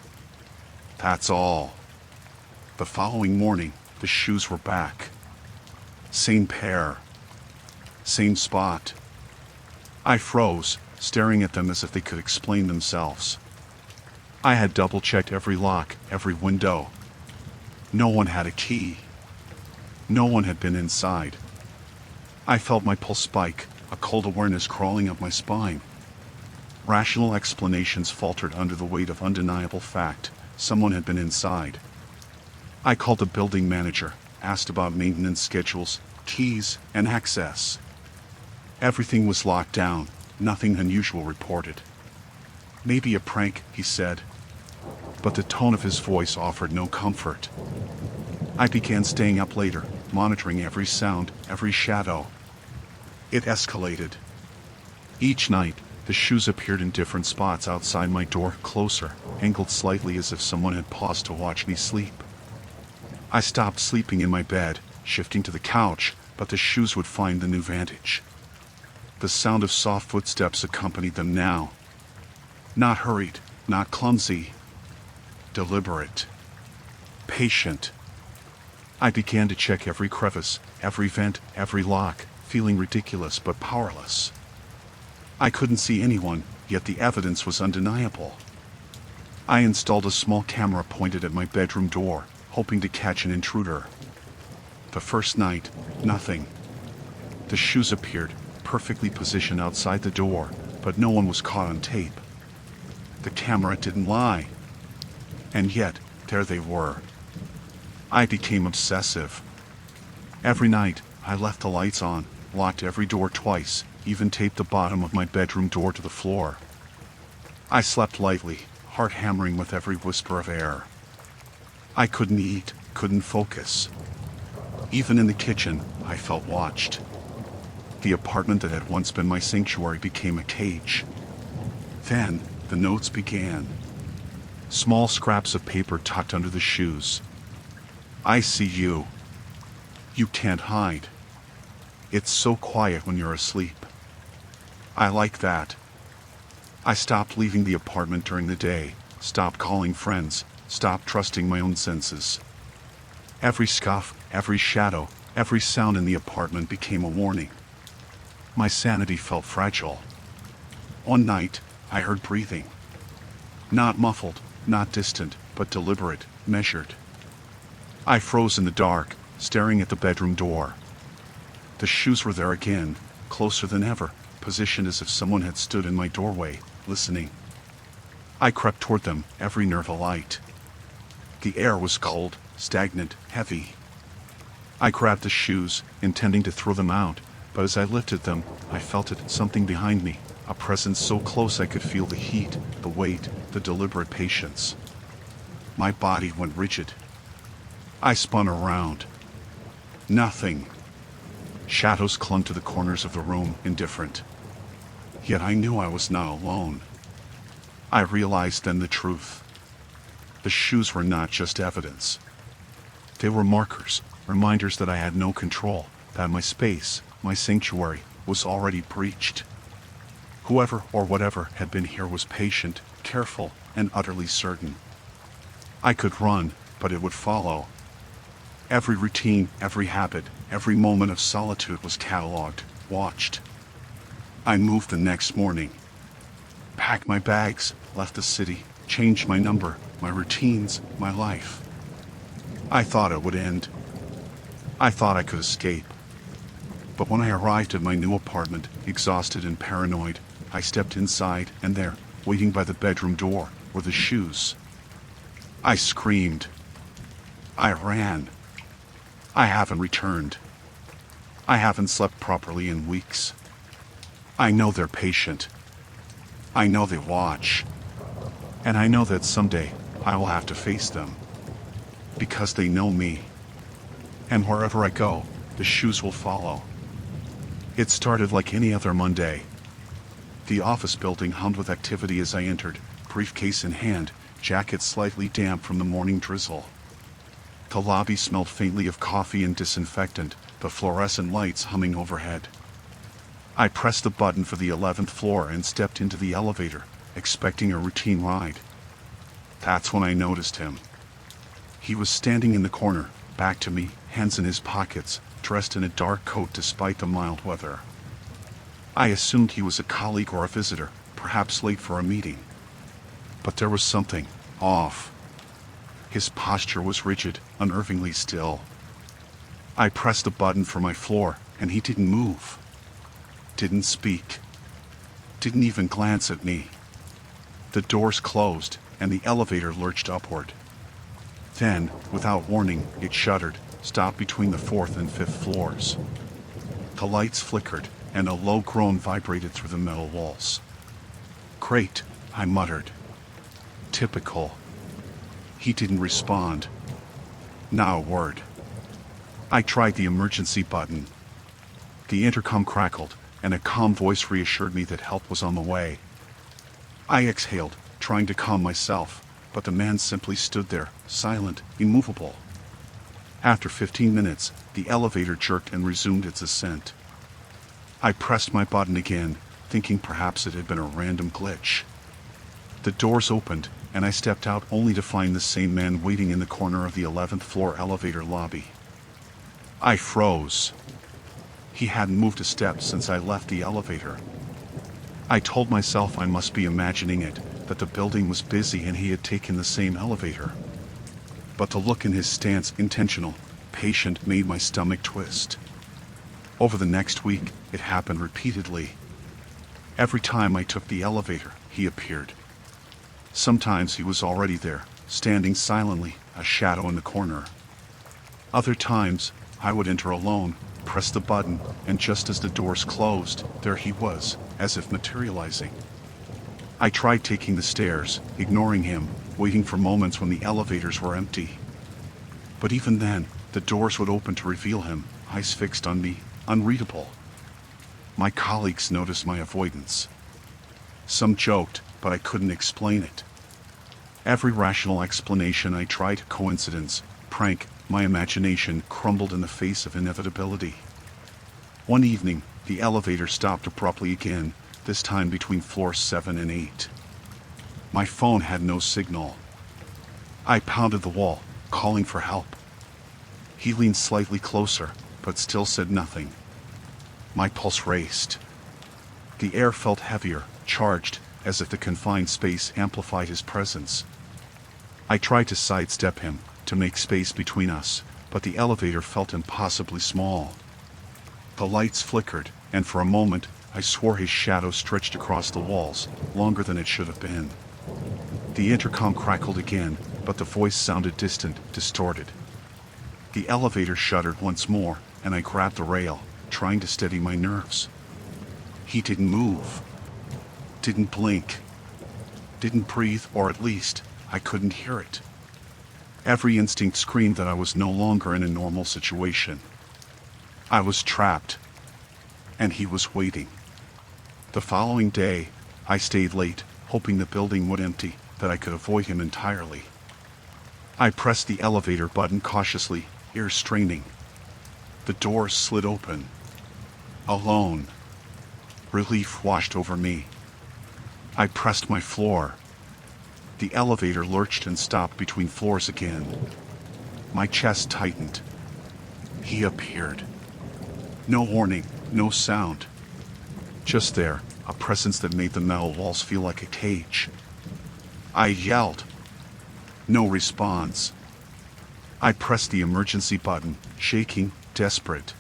That's all. The following morning, the shoes were back. Same pair. Same spot. I froze, staring at them as if they could explain themselves. I had double-checked every lock, every window. No one had a key. No one had been inside. I felt my pulse spike, a cold awareness crawling up my spine. Rational explanations faltered under the weight of undeniable fact. Someone had been inside. I called the building manager, asked about maintenance schedules, keys, and access. Everything was locked down, nothing unusual reported. Maybe a prank, he said. But the tone of his voice offered no comfort. I began staying up later, monitoring every sound, every shadow. It escalated. Each night, the shoes appeared in different spots outside my door, closer, angled slightly as if someone had paused to watch me sleep. I stopped sleeping in my bed, shifting to the couch, but the shoes would find the new vantage. The sound of soft footsteps accompanied them now. Not hurried, not clumsy. Deliberate. Patient. I began to check every crevice, every vent, every lock, feeling ridiculous but powerless. I couldn't see anyone, yet the evidence was undeniable. I installed a small camera pointed at my bedroom door, hoping to catch an intruder. The first night, nothing. The shoes appeared, perfectly positioned outside the door, but no one was caught on tape. The camera didn't lie. And yet, there they were. I became obsessive. Every night, I left the lights on, locked every door twice, even taped the bottom of my bedroom door to the floor. I slept lightly, heart hammering with every whisper of air. I couldn't eat, couldn't focus. Even in the kitchen, I felt watched. The apartment that had once been my sanctuary became a cage. Then, the notes began. Small scraps of paper tucked under the shoes. I see you. You can't hide. It's so quiet when you're asleep. I like that. I stopped leaving the apartment during the day, stopped calling friends, stopped trusting my own senses. Every scuff, every shadow, every sound in the apartment became a warning. My sanity felt fragile. One night, I heard breathing. Not muffled, not distant, but deliberate, measured. I froze in the dark, staring at the bedroom door. The shoes were there again, closer than ever, positioned as if someone had stood in my doorway, listening. I crept toward them, every nerve alight. The air was cold, stagnant, heavy. I grabbed the shoes, intending to throw them out, but as I lifted them, I felt it, something behind me, a presence so close I could feel the heat, the weight, the deliberate patience. My body went rigid. I spun around. Nothing. Shadows clung to the corners of the room, indifferent. Yet I knew I was not alone. I realized then the truth. The shoes were not just evidence. They were markers, reminders that I had no control, that my space, my sanctuary, was already breached. Whoever or whatever had been here was patient, careful, and utterly certain. I could run, but it would follow. Every routine, every habit, every moment of solitude was catalogued, watched. I moved the next morning. Packed my bags, left the city, changed my number, my routines, my life. I thought it would end. I thought I could escape. But when I arrived at my new apartment, exhausted and paranoid, I stepped inside, and there, waiting by the bedroom door, were the shoes. I screamed. I ran. I haven't returned. I haven't slept properly in weeks. I know they're patient. I know they watch. And I know that someday I will have to face them. Because they know me. And wherever I go, the shoes will follow. It started like any other Monday. The office building hummed with activity as I entered, briefcase in hand, jacket slightly damp from the morning drizzle. The lobby smelled faintly of coffee and disinfectant, the fluorescent lights humming overhead. I pressed the button for the 11th floor and stepped into the elevator, expecting a routine ride. That's when I noticed him. He was standing in the corner, back to me, hands in his pockets, dressed in a dark coat despite the mild weather. I assumed he was a colleague or a visitor, perhaps late for a meeting. But there was something off. His posture was rigid, unnervingly still. I pressed the button for my floor, and he didn't move. Didn't speak. Didn't even glance at me. The doors closed, and the elevator lurched upward. Then, without warning, it shuddered, stopped between the 4th and 5th floors. The lights flickered, and a low groan vibrated through the metal walls. Great, I muttered. Typical. He didn't respond. Not a word. I tried the emergency button. The intercom crackled, and a calm voice reassured me that help was on the way. I exhaled, trying to calm myself, but the man simply stood there, silent, immovable. After 15 minutes, the elevator jerked and resumed its ascent. I pressed my button again, thinking perhaps it had been a random glitch. The doors opened, and I stepped out only to find the same man waiting in the corner of the 11th floor elevator lobby. I froze. He hadn't moved a step since I left the elevator. I told myself I must be imagining it, that the building was busy and he had taken the same elevator. But the look in his stance, intentional, patient, made my stomach twist. Over the next week, it happened repeatedly. Every time I took the elevator, he appeared. Sometimes he was already there, standing silently, a shadow in the corner. Other times, I would enter alone, press the button, and just as the doors closed, there he was, as if materializing. I tried taking the stairs, ignoring him, waiting for moments when the elevators were empty. But even then, the doors would open to reveal him, eyes fixed on me, unreadable. My colleagues noticed my avoidance. Some joked, but I couldn't explain it. Every rational explanation I tried, coincidence, prank, my imagination crumbled in the face of inevitability. One evening, the elevator stopped abruptly again, this time between floors 7 and 8. My phone had no signal. I pounded the wall, calling for help. He leaned slightly closer, but still said nothing. My pulse raced. The air felt heavier, charged, as if the confined space amplified his presence. I tried to sidestep him, to make space between us, but the elevator felt impossibly small. The lights flickered, and for a moment, I swore his shadow stretched across the walls, longer than it should have been. The intercom crackled again, but the voice sounded distant, distorted. The elevator shuddered once more, and I grabbed the rail, trying to steady my nerves. He didn't move. Didn't blink. Didn't breathe, or at least, I couldn't hear it. Every instinct screamed that I was no longer in a normal situation. I was trapped. And he was waiting. The following day, I stayed late, hoping the building would empty, that I could avoid him entirely. I pressed the elevator button cautiously, ears straining. The doors slid open. Alone. Relief washed over me. I pressed my floor. The elevator lurched and stopped between floors again. My chest tightened. He appeared. No warning, no sound. Just there, a presence that made the metal walls feel like a cage. I yelled. No response. I pressed the emergency button, shaking, desperate.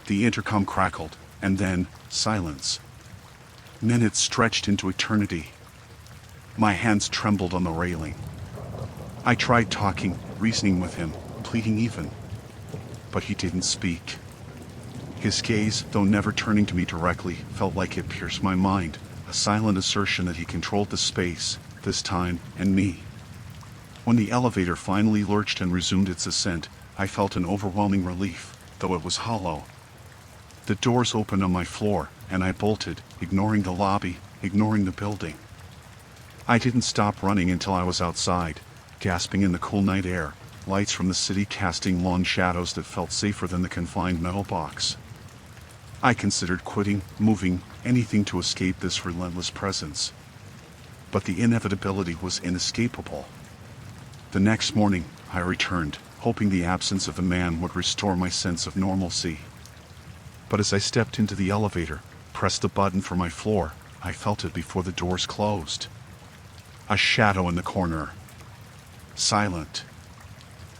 The intercom crackled, and then, silence. Minutes stretched into eternity. My hands trembled on the railing. I tried talking, reasoning with him, pleading even. But he didn't speak. His gaze, though never turning to me directly, felt like it pierced my mind, a silent assertion that he controlled the space, this time, and me. When the elevator finally lurched and resumed its ascent, I felt an overwhelming relief, though it was hollow. The doors opened on my floor, and I bolted, ignoring the lobby, ignoring the building. I didn't stop running until I was outside, gasping in the cool night air, lights from the city casting long shadows that felt safer than the confined metal box. I considered quitting, moving, anything to escape this relentless presence. But the inevitability was inescapable. The next morning, I returned, hoping the absence of the man would restore my sense of normalcy. But as I stepped into the elevator, pressed the button for my floor, I felt it before the doors closed. A shadow in the corner. Silent.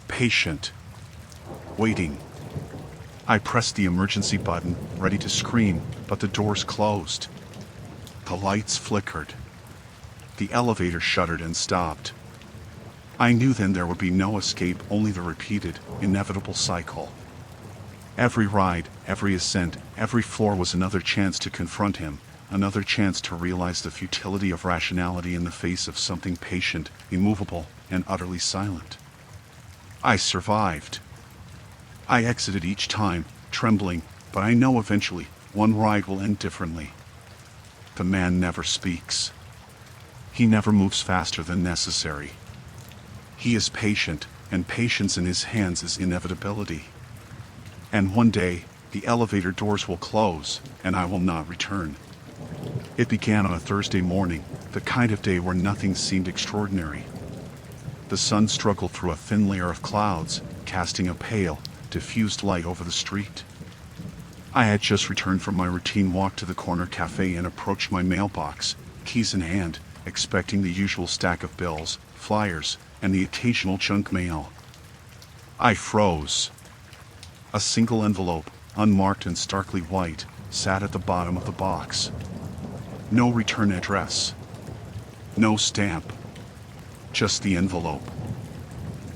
Patient. Waiting. I pressed the emergency button, ready to scream, but the doors closed. The lights flickered. The elevator shuddered and stopped. I knew then there would be no escape, only the repeated, inevitable cycle. Every ride, every ascent, every floor was another chance to confront him, another chance to realize the futility of rationality in the face of something patient, immovable, and utterly silent. I survived. I exited each time, trembling, but I know eventually one ride will end differently. The man never speaks. He never moves faster than necessary. He is patient, and patience in his hands is inevitability. And one day, the elevator doors will close, and I will not return. It began on a Thursday morning, the kind of day where nothing seemed extraordinary. The sun struggled through a thin layer of clouds, casting a pale, diffused light over the street. I had just returned from my routine walk to the corner cafe and approached my mailbox, keys in hand, expecting the usual stack of bills, flyers, and the occasional junk mail. I froze. A single envelope, unmarked and starkly white, sat at the bottom of the box. No return address. No stamp. Just the envelope.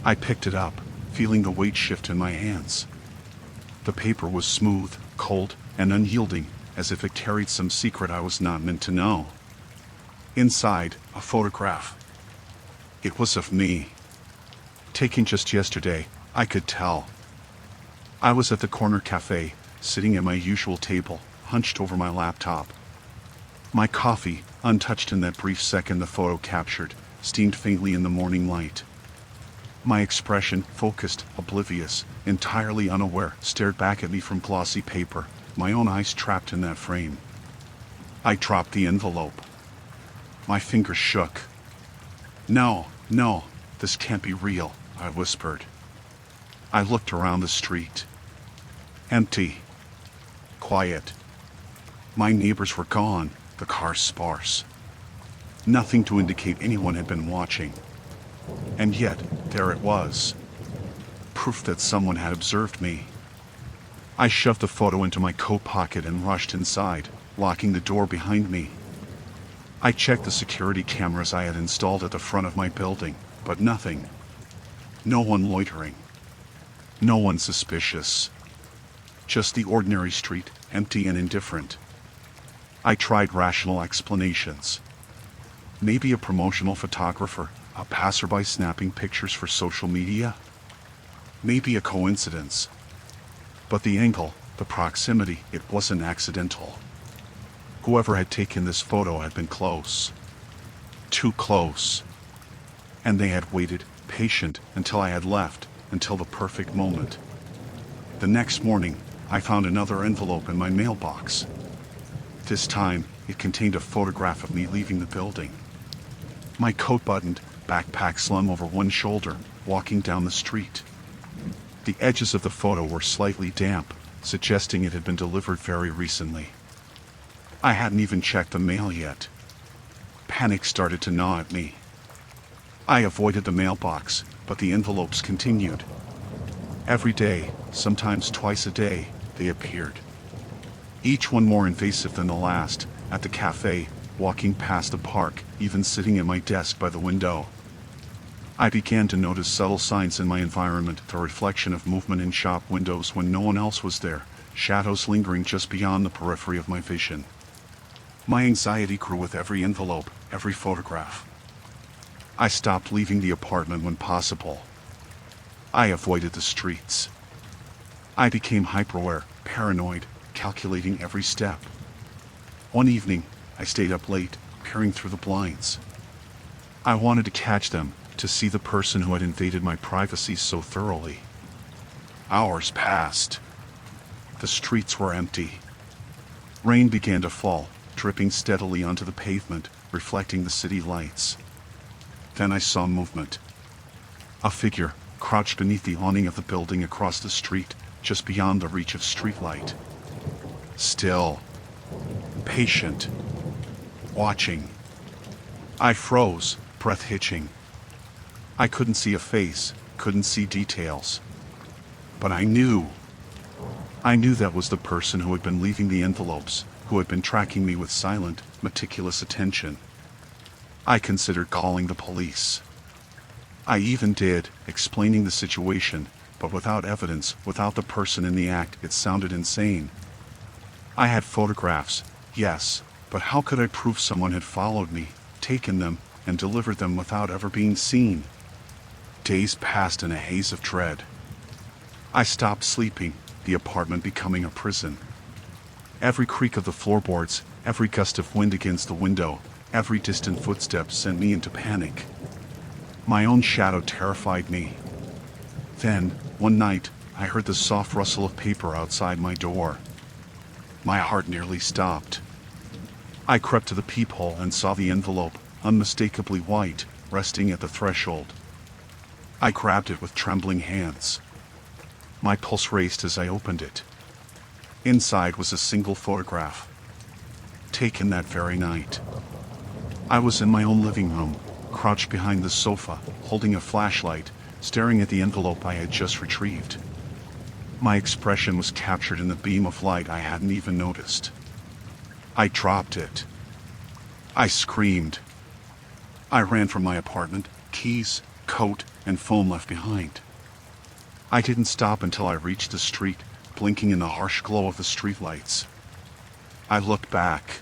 I picked it up, feeling the weight shift in my hands. The paper was smooth, cold, and unyielding, as if it carried some secret I was not meant to know. Inside, a photograph. It was of me. Taken just yesterday, I could tell. I was at the corner cafe, sitting at my usual table, hunched over my laptop. My coffee, untouched in that brief second the photo captured, steamed faintly in the morning light. My expression, focused, oblivious, entirely unaware, stared back at me from glossy paper, my own eyes trapped in that frame. I dropped the envelope. My fingers shook. No, this can't be real, I whispered. I looked around the street. Empty. Quiet. My neighbors were gone, the cars sparse. Nothing to indicate anyone had been watching. And yet, there it was. Proof that someone had observed me. I shoved the photo into my coat pocket and rushed inside, locking the door behind me. I checked the security cameras I had installed at the front of my building, but nothing. No one loitering. No one suspicious. Just the ordinary street, empty and indifferent. I tried rational explanations. Maybe a promotional photographer, a passerby snapping pictures for social media? Maybe a coincidence. But the angle, the proximity, it wasn't accidental. Whoever had taken this photo had been close. Too close. And they had waited, patient, until I had left, until the perfect moment. The next morning, I found another envelope in my mailbox. This time, it contained a photograph of me leaving the building. My coat buttoned, backpack slung over one shoulder, walking down the street. The edges of the photo were slightly damp, suggesting it had been delivered very recently. I hadn't even checked the mail yet. Panic started to gnaw at me. I avoided the mailbox, but the envelopes continued. Every day, sometimes twice a day, they appeared. Each one more invasive than the last, at the cafe, walking past the park, even sitting at my desk by the window. I began to notice subtle signs in my environment, the reflection of movement in shop windows when no one else was there, shadows lingering just beyond the periphery of my vision. My anxiety grew with every envelope, every photograph. I stopped leaving the apartment when possible. I avoided the streets. I became hyper-aware, paranoid, calculating every step. One evening, I stayed up late, peering through the blinds. I wanted to catch them, to see the person who had invaded my privacy so thoroughly. Hours passed. The streets were empty. Rain began to fall, dripping steadily onto the pavement, reflecting the city lights. Then I saw movement. A figure, crouched beneath the awning of the building across the street, just beyond the reach of streetlight. Still. Patient. Watching. I froze, breath hitching. I couldn't see a face, couldn't see details. But I knew. I knew that was the person who had been leaving the envelopes, who had been tracking me with silent, meticulous attention. I considered calling the police. I even did, explaining the situation, but without evidence, without the person in the act, it sounded insane. I had photographs, yes, but how could I prove someone had followed me, taken them, and delivered them without ever being seen? Days passed in a haze of dread. I stopped sleeping, the apartment becoming a prison. Every creak of the floorboards, every gust of wind against the window, every distant footstep sent me into panic. My own shadow terrified me. Then, one night, I heard the soft rustle of paper outside my door. My heart nearly stopped. I crept to the peephole and saw the envelope, unmistakably white, resting at the threshold. I grabbed it with trembling hands. My pulse raced as I opened it. Inside was a single photograph, taken that very night. I was in my own living room, crouched behind the sofa, holding a flashlight, staring at the envelope I had just retrieved. My expression was captured in the beam of light I hadn't even noticed. I dropped it. I screamed. I ran from my apartment, keys, coat, and phone left behind. I didn't stop until I reached the street, blinking in the harsh glow of the streetlights. I looked back.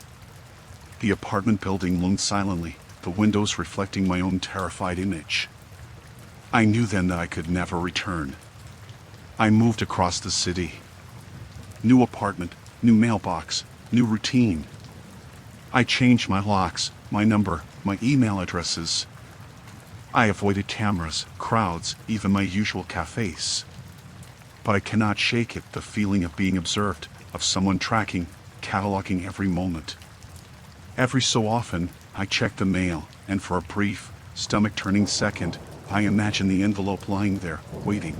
The apartment building loomed silently, the windows reflecting my own terrified image. I knew then that I could never return. I moved across the city. New apartment, new mailbox, new routine. I changed my locks, my number, my email addresses. I avoided cameras, crowds, even my usual cafes. But I cannot shake it, the feeling of being observed, of someone tracking, cataloging every moment. Every so often, I check the mail, and for a brief, stomach-turning second, I imagine the envelope lying there, waiting.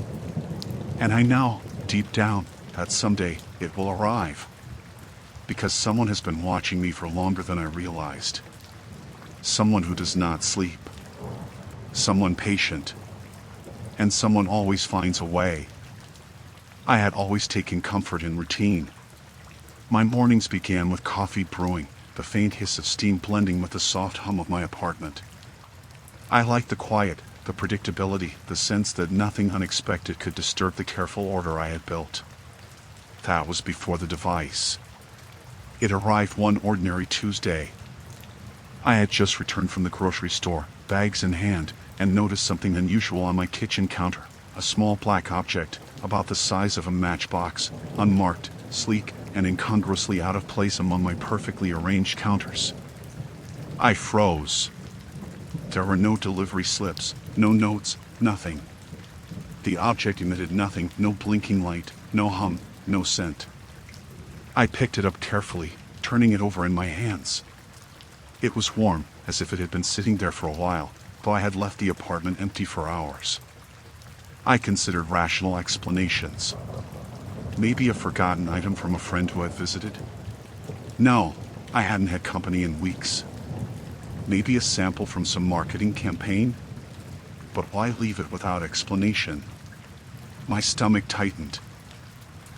And I know, deep down, that someday it will arrive. Because someone has been watching me for longer than I realized. Someone who does not sleep. Someone patient. And someone always finds a way. I had always taken comfort in routine. My mornings began with coffee brewing, the faint hiss of steam blending with the soft hum of my apartment. I liked the quiet, the predictability, the sense that nothing unexpected could disturb the careful order I had built. That was before the device. It arrived one ordinary Tuesday. I had just returned from the grocery store, bags in hand, and noticed something unusual on my kitchen counter. A small black object, about the size of a matchbox, unmarked, sleek, and incongruously out of place among my perfectly arranged counters. I froze. There were no delivery slips, no notes, nothing. The object emitted nothing, no blinking light, no hum, no scent. I picked it up carefully, turning it over in my hands. It was warm, as if it had been sitting there for a while, though I had left the apartment empty for hours. I considered rational explanations. Maybe a forgotten item from a friend who had visited? No, I hadn't had company in weeks. Maybe a sample from some marketing campaign? But why leave it without explanation? My stomach tightened.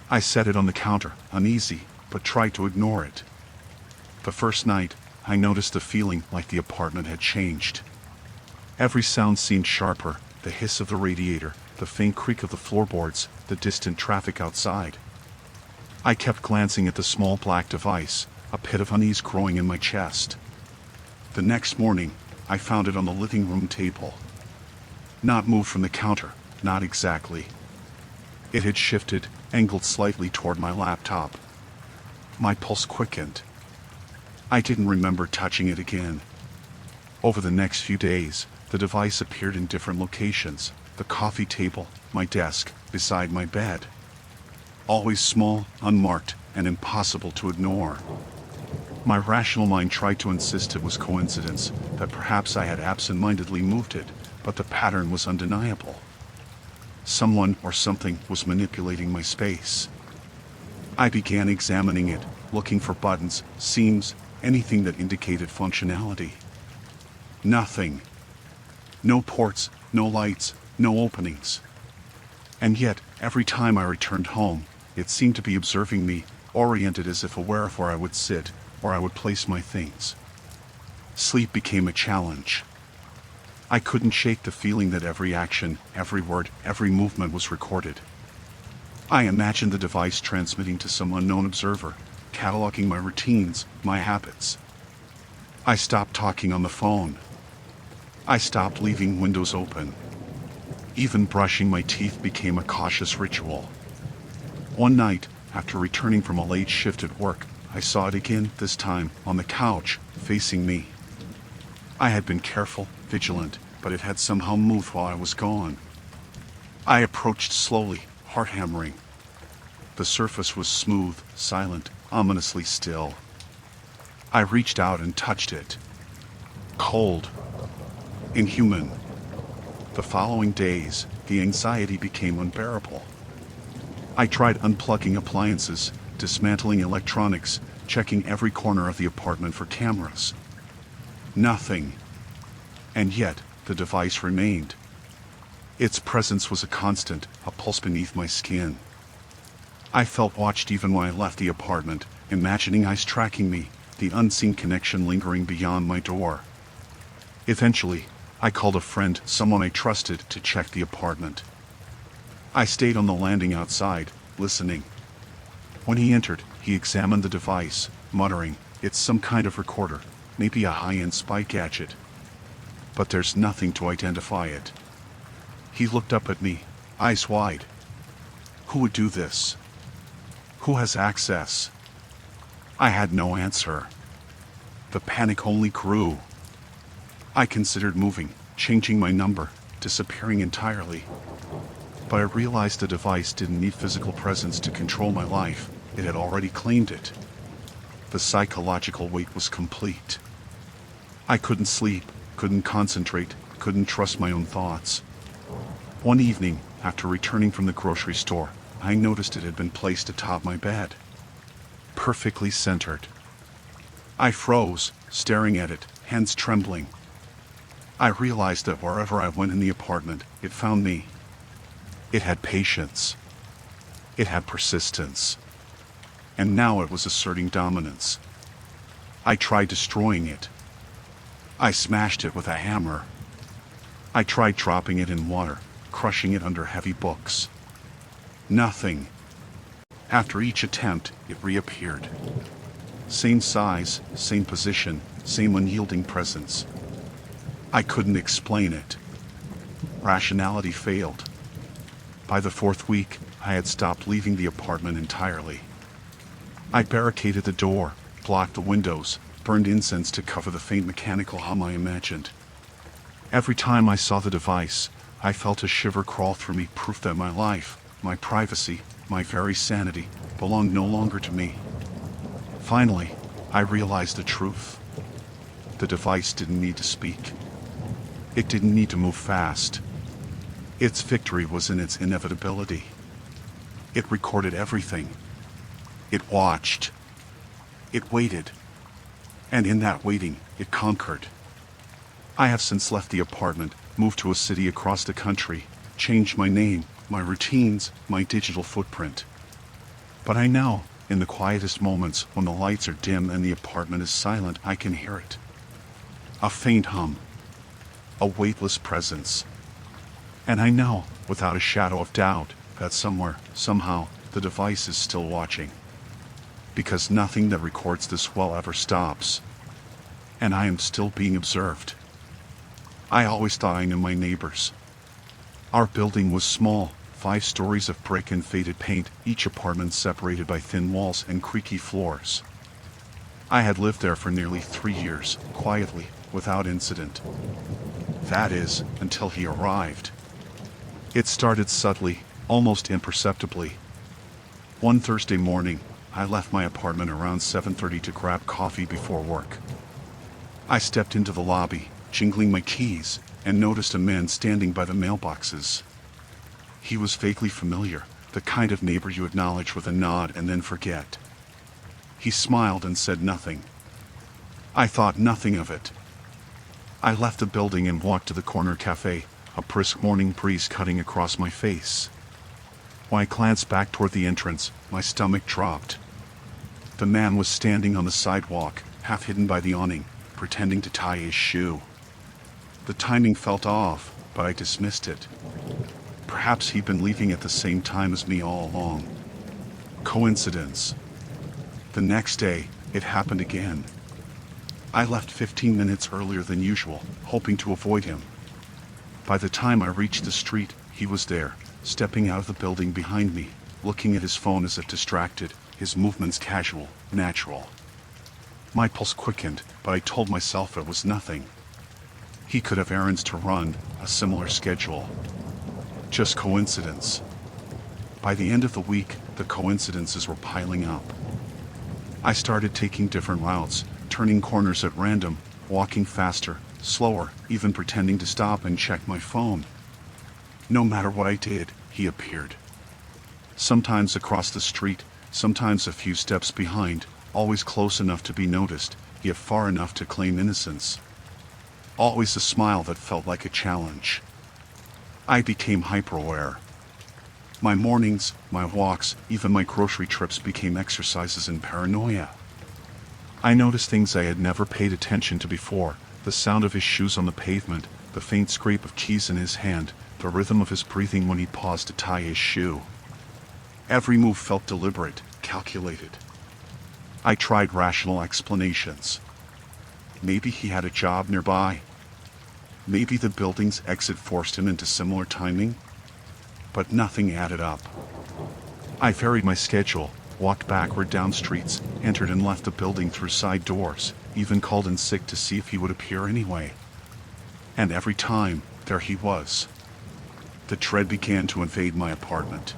I set it on the counter, uneasy, but tried to ignore it. The first night, I noticed a feeling like the apartment had changed. Every sound seemed sharper, the hiss of the radiator, the faint creak of the floorboards, the distant traffic outside. I kept glancing at the small black device, a pit of unease growing in my chest. The next morning, I found it on the living room table. Not moved from the counter, not exactly. It had shifted, angled slightly toward my laptop. My pulse quickened. I didn't remember touching it again. Over the next few days, the device appeared in different locations, the coffee table, my desk, beside my bed. Always small, unmarked, and impossible to ignore. My rational mind tried to insist it was coincidence, that perhaps I had absent-mindedly moved it, but the pattern was undeniable. Someone or something was manipulating my space. I began examining it, looking for buttons, seams, anything that indicated functionality. Nothing. No ports, no lights, no openings. And yet, every time I returned home, it seemed to be observing me, oriented as if aware of where I would sit, or I would place my things. Sleep became a challenge. I couldn't shake the feeling that every action, every word, every movement was recorded. I imagined the device transmitting to some unknown observer, cataloging my routines, my habits. I stopped talking on the phone. I stopped leaving windows open. Even brushing my teeth became a cautious ritual. One night, after returning from a late shift at work, I saw it again, this time on the couch, facing me. I had been careful, vigilant, but it had somehow moved while I was gone. I approached slowly, heart hammering. The surface was smooth, silent, ominously still. I reached out and touched it. Cold. Inhuman. The following days, the anxiety became unbearable. I tried unplugging appliances, dismantling electronics, checking every corner of the apartment for cameras. Nothing. And yet, the device remained. Its presence was a constant, a pulse beneath my skin. I felt watched even when I left the apartment, imagining eyes tracking me, the unseen connection lingering beyond my door. Eventually, I called a friend, someone I trusted, to check the apartment. I stayed on the landing outside, listening. When he entered, he examined the device, muttering, "It's some kind of recorder, maybe a high-end spy gadget. But there's nothing to identify it." He looked up at me, eyes wide. Who would do this? Who has access? I had no answer. The panic only grew. I considered moving, changing my number, disappearing entirely. But I realized the device didn't need physical presence to control my life. It had already claimed it. The psychological weight was complete. I couldn't sleep, couldn't concentrate, couldn't trust my own thoughts. One evening, after returning from the grocery store, I noticed it had been placed atop my bed. Perfectly centered. I froze, staring at it, hands trembling. I realized that wherever I went in the apartment, it found me. It had patience. It had persistence. And now it was asserting dominance. I tried destroying it. I smashed it with a hammer. I tried dropping it in water, crushing it under heavy books. Nothing. After each attempt, it reappeared. Same size, same position, same unyielding presence. I couldn't explain it. Rationality failed. By the fourth week, I had stopped leaving the apartment entirely. I barricaded the door, blocked the windows, burned incense to cover the faint mechanical hum I imagined. Every time I saw the device, I felt a shiver crawl through me, proof that my life, my privacy, my very sanity, belonged no longer to me. Finally, I realized the truth. The device didn't need to speak. It didn't need to move fast. Its victory was in its inevitability. It recorded everything. It watched. It waited. And in that waiting, it conquered. I have since left the apartment, moved to a city across the country, changed my name, my routines, my digital footprint. But I know, in the quietest moments, when the lights are dim and the apartment is silent, I can hear it. A faint hum. A weightless presence. And I know, without a shadow of doubt, that somewhere, somehow, the device is still watching. Because nothing that records this well ever stops. And I am still being observed. I always thought I knew my neighbors. Our building was small, 5 stories of brick and faded paint, each apartment separated by thin walls and creaky floors. I had lived there for nearly 3 years, quietly, without incident. That is, until he arrived. It started subtly, almost imperceptibly. One Thursday morning, I left my apartment around 7:30 to grab coffee before work. I stepped into the lobby, jingling my keys, and noticed a man standing by the mailboxes. He was vaguely familiar, the kind of neighbor you acknowledge with a nod and then forget. He smiled and said nothing. I thought nothing of it. I left the building and walked to the corner cafe, a brisk morning breeze cutting across my face. When I glanced back toward the entrance, my stomach dropped. The man was standing on the sidewalk, half hidden by the awning, pretending to tie his shoe. The timing felt off, but I dismissed it. Perhaps he'd been leaving at the same time as me all along. Coincidence. The next day, it happened again. I left 15 minutes earlier than usual, hoping to avoid him. By the time I reached the street, He was there, stepping out of the building behind me, looking at his phone as if distracted, his movements casual, natural. My pulse quickened, but I told myself it was nothing. He could have errands to run, a similar schedule. Just coincidence. By the end of the week, the coincidences were piling up. I started taking different routes, turning corners at random, walking faster, slower, even pretending to stop and check my phone. No matter what I did, he appeared. Sometimes across the street, sometimes a few steps behind, always close enough to be noticed, yet far enough to claim innocence. Always a smile that felt like a challenge. I became hyper-aware. My mornings, my walks, even my grocery trips became exercises in paranoia. I noticed things I had never paid attention to before, the sound of his shoes on the pavement, the faint scrape of keys in his hand, the rhythm of his breathing when he paused to tie his shoe. Every move felt deliberate, calculated. I tried rational explanations. Maybe he had a job nearby. Maybe the building's exit forced him into similar timing. But nothing added up. I varied my schedule, walked backward down streets, entered and left the building through side doors, even called in sick to see if he would appear anyway. And every time, there he was. The dread began to invade my apartment.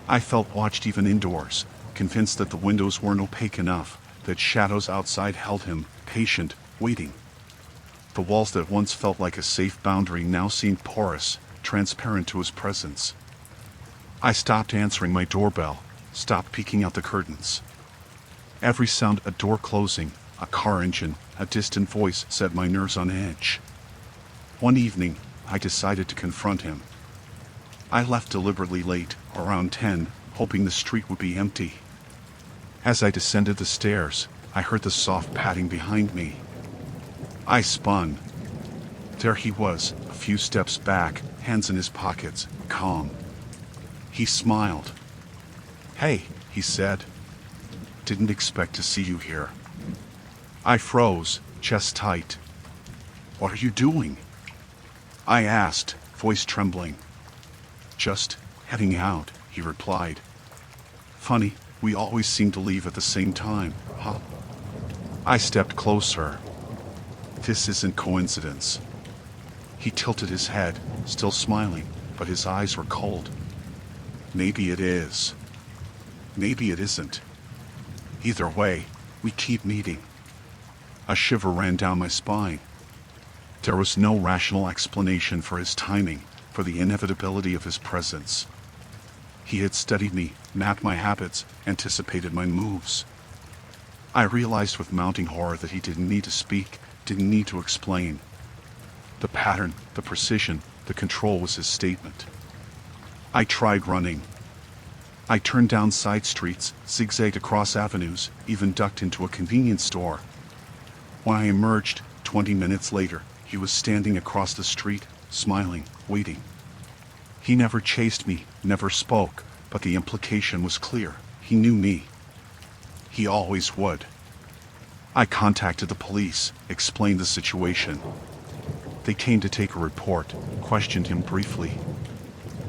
I felt watched even indoors, convinced that the windows weren't opaque enough, that shadows outside held him, patient, waiting. The walls that once felt like a safe boundary now seemed porous, transparent to his presence. I stopped answering my doorbell, stopped peeking out the curtains. Every sound, a door closing, a car engine, a distant voice, set my nerves on edge. One evening, I decided to confront him. I left deliberately late, around 10, hoping the street would be empty. As I descended the stairs, I heard the soft padding behind me. I spun. There he was, a few steps back, hands in his pockets, calm. He smiled. "Hey," he said. "Didn't expect to see you here." I froze, chest tight. "What are you doing?" I asked, voice trembling. "Just heading out," he replied. "Funny, we always seem to leave at the same time, huh?" I stepped closer. This isn't coincidence. He tilted his head, still smiling, but his eyes were cold. Maybe it is. Maybe it isn't. Either way, we keep meeting. A shiver ran down my spine. There was no rational explanation for his timing, for the inevitability of his presence. He had studied me, mapped my habits, anticipated my moves. I realized with mounting horror that he didn't need to speak, didn't need to explain. The pattern, the precision, the control was his statement. I tried running. I turned down side streets, zigzagged across avenues, even ducked into a convenience store. When I emerged, 20 minutes later, he was standing across the street, smiling, waiting. He never chased me, never spoke, but the implication was clear. He knew me. He always would. I contacted the police, explained the situation. They came to take a report, questioned him briefly.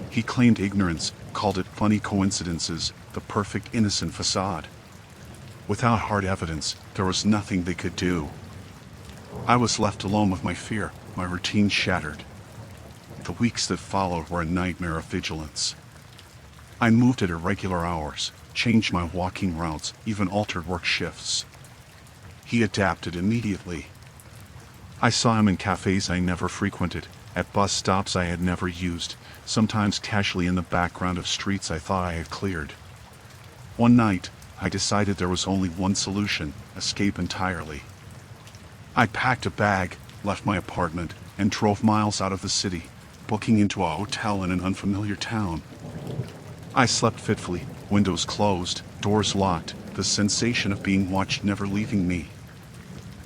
He claimed ignorance, called it funny coincidences, the perfect innocent facade. Without hard evidence, there was nothing they could do. I was left alone with my fear, my routine shattered. The weeks that followed were a nightmare of vigilance. I moved at irregular hours, changed my walking routes, even altered work shifts. He adapted immediately. I saw him in cafes I never frequented, at bus stops I had never used, sometimes casually in the background of streets I thought I had cleared. One night, I decided there was only one solution: escape entirely. I packed a bag, left my apartment, and drove miles out of the city, booking into a hotel in an unfamiliar town. I slept fitfully, windows closed, doors locked, the sensation of being watched never leaving me.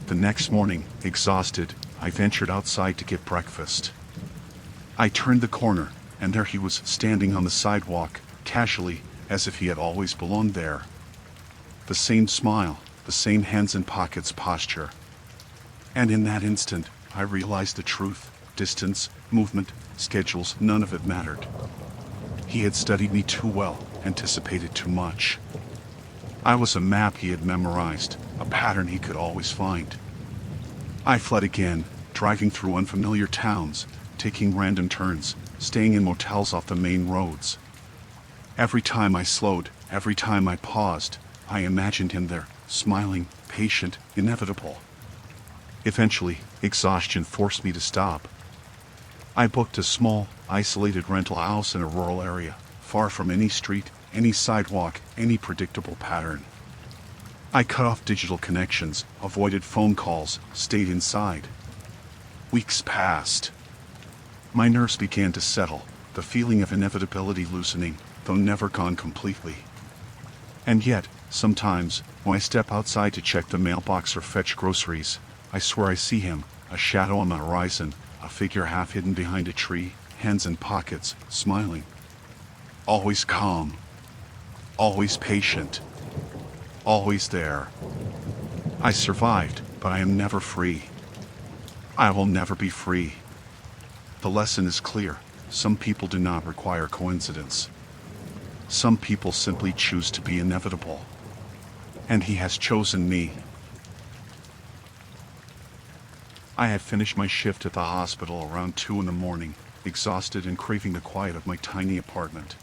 The next morning, exhausted, I ventured outside to get breakfast. I turned the corner, and there he was, standing on the sidewalk, casually, as if he had always belonged there. The same smile, the same hands in pockets posture. And in that instant, I realized the truth: distance, movement, schedules, none of it mattered. He had studied me too well, anticipated too much. I was a map he had memorized, a pattern he could always find. I fled again, driving through unfamiliar towns, taking random turns, staying in motels off the main roads. Every time I slowed, every time I paused, I imagined him there, smiling, patient, inevitable. Eventually, exhaustion forced me to stop. I booked a small, isolated rental house in a rural area, far from any street, any sidewalk, any predictable pattern. I cut off digital connections, avoided phone calls, stayed inside. Weeks passed. My nerves began to settle, the feeling of inevitability loosening, though never gone completely. And yet, sometimes, when I step outside to check the mailbox or fetch groceries, I swear I see him, a shadow on the horizon, a figure half hidden behind a tree, hands in pockets, smiling. Always calm. Always patient. Always there. I survived, but I am never free. I will never be free. The lesson is clear. Some people do not require coincidence. Some people simply choose to be inevitable. And he has chosen me. I had finished my shift at the hospital around 2 in the morning, exhausted and craving the quiet of my tiny apartment.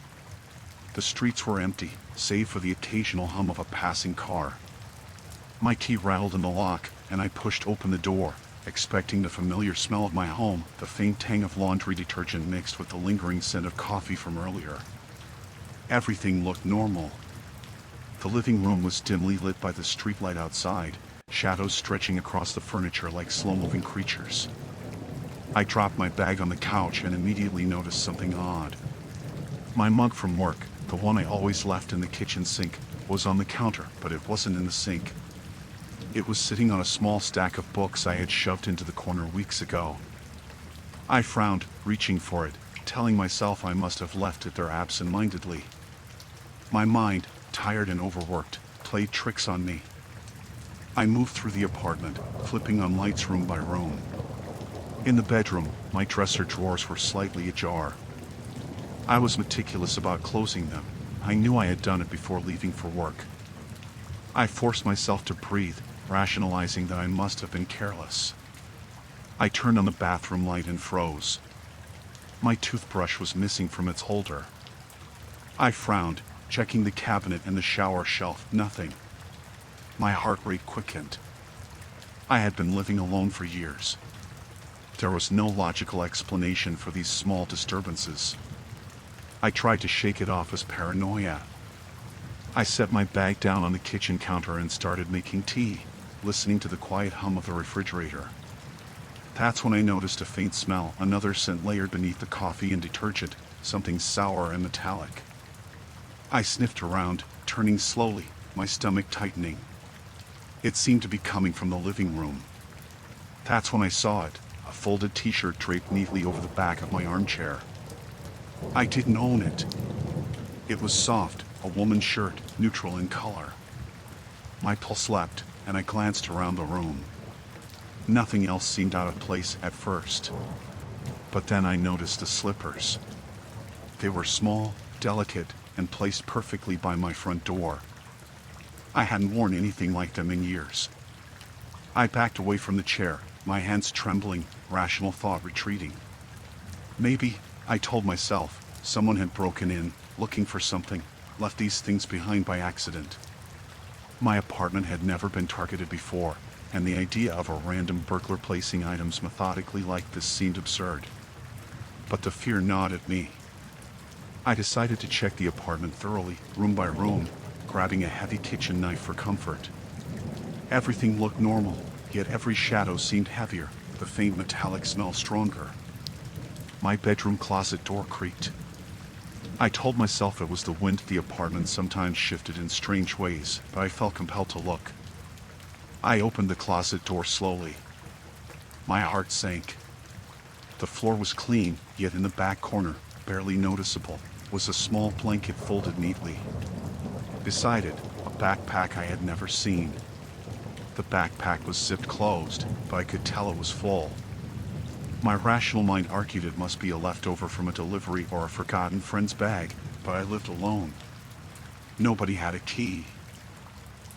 The streets were empty, save for the occasional hum of a passing car. My key rattled in the lock, and I pushed open the door, expecting the familiar smell of my home, the faint tang of laundry detergent mixed with the lingering scent of coffee from earlier. Everything looked normal. The living room was dimly lit by the streetlight outside, shadows stretching across the furniture like slow-moving creatures. I dropped my bag on the couch and immediately noticed something odd. My mug from work, the one I always left in the kitchen sink, was on the counter, but it wasn't in the sink. It was sitting on a small stack of books I had shoved into the corner weeks ago. I frowned, reaching for it, telling myself I must have left it there absent-mindedly. My mind, tired and overworked, played tricks on me. I moved through the apartment, flipping on lights room by room. In the bedroom, my dresser drawers were slightly ajar. I was meticulous about closing them. I knew I had done it before leaving for work. I forced myself to breathe, rationalizing that I must have been careless. I turned on the bathroom light and froze. My toothbrush was missing from its holder. I frowned, checking the cabinet and the shower shelf. Nothing. My heart rate quickened. I had been living alone for years. There was no logical explanation for these small disturbances. I tried to shake it off as paranoia. I set my bag down on the kitchen counter and started making tea, listening to the quiet hum of the refrigerator. That's when I noticed a faint smell, another scent layered beneath the coffee and detergent, something sour and metallic. I sniffed around, turning slowly, my stomach tightening. It seemed to be coming from the living room. That's when I saw it, a folded t-shirt draped neatly over the back of my armchair. I didn't own it. It was soft, a woman's shirt, neutral in color. My pulse leapt, and I glanced around the room. Nothing else seemed out of place at first. But then I noticed the slippers. They were small, delicate, and placed perfectly by my front door. I hadn't worn anything like them in years. I backed away from the chair, my hands trembling, rational thought retreating. Maybe, I told myself, someone had broken in, looking for something, left these things behind by accident. My apartment had never been targeted before, and the idea of a random burglar placing items methodically like this seemed absurd. But the fear gnawed at me. I decided to check the apartment thoroughly, room by room, grabbing a heavy kitchen knife for comfort. Everything looked normal, yet every shadow seemed heavier, the faint metallic smell stronger. My bedroom closet door creaked. I told myself it was the wind the apartment sometimes shifted in strange ways, but I felt compelled to look. I opened the closet door slowly. My heart sank. The floor was clean, yet in the back corner, barely noticeable, was a small blanket folded neatly. Beside it, a backpack I had never seen. The backpack was zipped closed, but I could tell it was full. My rational mind argued it must be a leftover from a delivery or a forgotten friend's bag, but I lived alone. Nobody had a key.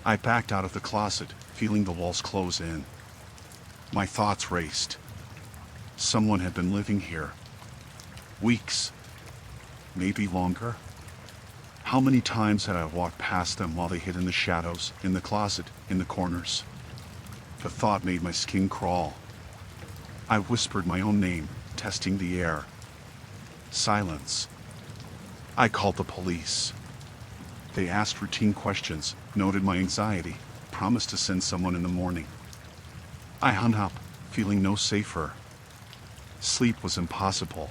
I backed out of the closet, feeling the walls close in. My thoughts raced. Someone had been living here. Weeks. Maybe longer. How many times had I walked past them while they hid in the shadows, in the closet, in the corners? The thought made my skin crawl. I whispered my own name, testing the air. Silence. I called the police. They asked routine questions, noted my anxiety, promised to send someone in the morning. I hung up, feeling no safer. Sleep was impossible.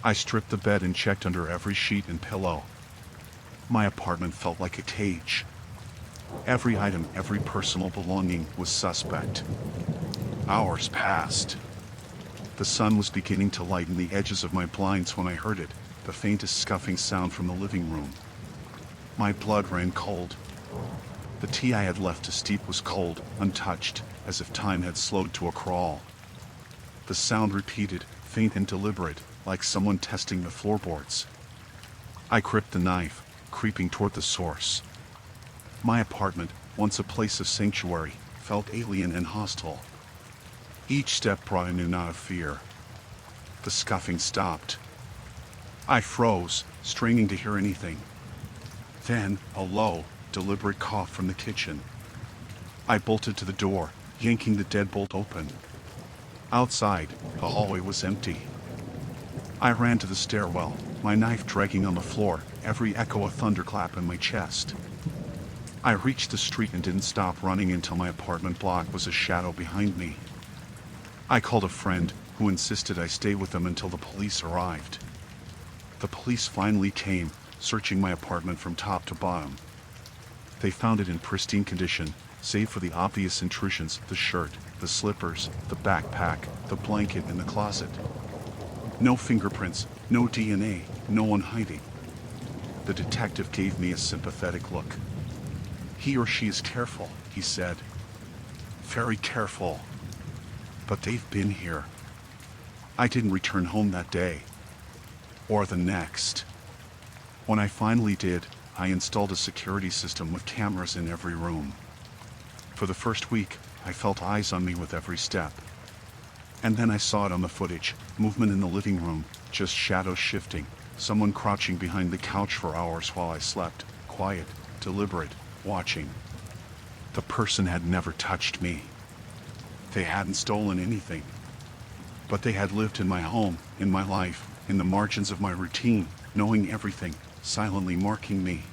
I stripped the bed and checked under every sheet and pillow. My apartment felt like a cage. Every item, every personal belonging was suspect. Hours passed. The sun was beginning to lighten the edges of my blinds when I heard it, the faintest scuffing sound from the living room. My blood ran cold. The tea I had left to steep was cold, untouched, as if time had slowed to a crawl. The sound repeated, faint and deliberate, like someone testing the floorboards. I gripped the knife, creeping toward the source. My apartment, once a place of sanctuary, felt alien and hostile. Each step brought a new knot of fear. The scuffing stopped. I froze, straining to hear anything. Then, a low, deliberate cough from the kitchen. I bolted to the door, yanking the deadbolt open. Outside, the hallway was empty. I ran to the stairwell, my knife dragging on the floor, every echo a thunderclap in my chest. I reached the street and didn't stop running until my apartment block was a shadow behind me. I called a friend, who insisted I stay with them until the police arrived. The police finally came, searching my apartment from top to bottom. They found it in pristine condition, save for the obvious intrusions: the shirt, the slippers, the backpack, the blanket, and the closet. No fingerprints, no DNA, no one hiding. The detective gave me a sympathetic look. "He or she is careful," he said. "Very careful. But they've been here." I didn't return home that day. Or the next. When I finally did, I installed a security system with cameras in every room. For the first week, I felt eyes on me with every step. And then I saw it on the footage, movement in the living room, just shadows shifting, someone crouching behind the couch for hours while I slept, quiet, deliberate, watching. The person had never touched me. They hadn't stolen anything. But they had lived in my home, in my life, in the margins of my routine, knowing everything, silently marking me.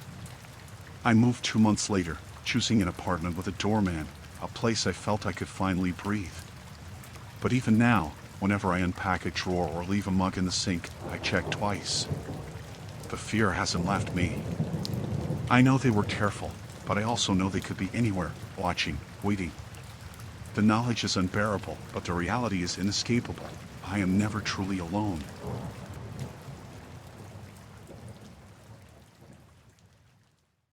I moved 2 months later, choosing an apartment with a doorman, a place I felt I could finally breathe. But even now, whenever I unpack a drawer or leave a mug in the sink, I check twice. The fear hasn't left me. I know they were careful, but I also know they could be anywhere, watching, waiting. The knowledge is unbearable, but the reality is inescapable. I am never truly alone.